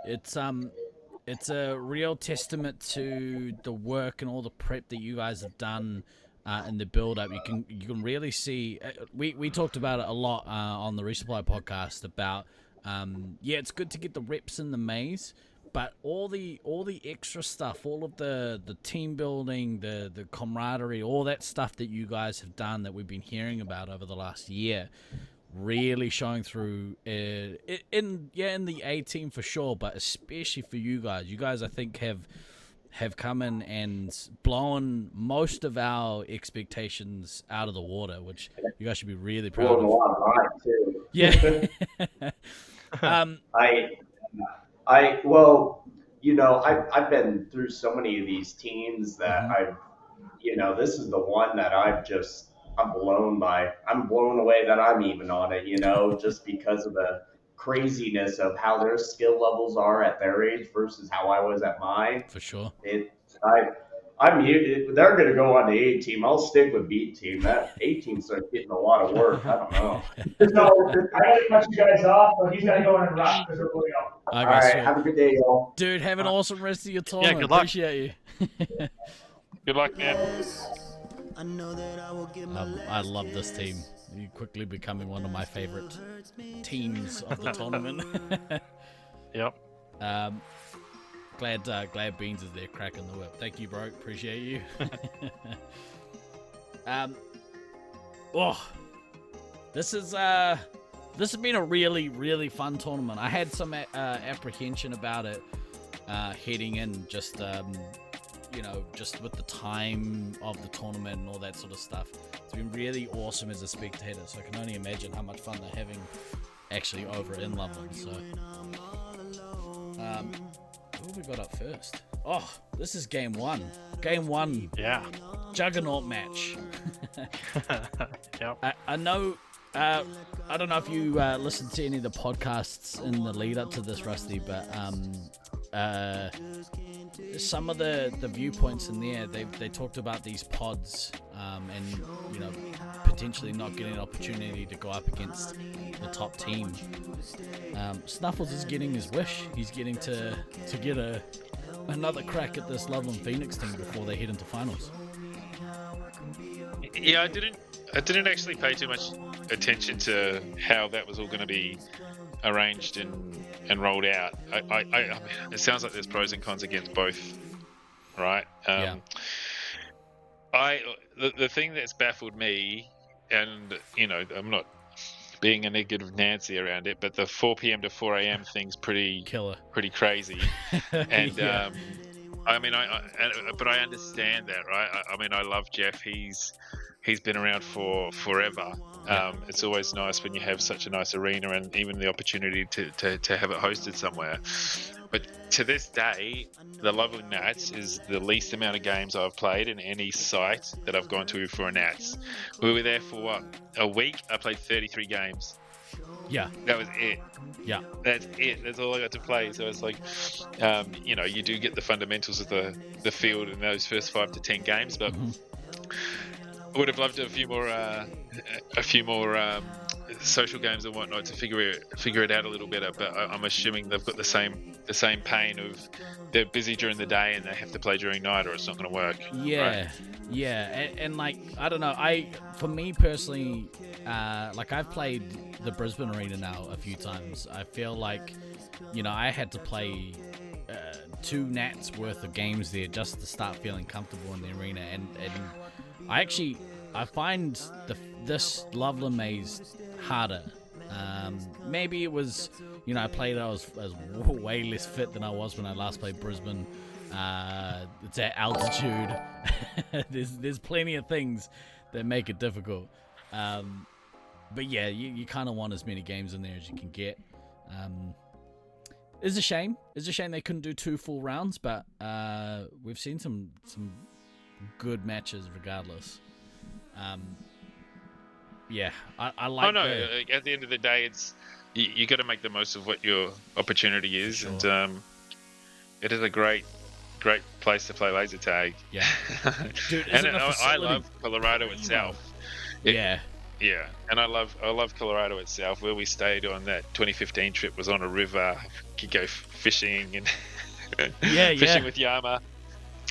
It's a real testament to the work and all the prep that you guys have done in the build-up. You can really see. We talked about it a lot on the Resupply Podcast about it's good to get the reps in the maze, but all the extra stuff, all of the team building, the camaraderie, all that stuff that you guys have done that we've been hearing about over the last year, really showing through in the A team for sure, but especially for you guys. You guys, I think, have come in and blown most of our expectations out of the water, which you guys should be really proud of. A lot of mine too. Yeah. Well, I've been through so many of these teams that this is the one that I'm blown away that I'm even on it, just because of the craziness of how their skill levels are at their age versus how I was at mine. For sure. They're going to go on the A team. I'll stick with B team. That A team starts getting a lot of work. I don't know. So I got to cut you guys off, but he's got to go in and rock because we're going out. All right, have a good day, y'all. Dude, have an awesome rest of your tournament. good luck. Appreciate you. Good luck, man. I love this team. You're quickly becoming one of my favorite teams of the tournament. Yep. Glad Beans is there cracking the whip. Thank you, bro. Appreciate you. This has been a really, really fun tournament. I had some apprehension about it heading in, just with the time of the tournament and all that sort of stuff. It's been really awesome as a spectator, so I can only imagine how much fun they're having actually over in Loveland. So, what have we got up first? Oh, this is game one. Game one. Yeah. Juggernaut match. Yep. I know. I don't know if you listened to any of the podcasts in the lead up to this, Rusty, but some of the viewpoints in there, they talked about these pods and potentially not getting an opportunity to go up against the top team. Snuffles is getting his wish. He's getting to get another crack at this Loveland Pheonix team before they head into finals. Yeah, I didn't actually pay too much attention to how that was all going to be arranged and rolled out. I mean, it sounds like there's pros and cons against both, right? Yeah. The thing that's baffled me, and I'm not being a negative Nancy around it, but the 4 p.m. to 4 a.m. thing's pretty crazy. And Yeah. I mean, but I understand that, right? I mean, I love Jeff. He's been around for forever. It's always nice when you have such a nice arena and even the opportunity to have it hosted somewhere. But to this day, the Loveland Nats is the least amount of games I've played in any site that I've gone to for a Nats. We were there for a week. I played 33 games. Yeah. That was it. Yeah. That's it. That's all I got to play. So it's like, you do get the fundamentals of the field in those first 5 to 10 games, but I would have loved a few more social games and whatnot to figure it out a little better. But I'm assuming they've got the same pain of they're busy during the day and they have to play during night, or it's not going to work. Yeah, right? yeah, and like I don't know. For me personally, I've played the Brisbane arena now a few times. I feel like, I had to play 2 Nats worth of games there just to start feeling comfortable in the arena, and I find this Loveland maze harder. Maybe it was, I played. I was way less fit than I was when I last played Brisbane. It's at altitude. There's plenty of things that make it difficult. But yeah, you kind of want as many games in there as you can get. It's a shame. It's a shame they couldn't do 2 full rounds, but we've seen some good matches regardless. I like. Oh no! At the end of the day, it's you got to make the most of what your opportunity is, Sure. and it is a great place to play laser tag. Yeah, dude, and I love Colorado itself. Yeah, and I love Colorado itself. Where we stayed on that 2015 trip was on a river. Could go fishing and fishing with Yama.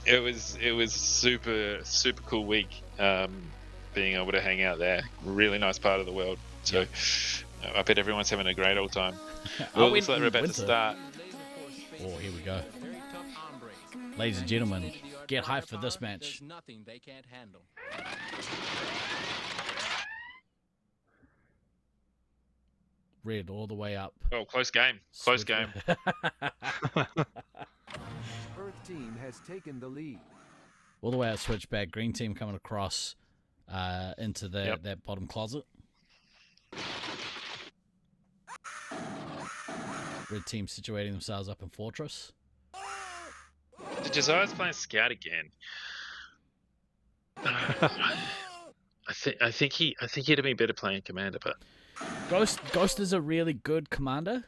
It was super cool week. Being able to hang out there, really nice part of the world. So I bet everyone's having a great old time. Well, looks like we're about to start. Oh, here we go. Ladies and gentlemen, get hyped for this match. Nothing they can't handle. Red all the way up. Oh, close game. Close game. Earth team has taken the lead. All the way out switchback. Green team coming across into that bottom closet. Red team situating themselves up in Fortress. Josiah's playing Scout again. I think he'd have been better playing Commander, but Ghost is a really good commander.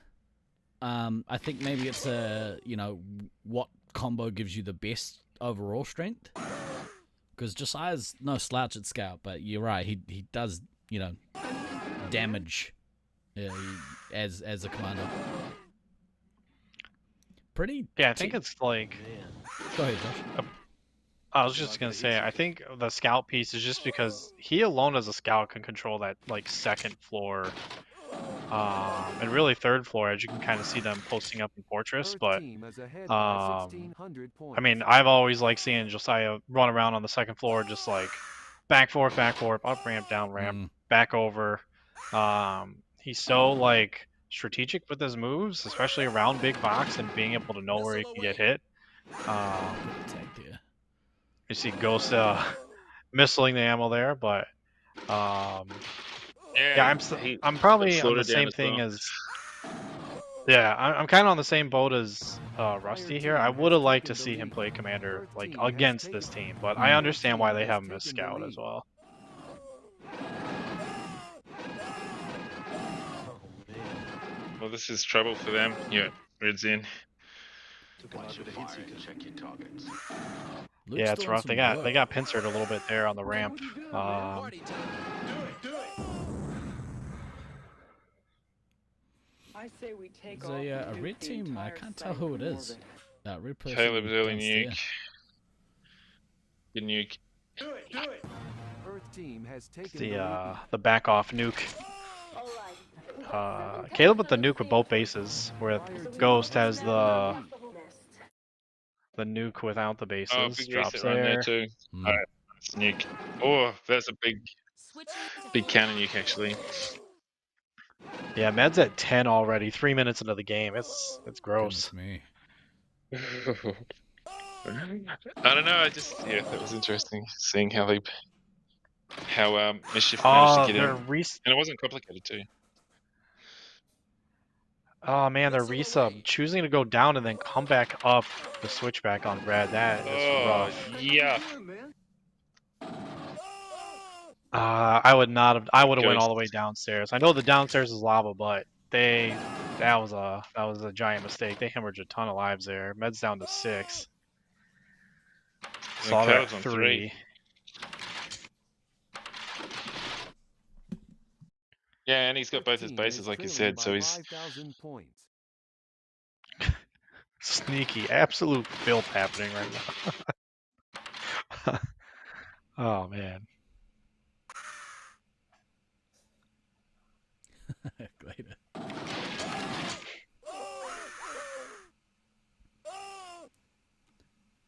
I think maybe it's what combo gives you the best overall strength. Because Josiah's no slouch at Scout, but you're right, he does damage as a commander. Pretty. Yeah, I think it's like. Go ahead, Josh. I was just gonna say, I think the Scout piece is just because he alone as a Scout can control that like second floor, and really third floor, as you can kind of see them posting up in Fortress. But I mean, I've always liked seeing Josiah run around on the second floor, just like back forth, up ramp, down ramp, back over. He's so like strategic with his moves, especially around big box and being able to know where he can get hit. You see Ghost missiling the ammo there, but yeah, I'm probably on the same thing as. Yeah, I'm kind of on the same boat as Rusty here. I would have liked to see him play Commander like against this team, but I understand why they have him as Scout as well. well, this is trouble for them. Yeah, Red's in. Yeah, it's rough. They got pincered a little bit there on the ramp. I say we take There's a red team. I can't tell who it is. Red person. Caleb's early nuke. Good nuke. Earth team has taken The back off nuke. Caleb with the nuke with both bases, where Ghost has the nuke without the bases. Oh, big drops reset run there too. Alright, nice nuke. Oh, that's a big cannon nuke actually. Yeah, Med's at 10 already. 3 minutes into the game. It's gross. Me. I don't know. That was interesting seeing how Mischief managed to get in, and it wasn't complicated too. Oh man, they're resub choosing to go down and then come back up the switchback on Brad. That is rough. Yeah. I would not have. I would have went all the way downstairs. I know the downstairs is lava, but that was a giant mistake. They hemorrhaged a ton of lives there. Med's down to 6. Saw that 3. Yeah, and he's got both his bases, like you said, so he's 5,000 points. Sneaky, absolute filth happening right now. Oh man. Later.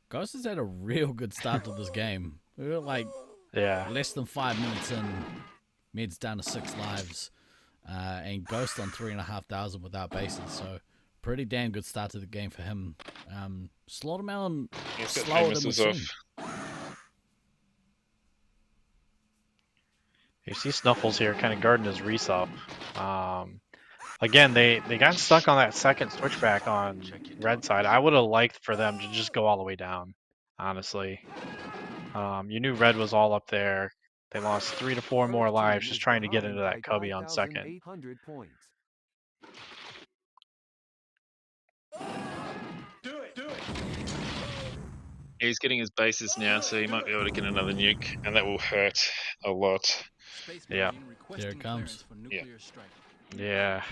Ghost has had a real good start to this game. We were like less than 5 minutes in. Med's down to 6 lives. And Ghost on 3,500 without bases. So pretty damn good start to the game for him. Slaughtermelon slower than we've seen. You see Snuffles here kind of guarding his resub. Again, they got stuck on that second switchback on red side. I would have liked for them to just go all the way down, honestly. You knew red was all up there. They lost 3 to 4 more lives just trying to get into that cubby on second. He's getting his bases now, so he might be able to get another nuke, and that will hurt a lot. Yeah. Here it comes. Yeah. Yeah.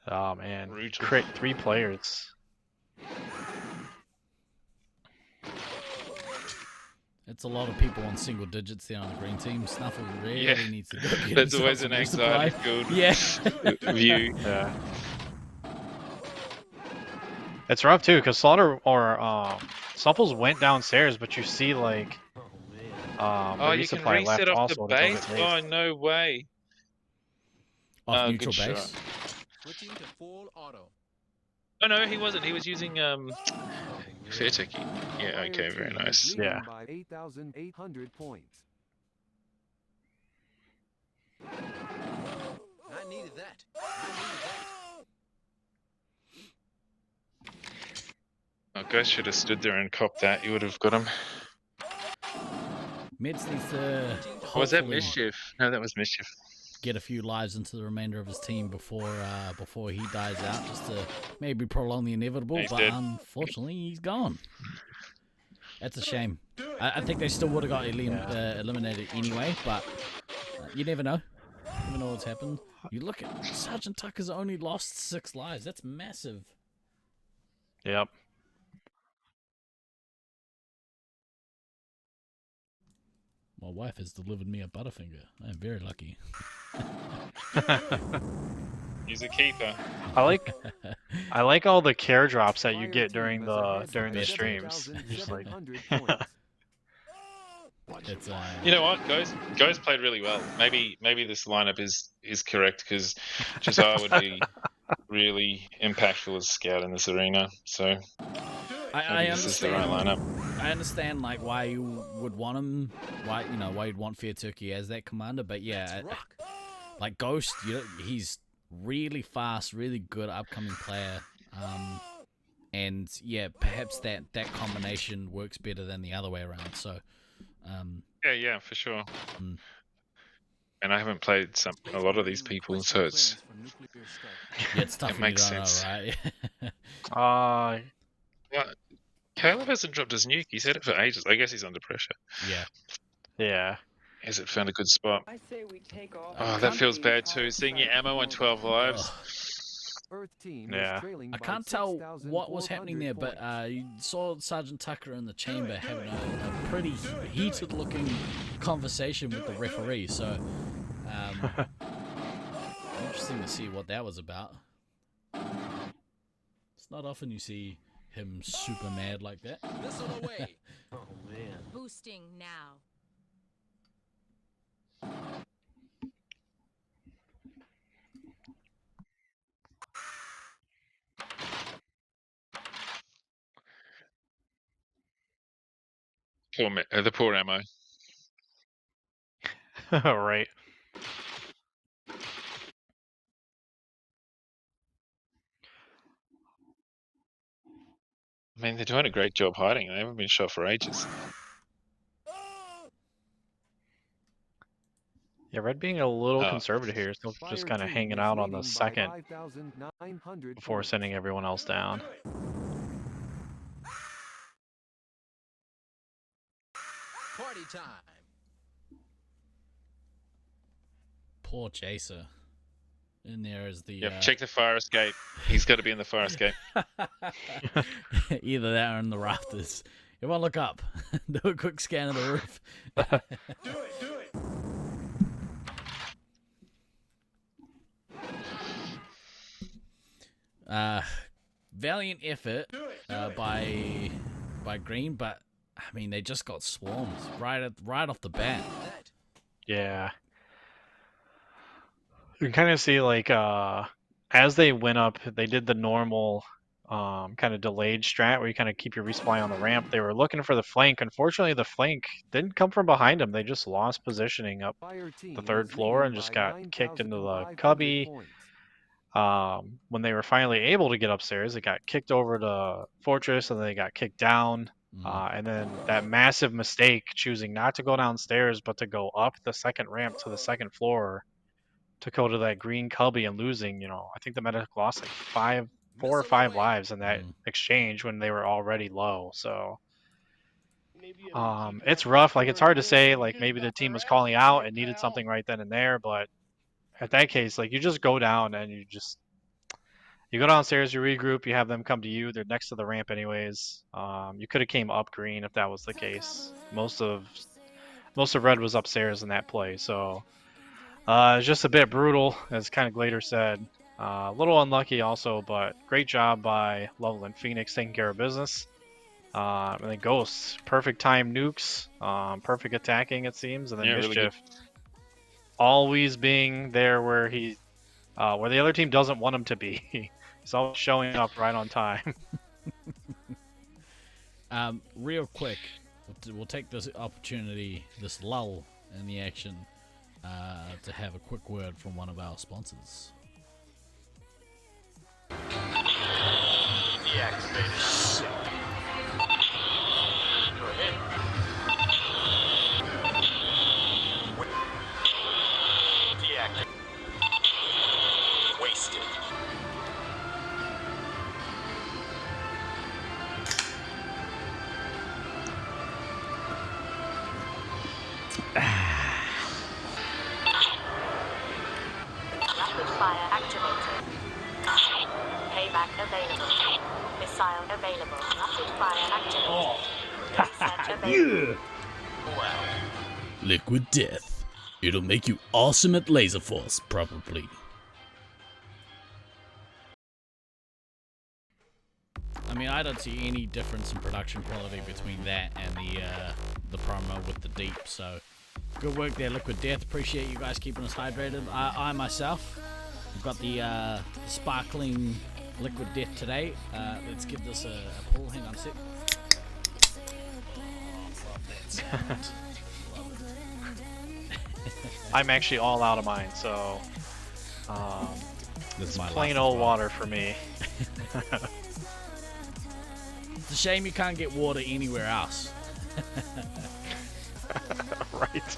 Oh man. Crit 3 players. It's a lot of people on single digits there on the green team. Snuffle really needs to go get That's himself always some an anxiety resupply. filled view. Yeah. It's rough too, because Slaughter or Snuffles went downstairs, but you see like Oh, you can reset off the base? Oh, no way. Off neutral base? Switching to full auto. Oh, no, he wasn't. He was using Pheonix. Yeah, okay, very nice. Yeah. By 8,800 points. I needed that. Ghost should have stood there and copped that. You would have got him. Meds needs to. Or was that Mischief? No, that was Mischief. Get a few lives into the remainder of his team before he dies out, just to maybe prolong the inevitable. He's but dead. Unfortunately, he's gone. That's a shame. I think they still would have got eliminated anyway, but you never know. You never know what's happened. You look at Sergeant Tucker's only lost 6 lives. That's massive. Yep. My wife has delivered me a Butterfinger. I am very lucky. He's a keeper. I like all the care drops that you get during the streams. Just like it's, you know what, Ghost played really well. Maybe this lineup is correct, because Josiah would be really impactful as scout in this arena. So I this is the right lineup. I understand like why you would want him, why you'd want Feonix as that commander, but yeah, like Ghost, he's really fast, really good upcoming player, and yeah, perhaps that combination works better than the other way around. So yeah, for sure. And I haven't played a lot of these people, so it's tough. It makes sense. Know, right? Well, Caleb hasn't dropped his nuke. He's had it for ages. I guess he's under pressure. Yeah. Hasn't found a good spot. I say we take off. Oh, that feels bad too. Seeing your ammo on 12 lives. Yeah. I can't tell what was happening there, but you saw Sergeant Tucker in the chamber having a pretty heated-looking conversation with the referee. So, interesting to see what that was about. It's not often you see him super mad like that. Missile away. Oh man. Boosting now. The poor ammo. Right. I mean, they're doing a great job hiding. They haven't been shot for ages. Yeah, Red being a little conservative here, still just kind of hanging out on the second before sending everyone else down. Party time. Poor Chaser. In there is the... Yep, check the fire escape. He's got to be in the fire escape. Either that or in the rafters. Everyone look up. Do a quick scan of the roof. Do it. Valiant effort by Green, but I mean they just got swarmed right off the bat. Yeah. You can kind of see like as they went up, they did the normal kind of delayed strat where you kind of keep your resupply on the ramp. They were looking for the flank. Unfortunately, the flank didn't come from behind them. They just lost positioning up the 3rd floor and just got kicked into the cubby. When they were finally able to get upstairs, they got kicked over to Fortress and then they got kicked down. And then that massive mistake choosing not to go downstairs but to go up the 2nd ramp to the 2nd floor to go to that green cubby and losing, I think the medic lost like 4 or 5 lives in that exchange when they were already low. So it's rough. Like, it's hard to say, like, maybe the team was calling out and needed something right then and there, but at that case, like, you just go down and you go downstairs, you regroup, you have them come to you. They're next to the ramp anyways. You could have came up green if that was the case. Most of Red was upstairs in that play, so it's just a bit brutal, as kind of Glader said. A little unlucky also, but great job by Loveland. Pheonix taking care of business. And then Ghosts, perfect time nukes, perfect attacking it seems, and then Mischief really always being there where the other team doesn't want him to be. He's always showing up right on time. Real quick, we'll take this opportunity, this lull in the action, to have a quick word from one of our sponsors. boosted. Rapid fire activated. Payback available. Missile available. Rapid fire activated. Reset available. Liquid Death. It'll make you awesome at Laserforce, probably. I mean, I don't see any difference in production quality between that and the promo with the Deep, so good work there, Liquid Death. Appreciate you guys keeping us hydrated. I myself have got the sparkling Liquid Death today. Let's give this a pull. Hang on a sec. I'm actually all out of mine, so This is my plain last old as well. water for me. It's a shame you can't get water anywhere else. Right.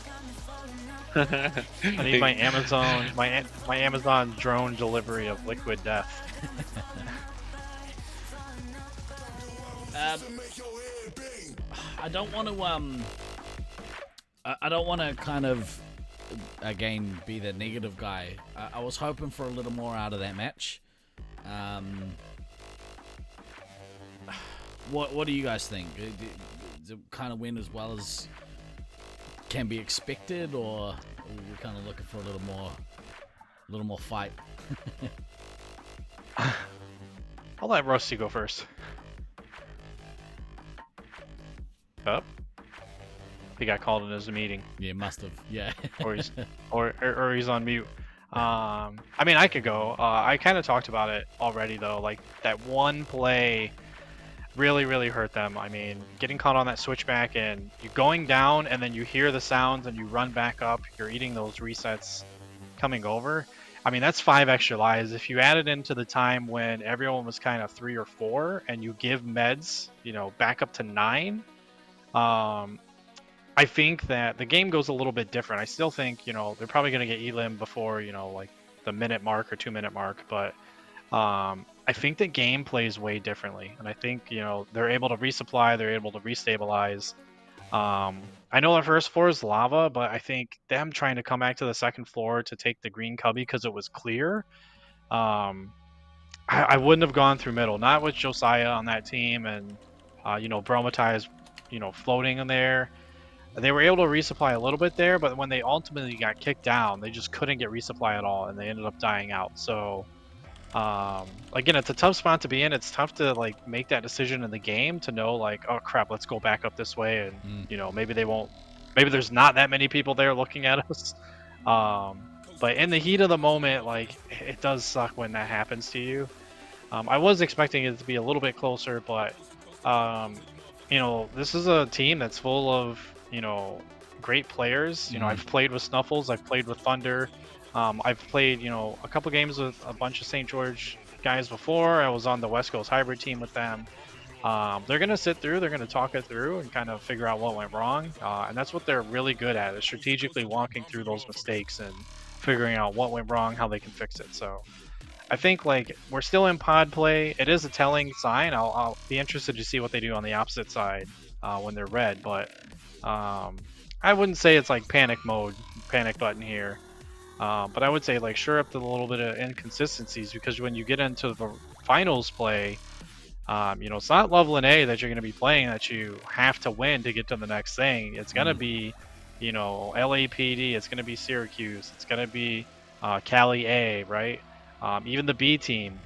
I need my Amazon drone delivery of Liquid Death. I don't want to I don't want to kind of again be the negative guy. I was hoping for a little more out of that match. What do you guys think? Does it kind of win as well as can be expected, or are we kind of looking for a little more fight? I'll let Rusty go first. Up. He got called in as a meeting. Yeah, must have. Yeah. or he's on mute. I mean, I could go. I kind of talked about it already, though. Like, that one play really hurt them. I mean, getting caught on that switchback and you going down and then you hear the sounds and you run back up. You're eating those resets coming over. I mean, that's 5 extra lives. If you add it into the time when everyone was kind of 3 or 4 and you give meds, you know, back up to 9, I think that the game goes a little bit different. I still think, you know, they're probably going to get elim before, you know, like the minute mark or 2-minute mark, but I think the game plays way differently, and I think, you know, they're able to resupply, they're able to restabilize. I know the first floor is lava, but I think them trying to come back to the second floor to take the green cubby because it was clear, I wouldn't have gone through middle, not with Josiah on that team, and you know, Bromatai, you know, floating in there. They were able to resupply a little bit there, but when they ultimately got kicked down, they just couldn't get resupply at all, and they ended up dying out. So again, it's a tough spot to be in. It's tough to like make that decision in the game to know like, oh crap, let's go back up this way, and you know, maybe they won't, maybe there's not that many people there looking at us. But in the heat of the moment, like, it does suck when that happens to you. I was expecting it to be a little bit closer, but you know, this is a team that's full of, you know, great players. You know, I've played with Snuffles, I've played with Thunder, I've played, you know, a couple games with a bunch of St. George guys before. I was on the West Coast hybrid team with them. They're going to sit through, they're going to talk it through and kind of figure out what went wrong. And that's what they're really good at, is strategically walking through those mistakes and figuring out what went wrong, how they can fix it. So I think, like, we're still in pod play. It is a telling sign. I'll be interested to see what they do on the opposite side when they're red. But I wouldn't say it's like panic mode, panic button here. But I would say, like, sure up to a little bit of inconsistencies, because when you get into the finals play, you know, it's not Loveland A that you're going to be playing that you have to win to get to the next thing. It's going to be, you know, LAPD, it's going to be Sewercuse, it's going to be Cali A, right? Even the B team.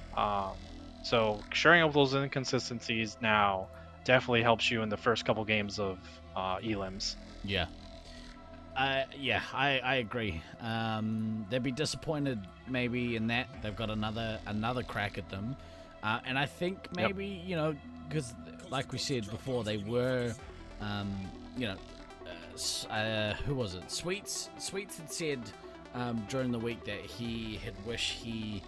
So shoring up those inconsistencies now definitely helps you in the first couple games of elims. Yeah. I agree. They'd be disappointed maybe in that they've got another crack at them, and I think maybe, you know, because like we said before, they were, you know, who was it? Sweets had said during the week that he had wished he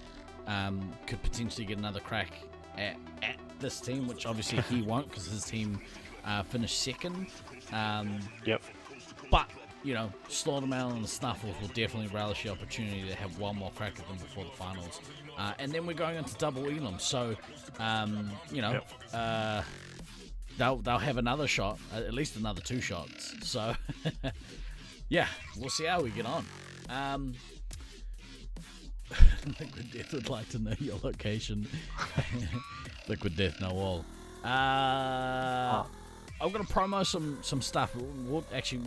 could potentially get another crack at this team, which obviously he won't because his team finished second. But you know, Slaughtermail and the Snuffles will definitely relish the opportunity to have one more crack at them before the finals. And then we're going into double Elam, so, you know, they'll have another shot, at least another 2 shots. So, yeah, we'll see how we get on. Liquid Death would like to know your location. Liquid Death, no wall. I'm gonna promo some stuff. We'll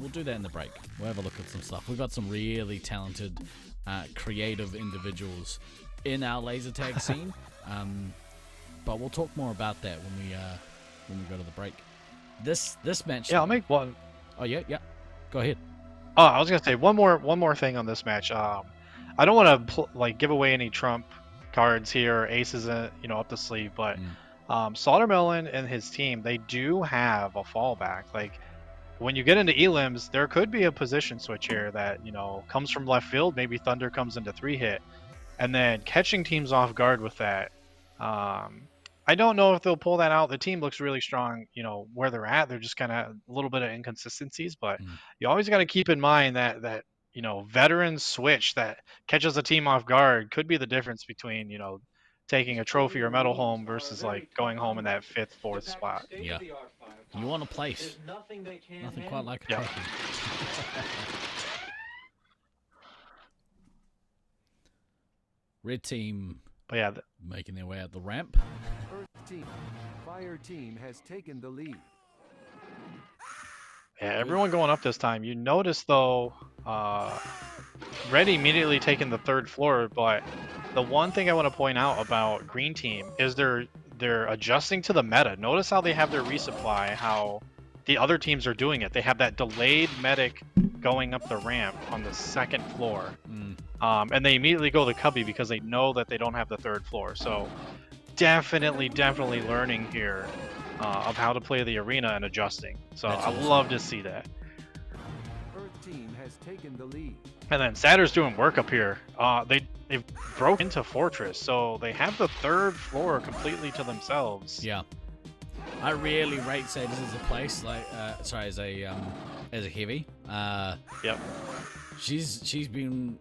do that in the break. We'll have a look at some stuff. We've got some really talented, creative individuals in our laser tag scene. But we'll talk more about that when we go to the break. This match. Yeah, I'll make one. Oh yeah. Go ahead. Oh, I was gonna say one more thing on this match. I don't want to give away any trump cards here, or aces, up the sleeve, but Slaughtermelon and his team, they do have a fallback. Like when you get into elims, there could be a position switch here that comes from left field. Maybe Thunder comes into 3-hit, and then catching teams off guard with that. I don't know if they'll pull that out. The team looks really strong, where they're at. They're just kind of a little bit of inconsistencies, but you always got to keep in mind that veteran switch that catches a team off guard could be the difference between, taking a trophy or medal home versus going home in that 5th, 4th spot. Yeah. You want a place. Nothing quite like a trophy. Red team making their way out the ramp. Earth team, Fire team has taken the lead. Yeah, everyone going up this time. You notice though, Red immediately taking the 3rd floor, but the one thing I want to point out about Green team is they're adjusting to the meta. Notice how they have their resupply, how the other teams are doing it. They have that delayed medic going up the ramp on the 2nd floor. And they immediately go to Cubby because they know that they don't have the 3rd floor. So definitely learning here of how to play the arena and adjusting. So I love to see that. Earth team has taken the lead. And then Cedar's doing work up here. They've broke into Fortress, so they have the 3rd floor completely to themselves. Yeah, I really rate Cedar as a place, as a heavy. Yep. She's been,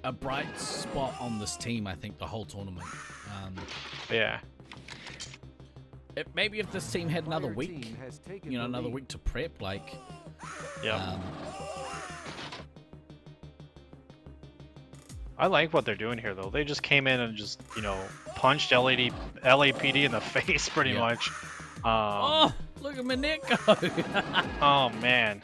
a bright spot on this team. I think the whole tournament. Yeah. Maybe if this team had another week, another week to prep, Yeah. I like what they're doing here, though. They just came in and just, punched LAPD in the face, pretty much. Oh, look at Manette go! Oh man!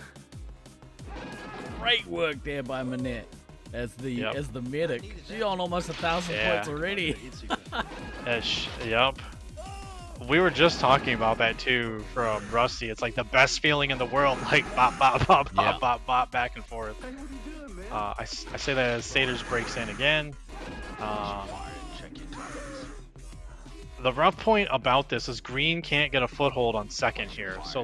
Great work there by Manette as the medic. She's on almost 1,000 points already. Yep. We were just talking about that too from Rusty. It's like the best feeling in the world, bop, bop, bop, bop, bop, bop, back and forth. I say that as Cedars breaks in again. The rough point about this is Green can't get a foothold on 2nd here. So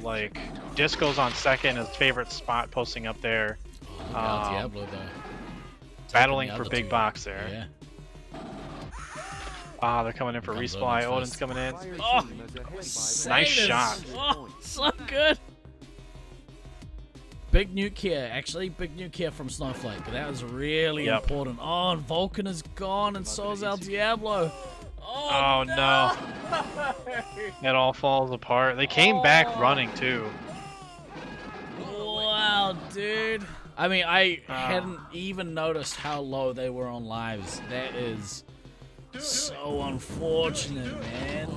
Disco's on 2nd, his favorite spot, posting up there. Diablo though. Battling for big box there. Yeah. They're coming in for resupply. Odin's coming in. Oh, nice shot. Oh, so good. Big nuke here, actually. Big nuke here from Snowflake. That was really important. Oh, and Vulcan is gone, and so is El Diablo. Oh no. It all falls apart. They came back running, too. Wow, dude. I mean, I hadn't even noticed how low they were on lives. That is so unfortunate, man.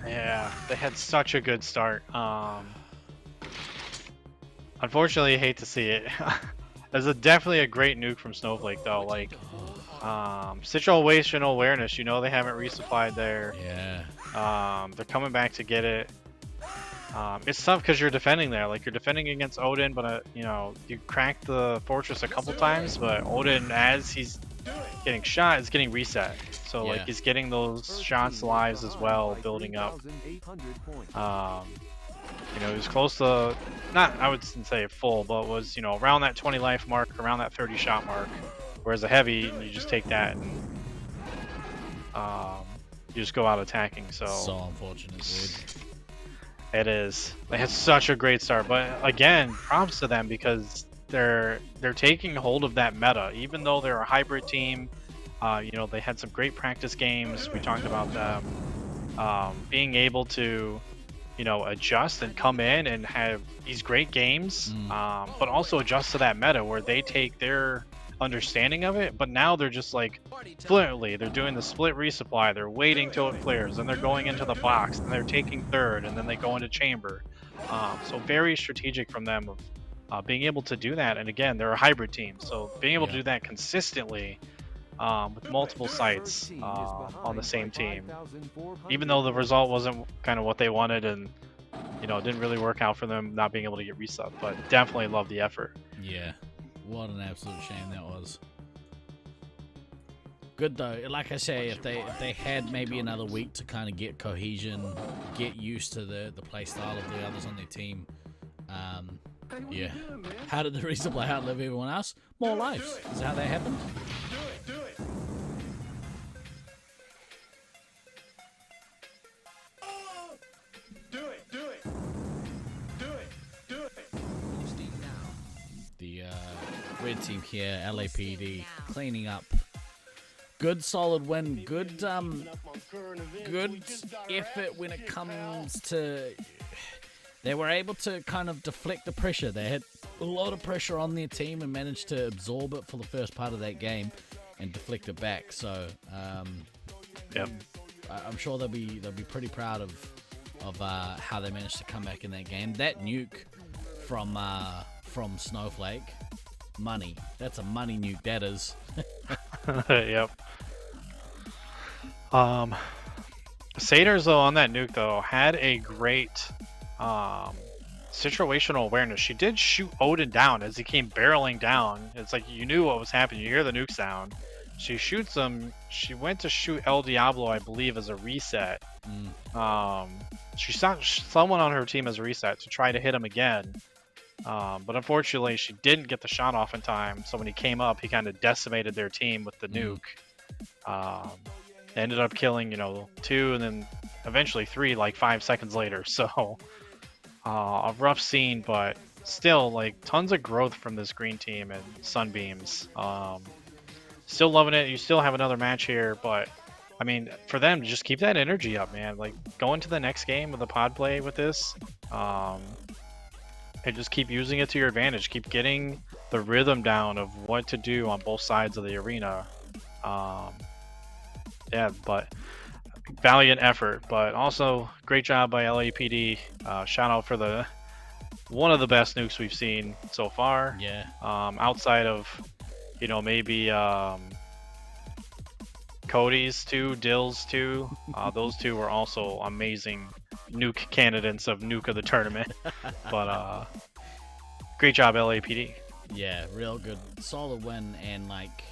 Yeah, they had such a good start. Unfortunately, I hate to see it. There's definitely a great nuke from Snowflake, though. Situational awareness, they haven't resupplied there. Yeah. They're coming back to get it. It's tough because you're defending there. You're defending against Odin, but, you cracked the fortress a couple times, but Odin, as he's getting shot, is getting reset. So, he's getting those shots lives as well, building up. He was close to, I wouldn't say full, but was, around that 20 life mark, around that 30 shot mark. Whereas a heavy, you just take that and you just go out attacking. So unfortunate, dude. It is. They had such a great start, but again, props to them because they're taking hold of that meta. Even though they're a hybrid team, you know, they had some great practice games. We talked about them being able to, you know, adjust and come in and have these great games, but also adjust to that meta where they take their understanding of it, but now they're just like fluently, they're doing the split resupply, they're waiting till it clears, and they're going into the box, and they're taking third, and then they go into chamber. So very strategic from them of being able to do that. And again, they're a hybrid team, so being able to do that consistently with multiple sites on the same team, even though the result wasn't kind of what they wanted, and you know, it didn't really work out for them not being able to get resubbed, but definitely love the effort. Yeah. What an absolute shame that was. Good though. Like I say, if they had maybe another week to kind of get cohesion, get used to the play style of the others on their team. Yeah. How did the resupply outlive everyone else? More lives. Is that how that happened? Do it. The red team here, LAPD, cleaning up. Good solid win. Good effort when it comes to. They were able to kind of deflect the pressure. They had a lot of pressure on their team and managed to absorb it for the first part of that game and deflect it back. So, yep. I'm sure they'll be pretty proud of how they managed to come back in that game. That nuke from Snowflake, money. That's a money nuke. That is. Yep. Cedars though on that nuke though had a great situational awareness. She did shoot Odin down as he came barreling down. It's like you knew what was happening. You hear the nuke sound. She shoots him. She went to shoot El Diablo, I believe, as a reset. She shot someone on her team as a reset to try to hit him again. But unfortunately, she didn't get the shot off in time. So when he came up, he kind of decimated their team with the nuke. Ended up killing, you know, 2 and then eventually 3 like 5 seconds later. So a rough scene, but still like tons of growth from this green team and Sunbeams. Still loving it. You still have another match here, but I mean, for them, just keep that energy up, man. Like go into the next game with the pod play with this. And just keep using it to your advantage. Keep getting the rhythm down of what to do on both sides of the arena. Yeah, but valiant effort, but also great job by LAPD. Shout out for one of the best nukes we've seen so far. Yeah. Outside of, you know, maybe Cody's 2, Dill's 2. Those 2 were also amazing nuke candidates of nuke of the tournament. But great job, LAPD. Yeah, real good, solid win, and like,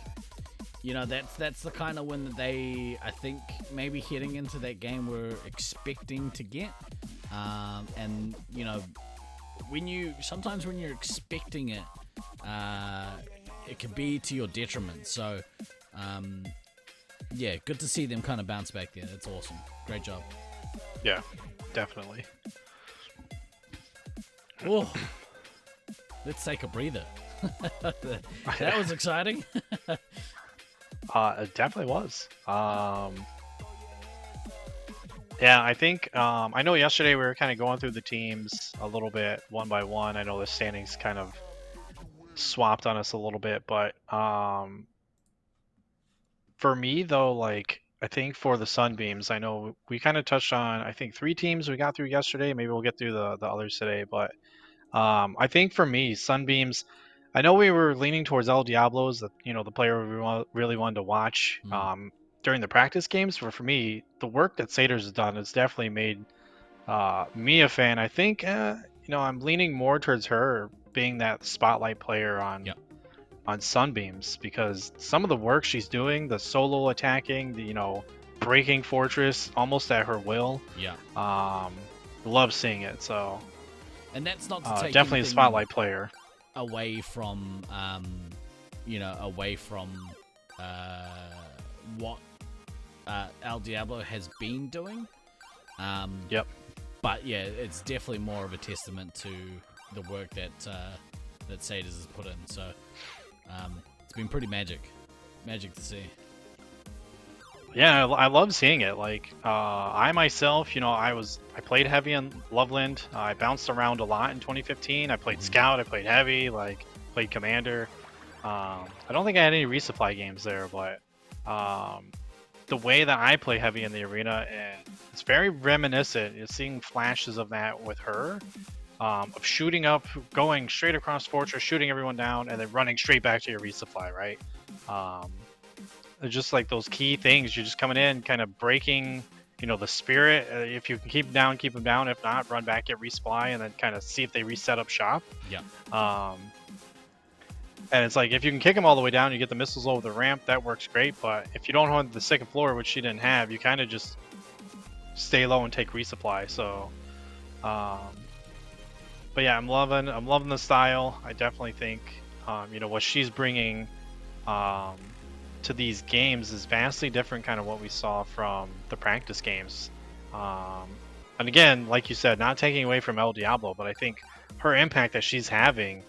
you know, that's the kind of win that they, I think, maybe heading into that game were expecting to get. And you know, sometimes when you're expecting it, it can be to your detriment. So, yeah, good to see them kind of bounce back there. That's awesome. Great job. Yeah, definitely. Oh, let's take a breather. That was exciting. It definitely was. Yeah, I think I know yesterday we were kind of going through the teams a little bit one by one. I know the standings kind of swapped on us a little bit, but for me though, like I think for the Sunbeams, I know we kind of touched on, I think 3 teams we got through yesterday. Maybe we'll get through the others today, but I think for me, Sunbeams, I know we were leaning towards El Diablo's, the player we really wanted to watch during the practice games. But for me, the work that Cedars has done has definitely made me a fan. I think, I'm leaning more towards her being that spotlight player on Sunbeams, because some of the work she's doing, the solo attacking, the breaking fortress almost at her will. Love seeing it. So, and that's not to take definitely a spotlight player away from what El Diablo has been doing. But yeah, it's definitely more of a testament to the work that Cedars has put in. So it's been pretty magic to see. Yeah, I love seeing it. Like, I myself, I played heavy in Loveland. I bounced around a lot in 2015. I played Scout, I played heavy, played Commander. I don't think I had any resupply games there, but the way that I play heavy in the arena, and it's very reminiscent. You're seeing flashes of that with her, of shooting up, going straight across Fortress, shooting everyone down, and then running straight back to your resupply, right? Just like those key things, you're just coming in, kind of breaking, the spirit. If you can keep them down, keep them down. If not, run back, get resupply, and then kind of see if they reset up shop. Yeah. And it's like, if you can kick them all the way down, you get the missiles over the ramp, that works great. But if you don't have the second floor, which she didn't have, you kind of just stay low and take resupply. So, but yeah, I'm loving the style. I definitely think, what she's bringing, to these games is vastly different kind of what we saw from the practice games. And again, like you said, not taking away from El Diablo, but I think her impact that she's having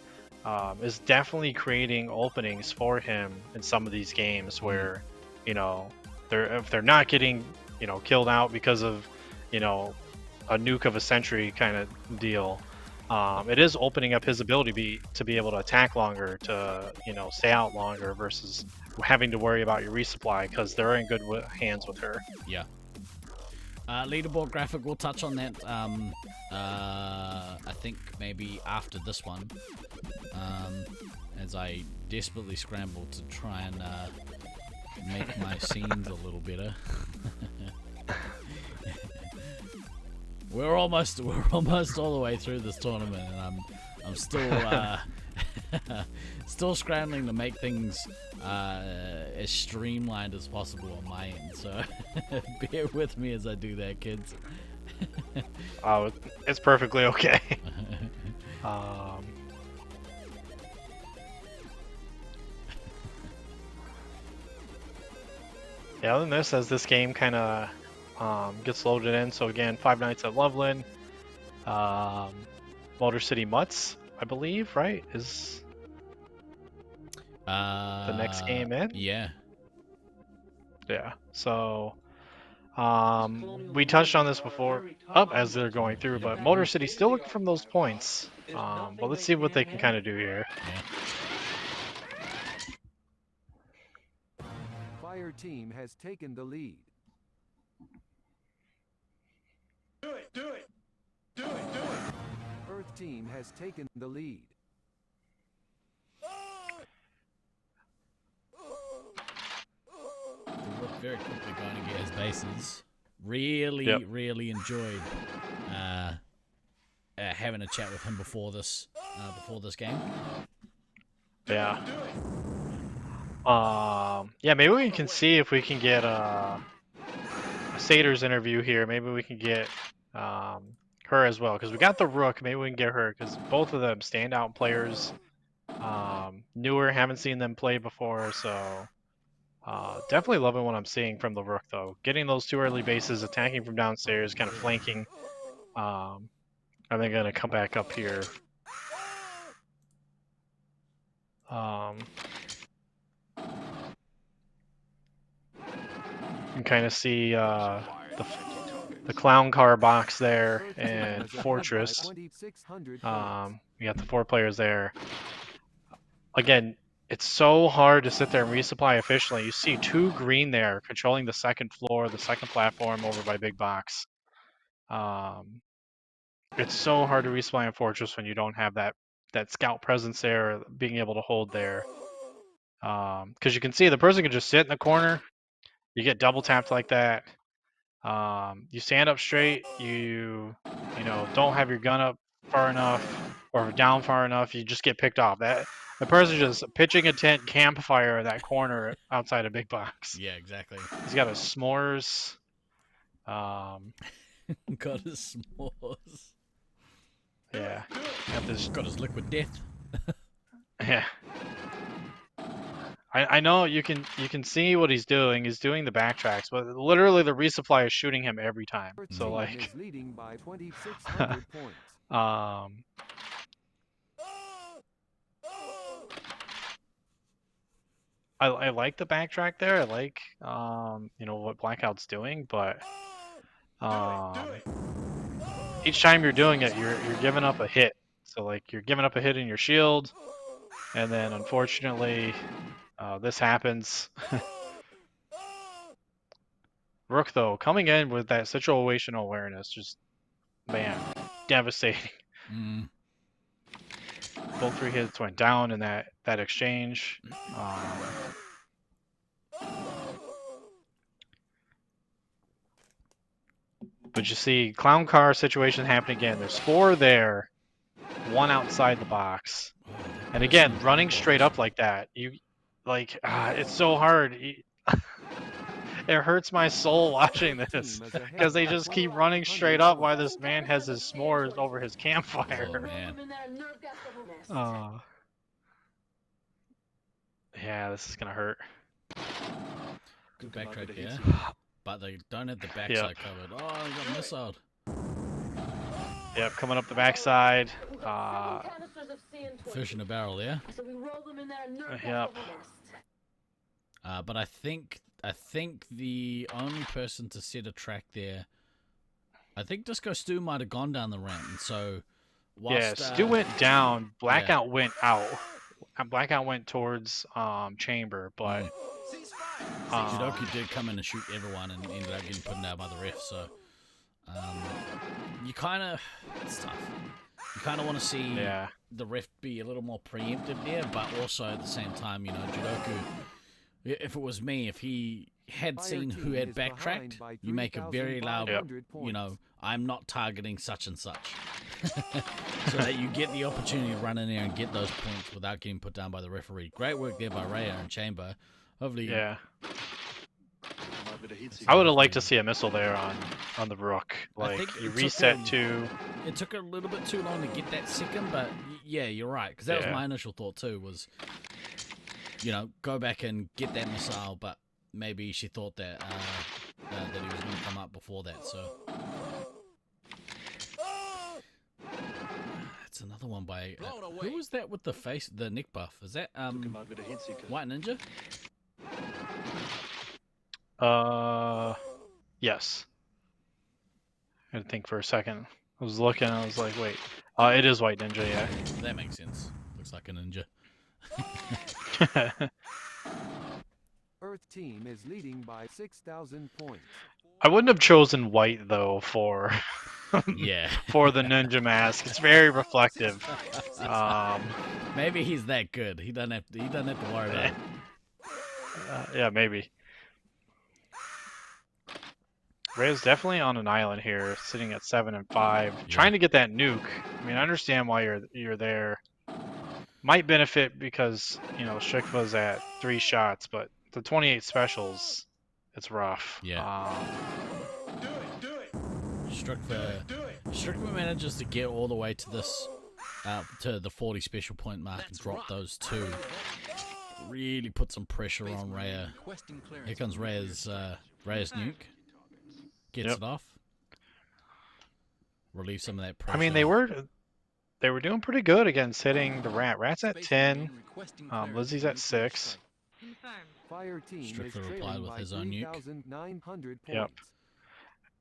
is definitely creating openings for him in some of these games where, if they're not getting, killed out because of, a nuke of a century kind of deal. It is opening up his ability to be able to attack longer, to stay out longer versus having to worry about your resupply because they're in good hands with her. Yeah. Leaderboard graphic, we'll touch on that. I think maybe after this one, as I desperately scramble to try and make my scenes a little better. We're almost all the way through this tournament, and I'm still still scrambling to make things as streamlined as possible on my end. So bear with me as I do that, kids. Oh, it's perfectly okay. Yeah, other than this, as this game kind of gets loaded in. So again, 5 Nights at Loveland, Motor City Mutts, I believe, right? Is the next game in? Yeah. Yeah. So we touched on this before, as they're going through, but Motor City still looking for those points. But let's see what they can kind of do here. Fire team has taken the lead. Do it! Earth team has taken the lead. Rook very quickly going to get his bases. Really enjoyed having a chat with him before this game. Yeah. Yeah, maybe we can see if we can get a Cedar's interview here. Maybe we can get her as well, because we got the Rook. Maybe we can get her, because both of them standout players. Newer, haven't seen them play before, so definitely loving what I'm seeing from the Rook, though. Getting those 2 early bases, attacking from downstairs, kind of flanking. Are they going to come back up here? You can kind of see the clown car box there and Fortress. You got the 4 players there. Again, it's so hard to sit there and resupply efficiently. You see 2 green there controlling the second floor, the second platform over by Big Box. It's so hard to resupply in Fortress when you don't have that scout presence there, being able to hold there. Because you can see the person can just sit in the corner. You get double tapped like that. You stand up straight. You don't have your gun up far enough or down far enough. You just get picked off. The person just pitching a tent campfire in that corner outside a Big Box. Yeah, exactly. He's got his s'mores. Got his s'mores. Yeah. Got his liquid death. Yeah. I know you can see what he's doing. He's doing the backtracks, but literally the resupply is shooting him every time. So like, leading by 2,600 points. I like the backtrack there. I like you know what Blackout's doing, but each time you're doing it, you're giving up a hit. So like you're giving up a hit in your shield, and then unfortunately this happens. Rook though coming in with that situational awareness, just man, devastating. Both 3 hits went down in that exchange. But you see, clown car situation happening again. There's 4 there, 1 outside the box, and again running straight up like that. You like it's so hard. It hurts my soul watching this because they just keep running straight up while this man has his s'mores over his campfire. Oh man. Yeah, this is gonna hurt. Good backtrack, yeah. But they don't have the backside covered. Oh, they got missiled. Yep, coming up the backside. Fish in a barrel there. Yep. But I think the only person to set a track there, I think Disco Stu might have gone down the ramp, and so whilst, Stu went down, Blackout went out. Blackout went towards chamber, but Jidoku did come in and shoot everyone and ended up getting put out by the ref. So you kind of, it's tough. You kind of want to see the ref be a little more preemptive there, but also at the same time, you know, Jidoku, if it was me, if he had seen who had backtracked, you make a very loud, you know, I'm not targeting such and such. So that you get the opportunity to run in there and get those points without getting put down by the referee. Great work there by Raya and Chamber. Hopefully, I would have liked to see a missile there on the Rook. Like you reset to. It took a little bit too long to get that second, but yeah, you're right, because that was my initial thought too. Was, you know, go back and get that missile, but maybe she thought that that he was going to come up before that. So it's another one by who was that with the neck buff? Is that White Ninja? Yes. I had to think for a second. I was looking, I was like, wait. It is White Ninja, yeah. That makes sense. Looks like a ninja. Earth team is leading by 6,000 points. I wouldn't have chosen white though for for the ninja mask. It's very reflective. Maybe he's that good. He doesn't have to worry about it. Yeah, maybe. Ray's definitely on an island here, sitting at 7 and 5, trying to get that nuke. I mean, I understand why you're there. Might benefit because, you know, Shikva's at 3 shots, but the 28 specials, it's rough. Yeah. Strickman manages to get all the way to this, to the 40 special point mark and drop those 2. Really put some pressure on Raya. Here comes Raya's nuke. Gets it off. Relieve some of that pressure. I mean, they were doing pretty good against hitting the rat. Rat's at 10. Lizzie's at 6. Strickler replied with his own nuke. Yep.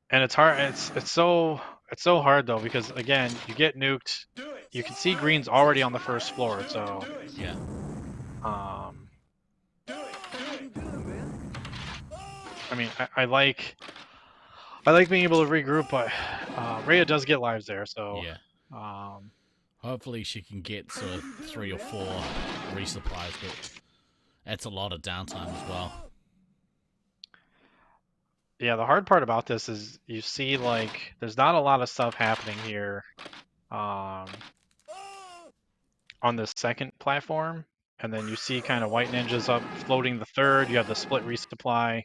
And it's hard. It's so hard though, because again, you get nuked. You can see green's already on the first floor, so yeah. I mean, I like being able to regroup, but Rhea does get lives there, so yeah. Hopefully she can get sort of 3 or 4 resupplies, but that's a lot of downtime as well. Yeah, the hard part about this is you see like there's not a lot of stuff happening here on this second platform, and then you see kind of White Ninjas up floating the third. You have the split resupply.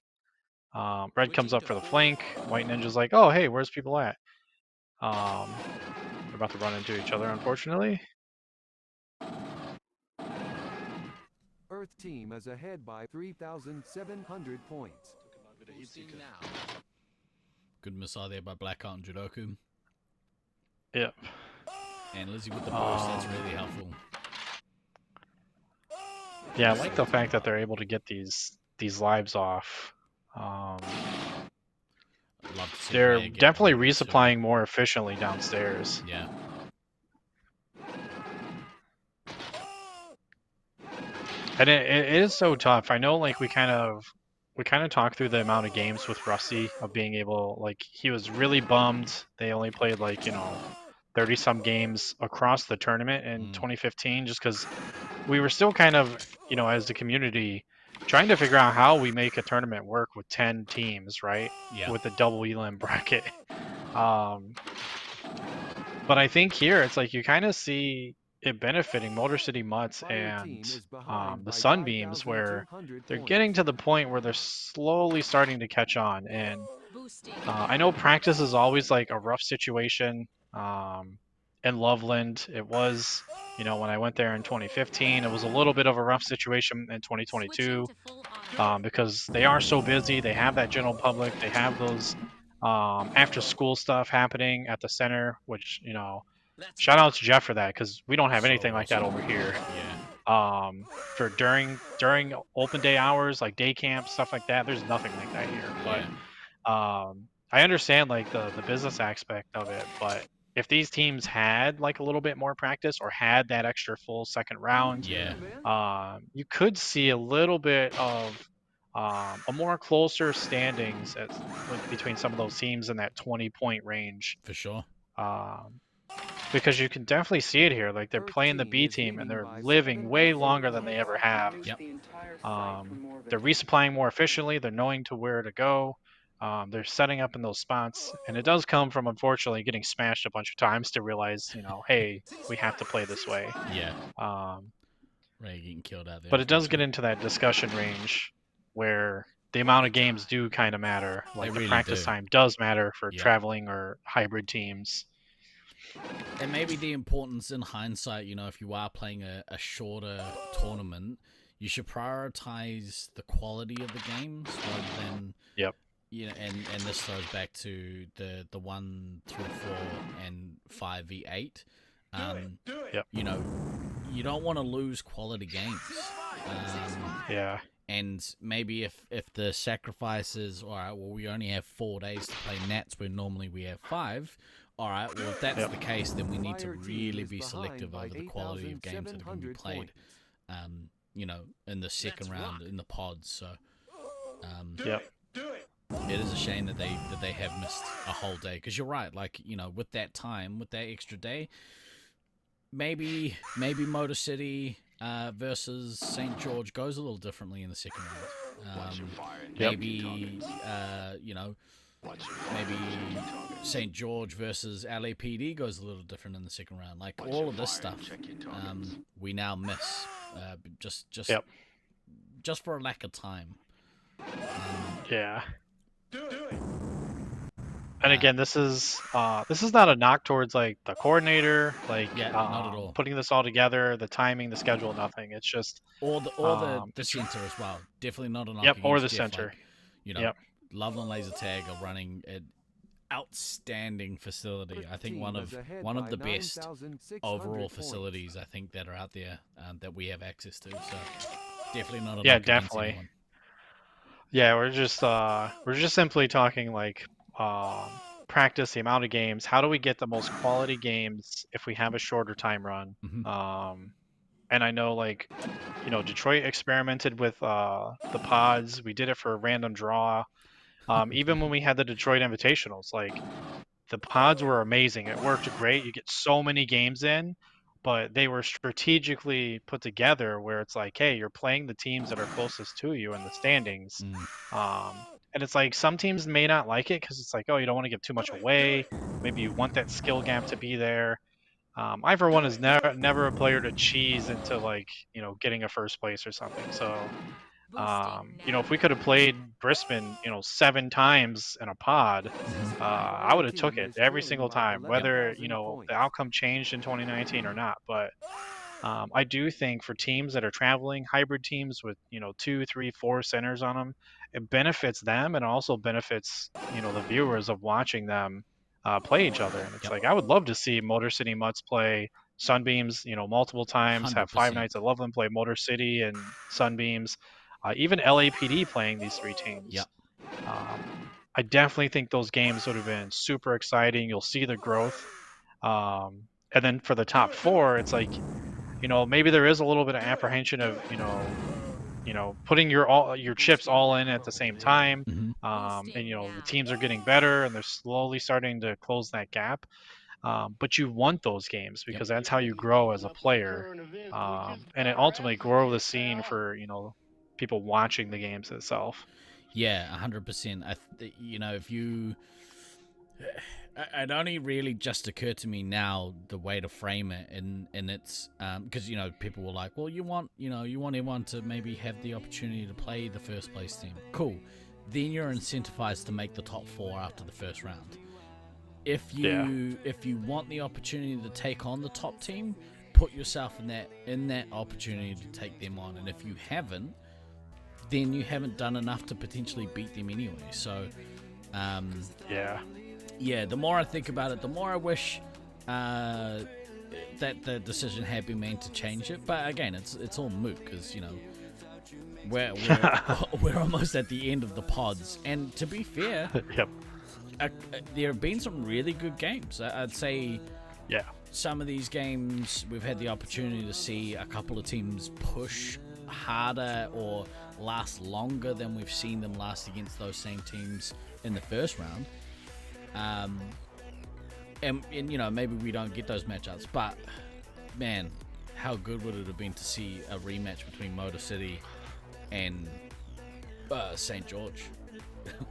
Red comes up for the flank. White Ninja's like, oh hey, where's people at? They're about to run into each other, unfortunately. Fourth team is ahead by 3,700 points. Boosting now. Good missile there by Blackout and Judoku. Yep. And Lizzie with the boost, that's really helpful. Yeah, I like the fact that they're able to get these lives off. They're definitely resupplying more efficiently downstairs. Yeah. And it is so tough. I know, like, we kind of talked through the amount of games with Rusty of being able, like, he was really bummed they only played, like, 30 some games across the tournament in 2015, just because we were still kind of, as the community, trying to figure out how we make a tournament work with 10 teams, right? Yeah. With the double elim bracket. But I think here it's like you kind of see it benefiting Motor City Mutts and the Sunbeams, where they're getting to the point where they're slowly starting to catch on. And I know practice is always like a rough situation. In Loveland, it was, when I went there in 2015, it was a little bit of a rough situation in 2022 because they are so busy. They have that general public. They have those after school stuff happening at the center, which, shout out to Jeff for that, because we don't have anything like that over here. Yeah. For during open day hours, like day camp, stuff like that, there's nothing like that here. But I understand like the business aspect of it, but if these teams had like a little bit more practice or had that extra full second round, you could see a little bit of a more closer standings between some of those teams in that 20-point range. For sure. Because you can definitely see it here. Like, they're playing the B team and they're living way longer than they ever have. Yep. They're resupplying more efficiently. They're knowing to where to go. They're setting up in those spots. And it does come from, unfortunately, getting smashed a bunch of times to realize, hey, we have to play this way. Yeah. Right, getting killed out there. But it does get into that discussion range where the amount of games do kind of matter. Like, the practice time does matter for traveling or hybrid teams. And maybe the importance in hindsight, if you are playing a shorter tournament, you should prioritize the quality of the games rather than, and this throws back to the 1 through 4 and 5v8. You don't want to lose quality games. And maybe if the sacrifice is, all right, well, we only have 4 days to play Nats where normally we have 5. All right, well, if that's the case, then we need to really be selective over the quality of games that are going to be played, in the second round, in the pods. So, it is a shame that they have missed a whole day. Because you're right, like, with that time, with that extra day, maybe Motor City versus St. George goes a little differently in the second round. Maybe St. George versus LAPD goes a little different in the second round. Like, all of this stuff, we now miss just for a lack of time. And again, this is not a knock towards like the coordinator, like not at all. Putting this all together, the timing, the schedule, nothing. It's just or the center as well. Definitely not a knock. Or the center. Like, Loveland Laser Tag are running an outstanding facility. I think one of the best overall facilities I think that are out there that we have access to. So definitely not a knock definitely. Anyone. Yeah, we're just simply talking like practice, the amount of games. How do we get the most quality games if we have a shorter time run? And I know, like, Detroit experimented with the pods. We did it for a random draw. Even when we had the Detroit Invitationals, like, the pods were amazing. It worked great. You get so many games in, but they were strategically put together where it's like, hey, you're playing the teams that are closest to you in the standings. And it's like some teams may not like it because it's like, oh, you don't want to give too much away. Maybe you want that skill gap to be there. I, for one, is never a player to cheese into, like, getting a first place or something. So, if we could have played Brisbane, 7 times in a pod, I would have took it every single time, whether, the outcome changed in 2019 or not. But I do think for teams that are traveling, hybrid teams with 2, 3, 4 centers on them, it benefits them and also benefits the viewers of watching them play each other. And it's like I would love to see Motor City Mutts play Sunbeams, multiple times. Have 5 100%. Nights at Loveland play Motor City and Sunbeams. Even LAPD playing these 3 teams. Yep. I definitely think those games would have been super exciting. You'll see the growth. And then for the top 4, it's like, maybe there is a little bit of apprehension of, putting your chips all in at the same time. And the teams are getting better and they're slowly starting to close that gap. But you want those games because that's how you grow as a player, and it ultimately grow the scene for people watching the games itself. Yeah, 100%. If you, it only really just occurred to me now the way to frame it, and it's because people were like, well, you want everyone to maybe have the opportunity to play the first place team. Cool. Then you're incentivized to make the top 4 after the first round. If you want the opportunity to take on the top team, put yourself in that opportunity to take them on, and if you haven't, then you haven't done enough to potentially beat them anyway. So, the more I think about it, the more I wish that the decision had been made to change it. But again, it's all moot because we're almost at the end of the pods, and to be fair, there have been some really good games. I'd say, some of these games we've had the opportunity to see a couple of teams push harder or last longer than we've seen them last against those same teams in the first round. And maybe we don't get those matchups, but man, how good would it have been to see a rematch between Motor City and St. George?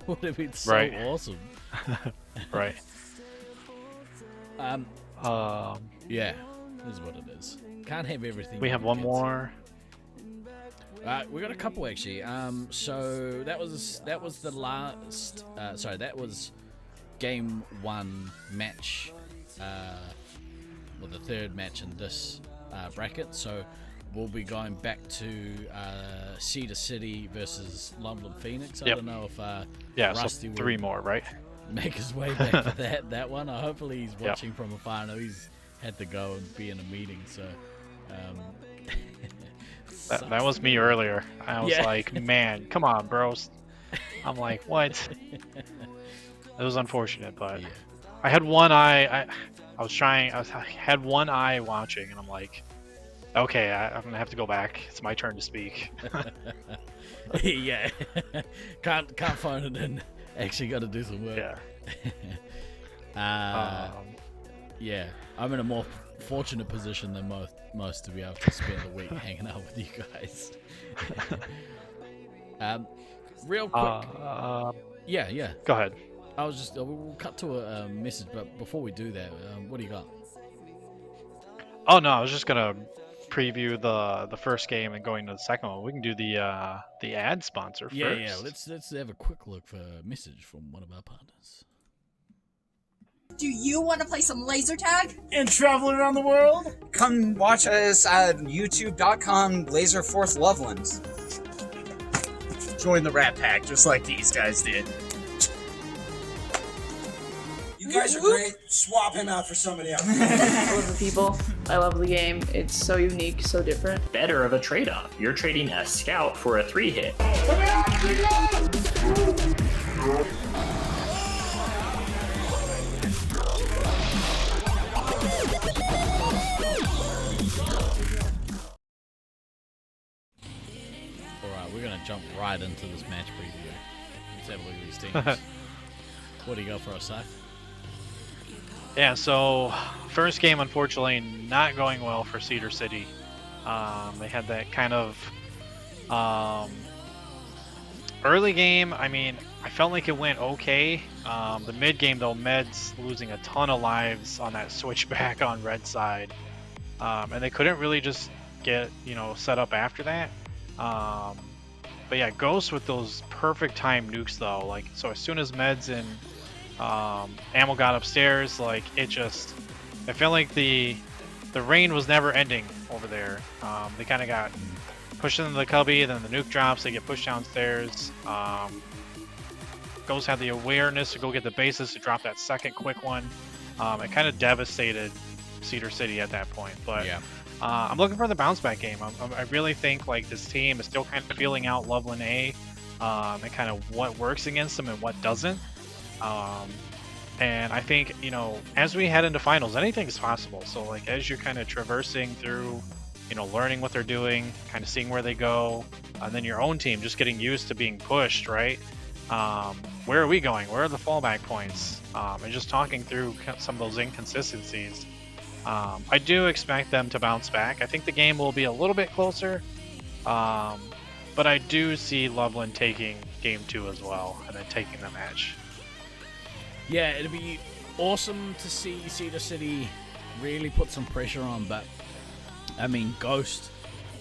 Would have been so awesome. Right. Yeah, this is what it is. Can't have everything. We have one more. We got a couple actually. So that was the last. That was game 1 match. The third match in this bracket. So we'll be going back to Cedar City versus Loveland Pheonix. I don't know if Rusty so 3 more, right? Make his way back for that one. Hopefully he's watching from afar. I know he's had to go and be in a meeting. So. That was me earlier. I was like, man, come on, bros. I'm like, what? It was unfortunate, but I had one eye. I had one eye watching, and I'm like, okay, I'm gonna have to go back. It's my turn to speak. Yeah, can't phone it in. Actually, got to do some work. Yeah, I'm in a more fortunate position than most to be able to spend the week hanging out with you guys. Real quick. Yeah. Go ahead. I was just we'll cut to a message, but before we do that, what do you got? Oh no, I was just gonna preview the first game and going to the second one. We can do the ad sponsor first. Yeah. Let's have a quick look for a message from one of our partners. Do you want to play some laser tag? And travel around the world? Come watch us at youtube.com Laserforce Loveland. Join the Rat Pack just like these guys did. You guys are great. Swap him out for somebody else. I love the people. I love the game. It's so unique, so different. Better of a trade-off. You're trading a scout for a 3-hit. Alright, we're going to jump right into this match preview. Let's have a look at these teams. What do you got for us, Seth? Yeah, so first game, unfortunately, not going well for Cedar City. They had that kind of early game. I mean, I felt like it went okay. The mid game, though, Meds losing a ton of lives on that switchback on red side. And they couldn't really just get, set up after that. But yeah, Ghost with those perfect time nukes, though. Like, so as soon as Meds and Ammo got upstairs, like, it felt like the rain was never ending over there. They kind of got pushed into the cubby, then the nuke drops, they get pushed downstairs. Ghost had the awareness to go get the bases to drop that second quick one. It kind of devastated Cedar City at that point, but Yeah. I'm looking for the bounce back game. I really think like this team is still kind of feeling out Loveland A, and kind of what works against them and what doesn't. And I think, you know, as we head into finals, anything's possible. So like as you're kind of traversing through, you know, learning what they're doing, kind of seeing where they go, and then your own team just getting used to being pushed, right? Where are we going? Where are the fallback points? And just talking through some of those inconsistencies. I do expect them to bounce back. I think the game will be a little bit closer, but I do see Loveland taking game 2 as well, and then taking the match. Yeah, it'd be awesome to see Cedar City really put some pressure on, but I mean, Ghost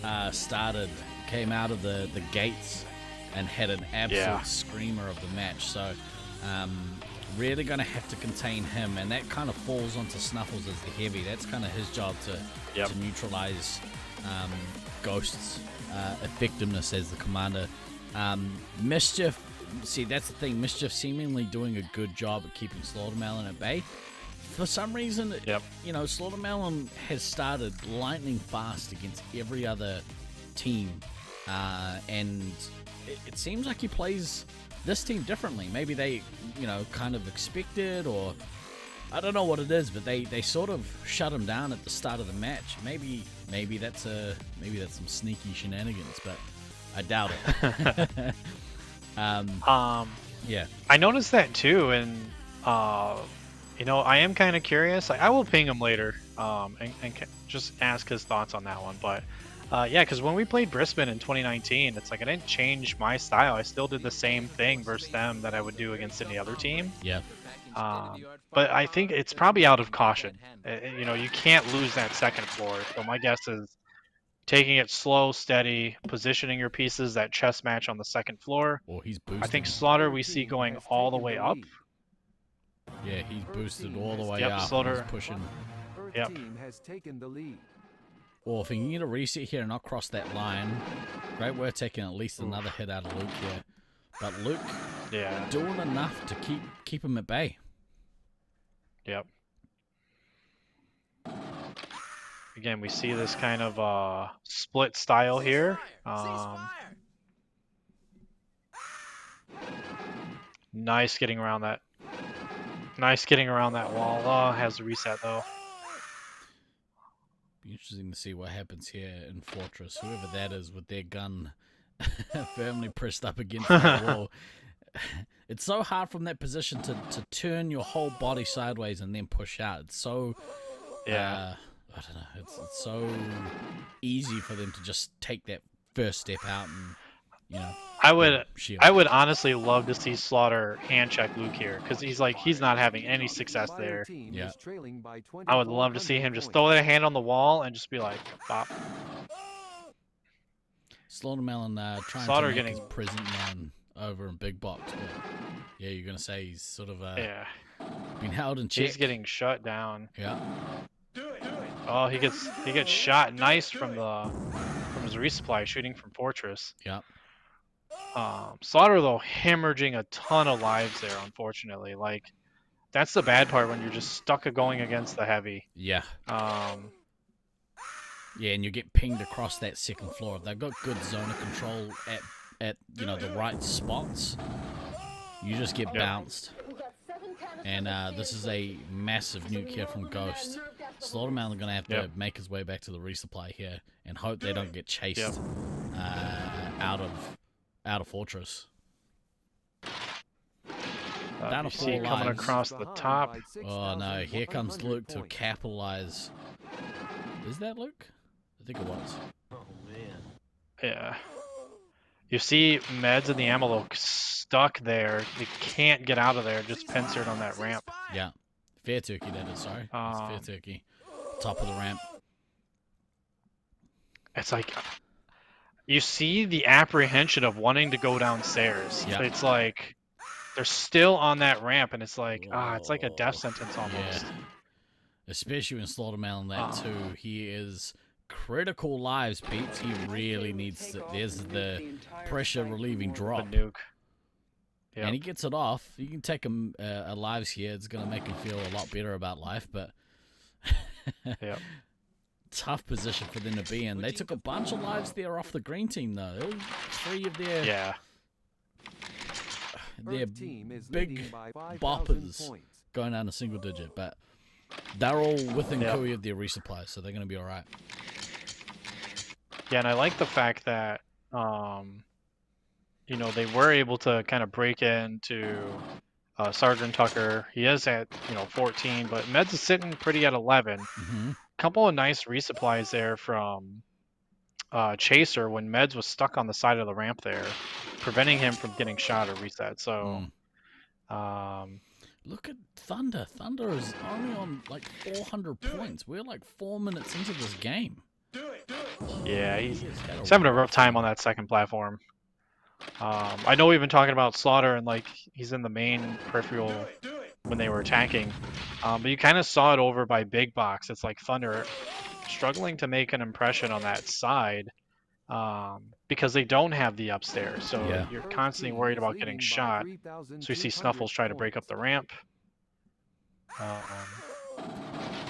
came out of the gates and had an absolute screamer of the match, so really going to have to contain him, and that kind of falls onto Snuffles as the heavy. That's kind of his job to neutralize Ghost's effectiveness as the commander. Mischief, see, that's the thing, Mischief seemingly doing a good job at keeping Slaughtermelon at bay. For some reason, you know, Slaughtermelon has started lightning fast against every other team, and it seems like he plays this team differently. Maybe they, you know, kind of expected, or I don't know what it is, but they sort of shut him down at the start of the match. Maybe that's some sneaky shenanigans, but I doubt it. Yeah, I noticed that too, and you know, I am kind of curious. I will ping him later, and just ask his thoughts on that one. But yeah, because when we played Brisbane in 2019, it's like I didn't change my style. I still did the same thing versus them that I would do against any other team. Yeah. But I think it's probably out of caution. You know, you can't lose that second floor. So my guess is taking it slow, steady, positioning your pieces, that chess match on the second floor. Well, he's boosted. I think Slaughter we see going all the way up. Yeah, he's boosted all the way up. Slaughter. He's pushing. Team has taken the lead. Well, if he can get a reset here and not cross that line, great work taking at least another hit out of Luke here. But Luke, doing enough to keep him at bay. Yep. Again, we see this kind of split style here. Nice getting around that. Nice getting around that wall. Has a reset though. Be interesting to see what happens here in Fortress. Whoever that is with their gun firmly pressed up against the wall. It's so hard from that position to turn your whole body sideways and then push out. It's so I don't know. It's so easy for them to just take that first step out and, you know. I would honestly love to see Slaughter hand check Luke here, because he's not having any success there. Yeah. I would love to see him just throw that hand on the wall and just be like, bop. Slaughtermelon trying Slaughter to make getting his prison run over in Big Box, but yeah, you're gonna say he's sort of been held in check. He's getting shut down. Yeah. Oh, he gets shot nice from his resupply, shooting from Fortress. Yeah. Slaughter though hemorrhaging a ton of lives there, unfortunately. Like, that's the bad part when you're just stuck going against the heavy. Yeah. Yeah, and you get pinged across that second floor. If they've got good zone of control at you know, the right spots, you just get bounced. And this is a massive nuke here from Ghost. Slaughtermelon are going to have to make his way back to the resupply here and hope they don't get chased out of Fortress. Down to 4 lives. Coming across the top. Oh no, here comes Luke to capitalize. Is that Luke? I think it was. Oh man. Yeah. You see Meds and the ammo stuck there. You can't get out of there, just pincered on that ramp. Yeah. Fair Turkey, that is, sorry. That's Fair Turkey. Top of the ramp. It's like, you see the apprehension of wanting to go downstairs. Yeah. It's like, they're still on that ramp, and it's like, it's like a death sentence almost. Yeah. Especially when Slaughtermelon that too. He is critical lives, Pete. He really needs to. There's the pressure relieving drop. The nuke. Yep. And he gets it off. You can take him lives here. It's going to make him feel a lot better about life, but yep. Tough position for them to be in. They took a bunch of lives there off the green team, though. 3 of their their big boppers going down a single digit, but they're all within Kui of their resupply, so they're going to be all right. Yeah, and I like the fact that you know, they were able to kind of break into Sergeant Tucker. He is at 14, but Meds is sitting pretty at 11. Couple of nice resupplies there from Chaser when Meds was stuck on the side of the ramp there, preventing him from getting shot or reset. So, look at Thunder. Thunder is only on like 400 points. We're like 4 minutes into this game. Yeah, he's having a rough time on that second platform. I know we've been talking about Slaughter and like he's in the main peripheral when they were attacking, but you kind of saw it over by Big Box. It's like Thunder struggling to make an impression on that side because they don't have the upstairs, so you're constantly worried about getting shot. So you see Snuffles try to break up the ramp.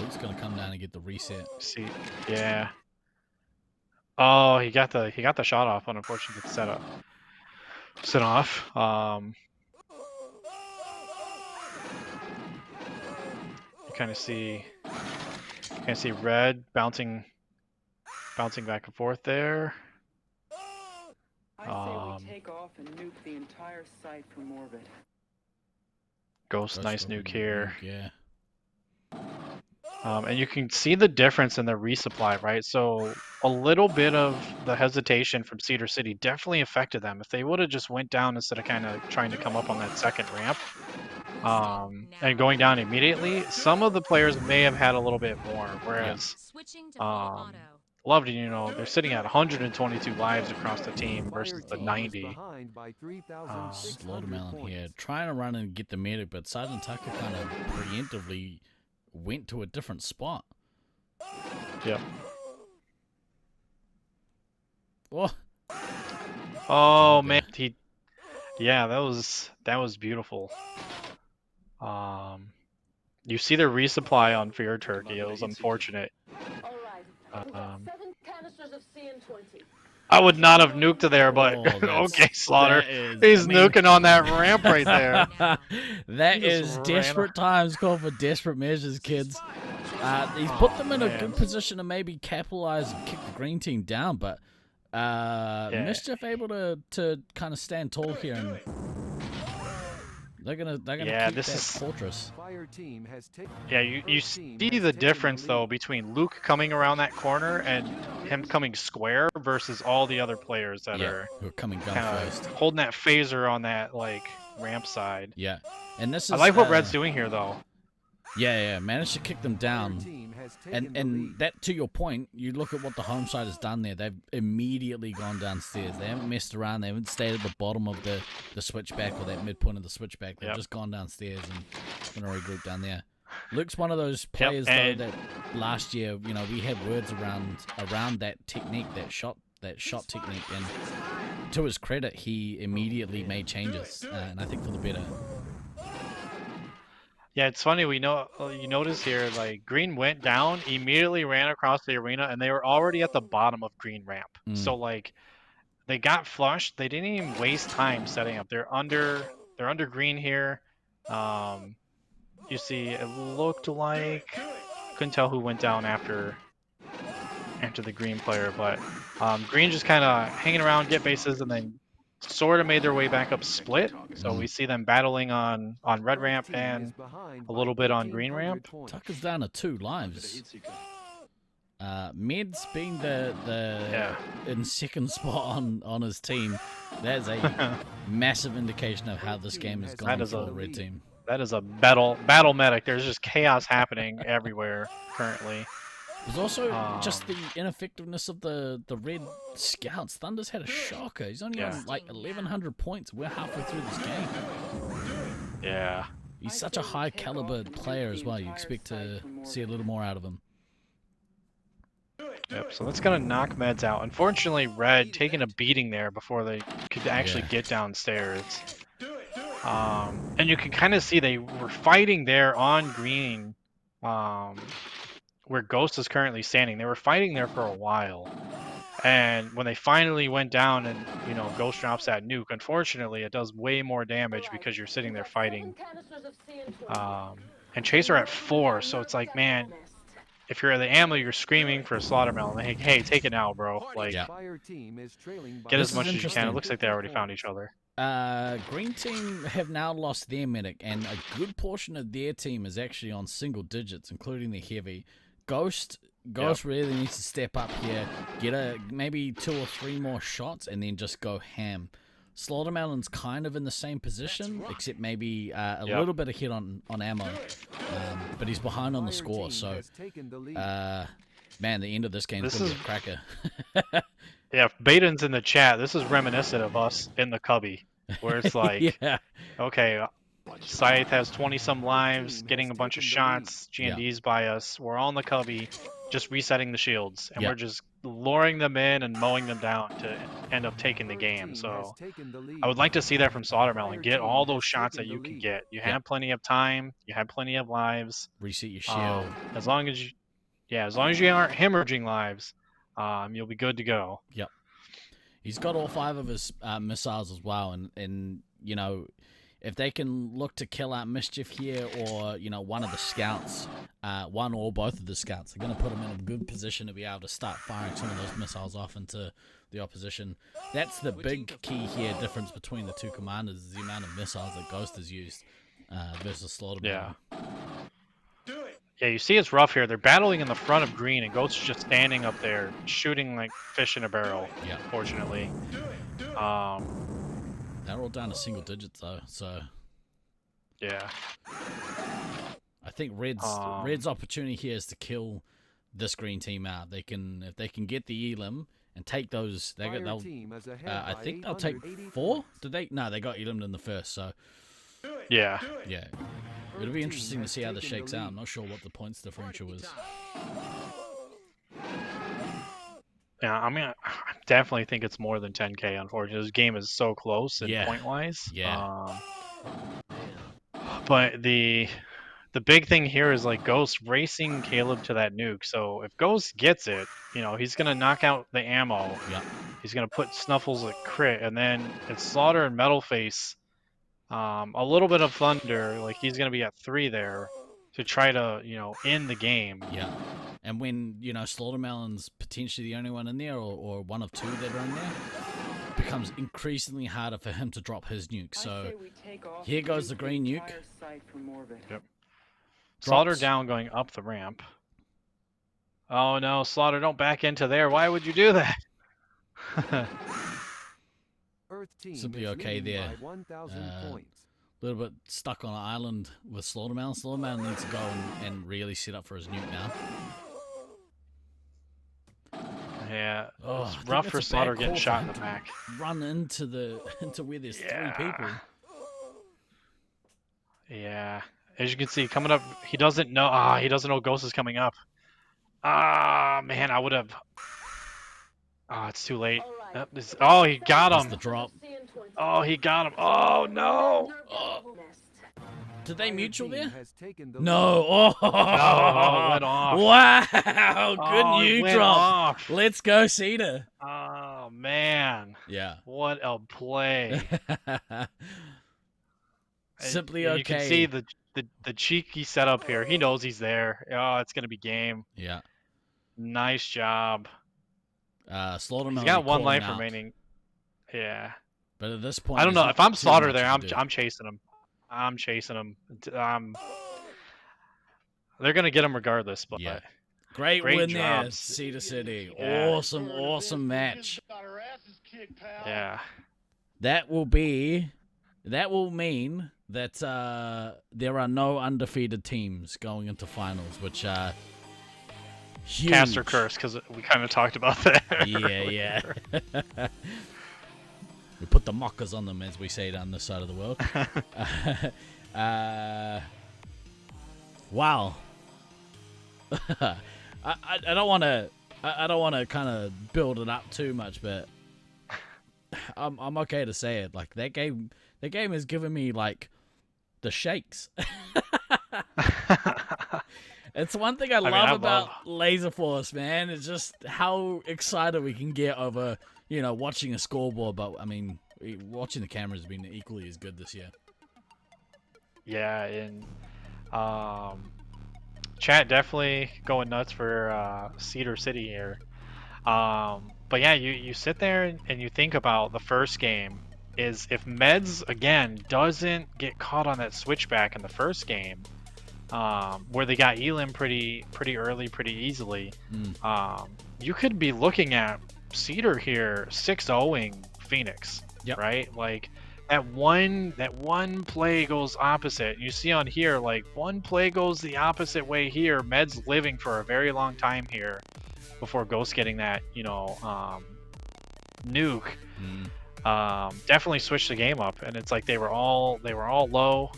Luke's gonna come down and get the reset. See, yeah. Oh, he got the shot off on unfortunate setup. Set off. You kind of see Red bouncing back and forth there. I say we take off and nuke the entire site from orbit. Ghost, nice nuke here. Yeah. And you can see the difference in the resupply, right? So a little bit of the hesitation from Cedar City definitely affected them. If they would have just went down instead of kind of trying to come up on that second ramp and going down immediately, some of the players may have had a little bit more. Whereas Loveland, they're sitting at 122 lives across the team versus the 90. Slaughtermelon here, trying to run and get the medic, but Sergeant Tucker kind of preemptively went to a different spot. Yep. Oh man, that was beautiful. You see the resupply on Fear Turkey. It was unfortunate. I would not have nuked to there, but okay, Slaughter. He's nuking on that ramp right there. That is desperate times call for desperate measures, kids. He's put them in a good position to maybe capitalize and kick the green team down, but Mischief able to kind of stand tall here, and they're gonna keep that fortress. Yeah, you see the difference though between Luke coming around that corner and him coming square versus all the other players that are who are coming gun first, holding that phaser on that like ramp side. Yeah, and this is I like what Red's doing here though. Yeah, managed to kick them down. And that, to your point, you look at what the home side has done there. They've immediately gone downstairs. They haven't messed around. They haven't stayed at the bottom of the switchback or that midpoint of the switchback. They've just gone downstairs and going to regroup down there. Luke's one of those players though that last year, we had words around that technique, that shot technique, and to his credit, he immediately made changes, and I think for the better. Yeah, it's funny. You notice here, like Green went down, immediately ran across the arena, and they were already at the bottom of Green ramp. So like, they got flushed. They didn't even waste time setting up. They're under Green here. You see, it looked like couldn't tell who went down after the Green player, but Green just kind of hanging around, get bases, and then sort of made their way back up split. So we see them battling on red ramp and a little bit on green ramp. Tucker's down to 2 lives. Meds being the in second spot on his team. That's a massive indication of how this game has gone for the red team. That is a battle medic. There's just chaos happening everywhere currently. There's also just the ineffectiveness of the red scouts. Thunder's had a shocker. He's only on like 1,100 points. We're halfway through this game. Yeah. He's such a high caliber player as well. You expect to see a little more out of him. Yep, so that's gonna knock Meds out. Unfortunately, Red taking a beating there before they could actually get downstairs. And you can kind of see they were fighting there on green, where Ghost is currently standing. They were fighting there for a while. And when they finally went down and, you know, Ghost drops that nuke, unfortunately, it does way more damage because you're sitting there fighting. And Chaser at 4, so it's like, man, if you're at the ammo, you're screaming for a Slaughtermelon. Like, hey, take it now, bro. Like, get as much as you can. It looks like they already found each other. Green team have now lost their medic, and a good portion of their team is actually on single digits, including the heavy. Ghost really needs to step up here, get maybe 2 or 3 more shots, and then just go ham. Slaughtermelon's kind of in the same position, except maybe a little bit ahead on ammo, but he's behind on the score. So, man, the end of this game is going to be a cracker. Yeah, Baden's in the chat. This is reminiscent of us in the cubby, where it's like, okay, Scythe has 20-some lives, getting a bunch of shots, G&D's by us. We're all in the cubby, just resetting the shields, and we're just luring them in and mowing them down to end up taking the game. So I would like to see that from Slaughtermelon. Get all those shots that you can get. You have plenty of time. You have plenty of lives. Reset your shield. As long as you aren't hemorrhaging lives, you'll be good to go. Yep. He's got all 5 of his missiles as well, and you know, if they can look to kill out Mischief here, or, you know, one of the scouts, one or both of the scouts, they're going to put him in a good position to be able to start firing some of those missiles off into the opposition. That's the big key here, difference between the two commanders, is the amount of missiles that Ghost has used versus Slaughtermelon. Yeah, you see it's rough here. They're battling in the front of green, and Ghost's just standing up there, shooting like fish in a barrel, unfortunately. They're all down to single digits though, so yeah. I think Red's opportunity here is to kill this green team out. If they can get the Elim and take those, I think they'll take 4. Did they? No, they got Elim in the first. So yeah. It'll be interesting to see how this shakes out. I'm not sure what the points differential is. Yeah, I mean, I definitely think it's more than 10K, unfortunately. This game is so close and point-wise. Yeah. But the big thing here is, like, Ghost racing Caleb to that nuke. So if Ghost gets it, you know, he's going to knock out the ammo. Yeah. He's going to put Snuffles at crit. And then it's Slaughter and Metalface. A little bit of Thunder. Like, he's going to be at 3 there to try to, you know, end the game. Yeah. And when, you know, Slaughtermelon's potentially the only one in there, or one of 2 that are in there, it becomes increasingly harder for him to drop his nuke. So here goes the green nuke. Yep. Slaughter down going up the ramp. Oh no, Slaughter, don't back into there. Why would you do that? Simply okay there. A little bit stuck on an island with Slaughtermelon. Slaughtermelon needs to go and really set up for his nuke now. Yeah, it's rough for Slaughter getting shot in the back. Run into where there's 3 people. Yeah, as you can see, coming up, he doesn't know. He doesn't know Ghost is coming up. Man, I would have. It's too late. He got him. That's the drop. Oh, he got him. Oh no. Did they mutual there? No. Oh, it went off. Wow. Good nuke drop. Off. Let's go, Cedar. Oh, man. Yeah. What a play. Simply okay. You can see the cheeky setup here. He knows he's there. Oh, it's going to be game. Yeah. Nice job. Slaughtermelon. He's got 1 life remaining. Yeah. But at this point, I don't know. If I'm Slaughter there, I'm chasing him. I'm chasing him. They're gonna get him regardless. But great win there, jobs. Cedar City. Awesome match. Yeah. That will mean that there are no undefeated teams going into finals, which huge. Caster curse, because we kind of talked about that. Yeah. We put the mockers on them, as we say down this side of the world. Wow. I don't want to I don't want to kind of build it up too much, but I'm okay to say it. Like that game has given me like the shakes. It's one thing I love about Laserforce, man. It's just how excited we can get over, watching a scoreboard. But I mean, watching the cameras has been equally as good this year. Yeah, and chat definitely going nuts for Cedar City here. But yeah, you sit there and you think about the first game is if Meds again doesn't get caught on that switchback in the first game, where they got Elim pretty early, pretty easily, you could be looking at Cedar here 6-0ing Pheonix, right? Like that one play goes opposite. You see on here, like one play goes the opposite way here. Med's living for a very long time here before Ghost getting that, nuke. Definitely switched the game up, and it's like they were all low.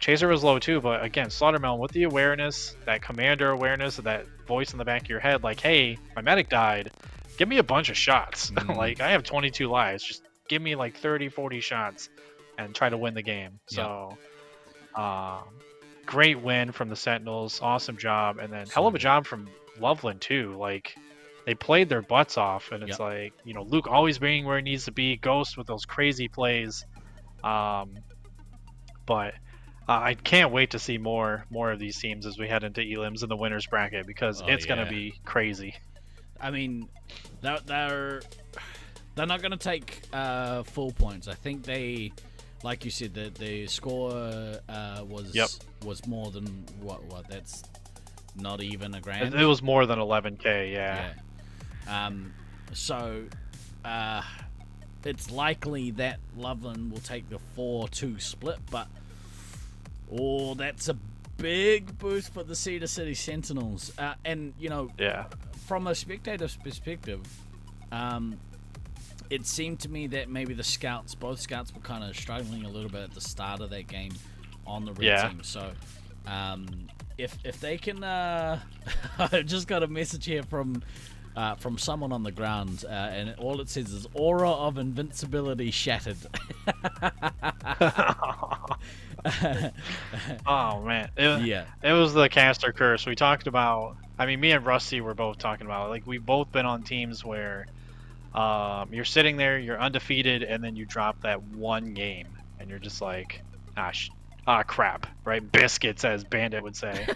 Chaser was low too, but again, Slaughtermelon with the awareness, that commander awareness, that voice in the back of your head, like, hey, my medic died, give me a bunch of shots. Like, I have 22 lives, just give me like 30, 40 shots and try to win the game. So, great win from the Sentinels, awesome job, and then hell of a job from Loveland too. Like, they played their butts off, and it's like, Luke always being where he needs to be, Ghost with those crazy plays. But I can't wait to see more of these teams as we head into Elims in the winners bracket, because it's going to be crazy. I mean, they're not going to take full points. I think they, like you said, the score was more than what that's not even a grand. It was more than 11K, yeah. So it's likely that Loveland will take the 4-2 split, but that's a big boost for the Cedar City Sentinels. And from a spectator's perspective, it seemed to me that maybe both scouts were kind of struggling a little bit at the start of that game on the red team. So if they can, I just got a message here from someone on the ground, and all it says is aura of invincibility shattered. Oh man, it was the caster curse. We talked about, me and Rusty were both talking about it. Like, we've both been on teams where you're sitting there, you're undefeated, and then you drop that one game and you're just like, crap, right? Biscuits, as Bandit would say.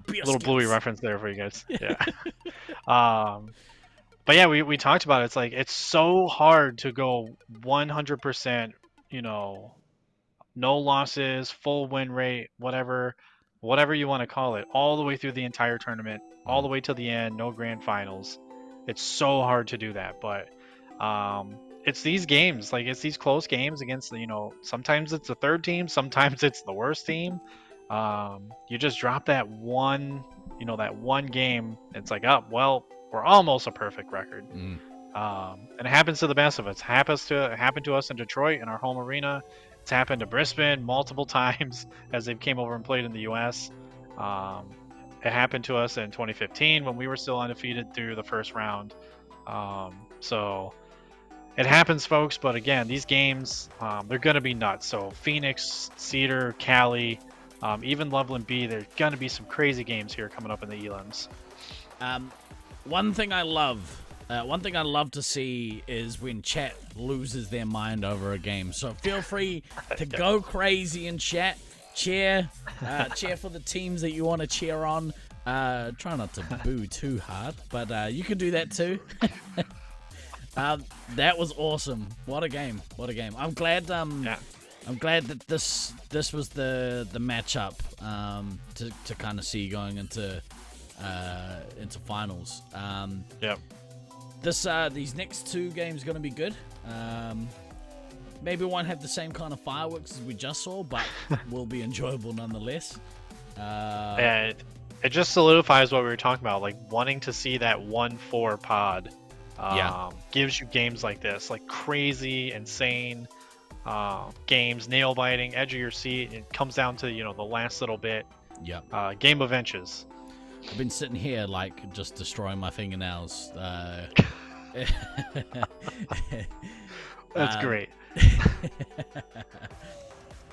Little Bluey reference there for you guys. Yeah. But yeah, we talked about it. It's like, it's so hard to go 100%, no losses, full win rate, whatever you want to call it, all the way through the entire tournament, all the way to the end, no grand finals. It's so hard to do that, but it's these games, like, it's these close games against sometimes it's the third team, sometimes it's the worst team. You just drop that one game. It's like, we're almost a perfect record. And it happens to the best of us. It happened to us in Detroit in our home arena. It's happened to Brisbane multiple times as they came over and played in the US. It happened to us in 2015 when we were still undefeated through the first round. So it happens, folks. But again, these games, they're going to be nuts. So Pheonix, Cedar, Cali, even Loveland B, there's going to be some crazy games here coming up in the elims. One thing I love to see is when chat loses their mind over a game. So feel free to go crazy in chat. Cheer for the teams that you want to cheer on. Try not to boo too hard, but you can do that too. That was awesome. What a game! I'm glad. I'm glad that this was the matchup to kind of see going into finals. These next two games are going to be good. Maybe we won't have the same kind of fireworks as we just saw, but will be enjoyable nonetheless. It just solidifies what we were talking about, like wanting to see that 1-4 pod. Gives you games like this, like crazy, insane games, nail biting, edge of your seat. It comes down to the last little bit. Game of inches. I've been sitting here like just destroying my fingernails. That's great.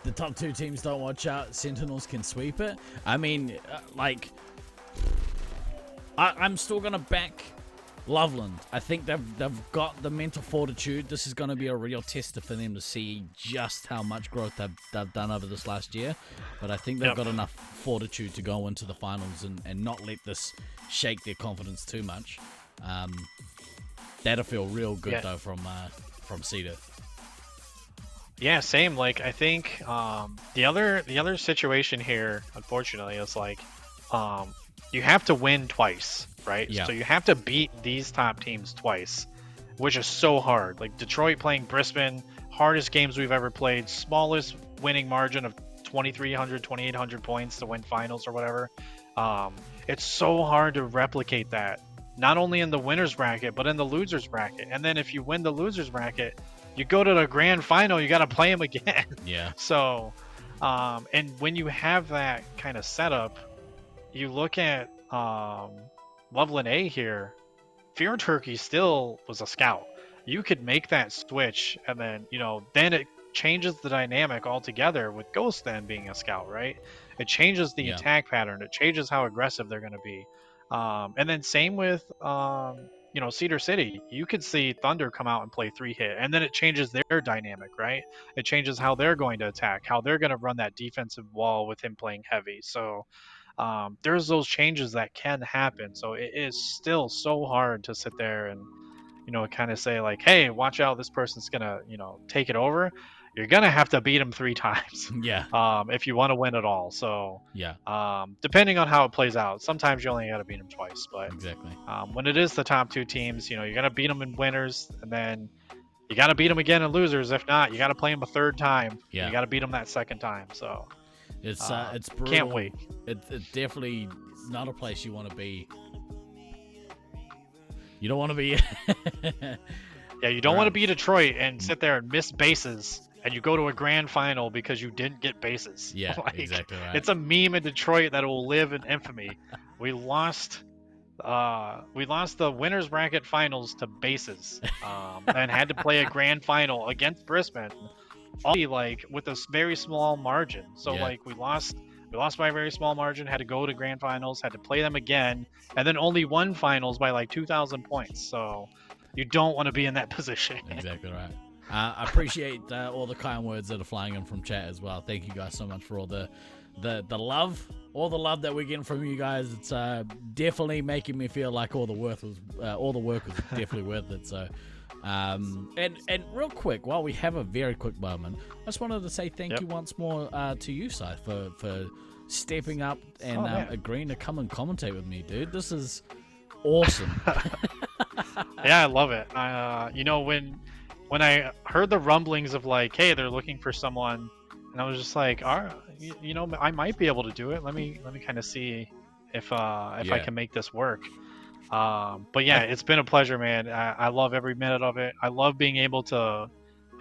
The top 2 teams don't watch out. Sentinels can sweep it. I mean, I'm still gonna back Loveland. I think they've got the mental fortitude. This is going to be a real tester for them to see just how much growth they've done over this last year. But I think they've got enough fortitude to go into the finals and not let this shake their confidence too much. That'll feel real good though from Cedar. Yeah, same. Like I think the other situation here, unfortunately, is like you have to win twice, right? Yeah. So you have to beat these top teams twice, which is so hard. Like Detroit playing Brisbane, hardest games we've ever played, smallest winning margin of 2,300, 2,800 points to win finals or whatever. It's so hard to replicate that, not only in the winner's bracket, but in the loser's bracket. And then if you win the loser's bracket, you go to the grand final, you got to play them again. Yeah. So, and when you have that kind of setup, you look at Loveland A here, Fear Turkey still was a scout. You could make that switch, and then, then it changes the dynamic altogether with Ghost then being a scout, right? It changes the attack pattern. It changes how aggressive they're going to be. And then same with, Cedar City. You could see Thunder come out and play 3-hit, and then it changes their dynamic, right? It changes how they're going to attack, how they're going to run that defensive wall with him playing heavy. So there's those changes that can happen. So it is still so hard to sit there and, kind of say like, hey, watch out, this person's going to, take it over. You're going to have to beat them 3 times. Yeah. If you want to win it all. So yeah. Depending on how it plays out, sometimes you only got to beat them twice. But exactly. When it is the top 2 teams, you're going to beat them in winners, and then you got to beat them again in losers. If not, you got to play them a 3rd time. Yeah. You got to beat them that 2nd time. So it's brutal. Can't wait. It's definitely not a place you want to be. You don't want to be. Yeah, you don't want to be Detroit and sit there and miss bases, and you go to a grand final because you didn't get bases. Yeah, exactly right. It's a meme in Detroit that will live in infamy. We lost the winners bracket finals to bases, and had to play a grand final against Brisbane, all like with a very small margin. So we lost by a very small margin, had to go to grand finals, had to play them again, and then only won finals by like 2,000 points. So you don't want to be in that position. Exactly right. I appreciate all the kind words that are flying in from chat as well. Thank you guys so much for all the love, all the love that we're getting from you guys. It's definitely making me feel like all the work was definitely worth it. So, and real quick, while we have a very quick moment, I just wanted to say thank you once more to you, Scythe, for stepping up and agreeing to come and commentate with me, dude. This is awesome. Yeah, I love it. When I heard the rumblings of like, hey, they're looking for someone, and I was just like, all right, I might be able to do it. Let me kind of see if I can make this work. But yeah, it's been a pleasure, man. I love every minute of it. I love being able to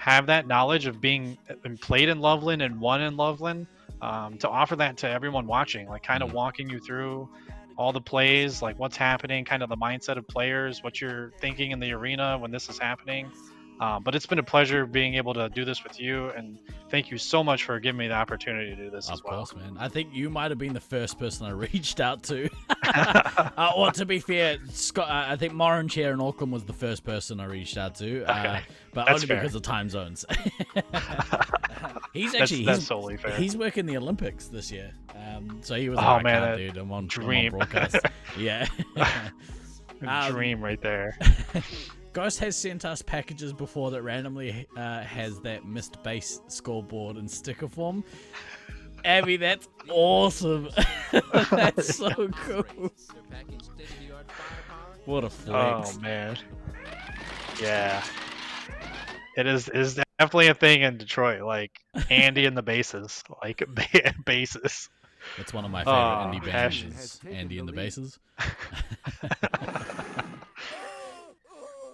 have that knowledge of being played in Loveland and won in Loveland, to offer that to everyone watching, like kind of walking you through all the plays, like what's happening, kind of the mindset of players, what you're thinking in the arena when this is happening. But it's been a pleasure being able to do this with you, and thank you so much for giving me the opportunity to do this as well. Of course, man. I think you might have been the first person I reached out to. Or to be fair, Scott, I think Moran Chair in Auckland was the first person I reached out to, but That's only fair. because of time zones. That's totally fair. He's working the Olympics this year, so he was man, like, dude, I'm on broadcast. Yeah. Dream right there. Ghost has sent us packages before that randomly has that missed base scoreboard in sticker form. Abby, that's awesome. That's so cool. What a flex. Oh, man. Yeah. It is definitely a thing in Detroit, like Andy and the bases. Like, bases. That's one of my favorite indie bands, Andy and the Bases.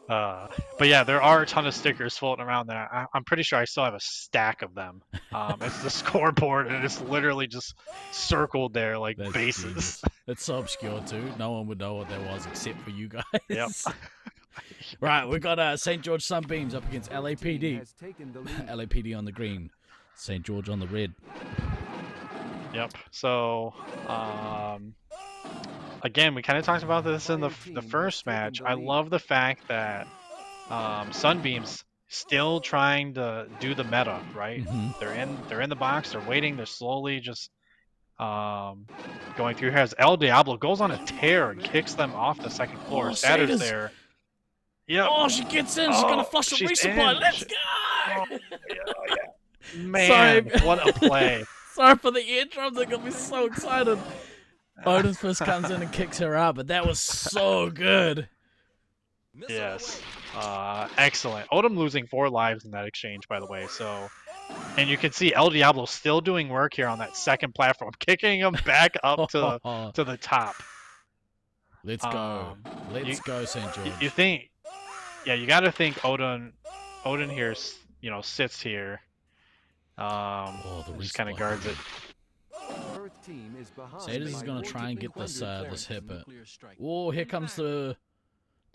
But yeah, there are a ton of stickers floating around there. I'm pretty sure I still have a stack of them. It's the scoreboard, and it's literally just circled there like That's bases. genius. It's so obscure too. No one would know what that was except for you guys. Yep. Right, we've got St. George Sunbeams up against LAPD. LAPD on the green, St. George on the red. Yep. So, again, we kind of talked about this in the first match. I love the fact that Sunbeams still trying to do the meta, right? They're in the box. They're waiting. They're slowly just going through here. As El Diablo goes on a tear and kicks them off the second floor. Ceddar's there. Yep. Oh, she gets in. She's gonna flush a resupply. in. Let's go! Man, Sorry. what a play. Sorry for the eardrums. They got me so excited. Odin's first comes in and kicks her out, but that was so good. Yes. Excellent. Odin losing 4 lives in that exchange, by the way. So, and you can see El Diablo still doing work here on that second platform, kicking him back up to the top. Let's go. Let's go, St. George. You think? Yeah, you got to think Odin here, sits here. Just kind of guards it. Cedar is going to try and get this hit, but oh, here comes the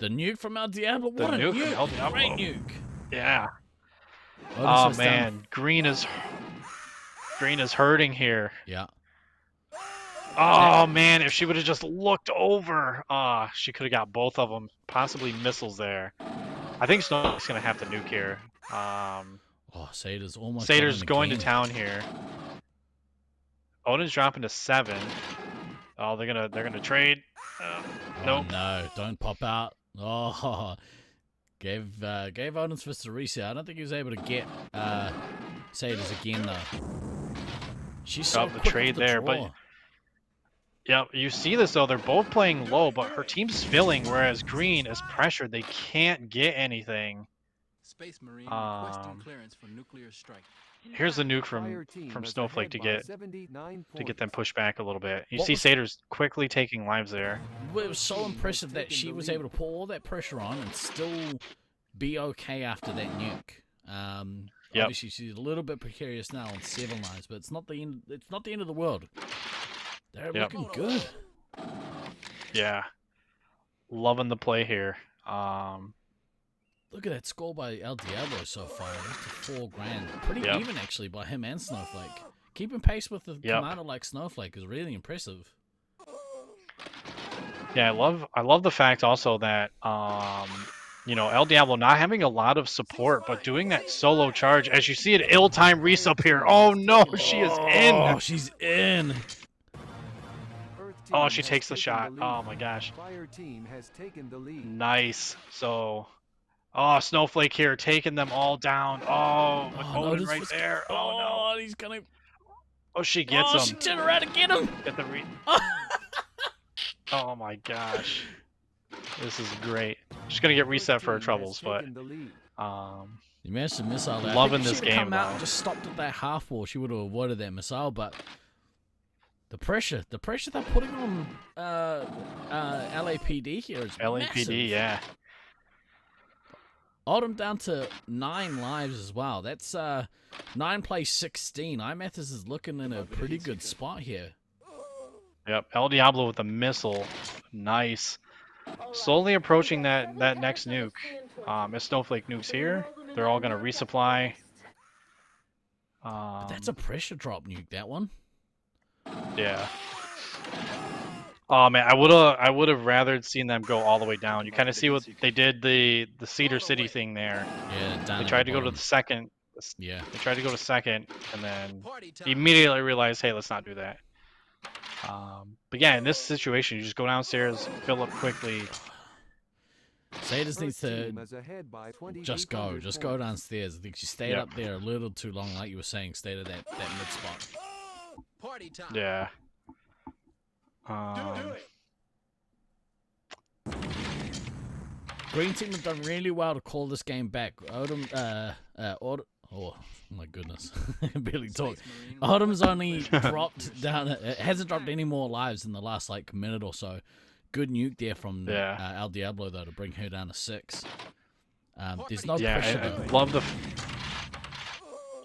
nuke from El Diablo. What a nuke! From El Diablo. Great nuke. Yeah. Odin's Oh man, green is hurting here. Yeah. Oh man, if she would have just looked over, she could have got both of them. Possibly missiles there. I think Snowflake's gonna have to nuke here. Cedar's almost. Cedar's going to town here. Odin's dropping to 7. Oh, they're gonna trade. Nope. No, don't pop out. Oh, gave Odin's fist a reset. I don't think he was able to get Cedar's again though. She's so the quick trade off the there, draw. but yeah, you see this though. They're both playing low, but her team's filling, whereas green is pressured. They can't get anything. Space Marine requesting clearance for nuclear strike. Here's the nuke from Snowflake to get them pushed back a little bit. You see Cedar's quickly taking lives there. Well, it was so impressive that she was able to put all that pressure on and still be okay after that nuke. Obviously she's a little bit precarious now on 7 lives, but it's not the end. It's not the end of the world. They're looking good. Yeah, loving the play here. Look at that score by El Diablo so far. That's to $4,000. Pretty even actually by him and Snowflake. Keeping pace with the commander like Snowflake is really impressive. Yeah, I love the fact also that El Diablo not having a lot of support, but doing that solo charge. As you see an ill-timed resup here. Oh no, she is in. Oh, she's in. Oh, she takes the shot. Oh my gosh. Nice. So, Snowflake here taking them all down. Oh, Odin right there. Oh no. He's gonna. Oh, she gets him. She turned around to get him. Get the Oh my gosh. This is great. She's gonna get reset for her troubles, but you managed to missile that. Loving this if she game. Come out and just stopped at that half wall, she would have avoided that missile. But the pressure they're putting on LAPD here is LAPD, massive. yeah. Odin down to 9 lives as well. That's 9 plays 16. iMathis is looking in a pretty good spot here. Yep, El Diablo with a missile. Nice. Slowly approaching that next nuke. As Snowflake nukes here, they're all going to resupply. But that's a pressure drop nuke, that one. Yeah. Oh man, I would have rather seen them go all the way down. You kind of see what they did the Cedar City thing there. Yeah, they tried to go to the second. Yeah. They tried to go to second, and then immediately realized, hey, let's not do that. But yeah, in this situation, you just go downstairs, fill up quickly. Sadis needs to just go downstairs. I think she stayed up there a little too long, like you were saying, stayed at that mid spot. Party time. Yeah. Green team have done really well to call this game back. Oh my goodness, barely talk. Autumn's only dropped down. It hasn't dropped any more lives in the last minute or so. Good nuke there from El Diablo though to bring her down to 6. There's no pressure.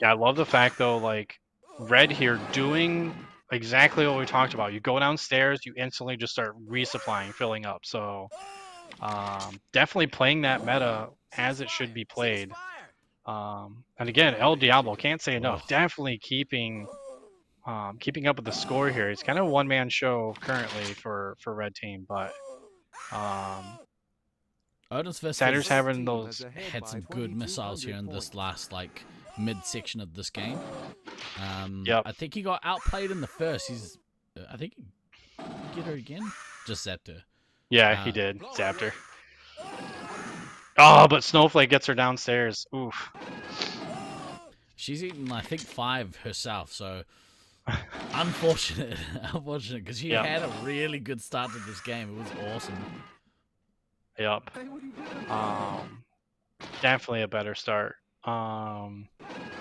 I love the fact though, like Red here doing exactly what we talked about. You go downstairs, you instantly just start resupplying, filling up. So definitely playing that meta as it should be played. And again, El Diablo, can't say enough. Definitely keeping up with the score here. It's kind of a one-man show currently for Red Team, but Saturn's having those had some good missiles here in this last like mid-section of this game. I think he got outplayed in the first. I think he get her again. Just zapped her. Yeah, he did. Zapped her. Oh, but Snowflake gets her downstairs. Oof. She's eaten, I think, 5 herself. So unfortunate, because she had a really good start to this game. It was awesome. Yep. Definitely a better start. Kind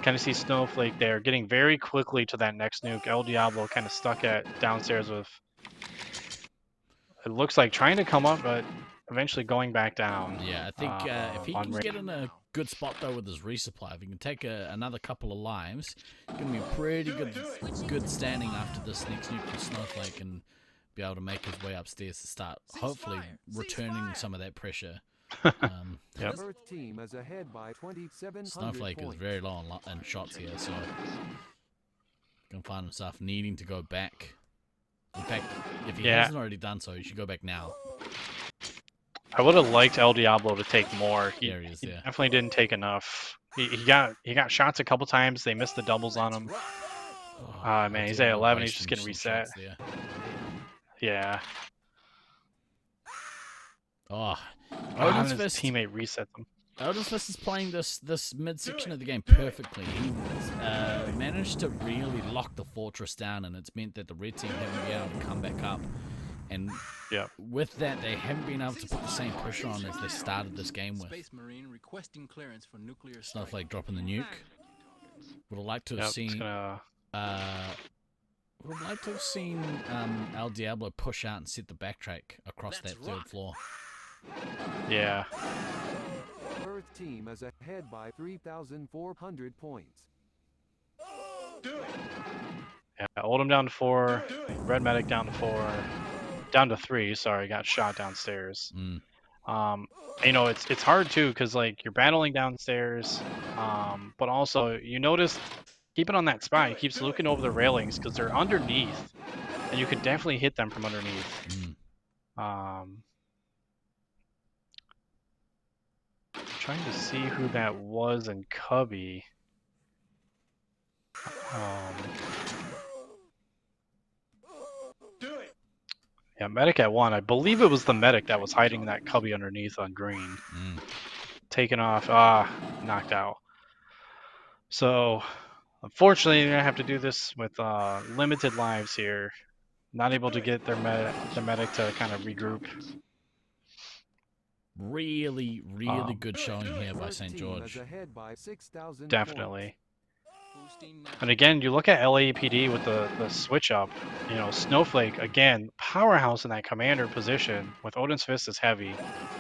of see Snowflake there getting very quickly to that next nuke. El Diablo kind of stuck at downstairs with, it looks like trying to come up, but eventually going back down. Yeah, I think if he can get in a good spot though with his resupply, if he can take another couple of lives, it's gonna be a pretty good standing after this next nuke for Snowflake and be able to make his way upstairs to start hopefully returning some of that pressure. Snowflake is very low on shots here, so gonna find himself needing to go back. In fact, if he hasn't already done so, he should go back now. I would have liked El Diablo to take more. He is, yeah. Definitely didn't take enough. He got shots a couple times. They missed the doubles on him. Man, he's at 11. He's just getting reset. Yeah. Odin's his teammate reset them. Odin's Fist is playing this midsection of the game perfectly. He managed to really lock the fortress down, and it's meant that the red team haven't been able to come back up. And with that, they haven't been able to put the same pressure on as they started this game with. Space Marine requesting clearance for nuclear Snowflake dropping the nuke. Would have liked to have seen. Would have liked to have seen El Diablo push out and set the backtrack across that third floor. Yeah. Earth team is ahead by 3,400 points. Yeah, Oldham down to 4, Red Medic down to 4, down to 3. Sorry, got shot downstairs. You know, it's hard too because like you're battling downstairs, but also you notice keeping on that spot, he keeps looking over the railings because they're underneath, and you could definitely hit them from underneath. Trying to see who that was in Cubby. Yeah, medic at 1. I believe it was the medic that was hiding in that cubby underneath on green. Taken off. Knocked out. So, unfortunately, they're going to have to do this with limited lives here. Not able to get their medic to kind of regroup. Really good showing here by St. George. Definitely. And again, you look at LAPD with the switch up. You know, Snowflake, again, powerhouse in that commander position with Odin's Fist is heavy.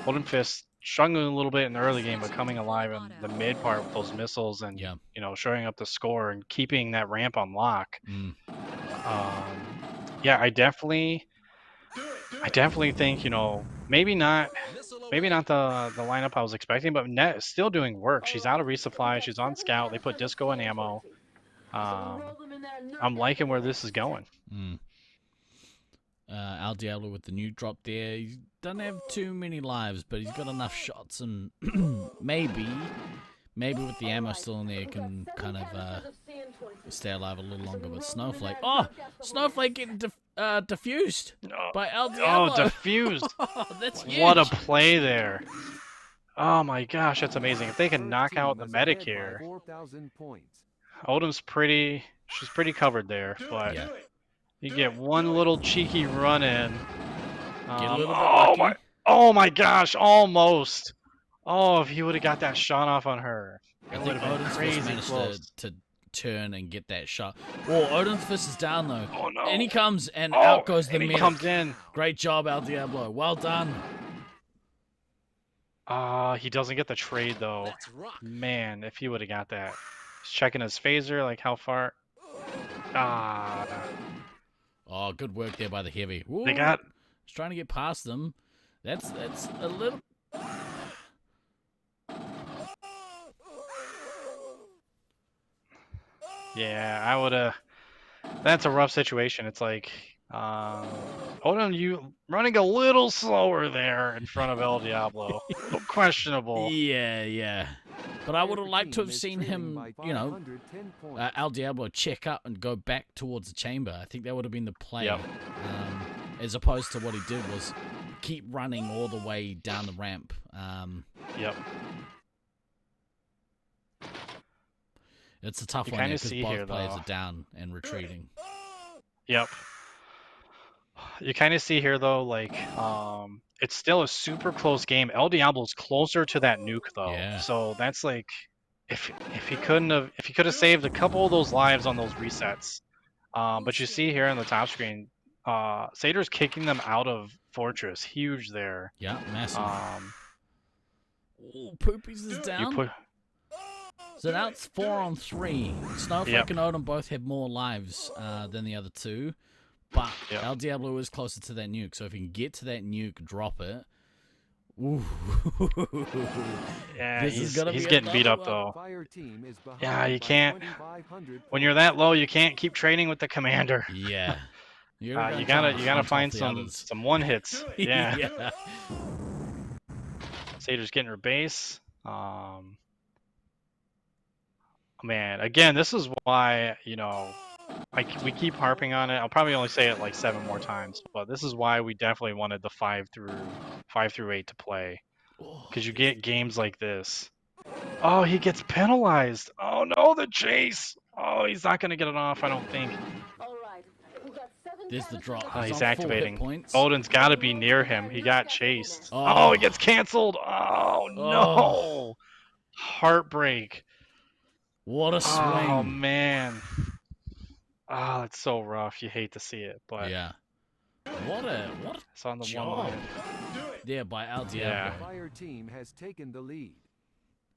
Odin's Fist struggling a little bit in the early game, but coming alive in the mid part with those missiles and, you know, showing up the score and keeping that ramp on lock. Yeah, I definitely think, you know, maybe not the lineup I was expecting, but Net is still doing work. She's out of resupply. She's on scout. They put disco and ammo. I'm liking where this is going. El Diablo with the new drop there. He doesn't have too many lives, but he's got enough shots, and maybe with the ammo still in there, he can kind of stay alive a little longer with Snowflake. Oh, Snowflake getting diffused by El Diablo. Oh, diffused. That's huge. What a play there. Oh my gosh, that's amazing. If they can knock out the medic here. Odom's she's pretty covered there, but you get one little cheeky run in. Get a little bit lucky. Oh my gosh, almost. Oh, if he would have got that shot off on her, it would have been crazy close. To turn and get that shot. Oh, Odin's Fist is down though. Oh no. And he comes and out goes the medic. He comes in. Great job, El Diablo. Well done. He doesn't get the trade though. Man, if he would have got that. He's checking his phaser, like how far. Oh, good work there by the heavy. Ooh, They got. He's trying to get past them. That's a little. Yeah, I would have. That's a rough situation. It's like, Odin, you running a little slower there in front of El Diablo. Questionable. Yeah. But I would have liked to have seen him, El Diablo check up and go back towards the chamber. I think that would have been the play. Yep. As opposed to what he did was keep running all the way down the ramp. Yep. It's a tough You one kinda because see both here, players though. are down and retreating. Yep. You kind of see here though, like, it's still a super close game. El Diablo's closer to that nuke though. Yeah. So that's like, if he could have saved a couple of those lives on those resets. But you see here on the top screen, Cedar's kicking them out of Fortress. Huge there. Yeah, massive. Ooh, Poopies is down. So now it's 4-on-3. Snowflake and Odin both have more lives than the other two. But El Diablo is closer to that nuke. So if he can get to that nuke, drop it. Ooh. Yeah, he's getting beat up though. Yeah, you can't. When you're that low, you can't keep trading with the commander. Yeah. You gotta find some one hits. Yeah. Yeah. Cedar's getting her base. Man, again, this is why, we keep harping on it. I'll probably only say it like 7 more times, but this is why we definitely wanted the 5 through 8 to play, because you get games like this. Oh, he gets penalized. Oh no, the chase. Oh, he's not gonna get it off, I don't think. There's the drop. He's activating. Odin's got to be near him. He got chased. Oh, he gets canceled. Oh no, heartbreak. What a swing. Oh, man. Oh, it's so rough. You hate to see it, but... Yeah. What a it's on the job. one line. Yeah, by El Diablo. Yeah. Fire team has taken the lead.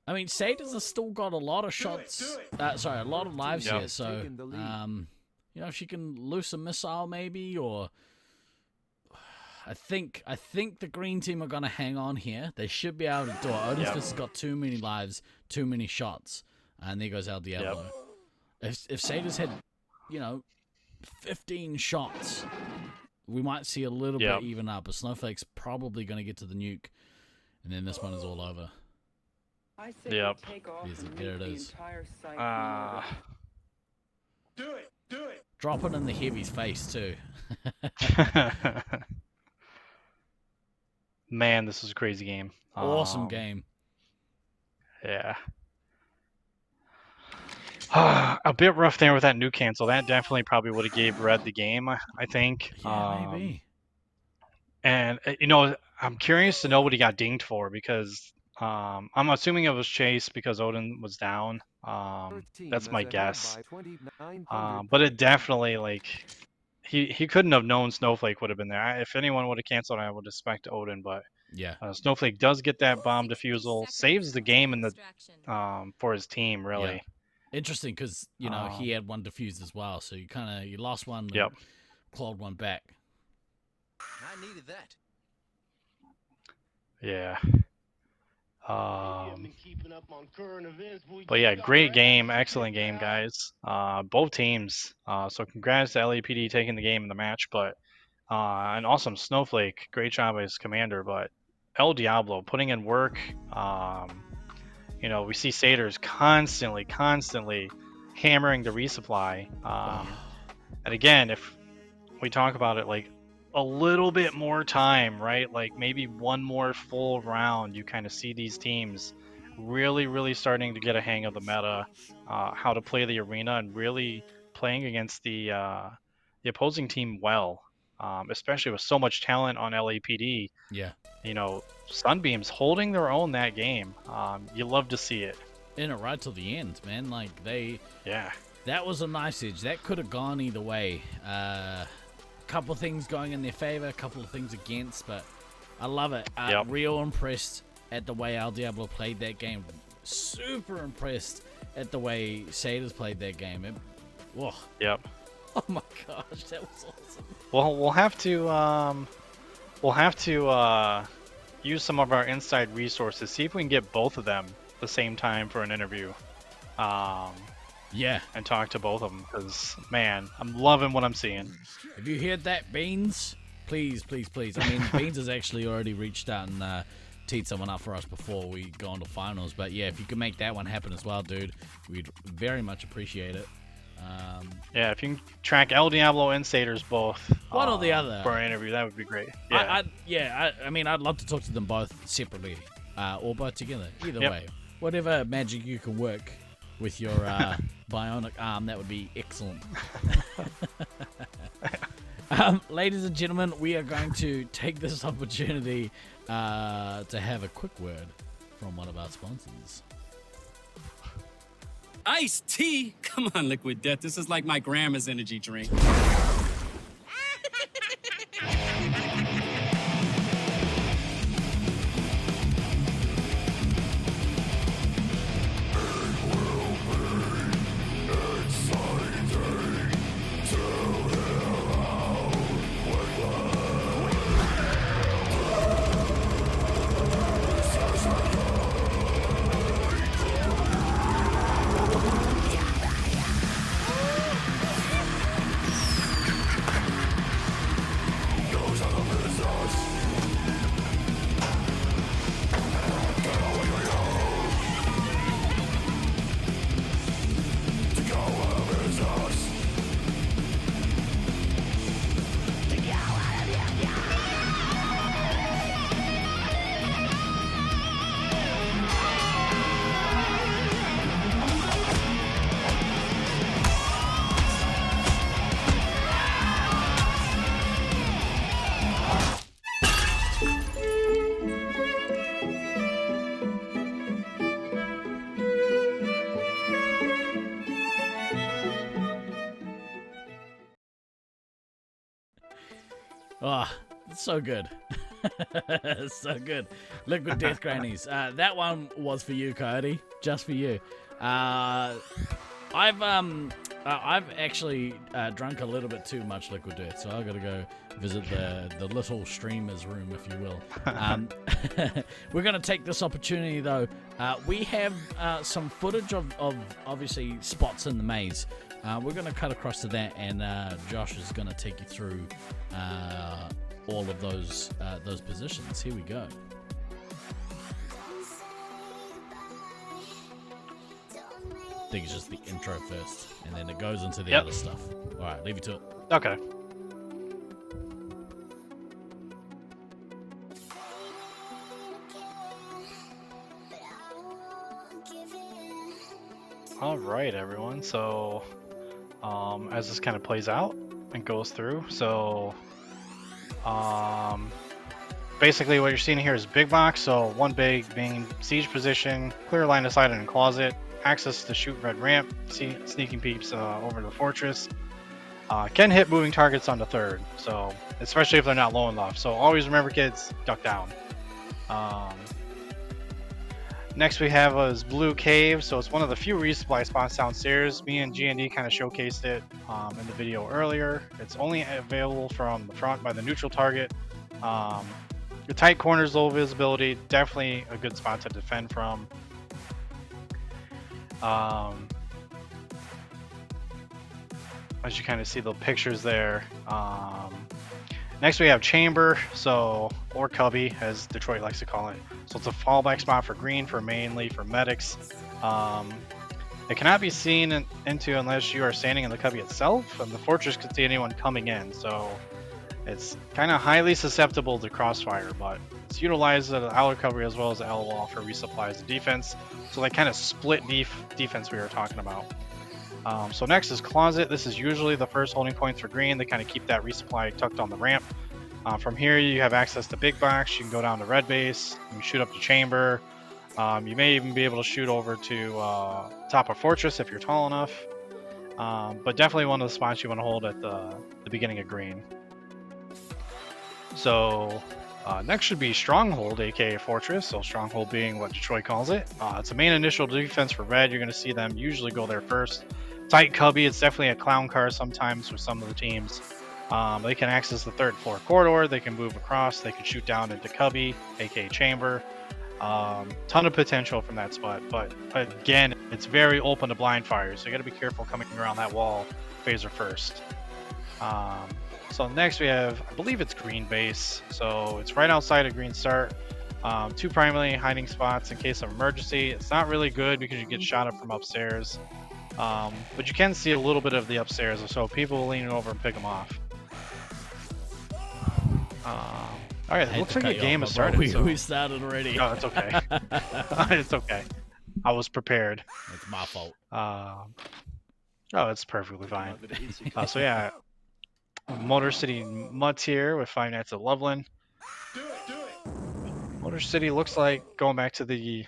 I mean, Cedar's has still got a lot of shots. A lot of lives here, so... if she can loose a missile, maybe, or... I think the green team are going to hang on here. They should be able to do it. Odin's has got too many lives, too many shots. And there goes El Diablo. If Cedar's had, 15 shots, we might see a little bit even up. But Snowflake's probably going to get to the nuke. And then this one is all over. Yep. There it is. Do it. Drop it in the heavy's face, too. Man, this is a crazy game. Awesome game. Yeah. A bit rough there with that nuke cancel. That definitely probably would have gave Red the game, I think. Yeah, maybe. And, I'm curious to know what he got dinged for, because I'm assuming it was chase because Odin was down. That's my guess. But it definitely, he couldn't have known Snowflake would have been there. If anyone would have canceled, I would expect Odin, but yeah, Snowflake does get that bomb defusal, saves the game in the for his team, really. Yeah. Interesting, because he had one defused as well, so you lost one, and clawed one back. I needed that. Yeah. But yeah, great game, excellent game, guys. Both teams. So congrats to LAPD taking the game in the match, but an awesome Snowflake, great job as commander. But El Diablo putting in work. We see Cedar's constantly hammering the resupply. And again, if we talk about it, a little bit more time, right? Maybe one more full round, you kind of see these teams really starting to get a hang of the meta, how to play the arena, and really playing against the opposing team well, especially with so much talent on LAPD. Yeah. Sunbeams holding their own that game. You love to see it. In it right till the end, man. Yeah. That was a nice edge. That could have gone either way. Couple of things going in their favor, a couple of things against, but I love it. Real impressed at the way El Diablo played that game. Super impressed at the way Cedar's played that game. Whoa. Yep. Oh my gosh, that was awesome. Well, we'll have to use some of our inside resources. See if we can get both of them at the same time for an interview. Yeah. And talk to both of them, because man, I'm loving what I'm seeing. Have you heard that, Beans? Please, please, please. I mean, Beans has actually already reached out and teed someone up for us before we go on to finals. But yeah, if you can make that one happen as well, dude, we'd very much appreciate it. Yeah, if you can track El Diablo and Cedar's both one or the other for our interview, that would be great. Yeah, I mean, I'd love to talk to them both separately or both together. Either way, whatever magic you can work with your bionic arm, that would be excellent. Ladies and gentlemen, we are going to take this opportunity to have a quick word from one of our sponsors. Iced tea? Come on, Liquid Death. This is like my grandma's energy drink. Oh, it's so good. So good. Liquid Death Grannies. That one was for you, Coyote. Just for you. I've actually drunk a little bit too much Liquid Death, so I've got to go visit the little streamer's room, if you will. We're going to take this opportunity, though. We have some footage of obviously spots in the maze. We're going to cut across to that, and Josh is going to take you through all of those positions. Here we go. I think it's just the intro first, and then it goes into the other stuff. All right, leave you to it. Okay. All right, everyone. So, as this kind of plays out and goes through, so basically what you're seeing here is big box. So one big main siege position, clear line of sight in a closet, access to shoot red ramp, sneaking peeps over the fortress. Can hit moving targets on the third, so especially if they're not low enough. So always remember, kids, duck down. Next we have is Blue Cave. So it's one of the few resupply spots downstairs. Me and G&D kind of showcased it in the video earlier. It's only available from the front by the neutral target. The tight corners, low visibility, definitely a good spot to defend from. As you kind of see the pictures there. Next we have Chamber, or Cubby, as Detroit likes to call it. So it's a fallback spot for green, mainly for medics. It cannot be seen into unless you are standing in the Cubby itself, and the fortress can see anyone coming in. So it's kind of highly susceptible to crossfire, but it's utilized at the outer Cubby as well as the L wall for resupplies and defense. So that kind of split defense we were talking about. So next is Closet. This is usually the first holding point for green. They kind of keep that resupply tucked on the ramp. From here you have access to big box. You can go down to red base. You can shoot up the chamber. You may even be able to shoot over to top of fortress if you're tall enough. But definitely one of the spots you want to hold at the beginning of green. So Next should be Stronghold, aka Fortress, so Stronghold being what Detroit calls it. It's a main initial defense for red. You're going to see them usually go there first. Tight Cubby, it's definitely a clown car sometimes with some of the teams. They can access the 3rd floor corridor, they can move across, they can shoot down into Cubby, aka Chamber. Ton of potential from that spot, but again, it's very open to blind fire, so you got to be careful coming around that wall phaser first. So next we have, I believe it's green base, so it's right outside of green start. 2 primary hiding spots in case of emergency. It's not really good because you get shot up from upstairs, but you can see a little bit of the upstairs, so people will lean over and pick them off. All right, it looks like the game has started. We started already. No, it's okay. It's okay. I was prepared. It's my fault. Oh, it's perfectly fine. So yeah, Motor City Mutts here with 5 Nights at Loveland. Motor City looks like going back to the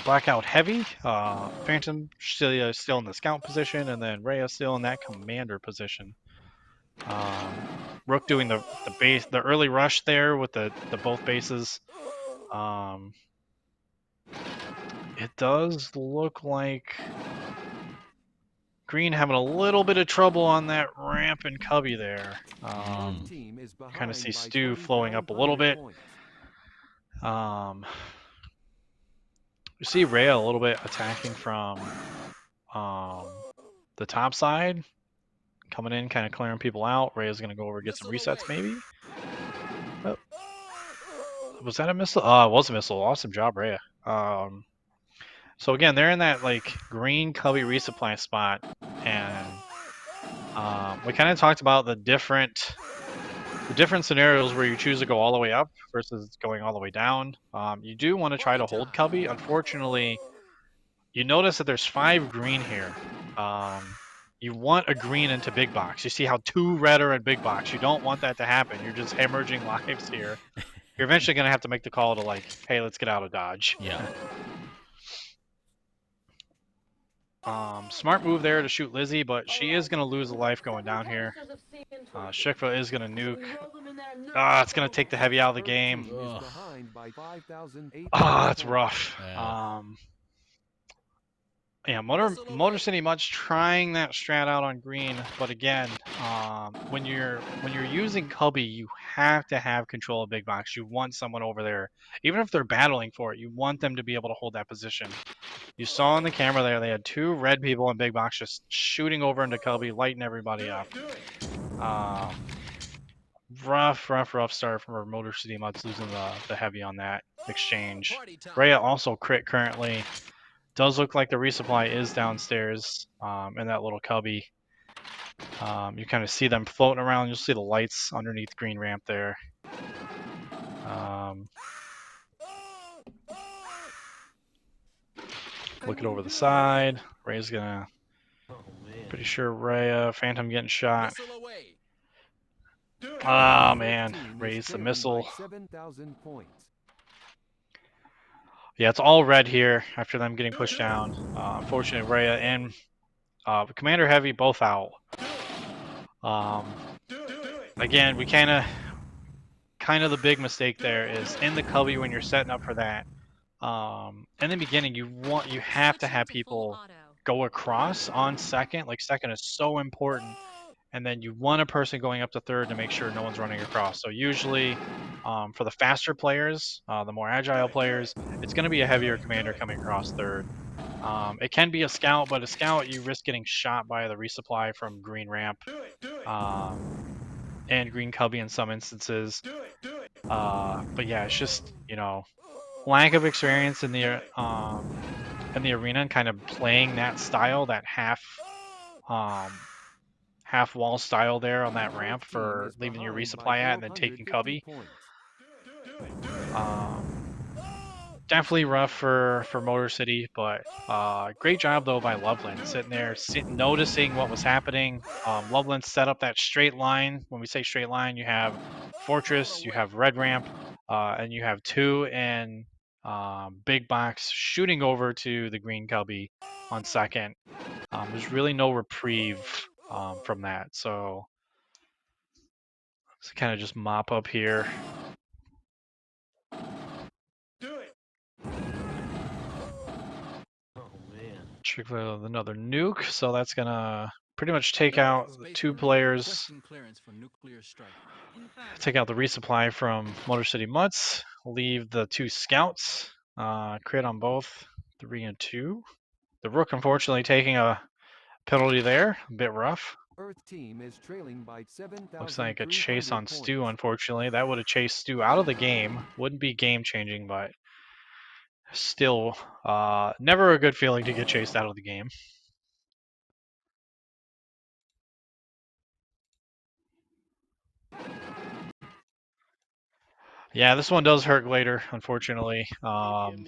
Blackout Heavy. Phantom still in the scout position, and then Rhea still in that commander position. Rook doing the early rush there with the both bases. It does look like Green having a little bit of trouble on that ramp and Cubby there. Kind of see Stu flowing up a little bit. You see Rhea a little bit attacking from the top side. Coming in, kind of clearing people out. Rhea's going to go over and get some resets, maybe. Oh. Was that a missile? It was a missile. Awesome job, Rhea. So again, they're in that like green Cubby resupply spot, and we kind of talked about the different scenarios where you choose to go all the way up versus going all the way down. You do want to try to hold Cubby. Unfortunately, you notice that there's 5 green here. You want a green into big box. You see how 2 red are in big box. You don't want that to happen. You're just hemorrhaging lives here. You're eventually going to have to make the call to like, hey, let's get out of Dodge. Yeah. Smart move there to shoot Lizzie, but she is going to lose a life going down here. Shikva is going to nuke. It's going to take the heavy out of the game. That's rough. Yeah, Motor City Mutts trying that strat out on green, but again, when you're using Cubby, you have to have control of big box. You want someone over there, even if they're battling for it. You want them to be able to hold that position. You saw on the camera there, they had 2 red people in big box just shooting over into Cubby, lighting everybody up. Rough start from our Motor City Mutts losing the heavy on that exchange. Rhea also crit currently. Does look like the resupply is downstairs in that little Cubby. You kind of see them floating around. You'll see the lights underneath green ramp there. Looking over the side. Ray's gonna... Pretty sure Rhea, Phantom getting shot. Oh man, Ray's the missile. Yeah, it's all red here after them getting pushed down. Unfortunately, Rhea and Commander Heavy both out. Again, we kind of the big mistake there is in the Cubby when you're setting up for that. In the beginning, you have to have people go across on second. Like second is so important. And then you want a person going up to third to make sure no one's running across. So usually for the faster players, the more agile players, it's going to be a heavier commander coming across third. It can be a scout, but a scout, you risk getting shot by the resupply from green ramp and green Cubby in some instances. But yeah, it's just, lack of experience in the arena and kind of playing that style, that half wall style there on that ramp for leaving your resupply at and then taking Cubby. Definitely rough for Motor City, but great job though by Loveland, sitting there, noticing what was happening. Loveland set up that straight line. When we say straight line, you have Fortress, you have Red Ramp, and you have 2 in big box shooting over to the green Cubby on second. There's really no reprieve from that, so let's kind of just mop up here. Should another nuke, so that's gonna pretty much take out the 2 players. Take out the resupply from Motor City Mutts. Leave the 2 scouts. Crit on both 3 and 2. The Rook unfortunately taking a penalty there, a bit rough. Earth team is trailing by 7,000. Looks like a chase on Stu, unfortunately. That would have chased Stu out of the game. Wouldn't be game changing, but still never a good feeling to get chased out of the game. Yeah, this one does hurt later, unfortunately. Man,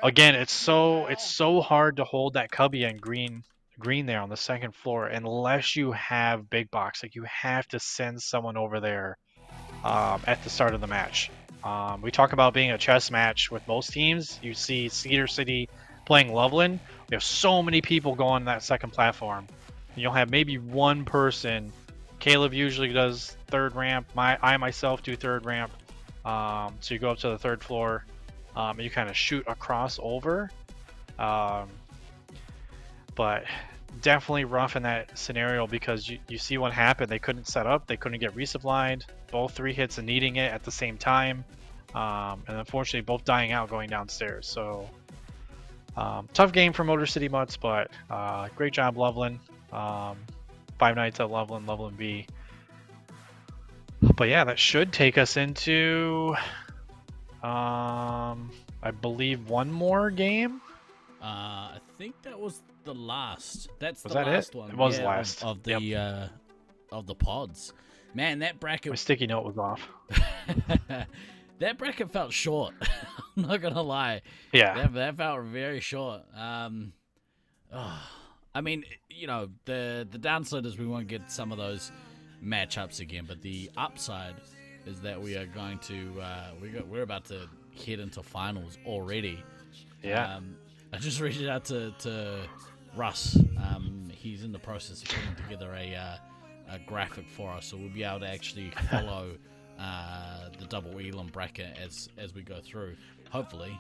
again, it's so hard to hold that cubby and green there on the second floor unless you have big box. Like, you have to send someone over there at the start of the match. We talk about being a chess match with most teams. You see Cedar City playing Loveland. We have so many people going on that second platform. You'll have maybe one person. Caleb usually does third ramp. I myself do third ramp. So you go up to the third floor, and you kind of shoot across over. But definitely rough in that scenario because you see what happened. They couldn't set up. They couldn't get resupplied. Both 3 hits and needing it at the same time. And unfortunately, both dying out going downstairs. So tough game for Motor City Mutts, but great job, Loveland. 5 nights at Loveland, Loveland B. But yeah, that should take us into, I believe, one more game. I think that was the last. That's Was the that last it? one. It was yeah, last. of the pods. Man, that bracket. My sticky note was off. That bracket felt short. I'm not gonna lie. Yeah. That felt very short. I mean, you know, the downside is we won't get some of those matchups again, but the upside is that we are going to we're about to head into finals already. Yeah. I just reached out to Russ. He's in the process of putting together a graphic for us, so we'll be able to actually follow the double Elam bracket as we go through. Hopefully,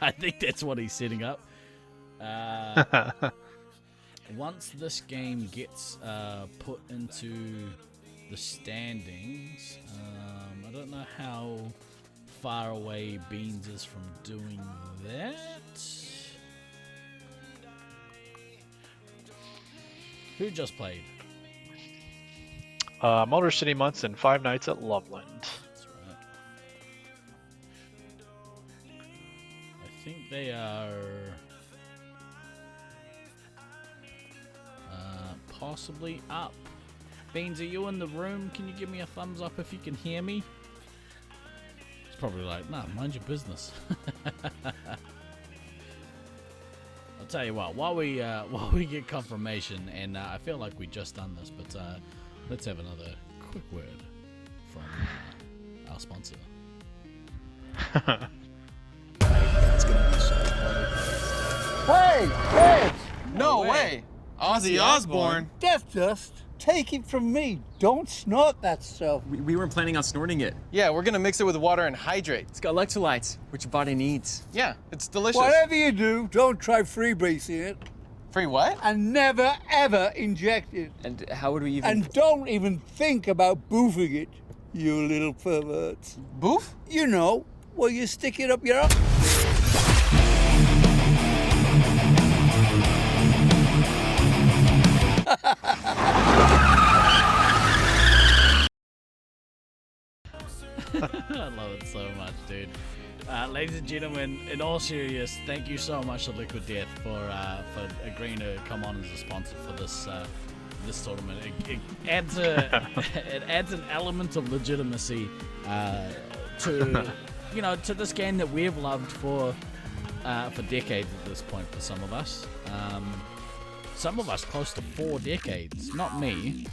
I think that's what he's setting up. Once this game gets put into the standings, I don't know how far away Beans is from doing that. Who just played? Motor City Mutts and 5 nights at Loveland. That's right. I think they are possibly up. Beans, are you in the room? Can you give me a thumbs up if you can hear me? It's probably like, nah, mind your business. I'll tell you what, while we get confirmation, and I feel like we just done this, but let's have another quick word from our sponsor. Hey, Ed! No way! Ozzy Osbourne? Death dust? Take it from me. Don't snort that stuff. We weren't planning on snorting it. Yeah, we're gonna mix it with water and hydrate. It's got electrolytes, which your body needs. Yeah, it's delicious. Whatever you do, don't try freebasing it. Free what? And never, ever inject it. And how would we even... And don't even think about boofing it, you little perverts. Boof? You know, where you stick it up your... I love it so much, dude. Ladies and gentlemen, in all seriousness, thank you so much to Liquid Death for agreeing to come on as a sponsor for this this tournament. It adds it adds an element of legitimacy to to this game that we've loved for decades at this point. For some of us close to 4 decades. Not me.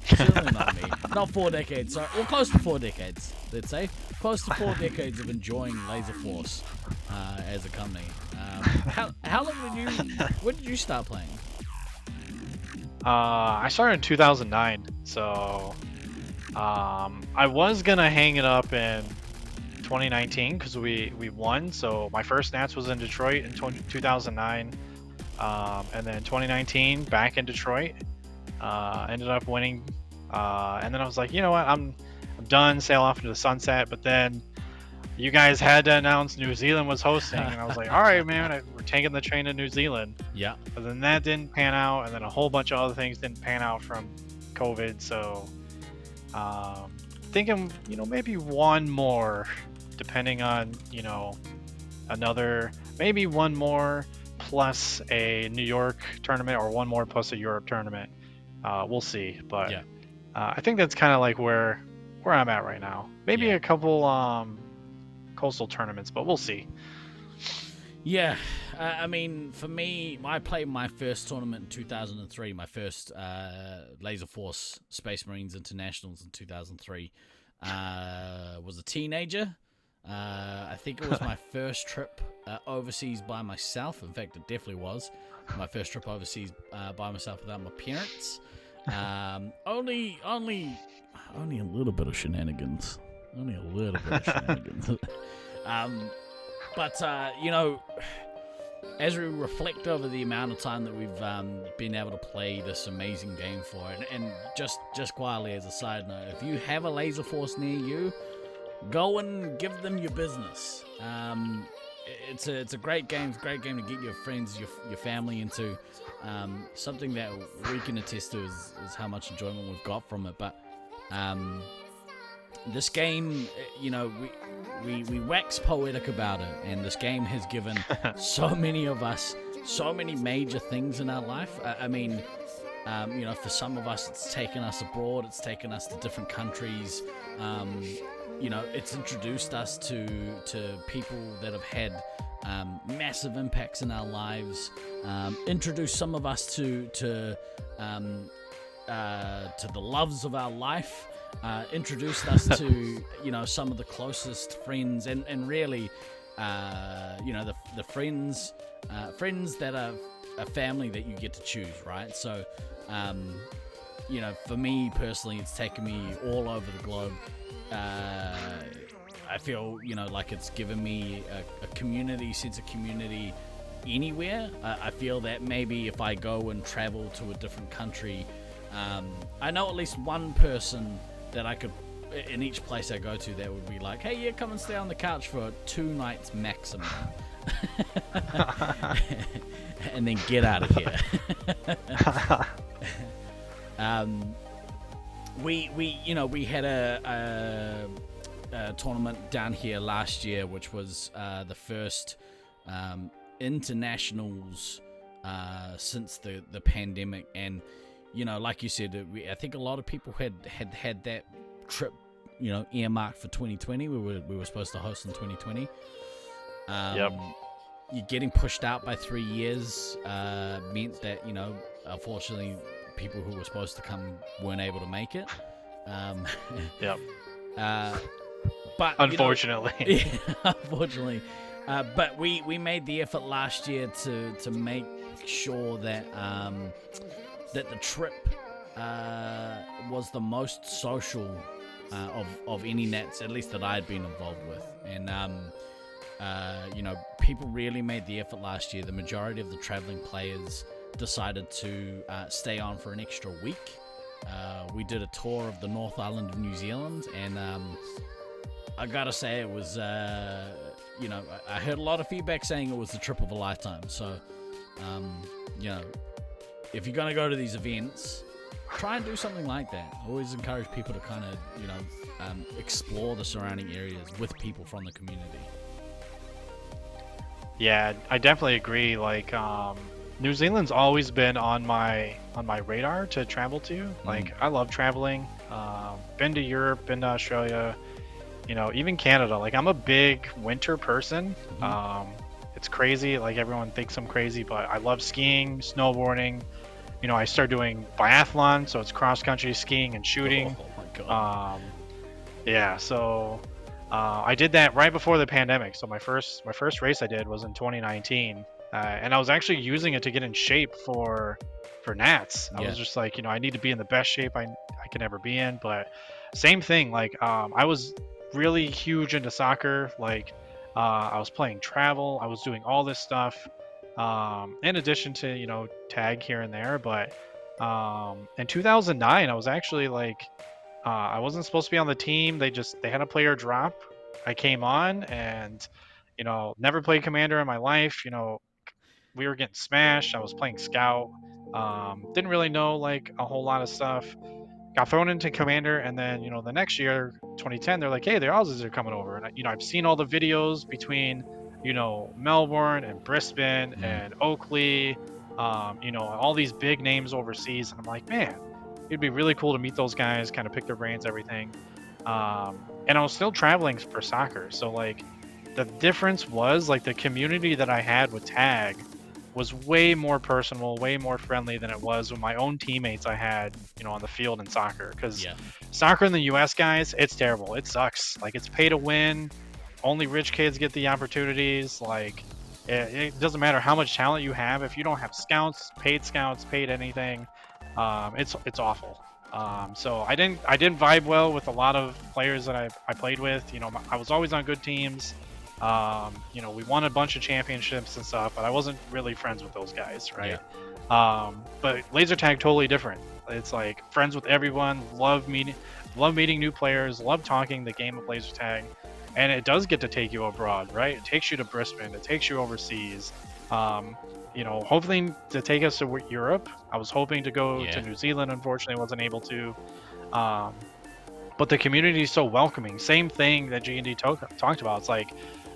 Certainly not me. Not 4 decades. Sorry. Well, close to 4 decades. Let's say close to 4 decades of enjoying Laserforce as a company. How long when did you start playing? I started in 2009, so I was gonna hang it up in 2019 because we won. So my first Nats was in Detroit in 2009, and then 2019 back in Detroit. Ended up winning, and then I was like, you know what, I'm done. Sail off into the sunset. But then you guys had to announce New Zealand was hosting, and I was like, all right, man, we're taking the train to New Zealand. Yeah. But then that didn't pan out, and then a whole bunch of other things didn't pan out from COVID. So thinking, maybe one more, depending on, maybe one more plus a New York tournament, or one more plus a Europe tournament. We'll see. But yeah. I think that's kind of like where I'm at right now. Maybe a couple coastal tournaments, but we'll see. Yeah, I mean, for me, I played my first tournament in 2003, my first Laserforce Space Marines Internationals in 2003. Was a teenager. I think it was my first trip overseas by myself. In fact, it definitely was my first trip overseas by myself without my parents. Only a little bit of shenanigans. Only a little bit of shenanigans. But as we reflect over the amount of time that we've been able to play this amazing game for, and just quietly as a side note, if you have a Laserforce near you, go and give them your business. It's a great game. It's a great game to get your friends, your family into. Something that we can attest to is how much enjoyment we've got from it. But this game, we wax poetic about it, and this game has given so many of us so many major things in our life. I mean, for some of us, it's taken us abroad, it's taken us to different countries. It's introduced us to people that have had massive impacts in our lives. Introduced some of us to the loves of our life. Introduced us to some of the closest friends, and really the friends that are a family that you get to choose, right? So for me personally, it's taken me all over the globe. I feel like it's given me a sense of community anywhere. I feel that maybe if I go and travel to a different country, I know at least one person that I could, in each place I go to, that would be like, hey, yeah, come and stay on the couch for 2 nights maximum. And then get out of here. We had a tournament down here last year, which was the first internationals since the pandemic, and like you said, I think a lot of people had that trip, earmarked for 2020. We were supposed to host in 2020. Yep. You're getting pushed out by 3 years meant that unfortunately people who were supposed to come weren't able to make it. Yep. But unfortunately, unfortunately, but we made the effort last year to make sure that that the trip was the most social of any Nats, at least that I'd been involved with, and people really made the effort last year. The majority of the traveling players decided to stay on for an extra week. We did a tour of the North Island of New Zealand, and I gotta say it was, I heard a lot of feedback saying it was the trip of a lifetime. So, if you're gonna go to these events, try and do something like that. I always encourage people to kind of, explore the surrounding areas with people from the community. Yeah, I definitely agree. Like, New Zealand's always been on my radar to travel to. Like, I love traveling. Been to Europe, been to Australia, even Canada. Like, I'm a big winter person. It's crazy. Like, everyone thinks I'm crazy, but I love skiing, snowboarding. I started doing biathlon, so it's cross country skiing and shooting. Oh my god. Yeah, so I did that right before the pandemic. So my first race I did was in 2019. And I was actually using it to get in shape for Nats. I was just like, I need to be in the best shape I can ever be in. But same thing, like, I was really huge into soccer. Like, I was playing travel. I was doing all this stuff, in addition to, you know, tag here and there. But in 2009, I was actually like, I wasn't supposed to be on the team. They had a player drop. I came on and, you know, never played Commander in my life. You know, we were getting smashed. I was playing Scout. Didn't really know like a whole lot of stuff. Got thrown into Commander, and then, you know, the next year, 2010, they're like, hey, the Aussies are coming over. And, you know, I've seen all the videos between, you know, Melbourne and Brisbane and Oakley, you know, all these big names overseas. And I'm like, man, it'd be really cool to meet those guys, kind of pick their brains, everything. And I was still traveling for soccer. So, like, the difference was, like, the community that I had with Tag was way more personal, way more friendly than it was with my own teammates I had, you know, on the field in soccer. Because soccer in the US, guys, it's terrible. It sucks. Like, it's pay to win. Only rich kids get the opportunities. Like, it doesn't matter how much talent you have. If you don't have scouts, paid anything, it's awful. So I didn't vibe well with a lot of players that I played with. You know, I was always on good teams. You know, we won a bunch of championships and stuff, but I wasn't really friends with those guys, right? But laser tag, totally different. It's like friends with everyone, love meeting new players, love talking the game of laser tag, and it does get to take you abroad, right? It takes you to Brisbane, it takes you overseas. You know, hopefully to take us to Europe. I was hoping to go to New Zealand, unfortunately wasn't able to. But the community is so welcoming. Same thing that G&D talked about. It's like,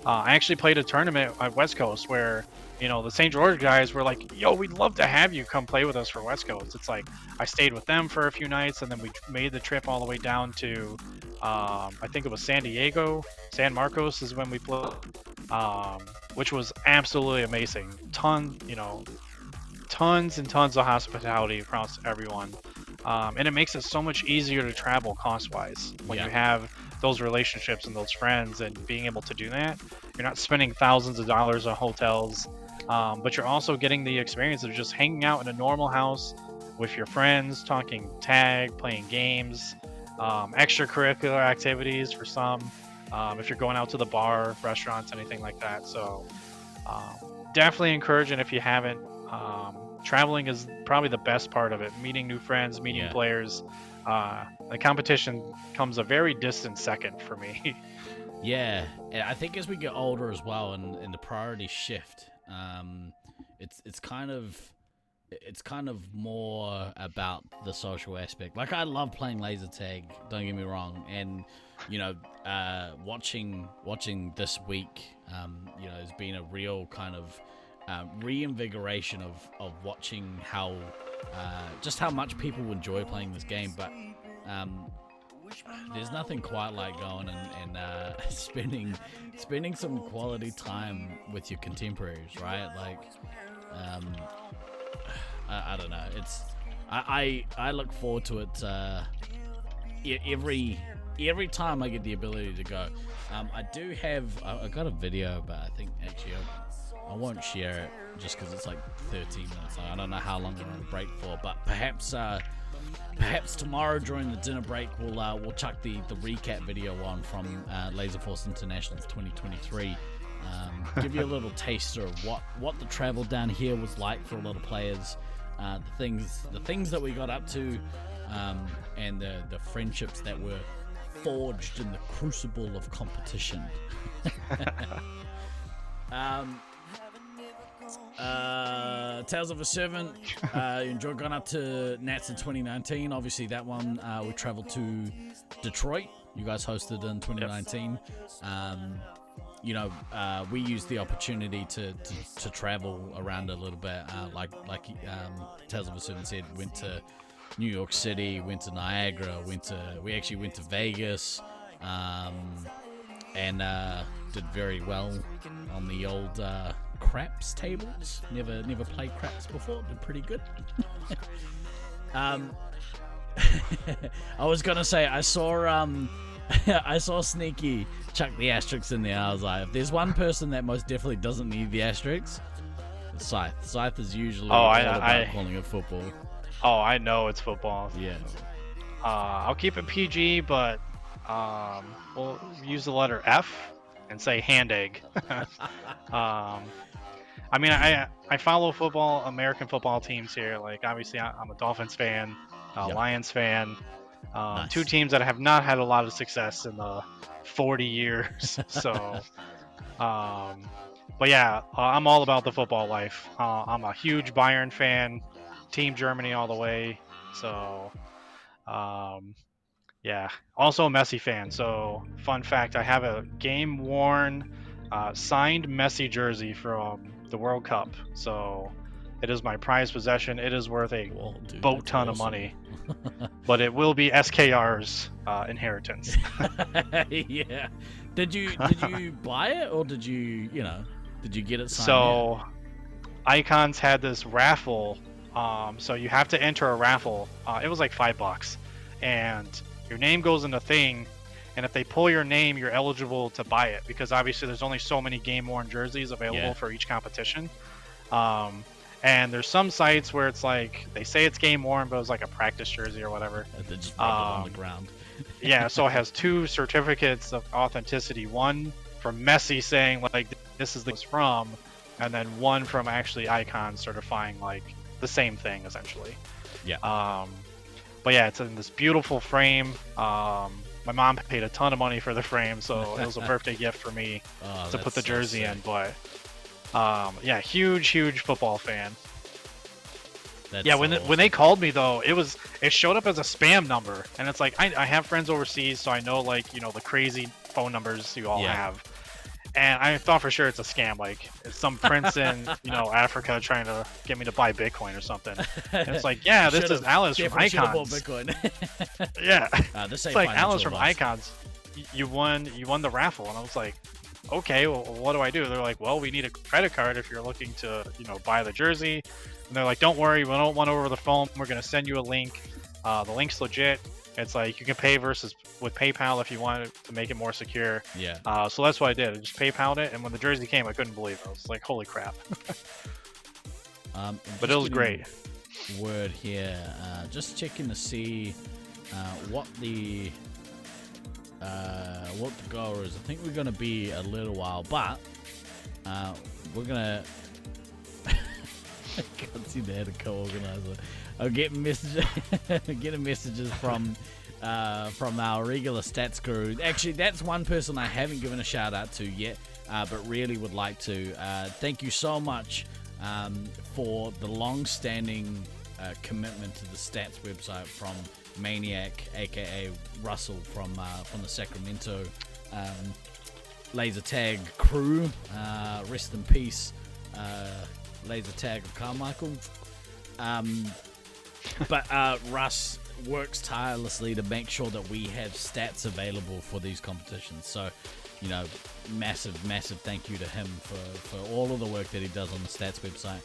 I actually played a tournament at West Coast where, you know, the St. George guys were like, yo, we'd love to have you come play with us for West Coast. It's like, I stayed with them for a few nights, and then we made the trip all the way down to, I think it was San Diego. San Marcos is when we played, which was absolutely amazing. Tons and tons of hospitality across everyone. And it makes it so much easier to travel cost-wise when you have those relationships and those friends, and being able to do that. You're not spending thousands of dollars on hotels, but you're also getting the experience of just hanging out in a normal house with your friends, talking tag, playing games, extracurricular activities for some, if you're going out to the bar, restaurants, anything like that. So definitely encouraging if you haven't. Traveling is probably the best part of it. Meeting new friends, meeting players. The competition comes a very distant second for me. Yeah, I think as we get older as well, and the priorities shift, it's kind of more about the social aspect. Like, I love playing laser tag, don't get me wrong, and you know, watching this week, you know, has been a real kind of reinvigoration of watching how just how much people enjoy playing this game. But there's nothing quite like going and spending some quality time with your contemporaries, right? Like, I don't know. It's I look forward to it every time I get the ability to go. I do have I got a video, but I think actually I won't share it just because it's like 13 minutes. I don't know how long we're on break for, but perhaps tomorrow during the dinner break we'll chuck the recap video on from Laserforce Internationals 2023. Give you a little taster of what the travel down here was like for a lot of players, the things that we got up to, and the friendships that were forged in the crucible of competition. Tales of a Servant, enjoyed going up to Nats in 2019. Obviously that one, we traveled to Detroit. You guys hosted in 2019. You know, we used the opportunity to travel around a little bit, like Tales of a Servant said, went to New York City, went to Niagara, we actually went to Vegas, and did very well on the old craps tables. Never played craps before, did pretty good. I was gonna say I saw Sneaky chuck the asterisks in there. I was like, if there's one person that most definitely doesn't need the asterisks, it's Scythe. Scythe is usually all about calling it football. Oh, I know it's football. Yeah. I'll keep it PG, but we'll use the letter F and say hand egg. I mean, I follow football, American football teams here. Like, obviously, I'm a Dolphins fan, Lions fan. Nice. Two teams that have not had a lot of success in the 40 years. So, but yeah, I'm all about the football life. I'm a huge Bayern fan, Team Germany all the way. So, yeah, also a Messi fan. So, fun fact, I have a game-worn, signed Messi jersey from the World Cup. So, it is my prized possession. It is worth a boat ton of money. But it will be SKR's inheritance. Yeah. Did you buy it, or did you get it signed? So, Icons had this raffle. So you have to enter a raffle. It was like $5, and your name goes in the thing. And if they pull your name, you're eligible to buy it, because obviously there's only so many game-worn jerseys available for each competition. And there's some sites where it's like they say it's game-worn, but it's like a practice jersey or whatever. They just drop it on the ground. Yeah, so it has 2 certificates of authenticity. One from Messi saying like this is the from, and then one from actually Icon certifying like the same thing essentially. Yeah. But yeah, it's in this beautiful frame. My mom paid a ton of money for the frame, so it was a birthday gift for me to put the jersey in. But yeah, huge football fan. Yeah, when they called me though, it showed up as a spam number, and it's like I have friends overseas, so I know like the crazy phone numbers you all have, and I thought for sure it's a scam, like it's some prince in Africa trying to get me to buy Bitcoin or something. And it's like, yeah, this is Alice from Icons. Yeah, it's like Alice from Icons. You won the raffle, and I was like, okay, well, what do I do? They're like, well, we need a credit card if you're looking to buy the jersey. And they're like, don't worry, we don't want over the phone. We're going to send you a link. The link's legit. It's like you can pay with PayPal if you want it to make it more secure. Yeah. So that's what I did. I just PayPal'd it, and when the jersey came, I couldn't believe it. I was like, holy crap. But it was great. Word here. Just checking to see what the goal is. I think we're going to be a little while, but we're going to... I can't see the head of co-organizer. I'm getting messages from our regular stats guru. Actually, that's one person I haven't given a shout out to yet, but really would like to. Thank you so much for the long-standing commitment to the stats website from Maniac, aka Russell from the Sacramento laser tag crew. Rest in peace. Laser tag of Carmichael. But Russ works tirelessly to make sure that we have stats available for these competitions. So, massive thank you to him for all of the work that he does on the stats website.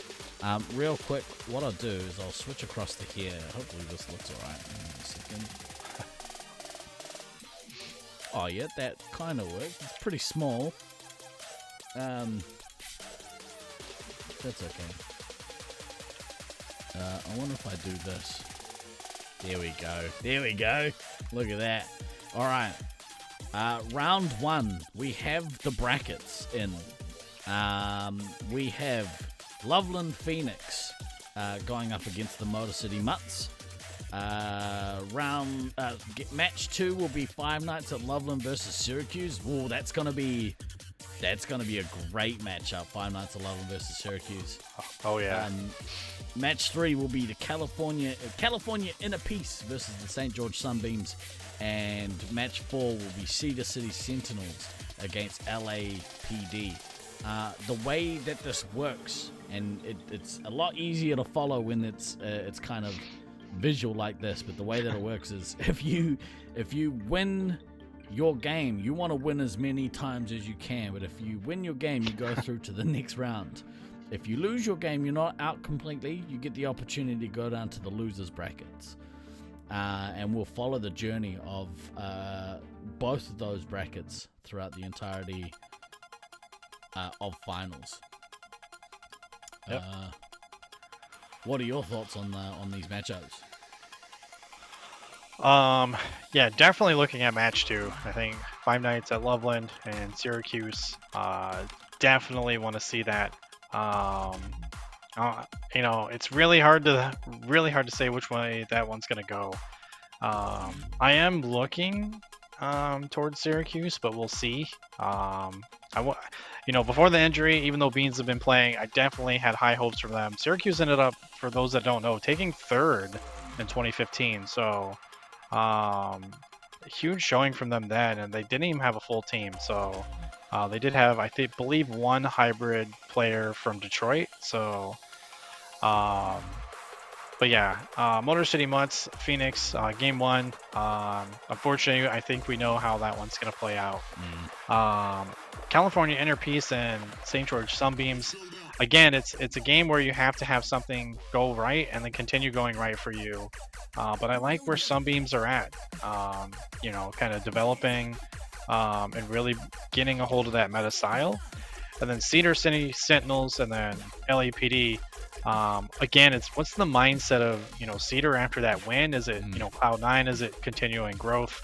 Real quick, what I'll do is I'll switch across to here. Hopefully this looks alright. Hang on a second. Oh yeah, that kind of works. It's pretty small. That's okay. I wonder if I do this. There we go. Look at that. All right. Round 1. We have the brackets in. We have Loveland Pheonix going up against the Motor City Mutts. Match 2 will be Five Nights at Loveland versus Sewercuse. Ooh, that's gonna be a great matchup. Five Nights at Loveland versus Sewercuse. Oh yeah. Match 3 will be the California Inner Peace versus the St. George Sunbeams, and match 4 will be Cedar City Sentinels against LAPD. The way that this works, and it's a lot easier to follow when it's kind of visual like this, but the way that it works is if you win your game, you want to win as many times as you can, but if you win your game, you go through to the next round. If you lose your game, you're not out completely. You get the opportunity to go down to the losers brackets, and we'll follow the journey of both of those brackets throughout the entirety of finals. Yep. What are your thoughts on these matchups? Yeah, definitely looking at match 2. I think Five Nights at Loveland and Sewercuse. Definitely want to see that. You know, it's really hard to say which way that one's gonna go. I am looking towards Sewercuse, but we'll see. You know, before the injury, even though Beans have been playing, I definitely had high hopes for them. Sewercuse ended up, for those that don't know, taking 3rd in 2015. So, huge showing from them then, and they didn't even have a full team. So, they did have, I believe, one hybrid player from Detroit. So, but yeah, Motor City Mutts, Pheonix, game 1. Unfortunately, I think we know how that one's going to play out. California Inner Peace and St. George Sunbeams. Again, it's a game where you have to have something go right and then continue going right for you. But I like where Sunbeams are at. You know, kind of developing and really getting a hold of that meta style. And then Cedar City Sentinels and then LAPD. Again, it's what's the mindset of, you know, Cedar after that win? Is it, you know, Cloud9? Is it continuing growth?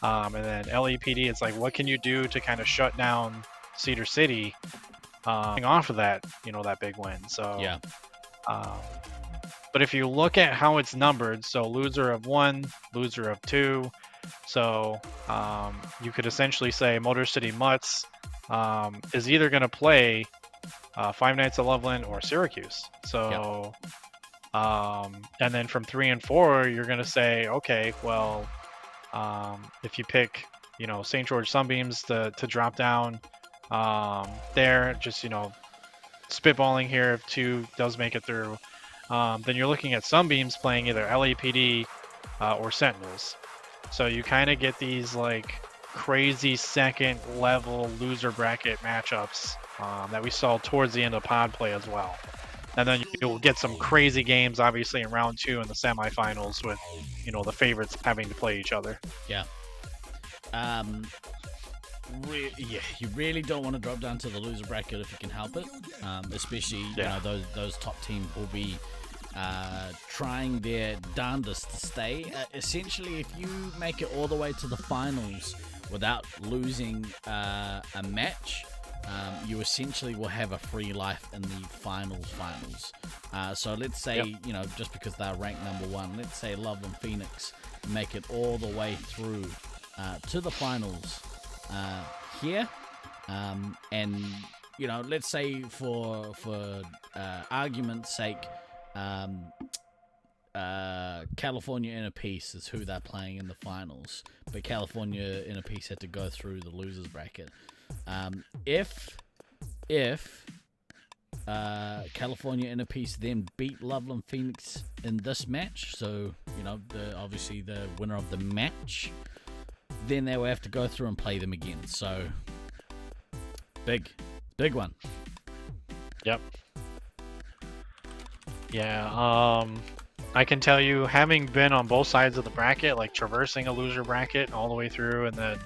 And then LAPD, it's like, what can you do to kind of shut down Cedar City off of that, you know, that big win? So, yeah. But if you look at how it's numbered, so loser of 1, loser of 2, so you could essentially say Motor City Mutts is either going to play Five Nights at Loveland or Sewercuse. So, and then from 3 and 4, you're going to say, okay, well, if you pick, you know, St. George Sunbeams to drop down there, just, you know, spitballing here, if 2 does make it through, then you're looking at Sunbeams playing either LAPD or Sentinels. So you kind of get these like crazy second level loser bracket matchups that we saw towards the end of pod play as well. And then you'll get some crazy games, obviously, in round 2 in the semifinals with, you know, the favorites having to play each other. Yeah. Yeah, you really don't want to drop down to the loser bracket if you can help it. Especially, you know, those top teams will be trying their darndest to stay. Essentially, if you make it all the way to the finals without losing a match, you essentially will have a free life in the finals. So let's say, you know, just because they're ranked number 1, let's say Loveland Pheonix make it all the way through to the finals here, and you know, let's say for argument's sake, California Inner Peace is who they're playing in the finals, but California Inner Peace had to go through the losers bracket. If California Inner Peace then beat Loveland Pheonix in this match, so you know, obviously the winner of the match, then they will have to go through and play them again. So big one. Yep. Yeah, I can tell you, having been on both sides of the bracket, like traversing a loser bracket all the way through, and then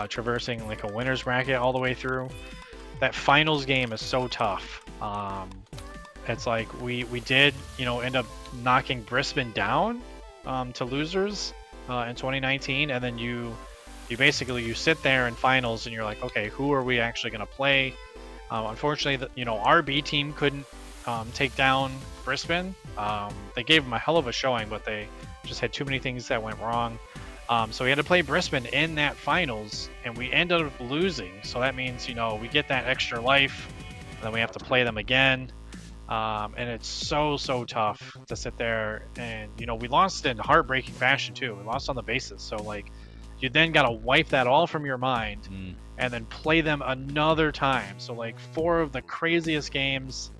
traversing like a winner's bracket all the way through, that finals game is so tough. It's like we did, you know, end up knocking Brisbane down to losers in 2019, and then you basically sit there in finals and you're like, okay, who are we actually going to play? Unfortunately, you know, our B team couldn't take down Brisbane. They gave them a hell of a showing, but they just had too many things that went wrong. So we had to play Brisbane in that finals, and we ended up losing. So that means, you know, we get that extra life, and then we have to play them again. And it's so tough to sit there, and, you know, we lost in heartbreaking fashion too. We lost on the basis. So, like, you then got to wipe that all from your mind and then play them another time. So, like, 4 of the craziest games.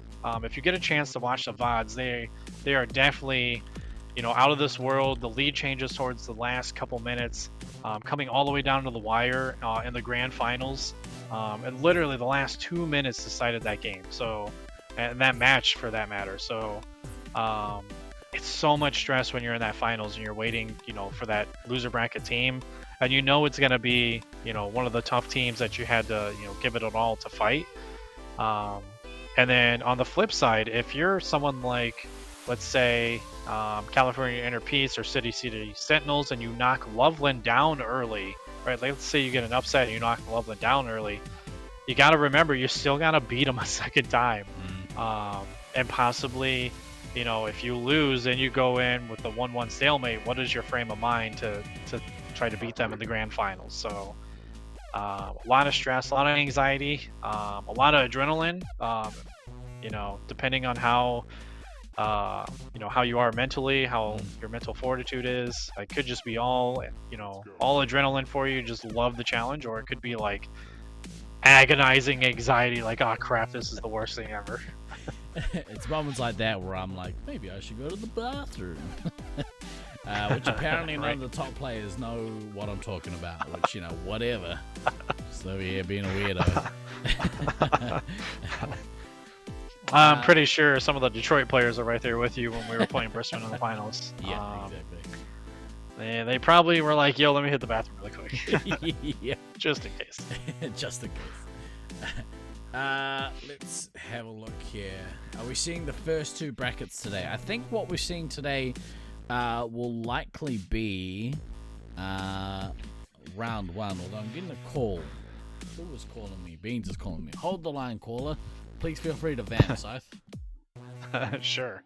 If you get a chance to watch the VODs, they are definitely, you know, out of this world. The lead changes towards the last couple minutes, coming all the way down to the wire in the grand finals, and literally the last 2 minutes decided that game. So, and that match for that matter. So, it's so much stress when you're in that finals and you're waiting, you know, for that loser bracket team, and you know it's going to be, you know, one of the tough teams that you had to, you know, give it all to fight. And then on the flip side, if you're someone like let's say California Inner Peace or City Sentinels, and you knock Loveland down early, right? Let's say you get an upset and you knock Loveland down early. You got to remember, you still got to beat them a second time. And possibly, you know, if you lose and you go in with the 1-1 stalemate, what is your frame of mind to try to beat them in the grand finals? So a lot of stress, a lot of anxiety, a lot of adrenaline, you know, depending on how you know, how you are mentally, how your mental fortitude is. It could just be all, you know, all adrenaline for you, just love the challenge, or it could be like agonizing anxiety, like, oh crap, this is the worst thing ever. It's moments like that where I'm like, maybe I should go to the bathroom. Which apparently none of the top players know what I'm talking about, which, you know, whatever. Just over here being a weirdo. I'm pretty sure some of the Detroit players are right there with you when we were playing Brisbane in the finals. Yeah, exactly. They probably were like, yo, let me hit the bathroom really quick. Yeah. Just in case. Just in case. Let's have a look here. Are we seeing the first two brackets today? I think what we're seeing today will likely be round one, although I'm getting a call. Who was calling me? Beans is calling me. Hold the line, caller. Please feel free to vamp, Scythe. Sure.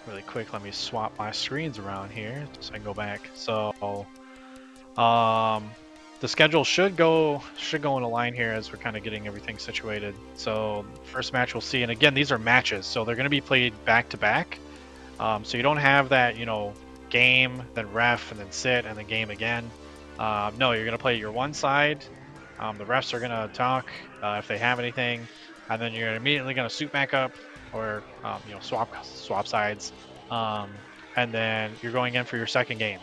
Really quick, let me swap my screens around here so I can go back. So, the schedule should go in a line here as we're kind of getting everything situated. So, first match we'll see, and again, these are matches, so they're going to be played back to back. So you don't have that, you know, game, then ref, and then sit, and then game again. No, you're going to play your one side. The refs are going to talk if they have anything, and then you're immediately going to suit back up or you know, swap sides, and then you're going in for your second game.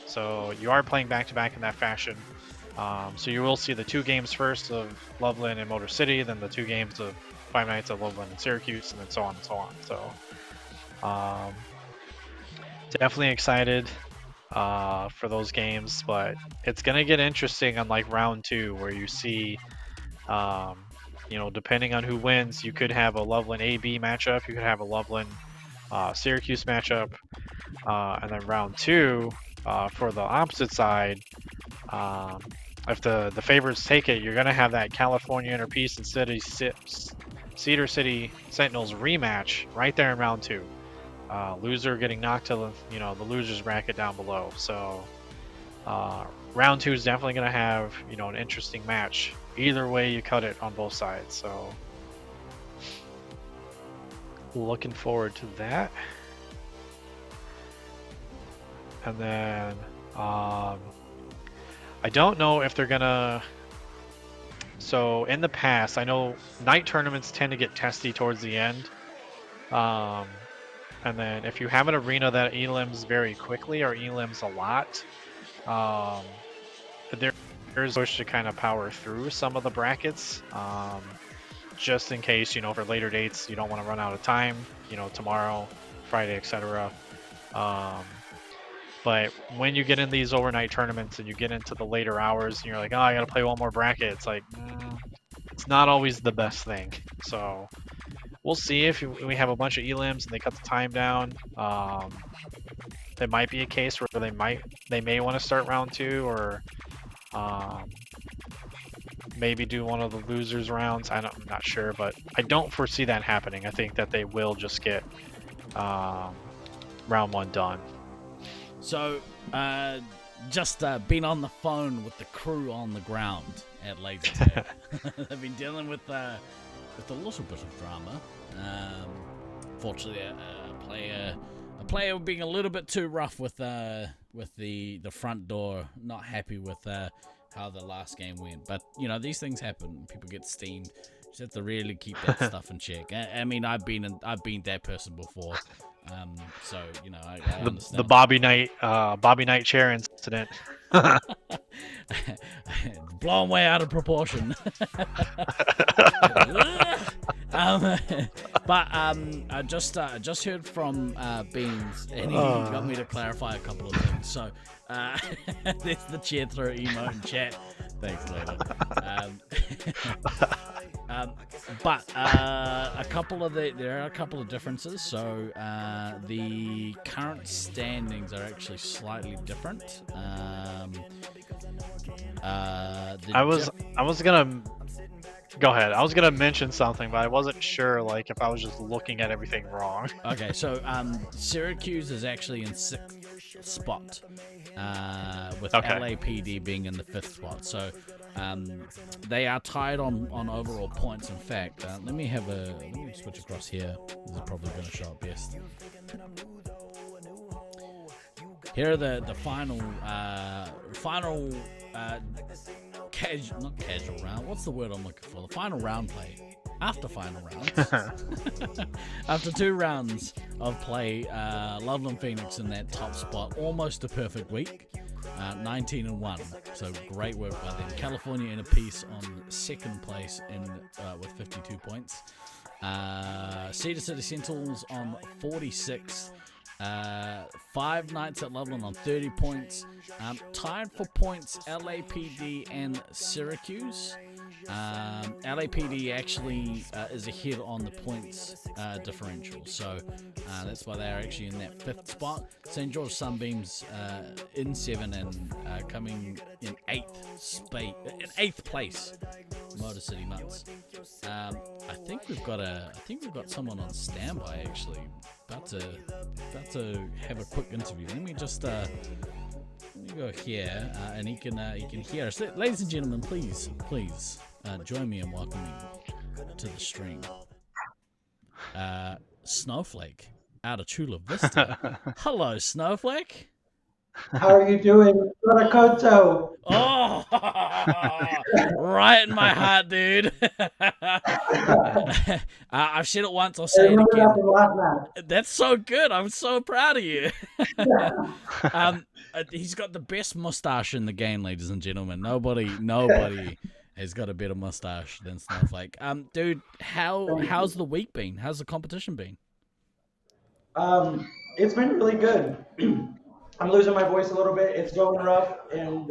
So you are playing back to back in that fashion. So you will see the two games first of Loveland and Motor City, then the two games of Five Nights at Loveland and Sewercuse, and then so on and so on. So definitely excited for those games, but it's gonna get interesting on like round two, where you see you know, depending on who wins, you could have a Loveland AB matchup, you could have a Loveland Sewercuse matchup, and then round two for the opposite side, if the favorites take it, you're gonna have that California Inner Peace and Cedar City Sentinels rematch right there in round two. Loser getting knocked to the losers bracket down below. So round two is definitely going to have, you know, an interesting match. Either way you cut it on both sides. So looking forward to that. And then I don't know if they're gonna. So in the past, I know night tournaments tend to get testy towards the end. And then if you have an arena that elims very quickly or elims a lot, there's a push to kind of power through some of the brackets, just in case, you know, for later dates, you don't want to run out of time, you know, tomorrow, Friday, etc. But when you get in these overnight tournaments and you get into the later hours and you're like, oh, I got to play one more bracket, it's like, it's not always the best thing. So we'll see if we have a bunch of elims and they cut the time down. There might be a case where they may want to start round two, or maybe do one of the losers rounds. I'm not sure, but I don't foresee that happening. I think that they will just get round one done. So, just been on the phone with the crew on the ground at Laserforce. They've been dealing with a little bit of drama. Fortunately, a player being a little bit too rough with the front door. Not happy with how the last game went. But you know, these things happen. People get steamed. You just have to really keep that stuff in check. I mean, I've been that person before. So you know, I understand. The Bobby Knight chair incident. Blown way out of proportion. But I just heard from Beans, and he got me to clarify a couple of things. So there's the cheer throw emote in chat. Thanks, later. But there are a couple of differences. So the current standings are actually slightly different. I was gonna go ahead. I was gonna mention something, but I wasn't sure like if I was just looking at everything wrong. Okay, so Sewercuse is actually in 6th spot, with LAPD being in the 5th spot. So they are tied on overall points. In fact, let me switch across here. This is probably going to show up best. Here are the final not casual round. What's the word I'm looking for? The final round play. After final rounds. After 2 rounds of play, Loveland Pheonix in that top spot. Almost a perfect week. 19-1. So great work by them. California in a piece on 2nd place with 52 points. Cedar City Sentinels on 46. 5 Nights at Loveland on 30 points. Tied for points, LAPD and Sewercuse. LAPD actually is ahead on the points differential, so that's why they are actually in that 5th spot. St. George Sunbeams in 7 and coming in 8th place. Motor City Mutts. I think we've got someone on standby actually. About to have a quick interview. Let me just let me go here, and he can hear us. Ladies and gentlemen, please join me in welcoming to the stream Snowflake out of Chula Vista. Hello, Snowflake. How are you doing? Koto. Oh, right in my heart, dude. I've said it once, I'll say it again. That's so good. I'm so proud of you. He's got the best mustache in the game, ladies and gentlemen. Nobody has got a better mustache than Snowflake. Dude, how's the week been? How's the competition been? It's been really good. I'm losing my voice a little bit. It's going rough, and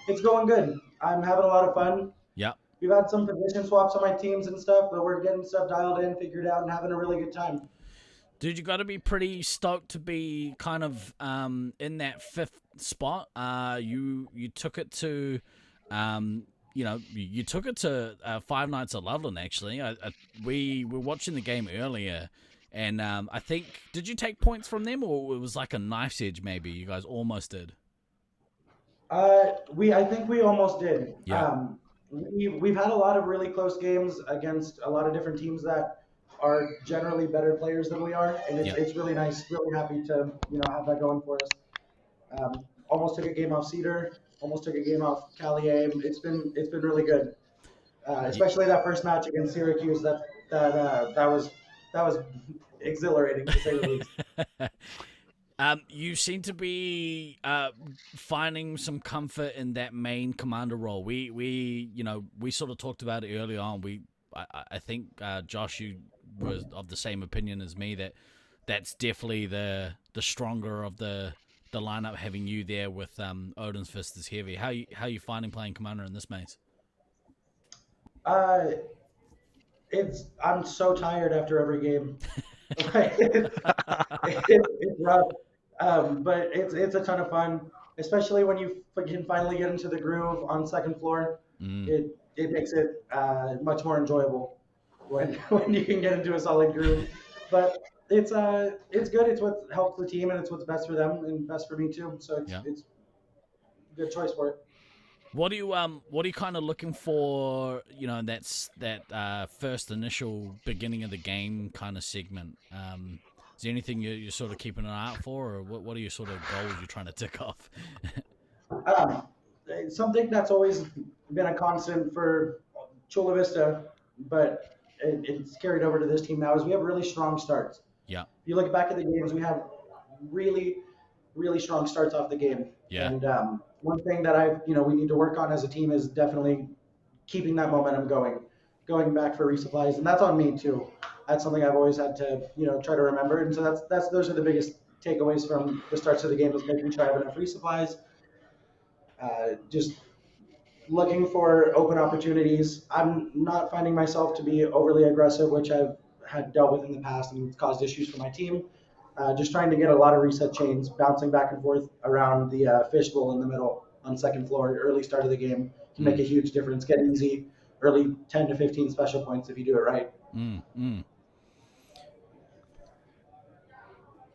it's going good. I'm having a lot of fun. Yeah. We've had some position swaps on my teams and stuff, but we're getting stuff dialed in, figured out, and having a really good time. Dude, you got to be pretty stoked to be kind of in that 5th spot. You took it to, you took it to 5 Nights at Loveland. Actually, we were watching the game earlier. And I think, did you take points from them, or it was like a knife's edge maybe? You guys almost did. I think we almost did. Yeah. We've had a lot of really close games against a lot of different teams that are generally better players than we are, and it's really nice. Really happy to have that going for us. Almost took a game off Cedar. Almost took a game off Callier. It's been really good. Especially that first match against Sewercuse. That was exhilarating, to say the least. You seem to be finding some comfort in that main commander role. We sort of talked about it early on. I think Josh, you was of the same opinion as me that's definitely the stronger of the lineup, having you there with Odin's Fist is heavy. How you finding playing commander in this maze? I'm so tired after every game. It's rough, but it's a ton of fun, especially when you can finally get into the groove on 2nd floor. It makes it much more enjoyable when you can get into a solid groove. But it's good. It's what helps the team, and it's what's best for them and best for me too. So it's a good choice for it. What are you kind of looking for, that first initial beginning of the game kind of segment? Is there anything you're sort of keeping an eye out for, or what are your sort of goals you're trying to tick off? Something that's always been a constant for Chula Vista, but it's carried over to this team now, is we have really strong starts. Yeah. If you look back at the games, we have really, really strong starts off the game. Yeah. And one thing that we need to work on as a team is definitely keeping that momentum going back for resupplies, and that's on me too. That's something I've always had to try to remember, and so those are the biggest takeaways from the starts of the game, is making sure I have enough resupplies. Just looking for open opportunities. I'm not finding myself to be overly aggressive, which I've had dealt with in the past and it's caused issues for my team. Just trying to get a lot of reset chains, bouncing back and forth around the fishbowl in the middle on second floor, early start of the game can make a huge difference. Get easy, early 10 to 15 special points if you do it right.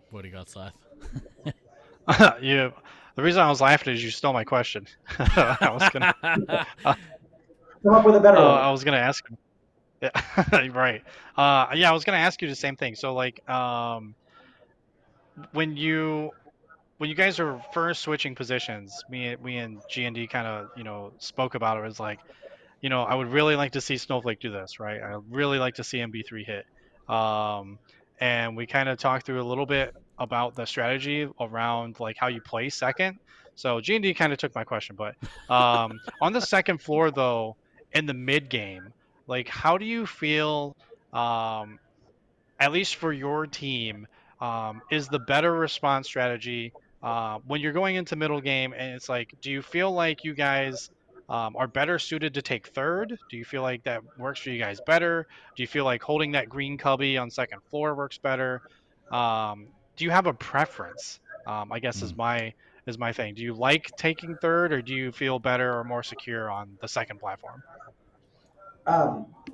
What do you got, Scythe? The reason I was laughing is you stole my question. I was gonna come up with a better one. I was gonna ask him. Yeah, right. I was gonna ask you the same thing. So like, when you guys are first switching positions, me and G&D kind of spoke about it. It was like, I would really like to see Snowflake do this, right? I would really like to see MB3 hit. And we kind of talked through a little bit about the strategy around like how you play second. So G&D kind of took my question, but on the second floor though, in the mid game, like how do you feel, at least for your team, is the better response strategy when you're going into middle game? And it's like, do you feel like you guys are better suited to take third? Do you feel like that works for you guys better? Do you feel like holding that green cubby on second floor works better? Do you have a preference? I guess is my thing. Do you like taking third, or do you feel better or more secure on the second platform?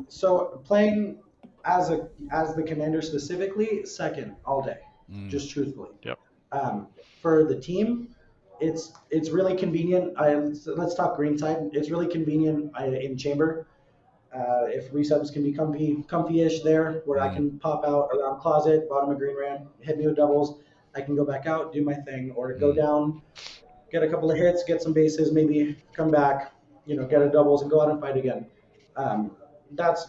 So playing as the commander specifically, second all day, just truthfully. Yep. For the team, it's really convenient. Let's talk green side. It's really convenient in chamber. If resubs can be comfy-ish there, where I can pop out around closet, bottom of green ram, hit me with doubles. I can go back out, do my thing, or go down, get a couple of hits, get some bases, maybe come back, get a doubles and go out and fight again. That's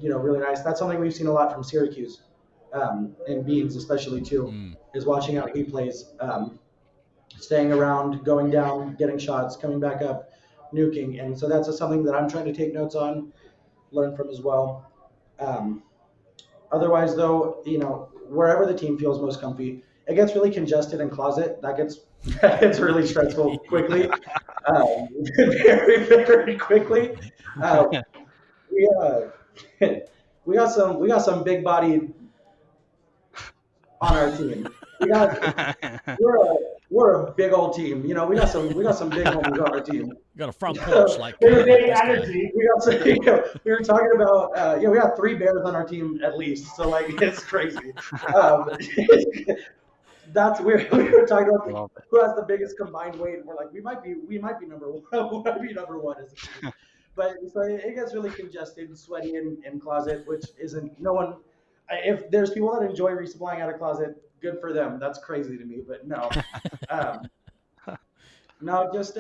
really nice. That's something we've seen a lot from Sewercuse, and Beans especially too, is watching how he plays, staying around, going down, getting shots, coming back up, nuking, and so that's something that I'm trying to take notes on, learn from as well. Otherwise though, wherever the team feels most comfy, it gets really congested in closet. That gets really stressful quickly, very, very quickly. We got some big bodied on our team. We're a big old team. We got some big homies on our team. You got a front porch like big energy. We were talking about we got 3 bears on our team at least. So like it's crazy. We were talking about who has the biggest combined weight. And we're like we might be number one. We might be number one as a team. But so it gets really congested and sweaty in closet, which isn't no one. If there's people that enjoy resupplying out of closet, good for them. That's crazy to me, but no. No, just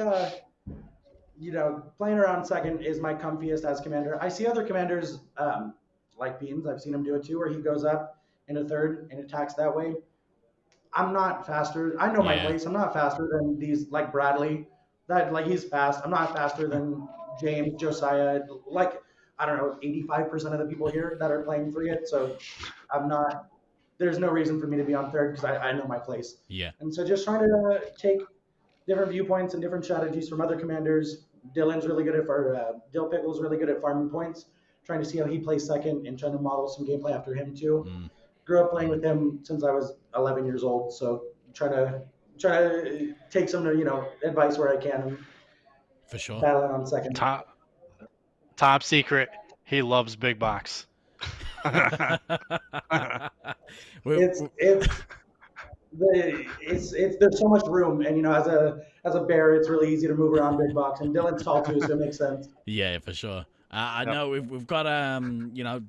playing around second is my comfiest as commander. I see other commanders like Beans. I've seen him do it too, where he goes up in a third and attacks that way. I'm not faster. I know my place. I'm not faster than these like Bradley. He's fast. I'm not faster than James, Josiah. I don't know, 85% of the people here that are playing 3-hit. So I'm not. There's no reason for me to be on third because I know my place. Yeah. And so just trying to take different viewpoints and different strategies from other commanders. Dylan's really good at Dill Pickle's really good at farming points. Trying to see how he plays second and trying to model some gameplay after him too. Grew up playing with him since I was 11 years old, so try to take some advice where I can. For sure. Battling on second. Top secret. He loves big box. There's so much room, and as a bear, it's really easy to move around big box. And Dylan's tall too, so it makes sense. Yeah, for sure. I know we've got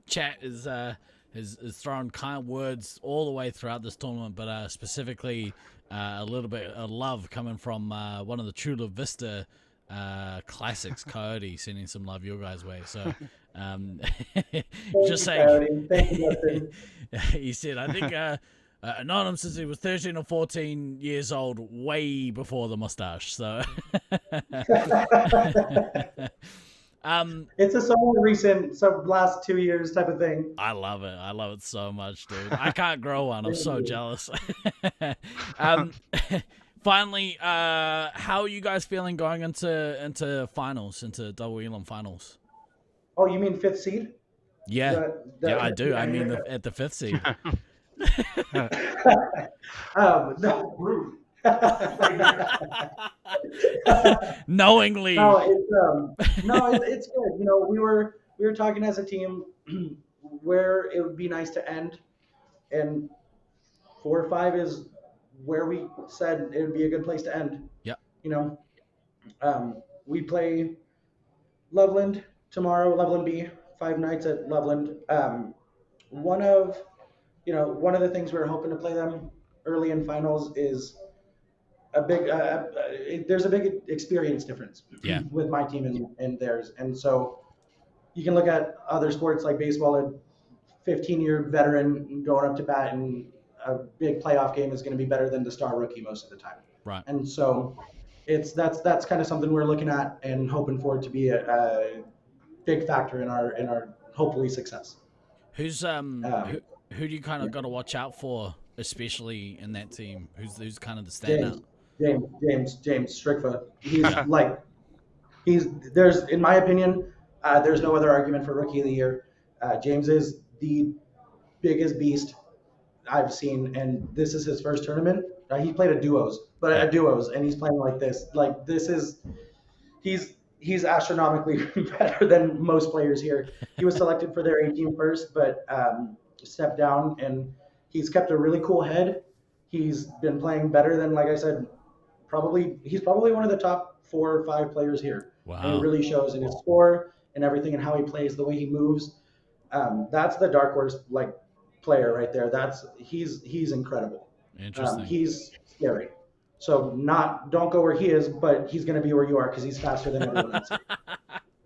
chat is thrown kind words all the way throughout this tournament, but specifically a little bit of love coming from one of the Chula Vista classics, Coyote, sending some love your guys' way. So just saying. Thank you, Justin. He said, I think Anonymous since he was 13 or 14 years old, way before the mustache. So it's a somewhat recent, last 2 years type of thing. I love it. I love it so much, dude. I can't grow one. I'm so jealous. finally, how are you guys feeling going into finals, into Double Elam finals? Oh, you mean 5th seed? Yeah, yeah, I do. I mean, at the 5th seed. No, rude. Knowingly. No, it's good. You know, we were talking as a team where it would be nice to end, and 4 or 5 is where we said it would be a good place to end. Yeah. You know, we play Loveland tomorrow, Loveland B, 5 nights at Loveland. One of the things we were hoping to play them early in finals is a big. There's a big experience difference with my team and theirs, and so you can look at other sports like baseball. A 15-year veteran going up to bat in a big playoff game is going to be better than the star rookie most of the time. Right. And so that's kind of something we're looking at and hoping for it to be a big factor in our hopefully success. Who's who do you kind of got to watch out for, especially in that team? Who's kind of the standout? James Strickfa. There's in my opinion, there's no other argument for Rookie of the Year. James is the biggest beast I've seen, and this is his first tournament. He played at duos, and he's playing like this. Like this is, he's astronomically better than most players here. He was selected for their 18 first, but stepped down, and he's kept a really cool head. He's been playing better than, like I said, he's probably one of the top 4 or 5 players here. Wow. And it really shows in his score and everything and how he plays, the way he moves. That's the dark horse player right there. He's incredible. Interesting. He's scary. So don't go where he is, but he's going to be where you are because he's faster than everyone else.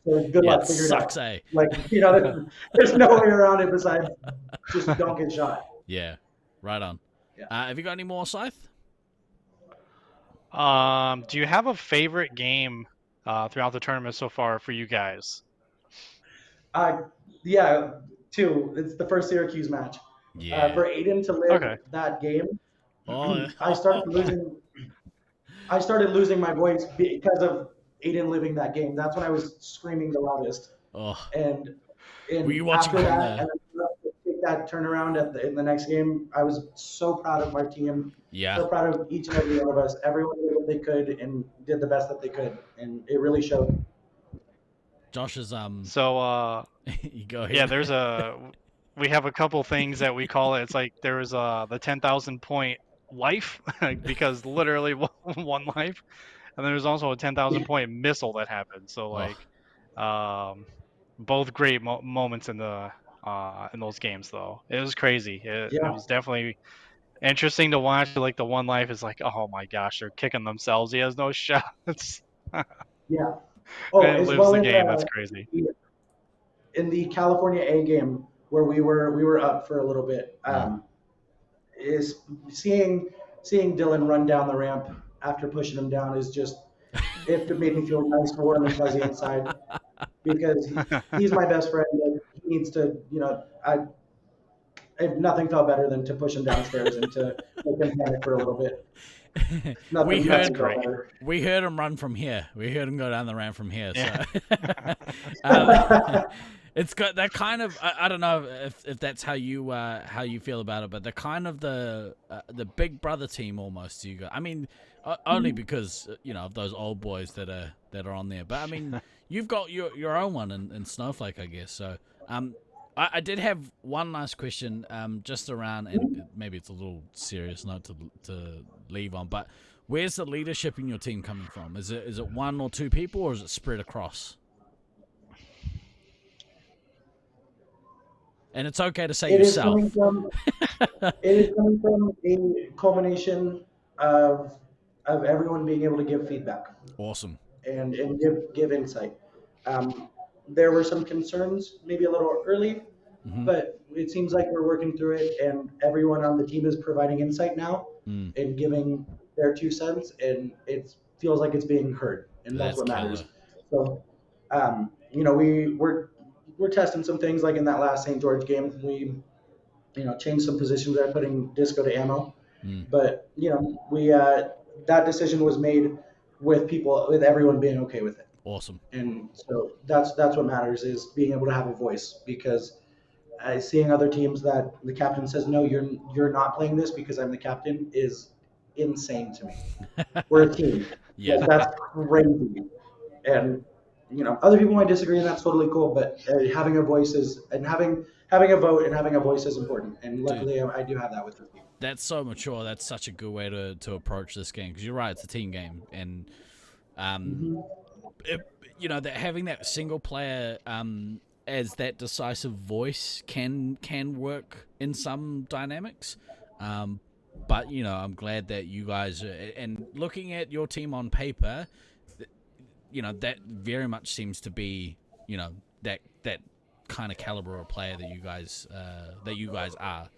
So good luck figuring it out. Eh? Like, you know, there's no way around it besides just don't get shot. Yeah, right on. Yeah. Have you got any more, Scythe? Do you have a favorite game throughout the tournament so far for you guys? Yeah, 2. It's the first Sewercuse match. Yeah. For Aiden to live that game, I started losing my voice because of Aiden living that game. That's when I was screaming the loudest. Oh. And were you watching after that, and take that turnaround in the next game, I was so proud of my team. Yeah. So proud of each and every one of us. Everyone did what they could and did the best that they could, and it really showed. Josh is So you go ahead. Yeah, we have a couple things that we call it. It's like there was the 10,000 point life because literally one life, and then there's also a 10,000 point missile that happened. So like, both great moments in those games though. It was crazy. It was definitely interesting to watch. Like the one life is like, oh my gosh, they're kicking themselves. He has no shots. Yeah. And it lives the game. That's crazy. In the California A game where we were up for a little bit, is seeing Dylan run down the ramp after pushing him down is just it made me feel nice, warm, and fuzzy inside because he's my best friend. And he needs to, you know, nothing felt better than to push him downstairs and to make him panic for a little bit. We heard him run from here. We heard him go down the ramp from here. So. It's got that kind of I don't know if that's how you feel about it, but the kind of the big brother team almost you got. I mean, only because you know of those old boys that are on there. But I mean, you've got your own one in Snowflake, I guess. So I did have one last question just around, and maybe it's a little serious note to leave on, but where's the leadership in your team coming from? Is it 1 or 2 people, or is it spread across? And it's okay to say yourself. It is coming from a culmination of everyone being able to give feedback. Awesome. And give insight. There were some concerns, maybe a little early, but it seems like we're working through it, and everyone on the team is providing insight now and giving their 2 cents, and it feels like it's being heard, and that's what matters. So, you know, we're testing some things like in that last St. George game. We, you know, changed some positions there, putting disco to ammo. But, you know, that decision was made with everyone being okay with it. Awesome. And so that's what matters, is being able to have a voice, because seeing other teams that the captain says, no, you're not playing this because I'm the captain, is insane to me. We're a team. Yeah. Like, that's crazy. And other people might disagree, and that's totally cool, but having a voice having a vote and having a voice is important. And luckily, I do have that with the team. That's so mature. That's such a good way to approach this game, because you're right, it's a team game, and that having that single player as that decisive voice can work in some dynamics. But I'm glad that you guys and looking at your team on paper, that very much seems to be that kind of caliber of player that you guys are.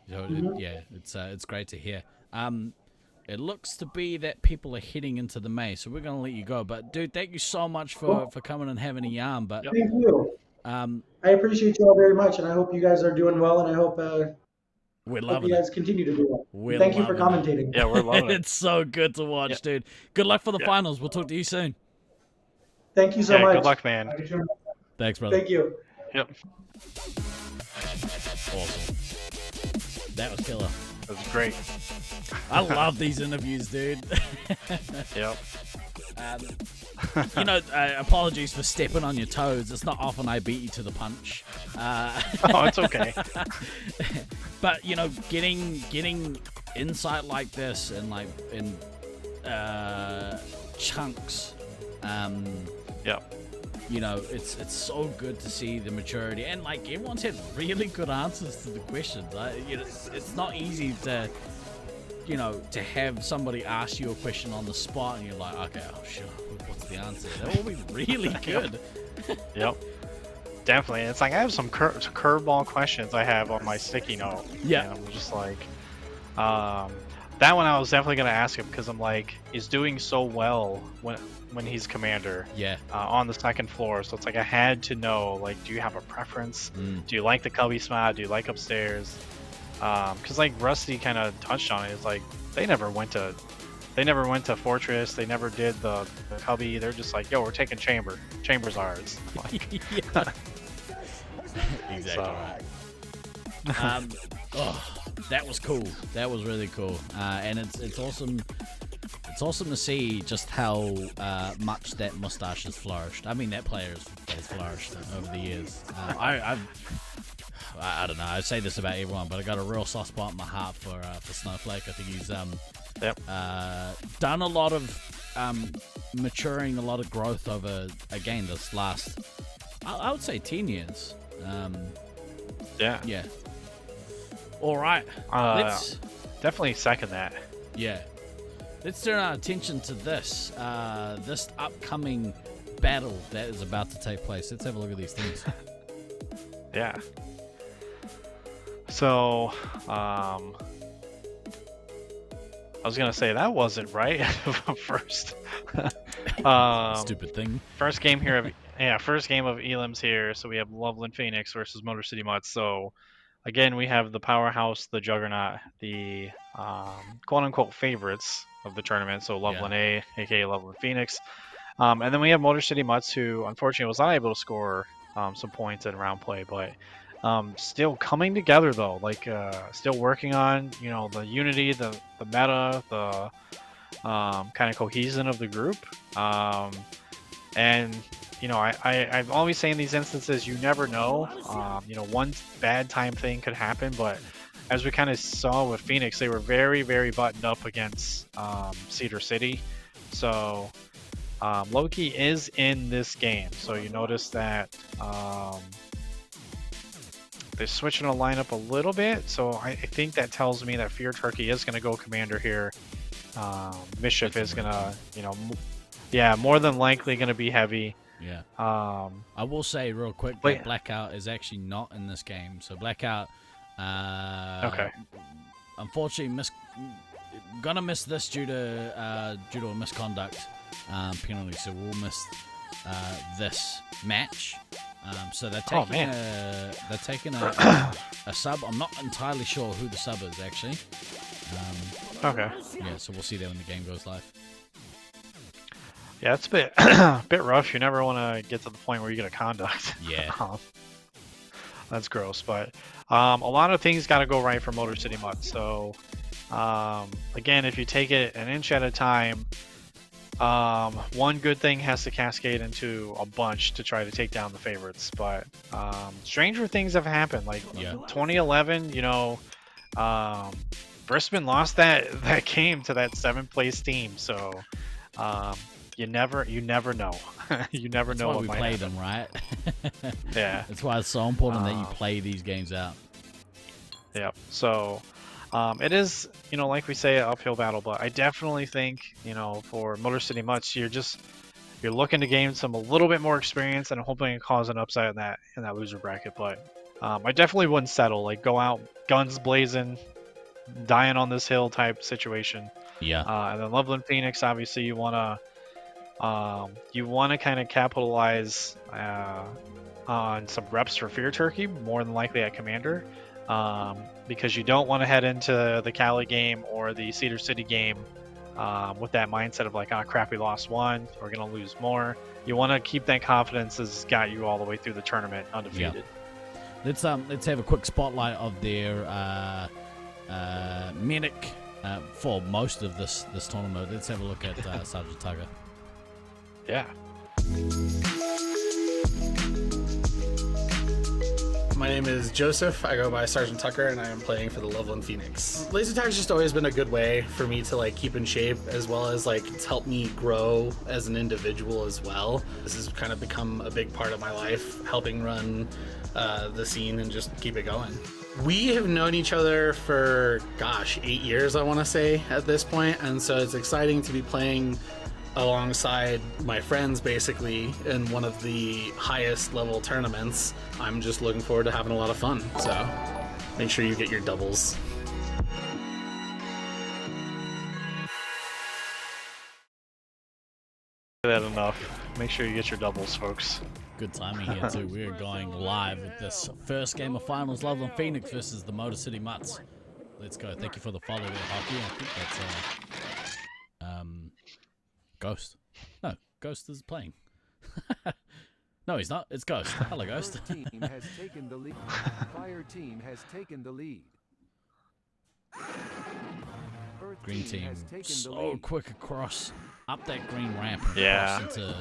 It's great to hear. It looks to be that people are heading into the May, so we're gonna let you go. But dude, thank you so much for coming and having a yarn. But thank you. I appreciate you all very much, and I hope you guys are doing well, and I hope you guys continue to do well. Thank you for commentating. Yeah, we're loving it. It's so good to watch, dude. Good luck for the finals. We'll talk to you soon. Thank you so much. Good luck, man. Thanks, brother. Thank you. Yep. Awesome. That was killer. That was great. I love these interviews, dude. Yep. Apologies for stepping on your toes. It's not often I beat you to the punch. Oh, it's okay. But getting insight like this and like in chunks. It's so good to see the maturity, and like everyone's had really good answers to the questions. It's not easy to have somebody ask you a question on the spot and you're like, okay, sure, what's the answer? That will be really good. Yep. Definitely. It's like I have some curveball questions I have on my sticky note. Yeah. And I'm just like, that one I was definitely going to ask him, because I'm like, he's doing so well when he's commander. Yeah. On the second floor. So it's like I had to know, like, do you have a preference? Do you like the cubby spot? Do you like upstairs? Because like Rusty kind of touched on it. It's like they never went to Fortress. They never did the cubby. They're just like, yo, we're taking chamber. Chamber's ours. Like, exactly right. That was cool. That was really cool. And it's awesome. It's awesome to see just how much that mustache has flourished. I mean, that player has flourished over the years. I don't know. I say this about everyone, but I got a real soft spot in my heart for Snowflake. I think he's done a lot of maturing, a lot of growth over, again, this last, I would say 10 years. Yeah. All right. Let's definitely second that. Yeah. Let's turn our attention to this upcoming battle that is about to take place. Let's have a look at these things. Yeah. So, I was gonna say that wasn't right first. Stupid thing. First game here first game of Elims here. So we have Loveland Pheonix versus Motor City Mutts. So again, we have the powerhouse, the juggernaut, the quote unquote favorites of the tournament. So Loveland A, aka Loveland Pheonix. And then we have Motor City Mutts, who unfortunately was not able to score some points in round play, but still coming together though, like still working on the unity, the meta, the kind of cohesion of the group. And I've always say in these instances, you never know. One bad time thing could happen, but as we kind of saw with Pheonix, they were very, very buttoned up against Cedar City. So Loki is in this game. So you notice that they're switching the lineup a little bit. So I think that tells me that Fear Turkey is going to go commander here. Mischief is going to, more than likely going to be heavy. Yeah. I will say real quick that Blackout is actually not in this game. So Blackout, unfortunately, gonna miss this due to a misconduct penalty. So we'll miss this match. So they're taking a sub. I'm not entirely sure who the sub is actually. Okay. Yeah, so we'll see that when the game goes live. Yeah, it's a bit bit rough. You never want to get to the point where you get a conduct. Yeah. That's gross. But a lot of things got to go right for Motor City Mutts. So again, if you take it an inch at a time, one good thing has to cascade into a bunch to try to take down the favorites. But stranger things have happened. Like 2011, you know, Brisbane lost that game to that 7th place team. So you never know. You never know That's why what we might play happen. them, right? Yeah. That's why it's so important that you play these games out. Yep. So it is, you know, like we say, an uphill battle, but I definitely think, you know, for Motor City Mutts, you're looking to gain a little bit more experience and hoping to cause an upside in that loser bracket. But I definitely wouldn't settle. Like, go out guns blazing, dying on this hill type situation. Yeah. And then Loveland Pheonix, obviously, you wanna kind of capitalize on some reps for Fear Turkey, more than likely at Commander, because you don't want to head into the Cali game or the Cedar City game with that mindset of like, oh crap, we lost one, we're gonna lose more. You want to keep that confidence as got you all the way through the tournament undefeated. Yeah. Let's have a quick spotlight of their medic for most of this tournament. Let's have a look at Sergeant Tugger. Yeah. My name is Joseph. I go by Sergeant Tucker, and I am playing for the Loveland Pheonix. Laser tag's just always been a good way for me to like keep in shape, as well as like it's helped me grow as an individual as well. This has kind of become a big part of my life, helping run the scene and just keep it going. We have known each other for, 8 years, I want to say, at this point, and so it's exciting to be playing alongside my friends basically in one of the highest level tournaments. I'm just looking forward to having a lot of fun, so make sure you get your doubles. That enough. Make sure you get your doubles, folks. Good timing here too. We're going live with this first game of finals, Loveland Pheonix versus the Motor City Mutts. Let's go. Thank you for the follow there, Hockey. I think that's Ghost. No, Ghost is playing. No, he's not. It's Ghost. Hello, Ghost. First team has taken the lead. Fire team has taken the lead. Earth Green team has taken the so lead. quick across up that green ramp. Yeah. Across into,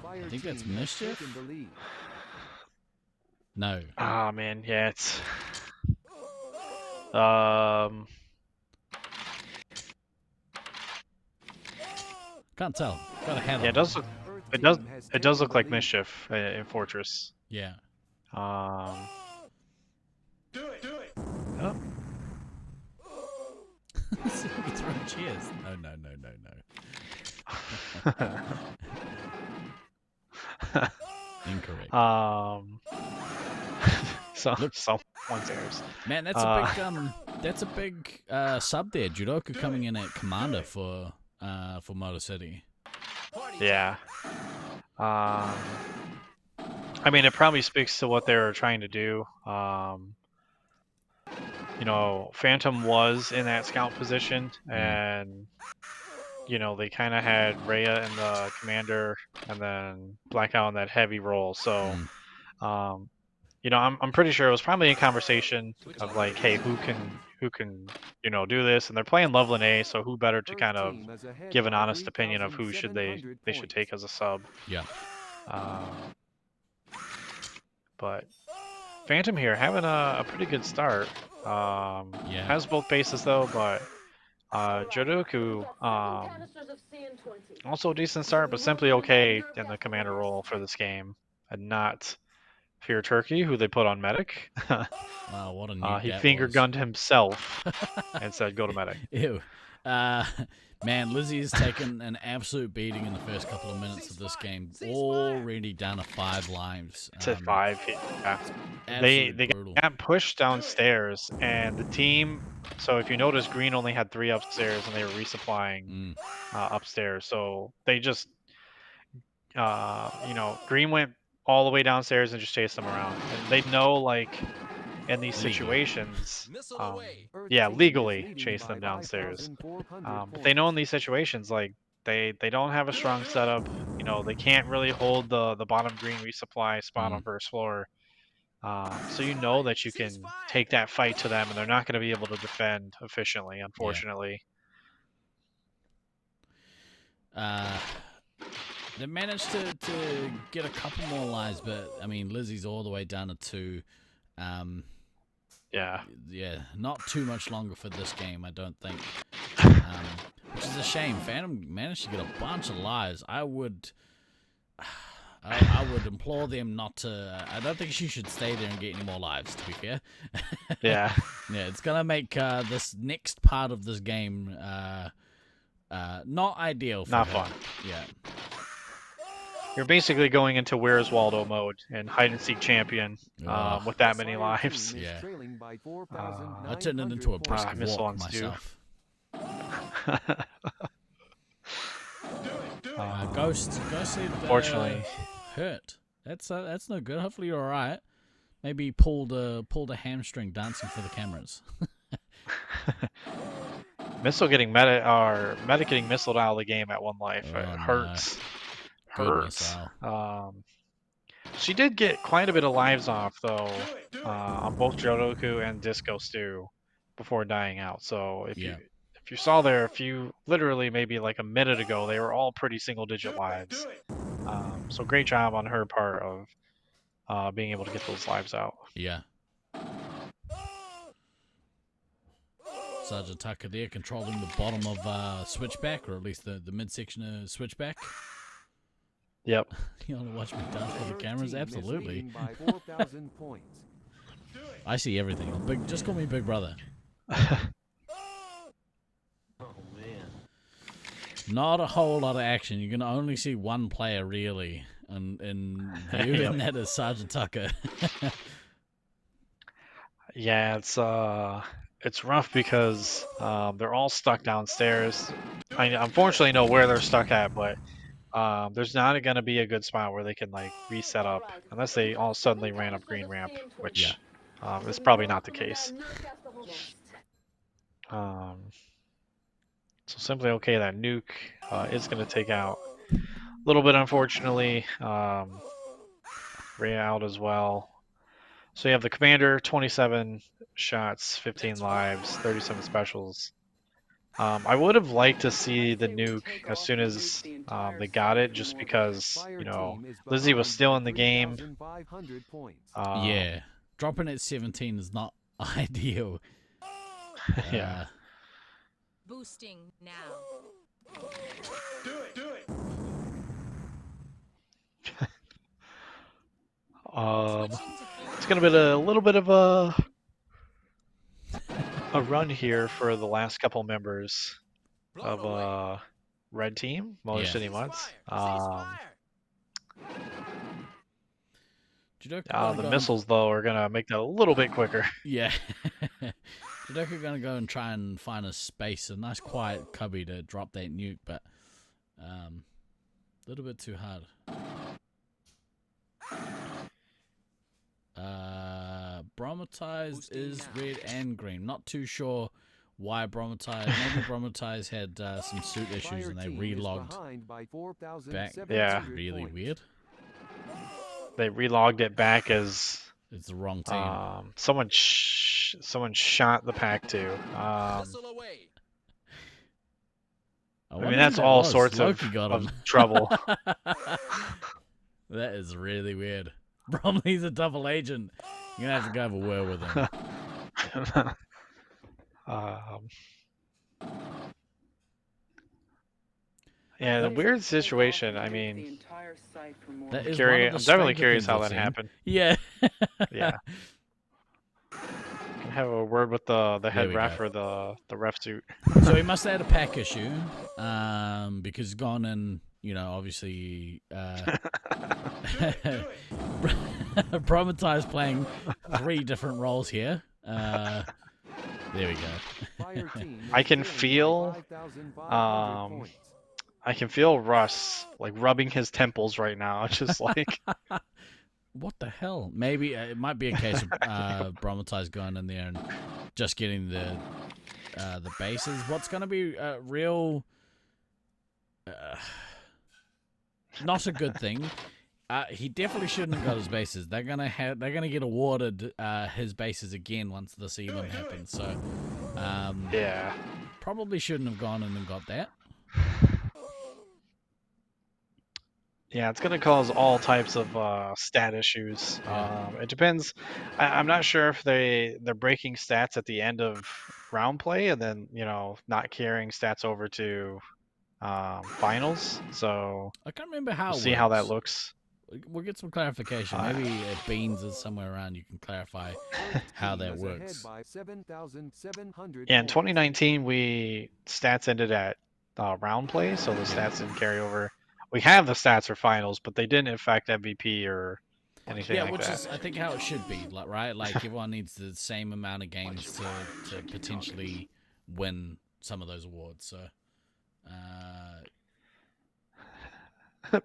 I think that's Mischief. No. Ah, man, yeah, it's can't tell. Got a head. Yeah, it does look like Mischief in Fortress. Yeah. Do it. Oh. He's throwing cheers. No. Incorrect. Someone's errors. Man, that's a big sub there. Judoka coming in at commander for Motor City. Yeah. I mean, it probably speaks to what they were trying to do. You know, Phantom was in that scout position, and you know, they kind of had Rhea in the commander, and then Blackout in that heavy role. So, you know, I'm pretty sure it was probably a conversation of like, hey, who can you know do this? And they're playing Loveland A, so who better to kind of give an honest opinion of who they should take as a sub? Yeah. But Phantom here having a pretty good start. Yeah. Has both bases though, but Jodoku also a decent start, but simply okay in the commander role for this game, and not Fear Turkey, who they put on medic. Wow, what a neat he that finger was. gunned himself and said, "Go to medic." Ew. Man, Lizzie has taken an absolute beating in the first couple of minutes of this game. Already down to 5 lives. It's at 5. Yeah. They got pushed downstairs, and the team. So if you notice, Green only had 3 upstairs, and they were resupplying upstairs. So they just, you know, Green went all the way downstairs and just chased them around. And they know, like, in these situations, yeah, legally chase them downstairs. But they know in these situations, like they don't have a strong setup. You know, they can't really hold the bottom green resupply spot on first floor. So you know that you can take that fight to them, and they're not going to be able to defend efficiently, unfortunately. They managed to get a couple more lives, but I mean, Lizzie's all the way down to 2. Yeah, not too much longer for this game, I don't think. Which is a shame. Phantom managed to get a bunch of lives. I would implore them not to. I don't think she should stay there and get any more lives, to be fair. Yeah. Yeah, it's gonna make this next part of this game not ideal for not her. fun. Yeah. You're basically going into Where's Waldo mode and hide and seek champion with that many lives. Yeah. I turned it into a brisk walk myself. Ghost unfortunately hurt. That's no good. Hopefully you're all right. Maybe pulled a hamstring dancing for the cameras. Missile getting medic getting missiled out of the game at 1 life. It hurts. Hurts. She did get quite a bit of lives off though, on both Jodoku and Disco Stew before dying out. So if you saw there, literally maybe like a minute ago, they were all pretty single-digit lives. So great job on her part of being able to get those lives out. Yeah. Sergeant Tucker there controlling the bottom of Switchback, or at least the midsection of Switchback. Yep. You want to watch me dance for the cameras? Absolutely. I see everything. Just call me Big Brother. Not a whole lot of action. You can only see one player really, and that is Sergeant Tucker. Yeah, it's rough because they're all stuck downstairs. I unfortunately know where they're stuck at, but there's not going to be a good spot where they can like reset up unless they all suddenly ran up green ramp, which is probably not the case. So simply okay, that nuke is going to take out a little bit, unfortunately. Ray out as well. So you have the commander, 27 shots, 15 lives, 37 specials. I would have liked to see the nuke as soon as they got it, just because, Lizzie was still in the game. Yeah, dropping at 17 is not ideal. Yeah. Boosting now. Do it. It's gonna be a little bit of a run here for the last couple members of Red Team, Motor City Mutts. The missiles though are gonna make that a little bit quicker. Yeah. Judoka gonna go and try and find a space, a nice quiet cubby to drop that nuke, but a little bit too hard. Bromatized is red and green. Not too sure why Bromatized. Maybe Bromatized had some suit issues and they relogged back. Yeah. That's really weird. They relogged it back as it's the wrong team. Someone shot the pack too. I mean, that's all sorts of trouble. That is really weird. Bromley's a double agent. You're gonna have to go have a word with him. Yeah, the weird situation. I mean, I'm definitely curious how that happened. Yeah. Yeah. Can have a word with the head ref or the ref suit. So he must have had a pack issue, because he's gone and obviously Prometheus playing 3 different roles here. There we go. I can feel Russ like rubbing his temples right now, just like What the hell? Maybe it might be a case of Bromatize going in there and just getting the bases. What's going to be real... not a good thing. He definitely shouldn't have got his bases. They're gonna get awarded his bases again once the season happens. So yeah, probably shouldn't have gone in and got that. Yeah, it's gonna cause all types of stat issues. It depends. I'm not sure if they're breaking stats at the end of round play and then not carrying stats over to finals. So I can't remember how. We'll see how that looks. We'll get some clarification. Maybe if Beans is somewhere around, you can clarify how that works. Yeah, in 2019, stats ended at round play, so the stats didn't carry over. We have the stats for finals, but they didn't affect MVP or anything like that. Yeah, which is I think how it should be, right? Like everyone needs the same amount of games to potentially win some of those awards. So.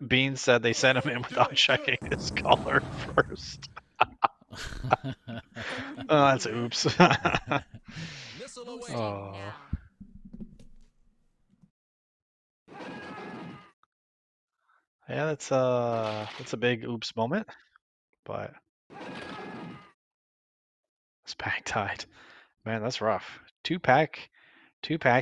Bean said they sent him in without checking his color first. Oh, that's oops. Oh. Yeah, that's a big oops moment, but this pack died. Man, that's rough. Two pack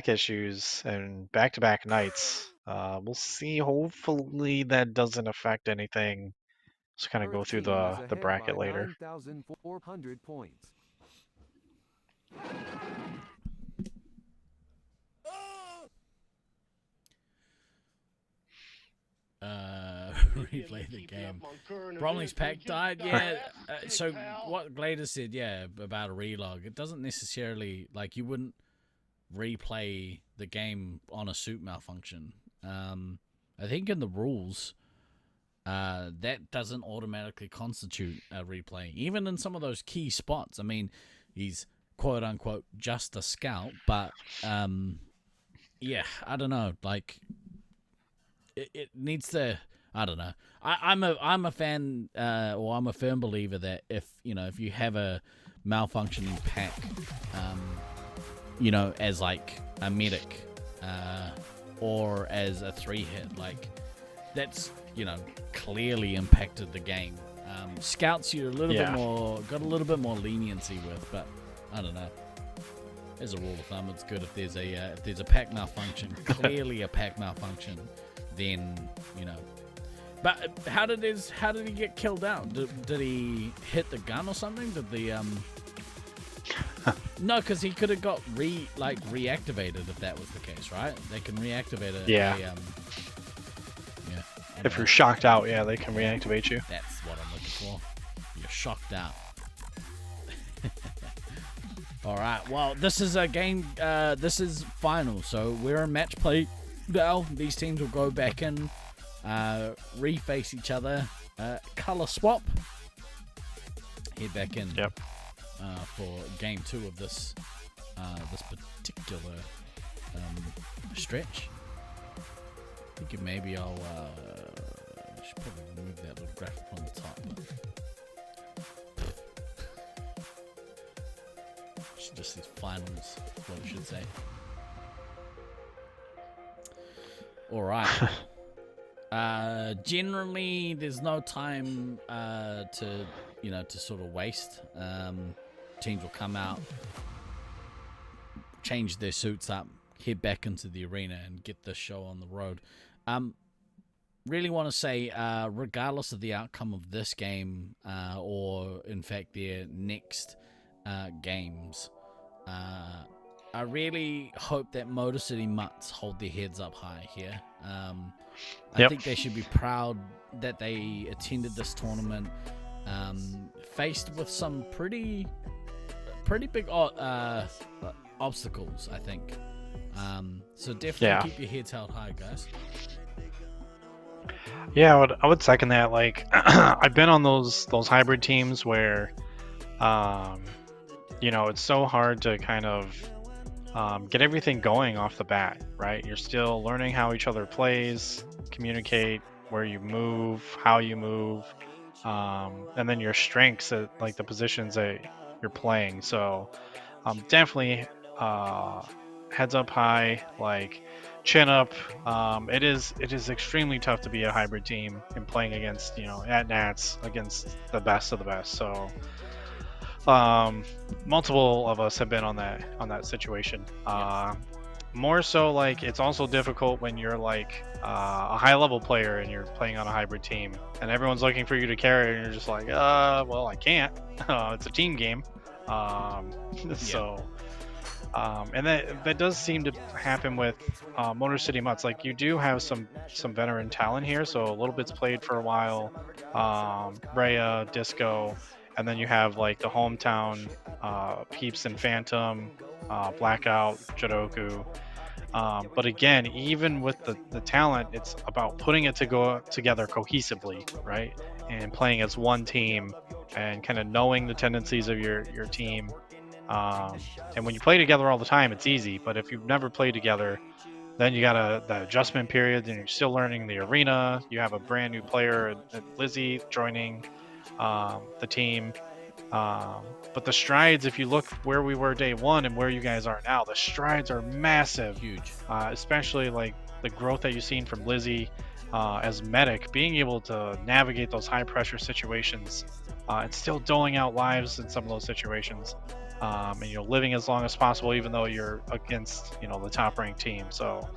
issues and back-to-back nights. We'll see. Hopefully that doesn't affect anything. Just kind of go through the bracket later. 9,400 points. Replay the game. Bromley's pack died. Yeah. So what Glader said, about a relog. It doesn't necessarily you wouldn't replay the game on a suit malfunction. I think in the rules, that doesn't automatically constitute a replay, even in some of those key spots. I mean, he's quote unquote just a scout, but yeah, I don't know. It needs to. I don't know. I'm a fan, or I'm a firm believer that if you have a malfunctioning pack, as a medic, or as a 3-hit, that's clearly impacted the game. Scouts you're got a little bit more leniency with, but I don't know. As a rule of thumb, it's good if there's a pack malfunction, clearly a pack malfunction, then But how did he get killed out? Did he hit the gun or something? Did the No, because he could have got reactivated if that was the case, right? They can reactivate it. Yeah. If you're shocked out, they can reactivate you. That's what I'm looking for. You're shocked out. All right. Well, this is a game. This is final, so we're in match play now. These teams will go back in, reface each other, color swap, head back in. Yep. For game 2 of this particular stretch. I think maybe I'll should probably remove that little graphic on the top. Just these finals, is what I should say. All right. Generally, there's no time to sort of waste. Teams will come out, change their suits up, head back into the arena, and get this show on the road. Really want to say, regardless of the outcome of this game, or in fact their next games, I really hope that Motor City Mutts hold their heads up high here. I think they should be proud that they attended this tournament, faced with some pretty big obstacles, I think. So definitely keep your heads held high, guys. Yeah, I would second that. I've been on those hybrid teams where, it's so hard to kind of get everything going off the bat, right? You're still learning how each other plays, communicate, where you move, how you move. and then your strengths at like the positions that you're playing. So definitely heads up high, like chin up. It is extremely tough to be a hybrid team and playing against, you know, at Nats against the best of the best. So multiple of us have been on that situation. More so, like, it's also difficult when you're like a high level player and you're playing on a hybrid team and everyone's looking for you to carry and you're just like, well, I can't. It's a team game. So and that does seem to happen with Motor City Mutts. Like, you do have some veteran talent here, so a little bit's played for a while. Rhea, Disco, and then you have like the hometown peeps and Phantom, Blackout, Jiroku. But again, even with the talent, it's about putting it to go together cohesively, right? And playing as one team and kind of knowing the tendencies of your team. And when you play together all the time, it's easy. But if you've never played together, then you got the adjustment period, and you're still learning the arena. You have a brand new player, Lizzie, joining the team. But the strides, if you look where we were day one and where you guys are now, the strides are massive. Huge. Especially like the growth that you've seen from Lizzie as medic, being able to navigate those high pressure situations and still doling out lives in some of those situations. And, you know, living as long as possible, even though you're against, you know, the top ranked team. So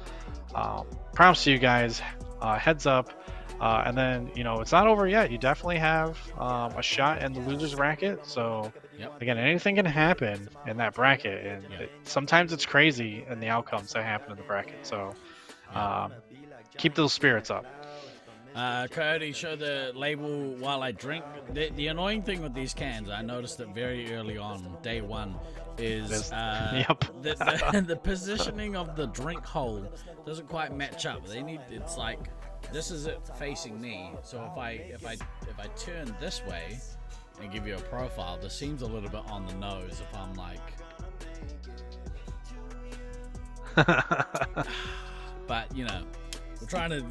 props to you guys, heads up. And then, you know, it's not over yet. You definitely have a shot in the loser's bracket. So again, anything can happen in that bracket, and sometimes it's crazy in the outcomes that happen in the bracket. So keep those spirits up. Coyote, show the label while I drink. The annoying thing with these cans, I noticed it very early on, day one, is the positioning of the drink hole doesn't quite match up. It's like, this is it facing me. So if I turn this way and give you a profile, this seems a little bit on the nose. If I'm like, but you know, we're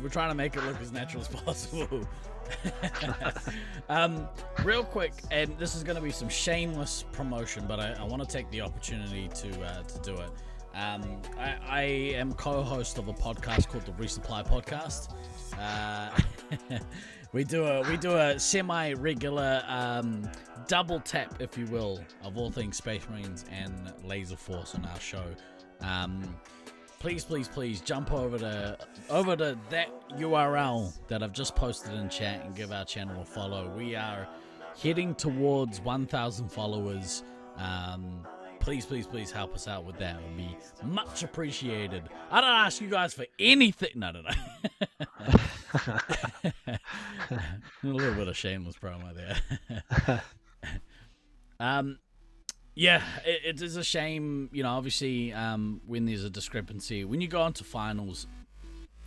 trying to make it look as natural as possible. Real quick, and this is going to be some shameless promotion, but I want to take the opportunity to do it. I am co-host of a podcast called the Resupply Podcast. We do a semi-regular double tap, if you will, of all things Space Marines and Laserforce on our show. Please jump over to that URL that I've just posted in chat and give our channel a follow. We are heading towards 1,000 followers. Please help us out with that. It would be much appreciated. I don't ask you guys for anything. No. A little bit of shameless promo there. Yeah, it is a shame, you know, obviously, when there's a discrepancy. When you go into finals,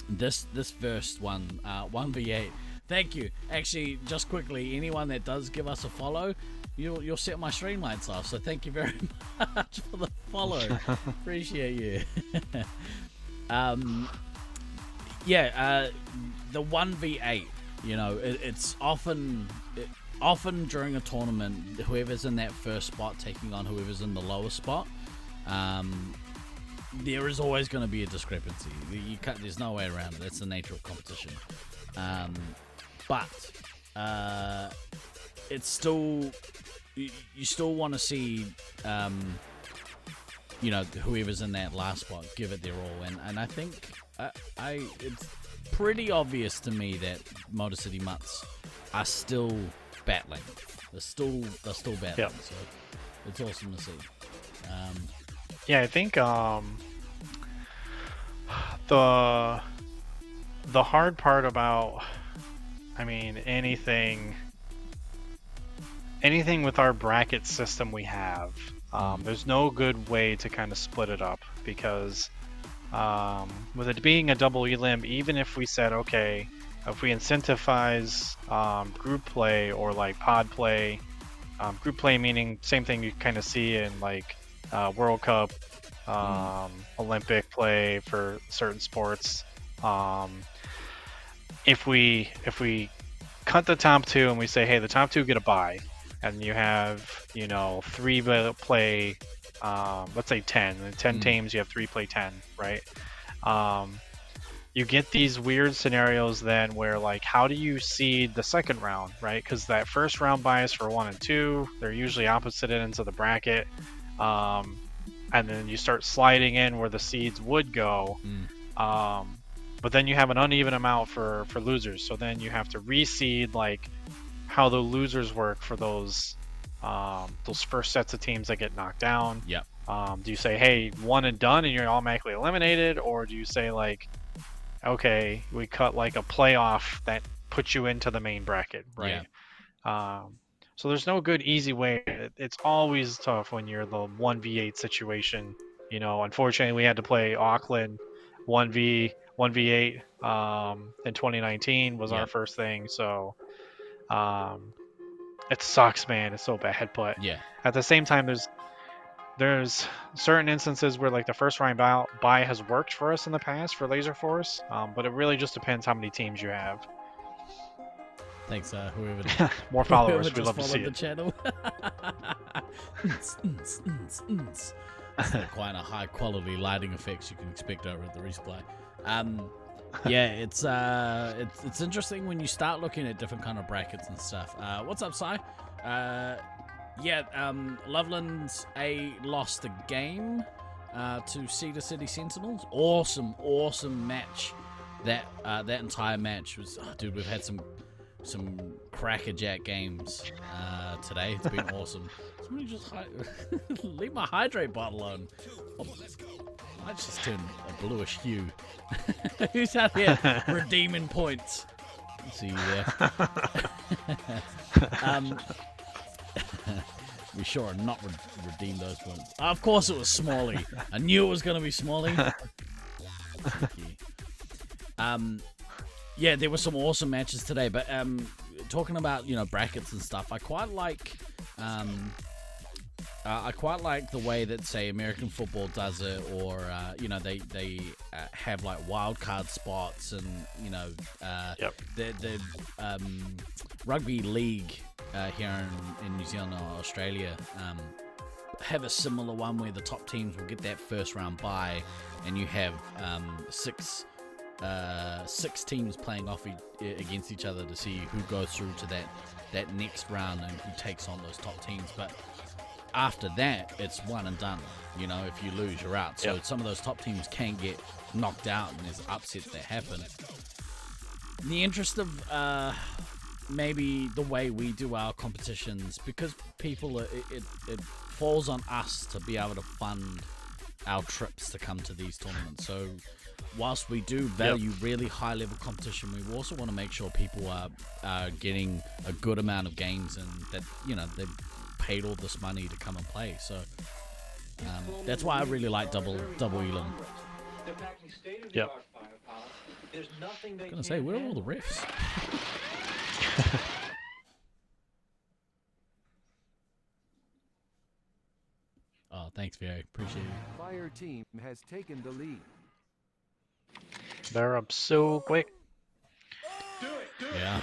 this first one, 1v8, thank you. Actually, just quickly, anyone that does give us a follow, you'll set my stream lights off, so thank you very much for the follow. Appreciate you. The 1v8, you know, it's often during a tournament, whoever's in that first spot taking on whoever's in the lower spot, there is always going to be a discrepancy. There's no way around it. That's the nature of competition. But it's still, you still want to see, you know, whoever's in that last spot give it their all. And I think it's pretty obvious to me that Motor City Mutts are still battling. They're still battling. Yep. So it's awesome to see. I think the hard part about, I mean, anything with our bracket system we have, there's no good way to kind of split it up, because with it being a double elim, even if we said, okay, if we incentivize group play or like pod play, group play meaning same thing you kind of see in like World Cup, Olympic play for certain sports. If we cut the top 2 and we say, hey, the top 2 get a bye, and you have, you know, 3 play, let's say 10. In 10 teams, you have 3 play 10, right? You get these weird scenarios then where, like, how do you seed the second round, right? Because that first round bye is for 1 and 2. They're usually opposite ends of the bracket. And then you start sliding in where the seeds would go. But then you have an uneven amount for losers. So then you have to reseed, like, how the losers work for those first sets of teams that get knocked down. Yep. Do you say, hey, 1 and done and you're automatically eliminated? Or do you say, like, okay, we cut like a playoff that puts you into the main bracket, right? Yeah. So there's no good easy way. It's always tough when you're the 1v8 situation. You know, unfortunately, we had to play Auckland 1v8 in 2019 was our first thing. So it sucks, man. It's so bad, but at the same time, there's certain instances where, like, the first round bye has worked for us in the past for Laserforce, but it really just depends how many teams you have. Thanks, whoever. More followers, we just love to see followed the it. channel. It's quite a high quality lighting effects you can expect over at the resupply. Yeah, it's interesting when you start looking at different kind of brackets and stuff. What's up, Sai? Loveland lost a game to Cedar City Sentinels. Awesome match. That entire match was, dude. We've had some crackerjack games today. It's been awesome. Somebody just leave my hydrate bottle on. I just turned a bluish hue. Who's out here redeeming points? Let's see you there. We sure are not redeem those points. Of course it was Smalley. I knew it was going to be Smalley. Yeah, there were some awesome matches today, but talking about, you know, brackets and stuff, I quite like the way that, say, American football does it, or you know, they have like wild card spots, and you know, the rugby league here in New Zealand or Australia have a similar one where the top teams will get that first round bye, and you have six teams playing off against each other to see who goes through to that next round and who takes on those top teams. But after that, it's one and done. You know, if you lose, you're out. So some of those top teams can get knocked out, and there's upsets that happen. In the interest of maybe the way we do our competitions, because people, it falls on us to be able to fund our trips to come to these tournaments. So whilst we do value really high level competition, we also want to make sure people are getting a good amount of games, and that, you know, they've paid all this money to come and play. So that's why I really like double Elam. Yep. I was gonna say, where are all the refs? Oh, thanks, Very. Appreciate it. Fire team has taken the lead. They're up so quick. Yeah.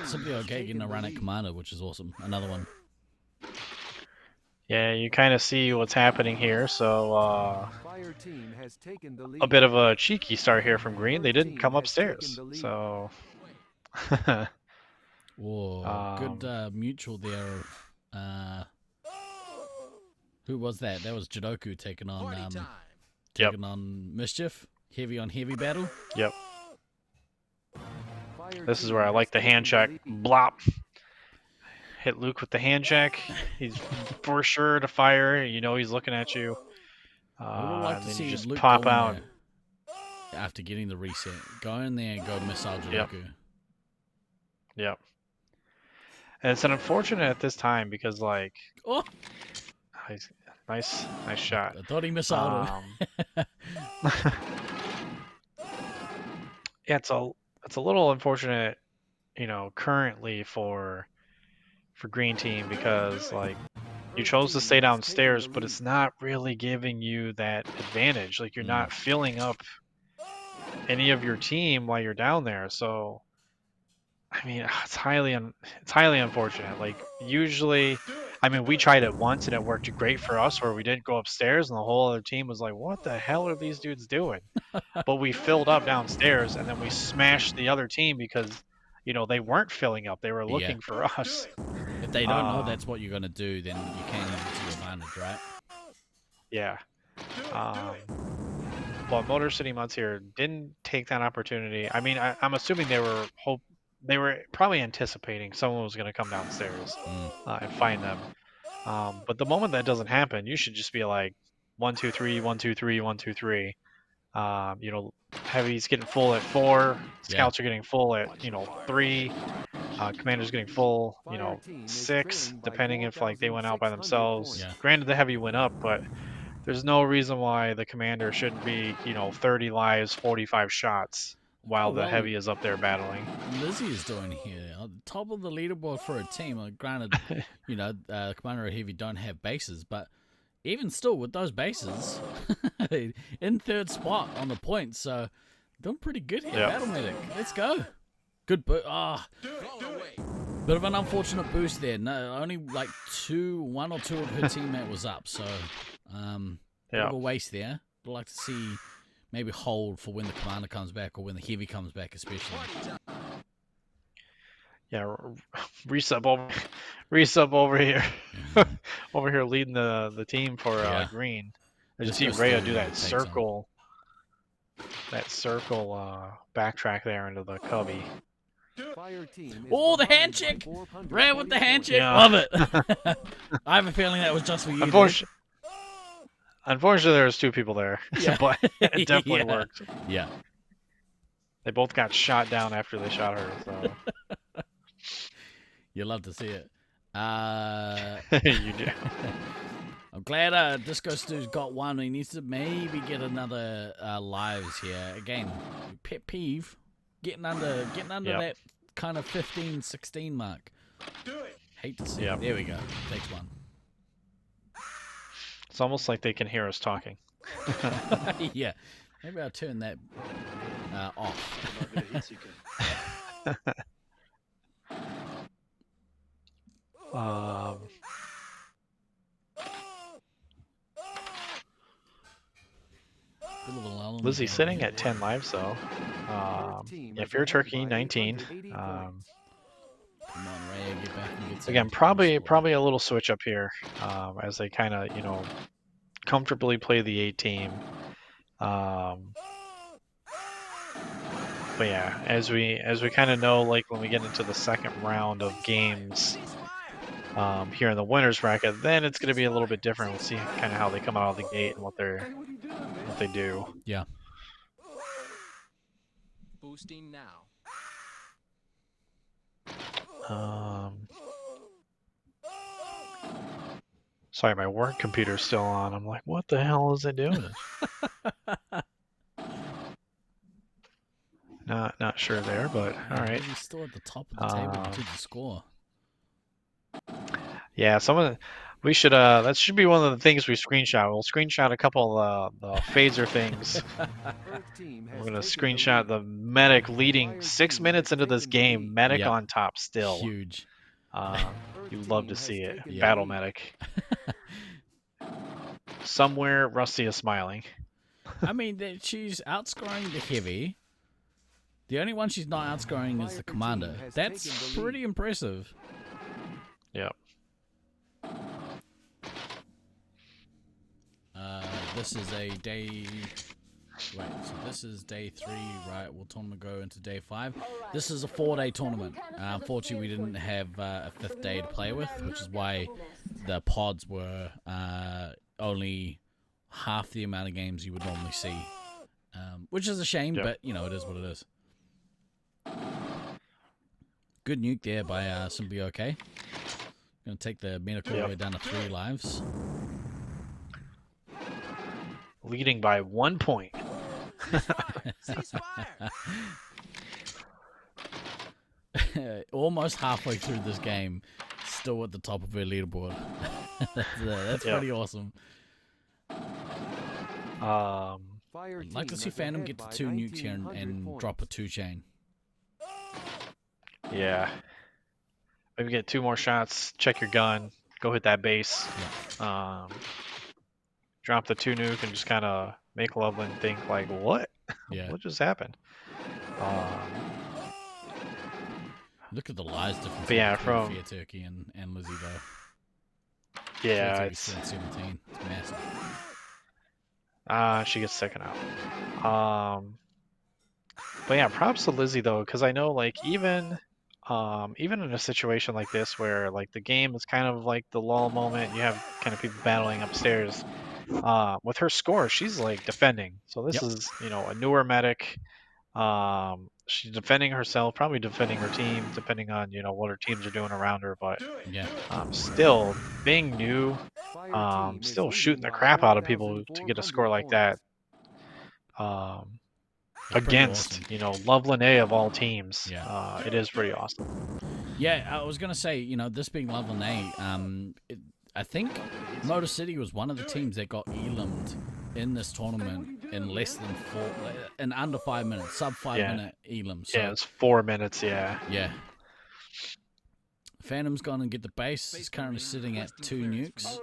Simply okay getting a run at Commander, which is awesome. Another one. Yeah, you kind of see what's happening here. So Fire team has taken the lead. a bit of a cheeky start here from Green. They didn't come upstairs. So whoa, good mutual there. Who was that? That was Jidoku taking on on Mischief. Heavy on heavy battle. Yep. This is where I like the hand check. Blop. Hit Luke with the hand check. He's for sure to fire. You know he's looking at you. I would like to then see you just Luke pop go in out. there after getting the reset. Go in there and go missile Jidoku. Yep. And it's an unfortunate at this time because, like, nice shot. I thought he missiled him. Yeah, it's a little unfortunate, you know, currently for Green Team, because, like, you chose to stay downstairs, but it's not really giving you that advantage. Like, you're not filling up any of your team while you're down there. So I mean, it's highly unfortunate. Like usually, I mean, we tried it once and it worked great for us, where we didn't go upstairs and the whole other team was like, "What the hell are these dudes doing?" But we filled up downstairs and then we smashed the other team because, you know, they weren't filling up; they were looking for us. If they don't know that's what you're gonna do, then you can't use it to your advantage, right? Yeah. But Motor City Mutts here didn't take that opportunity. I mean, I'm assuming they were probably anticipating someone was going to come downstairs and find them. But the moment that doesn't happen, you should just be like 1, 2, 3, 1, 2, 3, 1, 2, 3. You know, Heavy's getting full at 4. Scouts are getting full at 3. Commander's getting full 6, depending if like they went out by themselves. Granted, the Heavy went up, but there's no reason why the Commander shouldn't be 30 lives, 45 shots while the Heavy is up there battling. Lizzie is doing here on the top of the leaderboard for a team. Granted, Commander and Heavy don't have bases, but even still with those bases, in third spot on the points, so doing pretty good here. Battle Medic, let's go. Good bit of an unfortunate boost there. No, only like 1 or 2 of her teammate was up, so bit of a waste there. I'd like to see maybe hold for when the Commander comes back or when the Heavy comes back, especially. Yeah, Resub over here, over here leading the team for green. I just see Rhea do that circle backtrack there into the cubby. Oh, the handshake! Rhea with the handshake. Love it. I have a feeling that was just for you. Unfortunately, there was 2 people there, but it definitely worked. Yeah. They both got shot down after they shot her, so. You love to see it. You do. I'm glad Disco Stew's got one. He needs to maybe get another lives here. Again, pet peeve, getting under that kind of 15, 16 mark. Hate to see it. There we go. Takes one. It's almost like they can hear us talking. Yeah. Maybe I'll turn that off. Lizzie's sitting at 10 lives though. Fear Turkey 19. Come on, Ray, get back and get Again, probably a little switch up here as they kind of comfortably play the 8 team. But yeah, as we kind of know, like when we get into the second round of games here in the winners bracket, then it's going to be a little bit different. We'll see kind of how they come out of the gate and what they do. Yeah. Boosting now. Sorry, my work computer's still on. I'm like, what the hell is it doing? Not sure there, but all right. He's still at the top of the table to the score. Yeah, we should that should be one of the things we screenshot. We'll screenshot a couple of the phaser things. We're gonna screenshot the medic leading 6 minutes into this game. Medic on top still. Huge. You'd love to see it. Battle medic. Somewhere Rusty is smiling. I mean, she's outscoring the Heavy. The only one she's not outscoring is the Commander. That's pretty impressive. Yep. This is a day... Wait, so this is day 3, right? We'll tournament go into day 5. This is a 4-day tournament. Unfortunately, we didn't have a 5th day to play with, which is why the pods were only half the amount of games you would normally see. Which is a shame, but, it is what it is. Good nuke there by Simply OK. Going to take the medical all the way down to 3 lives. Leading by 1 point. Almost halfway through this game, still at the top of her leaderboard. That's pretty awesome. I'd like to see Phantom get to 2 nukes here and drop a 2-chain. Yeah. Maybe get 2 more shots, check your gun, go hit that base. Drop the 2 nuke and just kind of make Loveland think like, what? Yeah. What just happened? Look at the lies difference yeah, between Fear Turkey and Lizzie though. Yeah, Fear it's 17. It's massive. She gets second out. But yeah, props to Lizzie though, because I know like even in a situation like this where like the game is kind of like the lull moment, you have kind of people battling upstairs. With her score, she's like defending. So this is a newer medic. She's defending herself, probably defending her team, depending on what her teams are doing around her. But still being new, still shooting the crap out of people to get a score like that. Against Loveland A of all teams, it is pretty awesome. Yeah, I was gonna say, this being Loveland A, I think Motor City was one of the teams that got elimed in this tournament in less than in under 5 minutes, sub 5 minute elim. So, yeah, it's 4 minutes. Yeah. Phantom's gone and get the base. He's currently sitting at 2 nukes.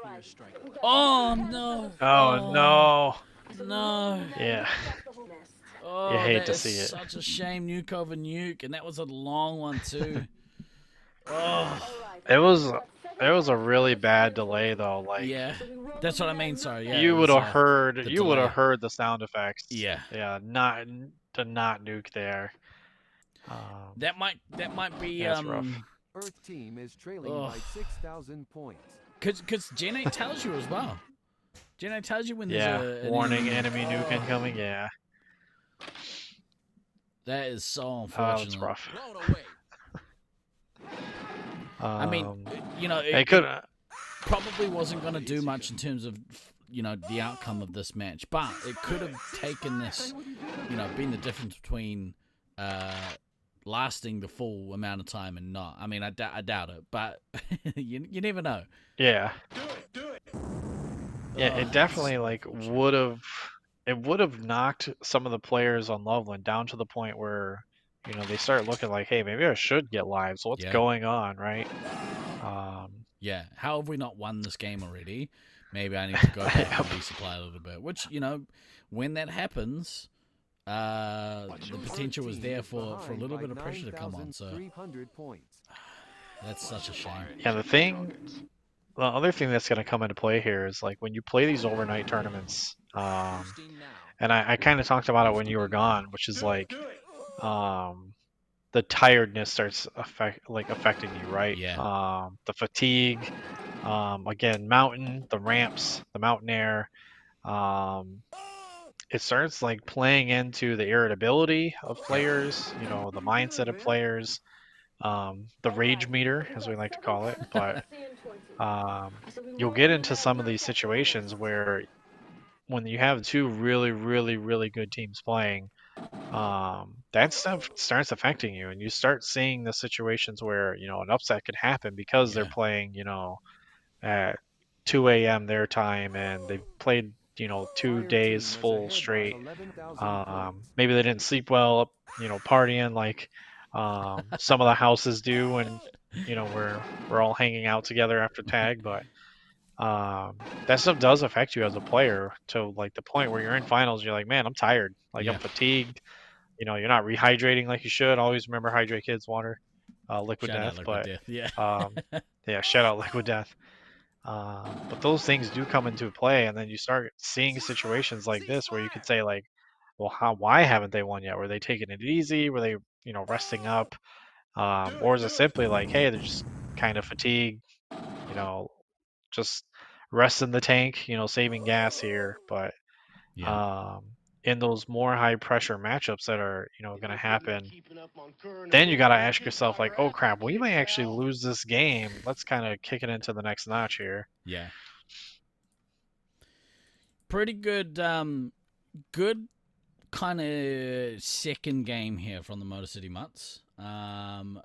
Oh no! Oh no! No! Yeah. Oh, you hate to that see is it. Such a shame, nuke over nuke, and that was a long one too. Oh. It was a really bad delay though. Like yeah, that's what I mean. Sorry, yeah. You would have heard the sound effects. Yeah. Yeah, not nuke there. That might be that's rough. Earth team is trailing by 6,000 points. Because Gen 8 tells you as well. Gen 8 tells you when there's a warning enemy nuke incoming. Yeah. That is so unfortunate. That's rough. I mean, it could probably wasn't going to do much in terms of the outcome of this match, but it could have taken this, been the difference between lasting the full amount of time and not. I mean, I doubt it, but you never know. Yeah. Yeah, it definitely would have knocked some of the players on Loveland down to the point where they start looking like, hey, maybe I should get live. So what's going on, right? Yeah. How have we not won this game already? Maybe I need to go back and resupply a little bit. Which when that happens, the potential was there for a little bit of pressure to come on. So that's such a shame. Yeah, the other thing that's going to come into play here is like when you play these overnight tournaments, and I kind of talked about it when you were gone, which is like the tiredness starts affecting you, right? Yeah. The fatigue, again, the ramps, the mountain air, it starts like playing into the irritability of players, the mindset of players, the rage meter, as we like to call it. But you'll get into some of these situations where when you have 2 really, really, really good teams playing, that stuff starts affecting you, and you start seeing the situations where an upset could happen because they're playing at 2 a.m. their time, and they've played 2 days full straight. Maybe they didn't sleep well, partying like some of the houses do when we're all hanging out together after tag. But that stuff does affect you as a player to like the point where you're in finals, you're like, man, I'm tired, like I'm fatigued. You're not rehydrating like you should. Always remember, hydrate, kids. Water, liquid Shout out death. Liquid But Death, yeah, shout out liquid death. But those things do come into play, and then you start seeing situations like this where you could say like, well, why haven't they won yet? Were they taking it easy? Were they resting up? Or is it simply like, hey, they're just kind of fatigued, just rest in the tank, saving gas here. But in those more high pressure matchups that are going to happen, then you got to ask yourself like, oh crap, we may actually lose this game. Let's kind of kick it into the next notch here. Yeah. Pretty good good kind of second game here from the Motor City Mutts.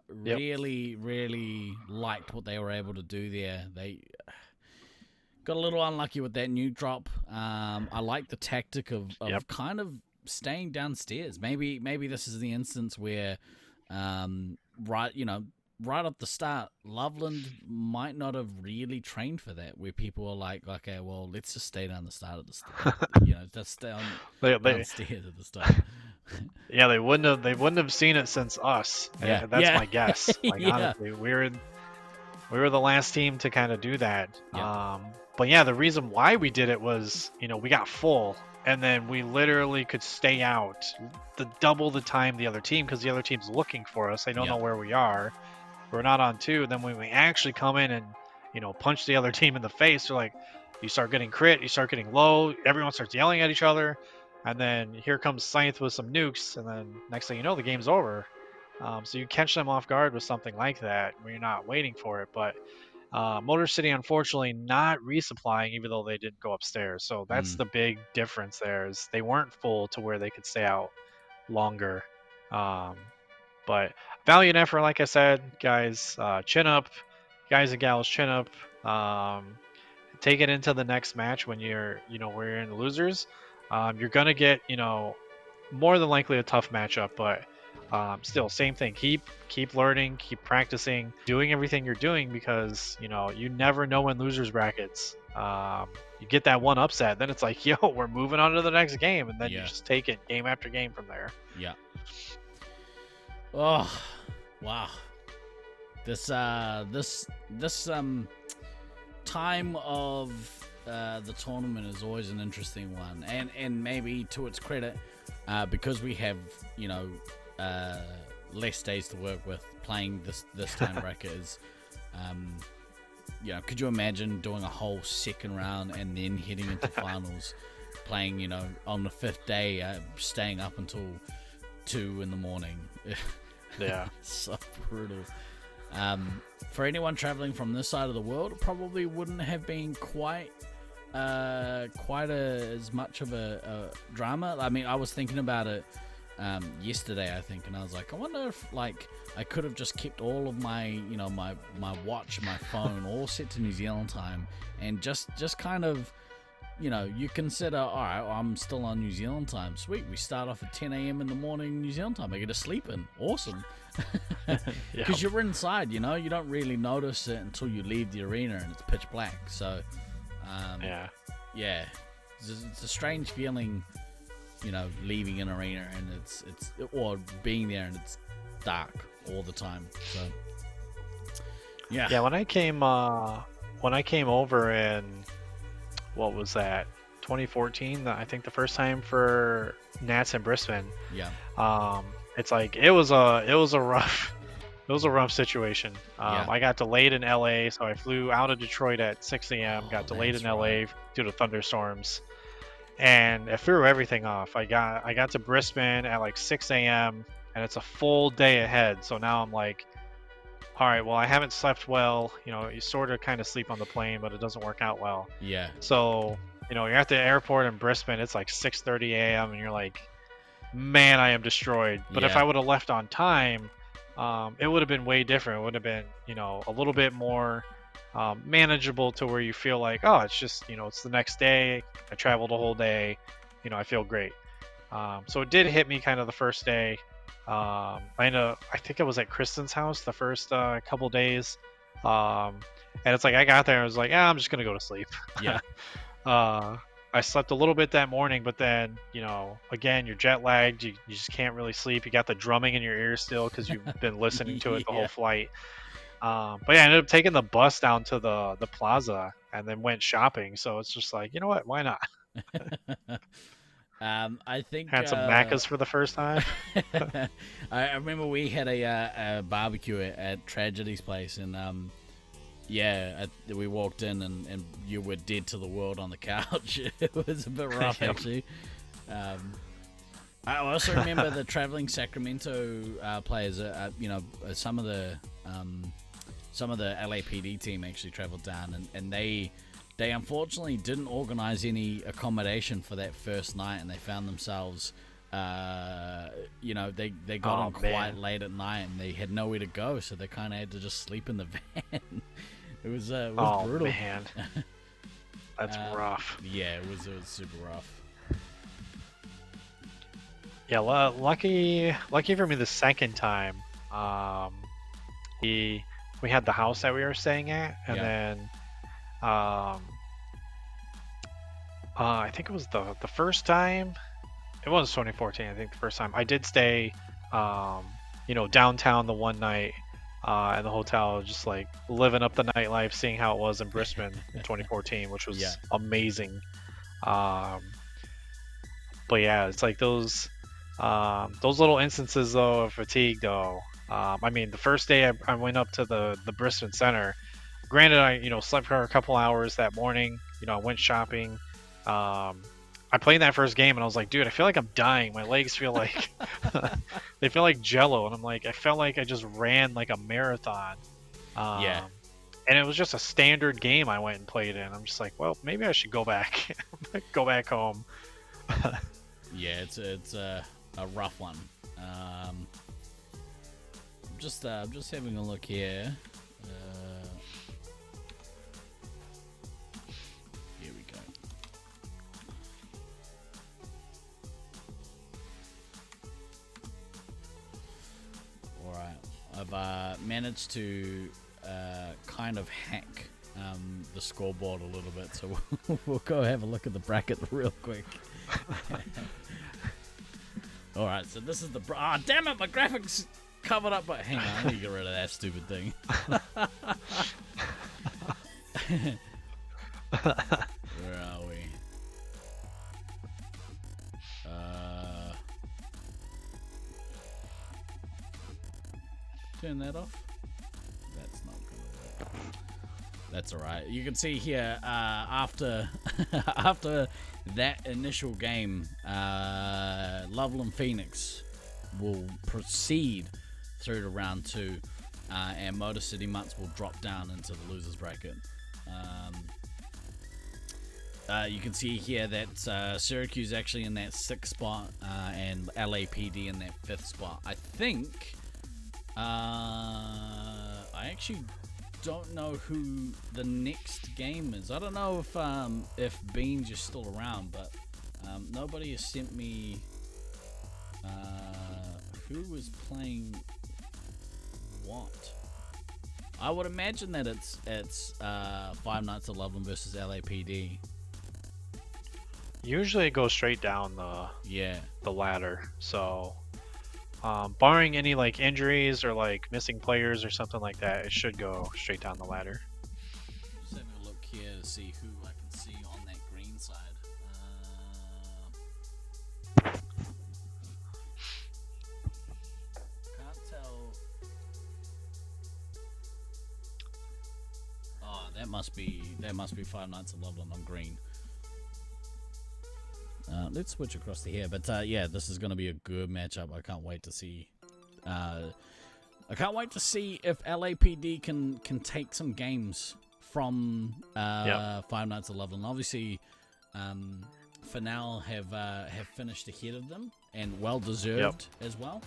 Really liked what they were able to do there. They got a little unlucky with that nuke drop. I like the tactic of kind of staying downstairs. Maybe this is the instance where right, right at the start, Loveland might not have really trained for that, where people are like, okay, well, let's just stay down the start of the start, just stay on downstairs at the start. Yeah, they wouldn't have seen it since us. Yeah, that's my guess. Like Yeah. honestly, we were the last team to kind of do that. But yeah, the reason why we did it was, we got full, and then we literally could stay out double the time the other team, because the other team's looking for us. They don't know where we are. We're not on 2. And then when we actually come in and, punch the other team in the face, they're like, you start getting crit, you start getting low, everyone starts yelling at each other, and then here comes Scythe with some nukes, and then next thing you know, the game's over. So you catch them off guard with something like that when you're not waiting for it. But Motor City, unfortunately, not resupplying, even though they didn't go upstairs. So that's the big difference there, is they weren't full to where they could stay out longer. But valiant effort, like I said, guys. Chin up, guys and gals, chin up. Take it into the next match when you're in the losers. You're gonna get, more than likely a tough matchup, but still, same thing. Keep learning, keep practicing, doing everything you're doing, because you never know in losers brackets. You get that one upset, then it's like, yo, we're moving on to the next game, and then you just take it game after game from there. Yeah. Oh, wow. This time of the tournament is always an interesting one, and maybe to its credit, because we have less days to work with, playing this time bracket is, could you imagine doing a whole second round and then heading into finals, playing on the 5th day, staying up until 2 in the morning? Yeah. So brutal. For anyone traveling from this side of the world, it probably wouldn't have been quite as much of a drama. I mean, I was thinking about it yesterday, I think, and I was like, I wonder if I could have just kept all of my my watch, my phone all set to New Zealand time, and just kind of you consider, all right, I'm still on New Zealand time. Sweet, we start off at 10 a.m. in the morning New Zealand time. I get to sleep in. Awesome. Because you're inside, you don't really notice it until you leave the arena and it's pitch black. So, it's a strange feeling, leaving an arena and it's or being there and it's dark all the time. So, yeah. When I came over in, what was that, 2014? I think the first time for Nats in Brisbane. Yeah. It's like it was a rough situation. I got delayed in LA, so I flew out of Detroit at 6 a.m. Got delayed in LA due to thunderstorms, and it threw everything off. I got to Brisbane at like 6 a.m. and it's a full day ahead. So now I'm like, all right, well, I haven't slept well. You sort of kind of sleep on the plane, but it doesn't work out well. Yeah. So you're at the airport in Brisbane. It's like 6:30 a.m. and you're like, man, I am destroyed. But if I would have left on time, it would have been way different. It would have been, a little bit more manageable, to where you feel like, oh, it's just, it's the next day. I traveled a whole day. I feel great. So it did hit me kind of the first day. I think I was at Kristen's house the first couple days. And it's like I got there and I was like, I'm just going to go to sleep. Yeah. I slept a little bit that morning, but then, again, you're jet lagged. You just can't really sleep. You got the drumming in your ears still because you've been listening to it the whole flight. But yeah, I ended up taking the bus down to the plaza and then went shopping. So it's just like, you know what? Why not? I think had some Macca's for the first time. I remember we had a barbecue at Tragedy's place, and we walked in and you were dead to the world on the couch. It was a bit rough, actually. I also remember the traveling Sacramento players. Some of the LAPD team actually traveled down, and they unfortunately didn't organize any accommodation for that first night, and they found themselves, they got on quite late at night, and they had nowhere to go, so they kind of had to just sleep in the van. It was brutal. Man. That's rough. Yeah, it was super rough. Yeah, lucky for me the second time. we had the house that we were staying at, and then I think it was the first time. It was 2014, I think, the first time I did stay, downtown the one night in the hotel, just like living up the nightlife, seeing how it was in Brisbane in 2014, which was amazing. But yeah, it's like those little instances though of fatigue though. I mean, the first day I went up to the Brisbane Center. Granted, I slept for a couple hours that morning. I went shopping. I played that first game and I was like, dude, I feel like I'm dying. My legs feel like they feel like jello, and I'm like, I felt like I just ran like a marathon. And it was just a standard game I went and played in. I'm just like, well, maybe I should go back, go back home. Yeah, it's a rough one. I'm just having a look here. Here we go. All right, I've managed to kind of hack the scoreboard a little bit, so we'll go have a look at the bracket real quick. All right, so this is the damn it, my graphics covered up. But hang on, I need to get rid of that stupid thing. Where are we? Turn that off. That's not gonna work. That's all right. You can see here after that initial game, Loveland Pheonix will proceed through to round 2, and Motor City Mutts will drop down into the losers bracket. You can see here that Sewercuse actually in that 6th spot, and LAPD in that 5th spot. I think I actually don't know who the next game is. I don't know if Beans is still around, but nobody has sent me who was playing what. I would imagine that it's Five Nights at Loveland versus LAPD. Usually it goes straight down the ladder. So barring any like injuries or like missing players or something like that, it should go straight down the ladder. Just having a look here to see who I can see on that green side. Can't tell. Oh, that must be Five Nights at Loveland on green. Let's switch across to here, but yeah, this is going to be a good matchup. I can't wait to see. I can't wait to see if LAPD can take some games from Five Nights at Loveland. Obviously, Fanal have finished ahead of them, and well deserved as well.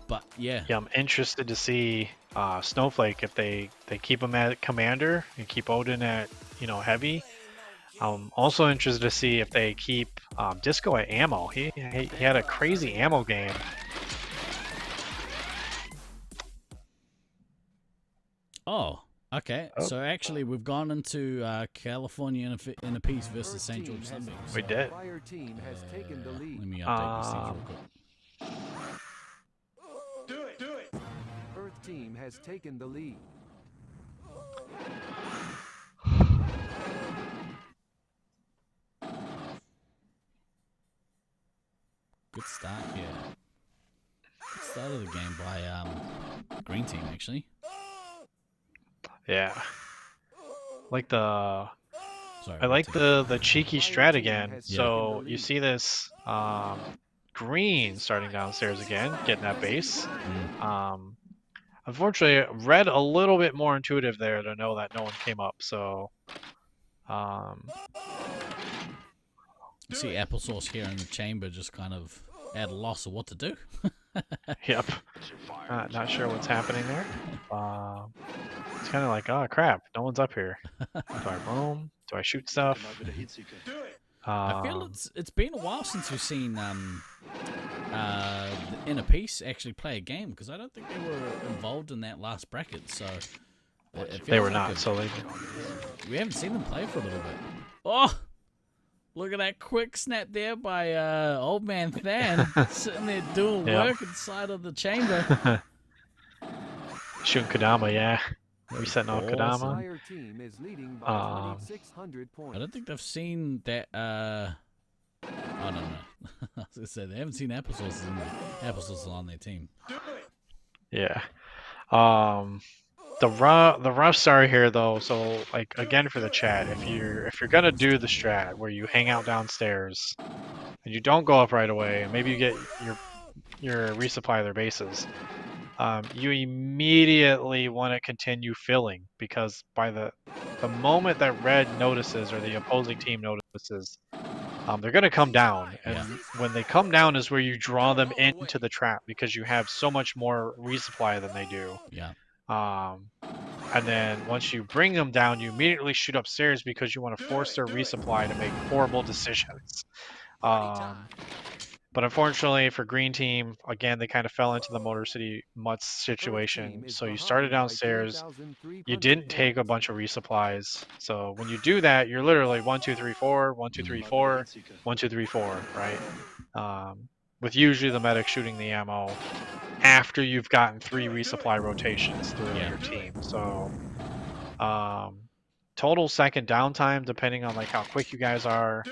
But yeah, I'm interested to see Snowflake if they keep him at commander and keep Odin at heavy. I'm also interested to see if they keep Disco at ammo. He had a crazy ammo game. Oh, okay. Oh. So actually, we've gone into California in a piece versus St. George Sunbeams. We did. Fire team has taken the lead. Let me update these things real quick. Do it. Earth team has taken the lead. Good start here. Good start of the game by green team, actually. Yeah. I like the cheeky strat again. Yeah. So you see this green starting downstairs again, getting that base. Unfortunately, red a little bit more intuitive there to know that no one came up. So you see Applesauce here in the chamber just kind of at a loss of what to do. Yep. Not sure what's happening there. It's kind of like, oh crap, no one's up here. Do I roam? Do I shoot stuff? I feel it's been a while since we've seen the Inner Peace actually play a game, because I don't think they were involved in that last bracket. So they were not. So we haven't seen them play for a little bit. Oh, look at that quick snap there by Old Man Than, sitting there doing work inside of the chamber. Shooting Kodama, yeah. Resetting off Kodama. I don't think they've seen that. I don't know. I was gonna say they haven't seen Applesauce on their team. Yeah. The rough start here though. So like again for the chat, if you're gonna do the strat where you hang out downstairs and you don't go up right away, and maybe you get your resupply their bases. You immediately want to continue filling, because by the moment that red notices, or the opposing team notices, they're going to come down, and when they come down is where you draw them into the trap, because you have so much more resupply than they do. Yeah. And then once you bring them down, you immediately shoot upstairs, because you want to force their resupply to make horrible decisions. But unfortunately for Green Team, again, they kind of fell into the Motor City Mutts situation. So you started downstairs, you didn't take a bunch of resupplies. So when you do that, you're literally 1, 2, 3, 4, 1, 2, 3, 4, 1, 2, 3, 4, right? With usually the medic shooting the ammo after you've gotten 3 resupply rotations through your team. So total second downtime, depending on like how quick you guys are,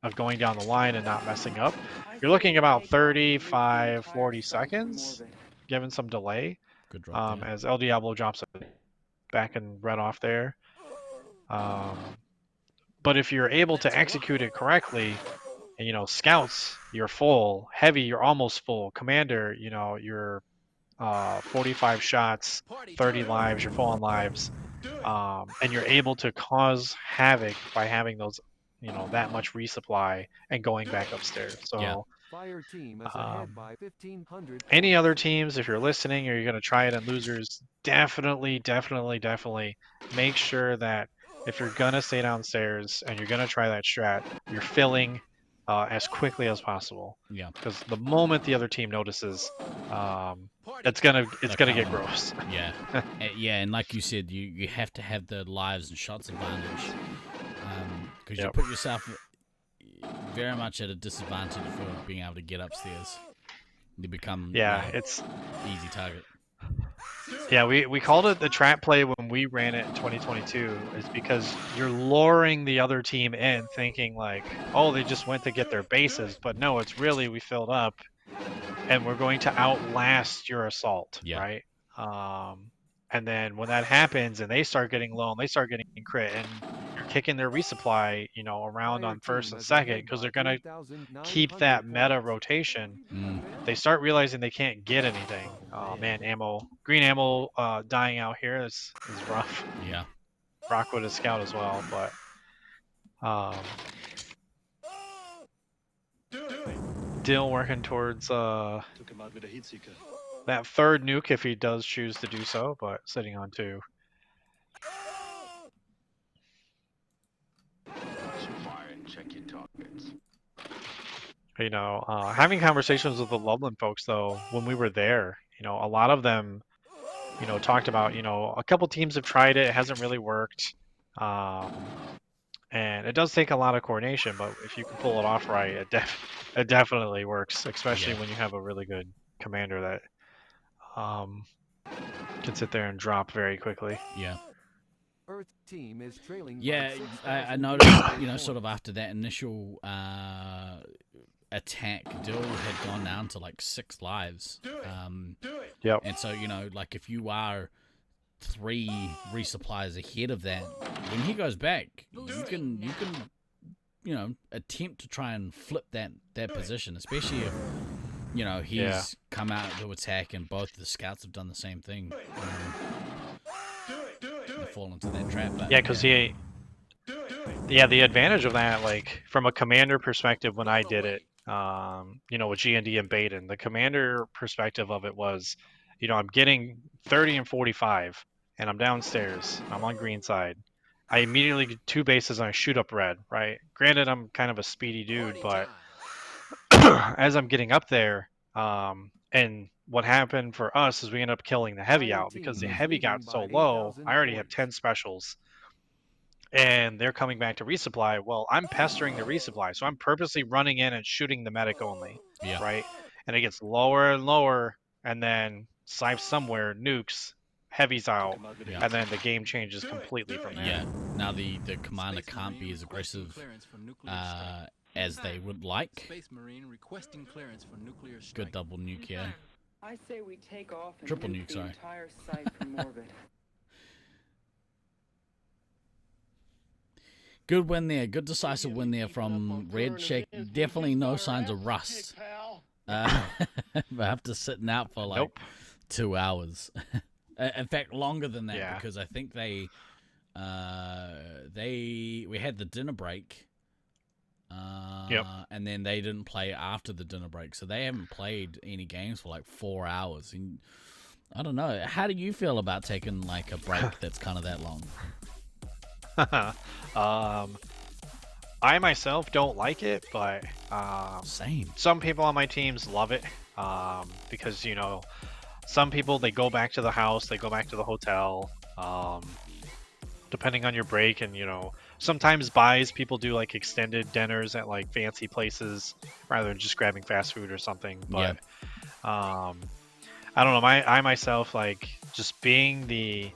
of going down the line and not messing up, you're looking about 35, 40 seconds, given some delay. Good drop, as El Diablo drops it back and red off there. But if you're able to execute it correctly, and scouts, you're full, heavy, you're almost full, commander, you're 45 shots, 30 lives, you're full on lives, and you're able to cause havoc by having those that much resupply and going back upstairs. So any other teams, if you're listening or you're going to try it in losers, definitely make sure that if you're going to stay downstairs and you're going to try that strat, you're filling as quickly as possible. Yeah. Because the moment the other team notices, it's gonna get gross. Yeah. Yeah, and like you said, you have to have the lives and shots advantage. Because you put yourself very much at a disadvantage for being able to get upstairs. You become it's easy target. Yeah, we called it the trap play when we ran it in 2022, is because you're luring the other team in thinking like, oh, they just went to get their bases, but no, it's really we filled up and we're going to outlast your assault, right? And then when that happens and they start getting low and they start getting crit and you're kicking their resupply, around on first and second, because they're going to keep that meta rotation. They start realizing they can't get anything. Oh man, green ammo dying out here is rough. Yeah. Rockwood is scout as well, but Dill working towards that third nuke if he does choose to do so, but sitting on 2. Having conversations with the Loveland folks though, when we were there, a lot of them, talked about, a couple teams have tried it, it hasn't really worked. And it does take a lot of coordination, but if you can pull it off right, it definitely works, especially when you have a really good commander that can sit there and drop very quickly. Yeah. Earth team is trailing. Yeah, I noticed, sort of after that initial attack, Dill had gone down to like 6 lives. Yep. And so, like if you are 3 resupplies ahead of that, when he goes back, you can attempt to try and flip that position, especially if he's come out to attack and both the scouts have done the same thing. Fall into that trap. Because the advantage of that, like from a commander perspective, when I did it, with G&D and Baden, the commander perspective of it was, I'm getting 30 and 45, and I'm downstairs. I'm on green side. I immediately get 2 bases and I shoot up red, right? Granted, I'm kind of a speedy dude, but as I'm getting up there, and what happened for us is we ended up killing the heavy out because the heavy got so low. I already have 10 specials, and they're coming back to resupply. Well, I'm pestering the resupply, so I'm purposely running in and shooting the medic only, right? And it gets lower and lower, and then somewhere nukes, heavy's out, and then the game changes completely from there. Yeah. Now the commander can't be as aggressive as they would like. Space Marine requesting clearance for nuclear strike. Good double nuke here. I say we take off and Triple nuke nuke, the sorry. entire site from orbit. Good win there. Good decisive win there from Red Shake. Definitely no signs of rust. I have to sit out for like 2 hours. In fact, longer than that because I think we had the dinner break. And then they didn't play after the dinner break, so they haven't played any games for like 4 hours. And I don't know. How do you feel about taking like a break that's kind of that long? I myself don't like it, but same. Some people on my teams love it because some people they go back to the house, they go back to the hotel, depending on your break, and sometimes people do like extended dinners at like fancy places rather than just grabbing fast food or something. But I don't know. I myself like just being the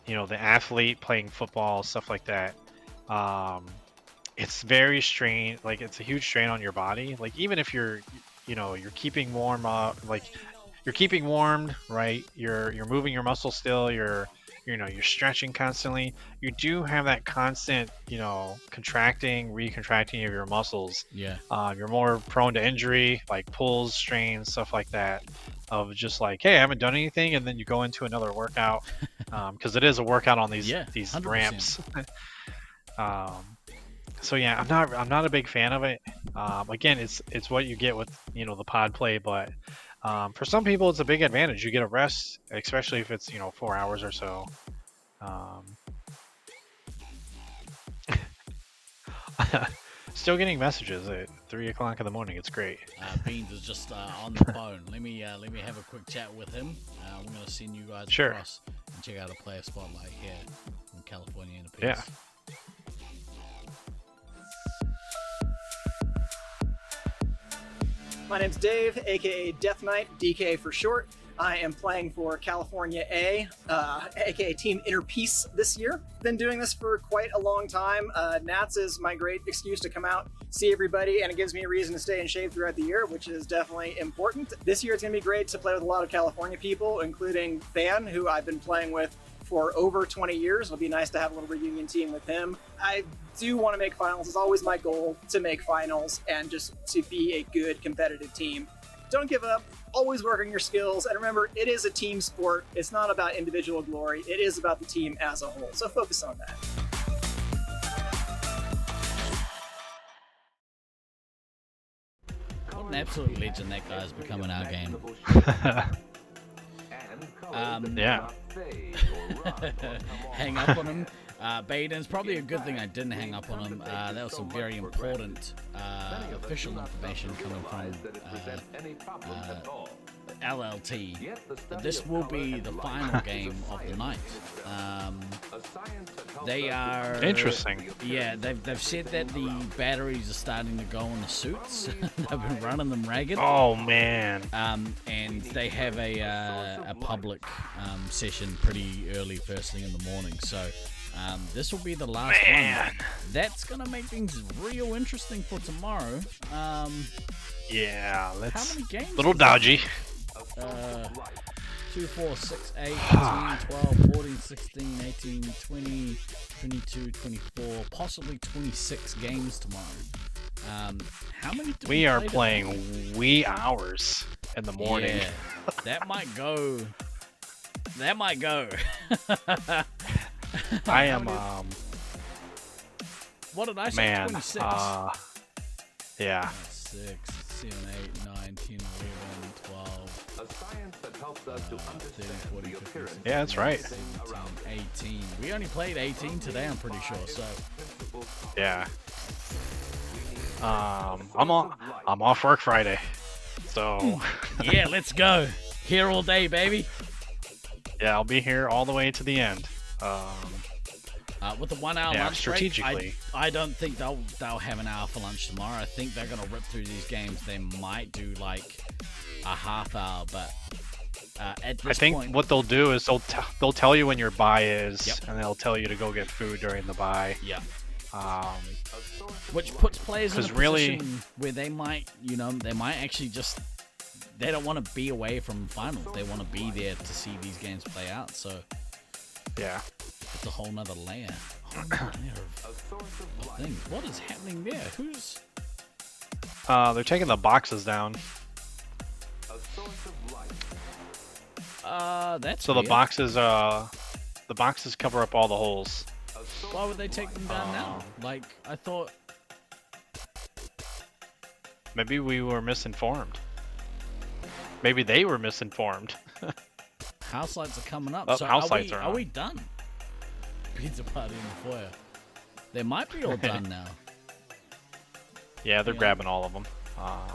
the athlete playing football, stuff like that. It's very strain. Like it's a huge strain on your body. Like even if you're keeping warm up, like you're keeping warmed, right? You're moving your muscles still. You're stretching constantly. You do have that constant, contracting, recontracting of your muscles. Yeah. You're more prone to injury, like pulls, strains, stuff like that. Of just like, hey, I haven't done anything, and then you go into another workout, because it is a workout on these 100%. ramps. So yeah, I'm not a big fan of it. Again, it's what you get with the pod play, but for some people it's a big advantage. You get a rest, especially if it's 4 hours or so. Still getting messages at 3 o'clock in the morning. It's great. Beans is just on the phone. Let me have a quick chat with him. I'm gonna send you guys across and check out a player spotlight here in California in a piece. Yeah. My name's Dave, aka Death Knight, DK for short. I am playing for California A, aka Team Inner Peace this year. Been doing this for quite a long time. Nats is my great excuse to come out, see everybody, and it gives me a reason to stay in shape throughout the year, which is definitely important. This year it's going to be great to play with a lot of California people, including Fan, who I've been playing with for over 20 years. It'll be nice to have a little reunion team with him. I do want to make finals. It's always my goal to make finals and just to be a good competitive team. Don't give up. Always work on your skills. And remember, it is a team sport. It's not about individual glory. It is about the team as a whole. So focus on that. What an absolute legend that guy's become in our game. Yeah. Hang up on him. Baden's probably a good thing I didn't hang up on him. That was some very important official information coming from LLT. This will be the final game of the night. They are interesting. Yeah, they've said that the batteries are starting to go on the suits. They've been running them ragged. Oh man. And they have a public session pretty early, first thing in the morning. So this will be the last one. That's gonna make things real interesting for tomorrow. Yeah, let's. How many games? Little dodgy. 2, 4, 6, 8, 10, 12, 14, 16, 18, 20, 22, 24, possibly 26 games tomorrow. How many do we are play playing today? wee hours in the morning. Yeah, that might go. That might go. I am what did I say? man, 26. yeah. 6, 7, 8, 9, 10, 11, 12. A science that helps us to understand 30, 40, 50, 60, Yeah, that's right. 17, 18. We only played 18 today, I'm pretty sure. So yeah. I'm I'm off work Friday, so Yeah, let's go. Here all day, baby. Yeah, I'll be here all the way to the end. With the 1 hour lunch strategically. break, I don't think they'll have an hour for lunch tomorrow. I think they're gonna rip through these games. They might do like a half hour, but at this I think point, what they'll do is they'll tell you when your buy is, and they'll tell you to go get food during the buy. Yeah. Which puts players in a position really, where they might, they might actually just, they don't want to be away from finals. They want to be there to see these games play out. So yeah, it's a whole nother layer. Of things. What is happening there? Who's? They're taking the boxes down. That's so weird. the boxes cover up all the holes. Why would they take them down now? Like, I thought... Maybe we were misinformed. Maybe they were misinformed. House lights are coming up. Oh, so house lights are Are on. we done? Pizza party in the foyer. They might be all done now. Yeah, they're grabbing all of them. Oh,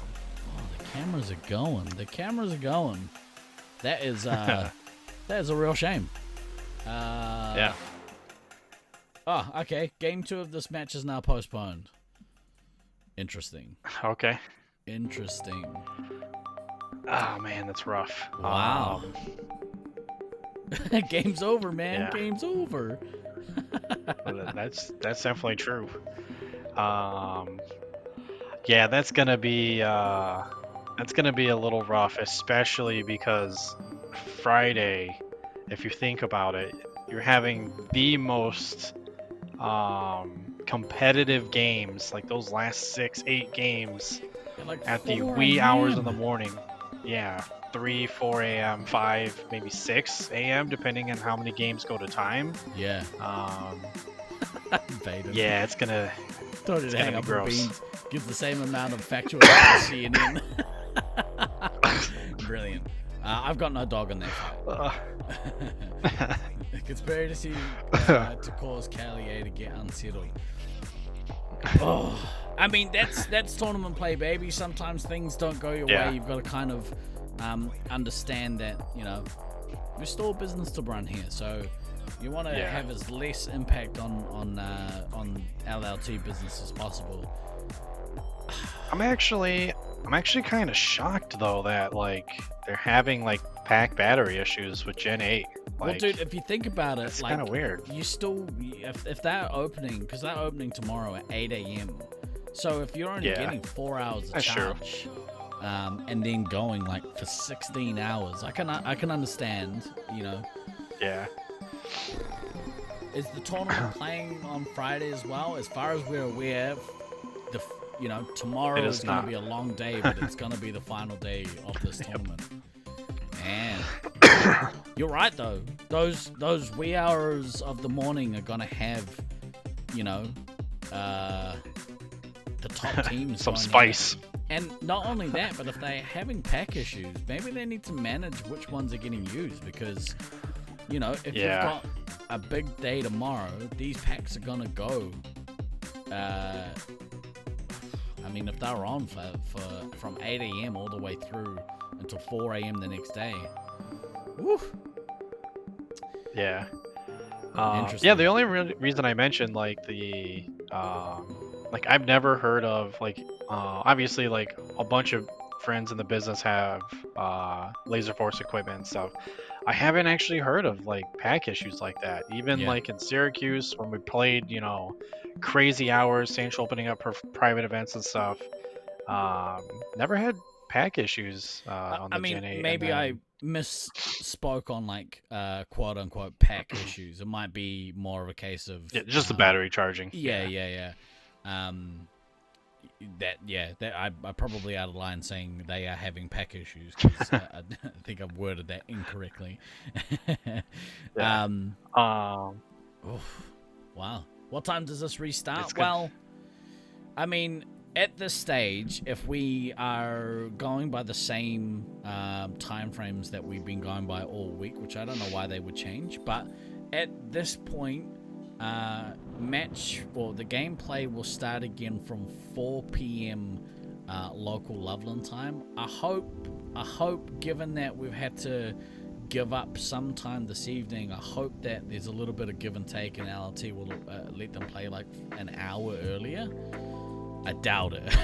the cameras are going. The cameras are going. That is that is a real shame. Yeah. Oh, okay. Game 2 of this match is now postponed. Interesting. Okay. Interesting. Oh man, that's rough. Wow. Game's over, man. Yeah. Game's over. That's definitely true. Yeah, that's gonna be a little rough, especially because Friday, if you think about it, you're having the most competitive games, like those last 6-8 games like at the 4 wee hours in a.m. the morning. Yeah, 3, 4 a.m., 5, maybe 6 a.m., depending on how many games go to time. Yeah. Yeah, it's gonna. Told you It's to gonna hang be up your gross. beans. Give the same amount of factual accuracy in. Brilliant. I've got no dog in that fight. Conspiracy to cause Callier to get unsettled. Oh, I mean that's tournament play, baby. Sometimes things don't go your Yeah. way. You've got to kind of understand that there's still business to run here. So you want to have as less impact on LLT business as possible. I'm actually kind of shocked though that like they're having like pack battery issues with Gen 8. Well, Like, dude, if you think about it, it's like, kind of weird. You still, if they're opening, because they're opening tomorrow at 8 a.m. So if you're only Yeah. getting 4 hours of That's true. charge, and then going like for 16 hours, I can understand, Yeah. Is the tournament playing on Friday as well? As far as we're aware, tomorrow It is is going not. to be a long day, but it's going to be the final day of this tournament. Man, you're right though. Those wee hours of the morning are going to have, the top teams. Some going spice. in. And not only that, but if they're having pack issues, maybe they need to manage which ones are getting used because, if you've got a big day tomorrow, these packs are gonna go. I mean, if they're on for from 8 a.m. all the way through until 4 a.m. the next day. Woo. Yeah. Interesting. Yeah, the only reason I mentioned like the like I've never heard of like obviously like a bunch of friends in the business have Laserforce equipment and stuff. I haven't actually heard of like pack issues like that. Even like in Sewercuse when we played, crazy hours, Sancho opening up for private events and stuff. Never had pack issues on the Gen 8. Maybe I misspoke on like quote unquote pack issues. It might be more of a case of just the battery charging. Yeah. I probably out of line saying they are having pack issues 'cause, I think I've worded that incorrectly. Wow. What time does this restart? Well, I mean, at this stage, if we are going by the same time frames that we've been going by all week, which I don't know why they would change, but at this point, the gameplay will start again from 4 p.m. local Loveland time. I hope, given that we've had to give up some time this evening, I hope that there's a little bit of give and take, and LLT will let them play like an hour earlier. I doubt it.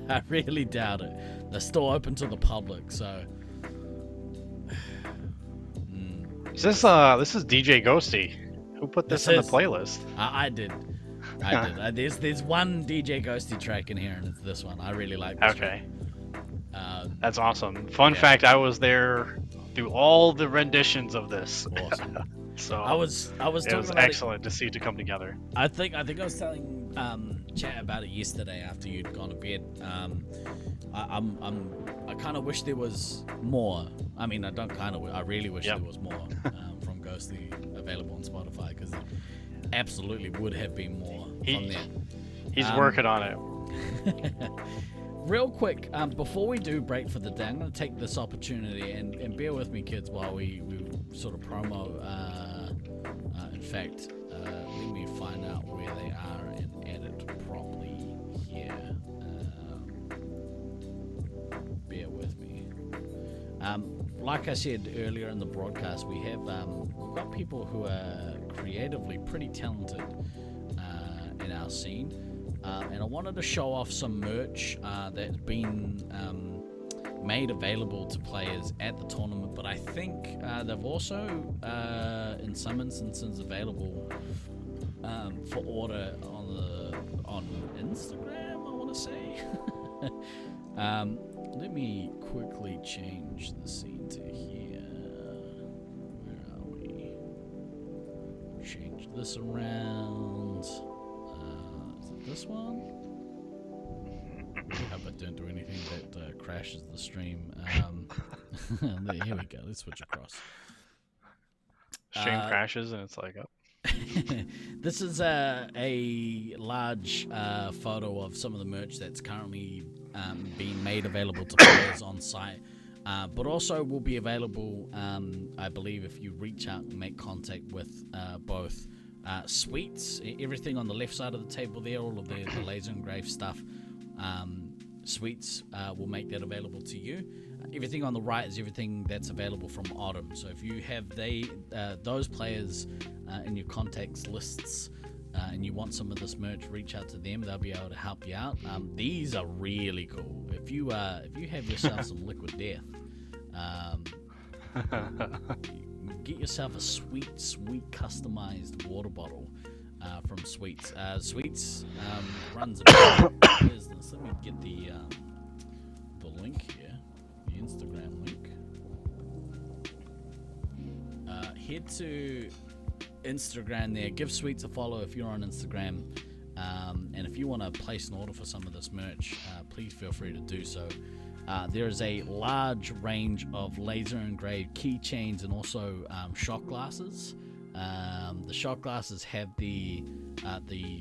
I really doubt it. They're still open to the public, so. Is this is DJ Ghosty? Who put this in the playlist? I did. There's one DJ Ghosty track in here, and it's this one. I really like this Okay. That's awesome. Fun fact, I was there through all the renditions of this. Awesome. So I was it talking was about excellent to see it to come together. I think I was telling chat about it yesterday after you'd gone to bed. I kind of wish there was more. I mean, I really wish there was more from Ghosty available on Spotify, because it absolutely would have been more from there. He's working on it. Real quick, before we do break for the day, I'm going to take this opportunity and bear with me, kids, while we sort of promo. In fact, let me find out where they are and add it properly here. Bear with me. Like I said earlier in the broadcast, we've got people who are creatively pretty talented in our scene. And I wanted to show off some merch that's been made available to players at the tournament, but I think they've also, in some instances, available for order on Instagram, I want to say. Let me quickly change the scene to here. Where are we? Change this around. Is it this one? I hope I don't do anything that crashes the stream. Here we go. Let's switch across. Stream crashes and it's like, oh. This is a large photo of some of the merch that's currently being made available to players on site, but also will be available, I believe, if you reach out and make contact with both Sweets, everything on the left side of the table there, all of the laser engraved stuff. Sweets will make that available to you. Everything on the right is everything that's available from Autumn. So if you have those players in your contacts lists and you want some of this merch, reach out to them. They'll be able to help you out. These are really cool. If you have yourself some Liquid Death, get yourself a sweet customized water bottle from Sweets. Sweets runs a business. Let me get the link here, the Instagram link. Head to Instagram there. Give Sweets a follow if you're on Instagram. And if you want to place an order for some of this merch, please feel free to do so. There is a large range of laser engraved keychains and also shot glasses. The shot glasses have the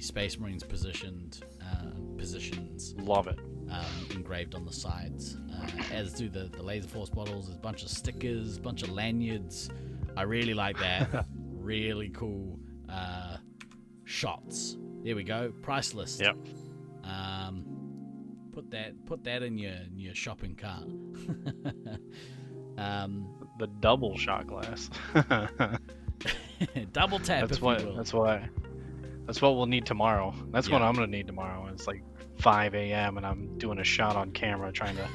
Space Marines positions. Love it. Engraved on the sides, as do the Laserforce bottles. There's a bunch of stickers, bunch of lanyards. I really like that. Really cool shots. There we go. Price list. Yep. Put that in your shopping cart. The double shot glass. Double tap. That's what we'll need tomorrow. That's what I'm gonna need tomorrow. It's like 5 a.m. and I'm doing a shot on camera trying to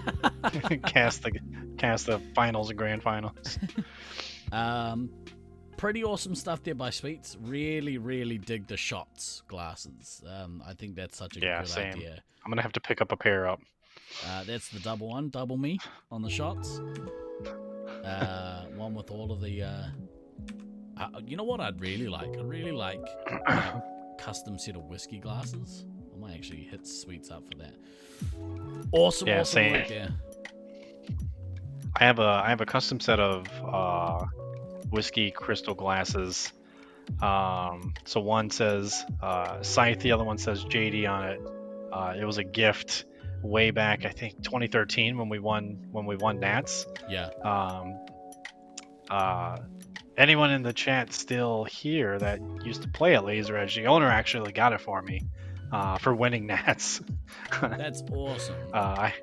cast the finals and grand finals. Pretty awesome stuff there by Sweets. Really, really dig the shots glasses. I think that's such a good idea. I'm gonna have to pick up a pair up. That's the double one, double me on the shots. One with all of the. You know what I'd really like? I'd really like a custom set of whiskey glasses. I might actually hit Sweets up for that. Awesome same. work there. I have a custom set of whiskey crystal glasses. So one says Scythe, the other one says JD on it. It was a gift way back, I think 2013 when we won Nats. Yeah. Anyone in the chat still here that used to play at Laser Edge, the owner actually got it for me. for winning Nats. That's awesome. I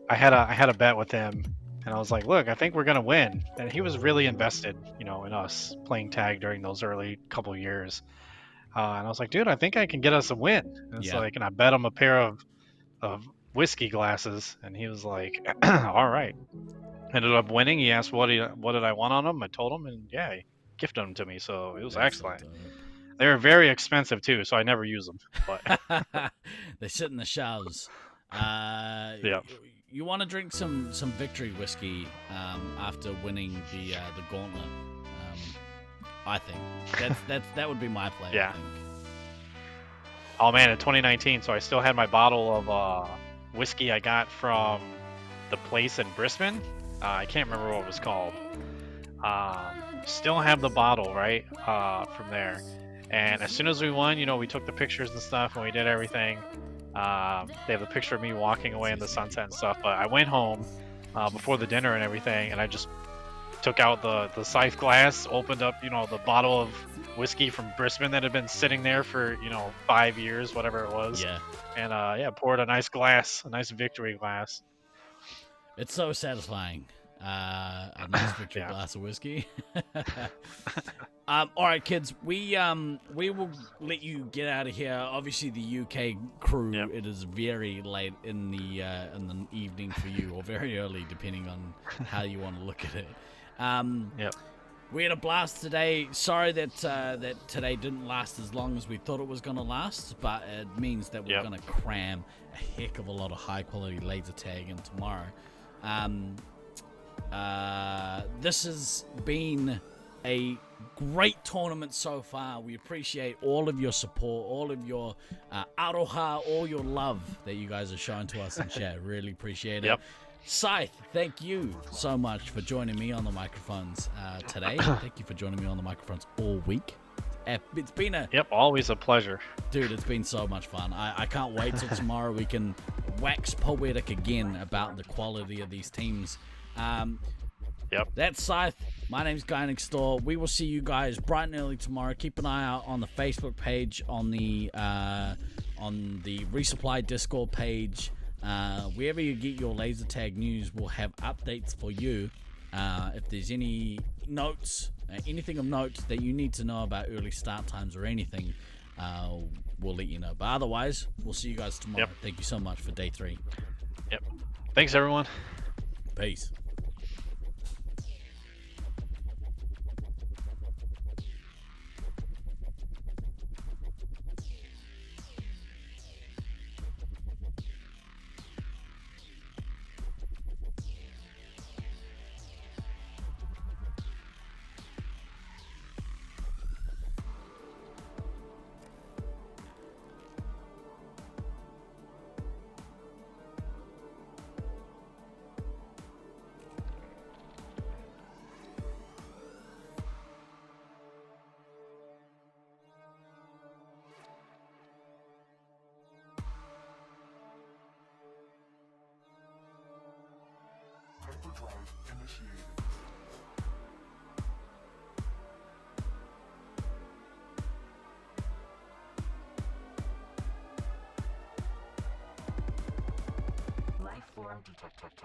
had a bet with him, and I was like, look, I think we're gonna win. And he was really invested, in us playing tag during those early couple of years. And I was like, dude, I think I can get us a win. And it's like, and I bet him a pair of whiskey glasses, and he was like, all right. Ended up winning. He asked what did I want on them. I told him, and yeah, he gifted them to me. So it was excellent. They were very expensive too, so I never use them. But they sit in the shelves. Yeah. You want to drink some victory whiskey after winning the gauntlet. I think that would be my play. Yeah. I think. Oh man, in 2019, so I still had my bottle of whiskey I got from the place in Brisbane. I can't remember what it was called. Still have the bottle, right, from there. And as soon as we won, we took the pictures and stuff, and we did everything. They have a picture of me walking away in the sunset and stuff. But I went home before the dinner and everything, and I just took out the scythe glass, opened up, the bottle of whiskey from Brisbane that had been sitting there for 5 years, whatever it was. Yeah. And poured a nice glass, a nice victory glass. It's so satisfying. A nice victory glass of whiskey. All right, kids. We will let you get out of here. Obviously, the UK crew. Yep. It is very late in the evening for you, or very early, depending on how you want to look at it. Yep. We had a blast today. Sorry that today didn't last as long as we thought it was going to last, but it means that we're going to cram a heck of a lot of high quality laser tag in tomorrow. This has been a great tournament so far. We appreciate all of your support, all of your aroha, all your love that you guys are showing to us in chat. Really appreciate it. Scythe, thank you so much for joining me on the microphones today. Thank you for joining me on the microphones all week. It's been always a pleasure. Dude, it's been so much fun. I can't wait till tomorrow we can wax poetic again about the quality of these teams. That's Scythe. My name's Guy Next Door. We will see you guys bright and early tomorrow. Keep an eye out on the Facebook page, on the Resupply Discord page. Wherever you get your laser tag news, we'll have updates for you. If there's any notes, anything of note that you need to know about early start times or anything, we'll let you know. But otherwise, we'll see you guys tomorrow. Thank you so much for day 3. Thanks, everyone. Peace. Hyperdrive initiated. Life form detected.